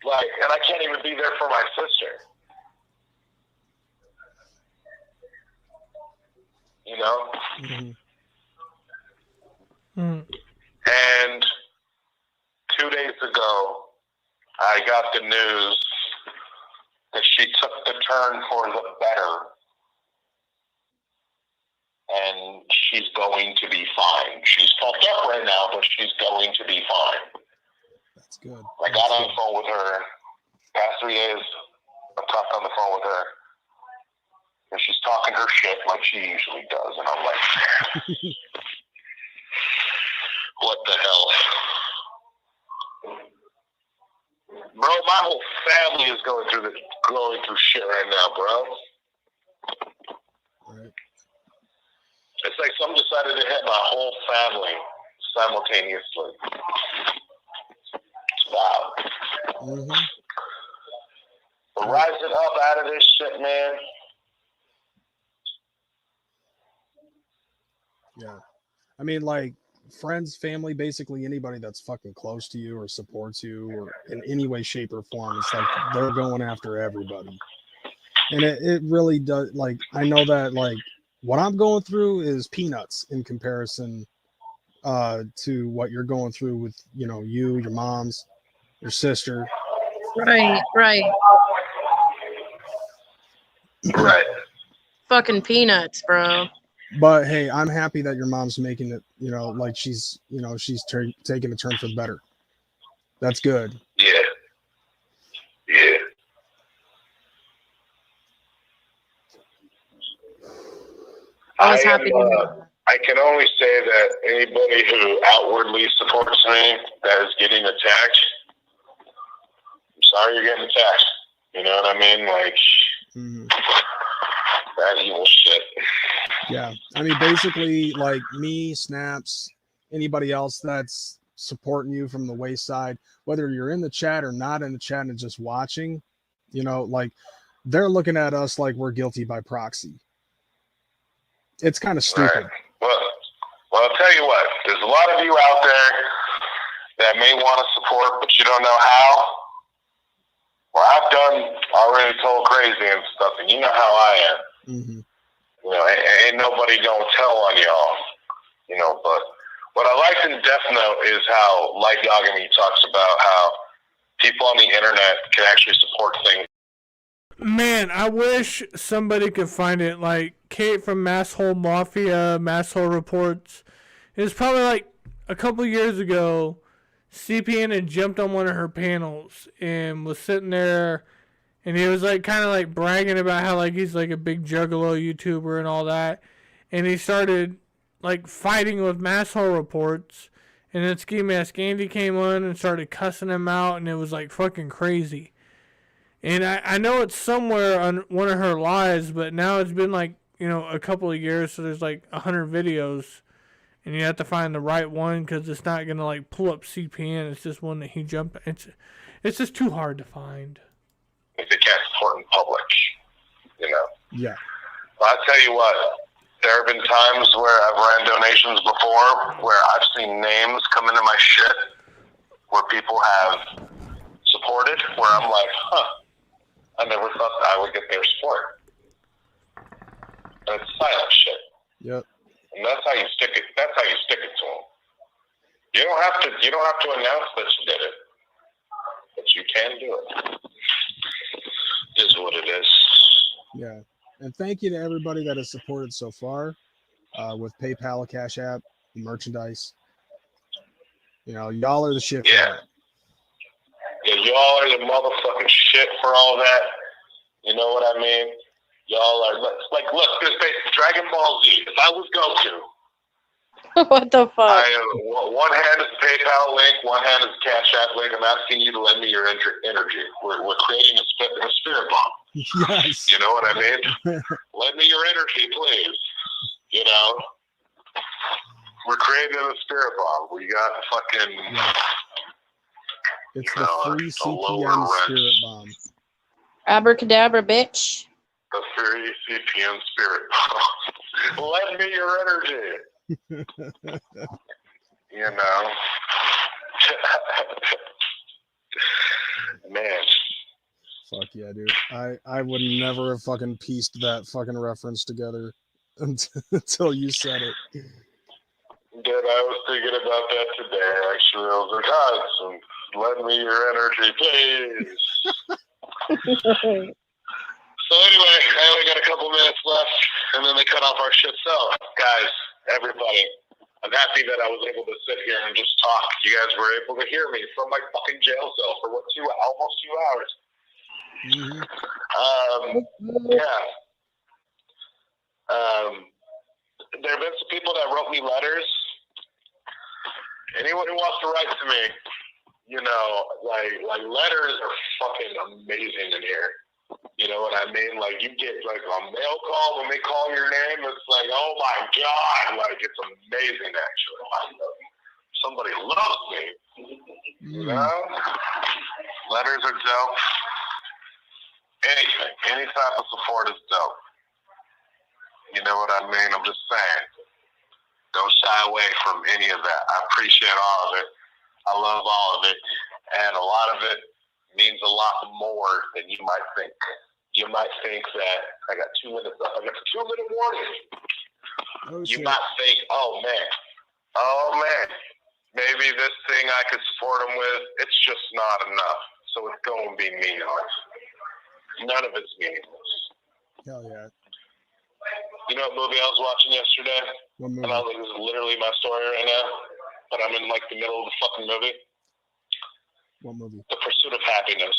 Like, and I can't even be there for my sister. You know? Mm-hmm. Mm. And 2 days ago, I got the news that she took the turn for the better. And she's going to be fine. She's fucked up right now, but she's going to be fine. That's good. I got on the phone with her past 3 days. I talked on the phone with her. And she's talking her shit like she usually does. And I'm like, what the hell? Bro, my whole family is going through shit right now, bro. Right. It's like someone decided to hit my whole family simultaneously. Wow. Mm-hmm. But rising up out of this shit, man. Yeah. I mean, like, friends, family, basically anybody that's fucking close to you or supports you or in any way, shape, or form, it's like they're going after everybody. And it really does, like, I know that, like, what I'm going through is peanuts in comparison to what you're going through with, you know, you, your mom's, your sister. Right. Right. Fucking peanuts, bro. But hey, I'm happy that your mom's making it, you know, like she's taking a turn for the better. That's good. Yeah. Yeah. I was happy to hear that. I can only say that anybody who outwardly supports me that is getting attacked, I'm sorry you're getting attacked. You know what I mean? Like, that evil shit. Yeah. I mean, basically, like me, Snaps, anybody else that's supporting you from the wayside, whether you're in the chat or not in the chat and just watching, you know, like they're looking at us like we're guilty by proxy. It's kind of stupid. Right. Well, I'll tell you what. There's a lot of you out there that may want to support, but you don't know how. Well, I've already told crazy and stuff, and you know how I am. Mm-hmm. You know, ain't nobody gonna tell on y'all. You know, but what I liked in Death Note is how Light Yagami talks about how people on the internet can actually support things. Man, I wish somebody could find it. Like Kate from Masshole Mafia, Masshole Reports. It was probably like a couple years ago. CPN had jumped on one of her panels and was sitting there, and he was like kind of like bragging about how like he's like a big Juggalo YouTuber and all that, and he started like fighting with Masshole Reports, and then Ski Mask Andy came on and started cussing him out, and it was like fucking crazy. And I know it's somewhere on one of her lives, but now it's been like, you know, a couple of years, so there's like 100 videos, and you have to find the right one because it's not going to like pull up CPN. It's just one that he jumped. It's just too hard to find. If they can't support in public, you know. Yeah. Well, I'll tell you what, there have been times where I've ran donations before where I've seen names come into my shit where people have supported, where I'm like, I never thought that I would get their support. And it's silent shit. Yep. And that's how you stick it. That's how you stick it to them. You don't have to announce that you did it, but you can do it. It is what it is. Yeah. And thank you to everybody that has supported so far with PayPal, Cash App, merchandise. You know, y'all are the shit for that. Yeah, y'all are the motherfucking shit for all that. You know what I mean? Y'all are like, look, this Dragon Ball Z. If I was Goku, what the fuck? One hand is the PayPal link, one hand is the Cash App link. I'm asking you to lend me your energy. We're creating a spirit bomb. Yes. You know what I mean? Lend me your energy, please. You know? We're creating a spirit bomb. We got fucking... Yeah. It's the free CPN spirit bomb. Abracadabra, bitch. The free CPN spirit bomb. Lend me your energy. You know? Man. Fuck yeah, dude. I would never have fucking pieced that fucking reference together until you said it. Dude, I was thinking about that today, actually. I was like, lend me your energy, please. So anyway, I only got a couple minutes left, and then they cut off our shit. So, guys, everybody, I'm happy that I was able to sit here and just talk. You guys were able to hear me from my fucking jail cell for, almost 2 hours. Yeah. There have been some people that wrote me letters. Anyone who wants to write to me, you know, like letters are fucking amazing in here. You know what I mean? Like you get like a mail call when they call your name. It's like, oh my God, like it's amazing actually. Somebody loves me. You know? Letters are dope. Anything, any type of support is dope. You know what I mean? I'm just saying. Don't shy away from any of that. I appreciate all of it. I love all of it. And a lot of it means a lot more than you might think. You might think that I got 2 minutes left. I got a 2-minute warning. You might think, oh man, maybe this thing I could support them with, it's just not enough. So it's going to be meaningless. None of it's meaningless. Hell yeah. You know what movie I was watching yesterday? What movie? And I was like, this is literally my story right now, but I'm in like the middle of the fucking movie. What movie? The Pursuit of Happiness.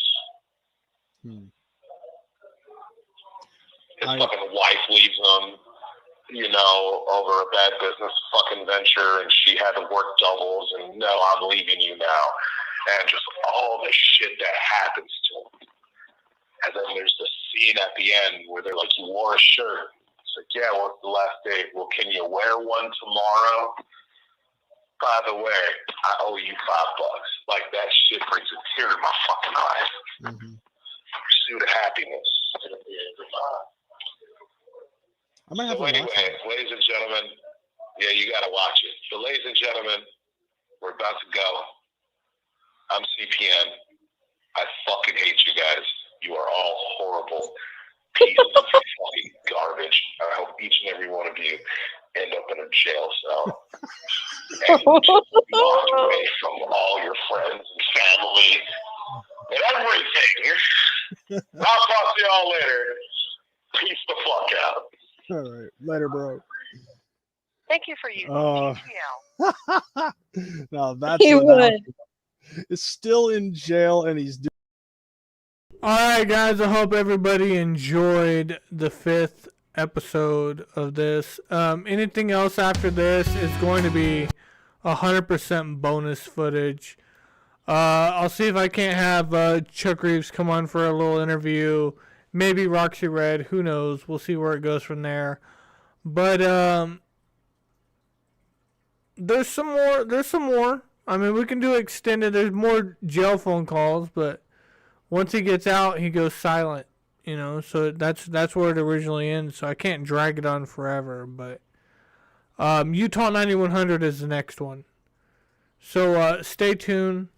His fucking wife leaves him, you know, over a bad business fucking venture, and she had to work doubles, and no, I'm leaving you now. And just all the shit that happens to him. And then there's the scene at the end where they're like, you wore a shirt. It's like, yeah, what's the last date? Well, can you wear one tomorrow? By the way, I owe you $5. Like, that shit brings a tear to my fucking eye. Pursuit of Happiness. I might have So to anyway, watch it. ladies and gentlemen, yeah, you gotta watch it. So ladies and gentlemen, we're about to go. I'm CPN. I fucking hate you guys. You are all horrible pieces of fucking garbage. I hope each and every one of you end up in a jail cell. And just walk away from all your friends and family and everything. I'll talk to y'all later. Peace the fuck out. All right. Later, bro. Thank you for using TTL. No, that's He would. Is still in jail and he's doing. All right, guys. I hope everybody enjoyed the 5th episode of this. Anything else after this is going to be 100% bonus footage. I'll see if I can't have Chuck Reeves come on for a little interview. Maybe Roxy Red. Who knows? We'll see where it goes from there. But there's some more. I mean, we can do extended. There's more jail phone calls, but once he gets out, he goes silent. You know, so that's where it originally ends. So I can't drag it on forever. But Utah 9100 is the next one. So stay tuned.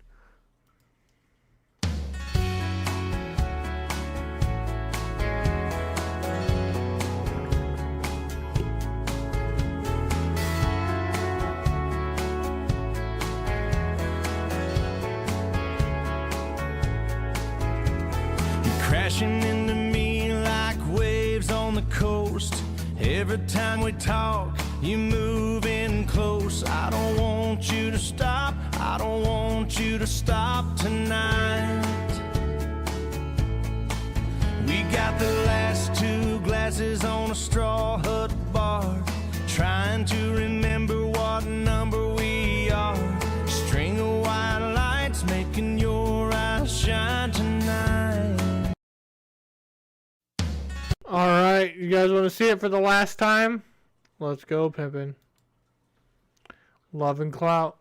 Crashing into me like waves on the coast. Every time we talk, you move in close. I don't want you to stop. I don't want you to stop tonight. We got the last 2 glasses on a straw hut bar, trying to remember what number we are. String of white lights making your eyes shine tonight. All right, you guys want to see it for the last time? Let's go, pimpin'. Love and clout.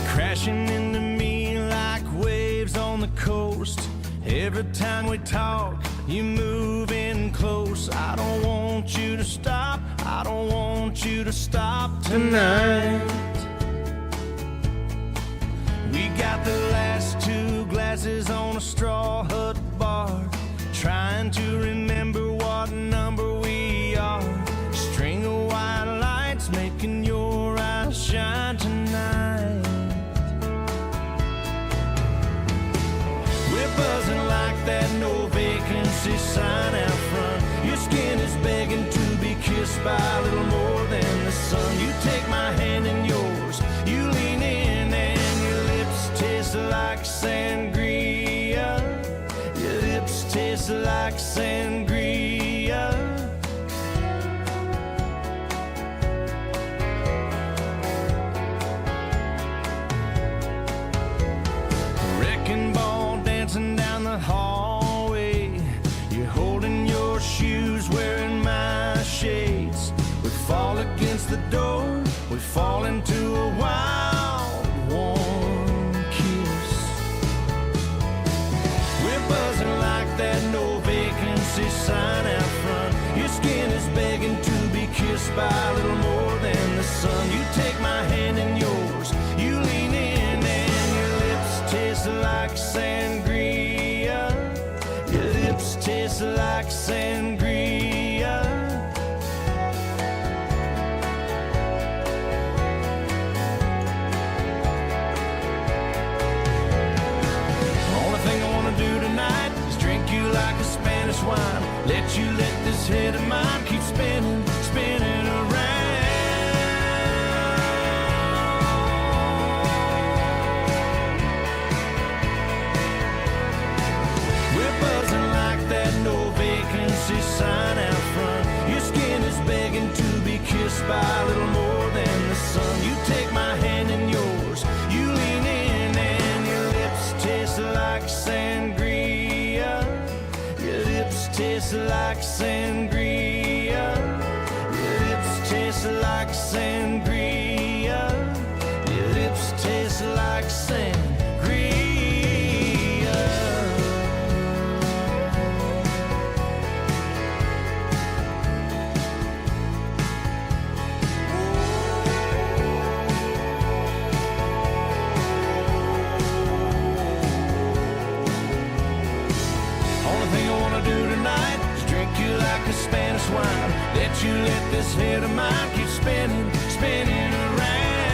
Crashing into me like waves on the coast. Every time we talk, you move in close. I don't want you to stop. I don't want you to stop tonight. We got the last 2 glasses on a straw hut bar, trying to remember what number we are. String of white lights making your eyes shine tonight. We're buzzing like that no vacancy sign out front. Your skin is begging to be kissed by a little more than the sun. You take my hand in yours, you lean in, and your lips taste like sangria. Your lips taste like sangria. Wrecking ball dancing down the hallway. You're holding your shoes, wearing my shades. We fall against the door, we fall into a wild, warm kiss. We're buzzing like that no vacancy sign out front. Your skin is begging to be kissed by a little more than the sun. You take my hand in yours, you lean in, and your lips taste like sangria. Your lips taste like sangria. Only thing I wanna do tonight is drink you like a Spanish wine. Let you let this head of mine keep spinning, spinning around. We're buzzing like that no vacancy sign out front. Your skin is begging to be kissed by a little more than the sun. You take my hand in yours, you lean in, and your lips taste like sangria. Your lips taste like sangria. Your lips taste like sangria. Your lips taste like sangria. Only thing I wanna do tonight is drink you like a Spanish wine. Let you let this head of mine keep spinning, spinning around.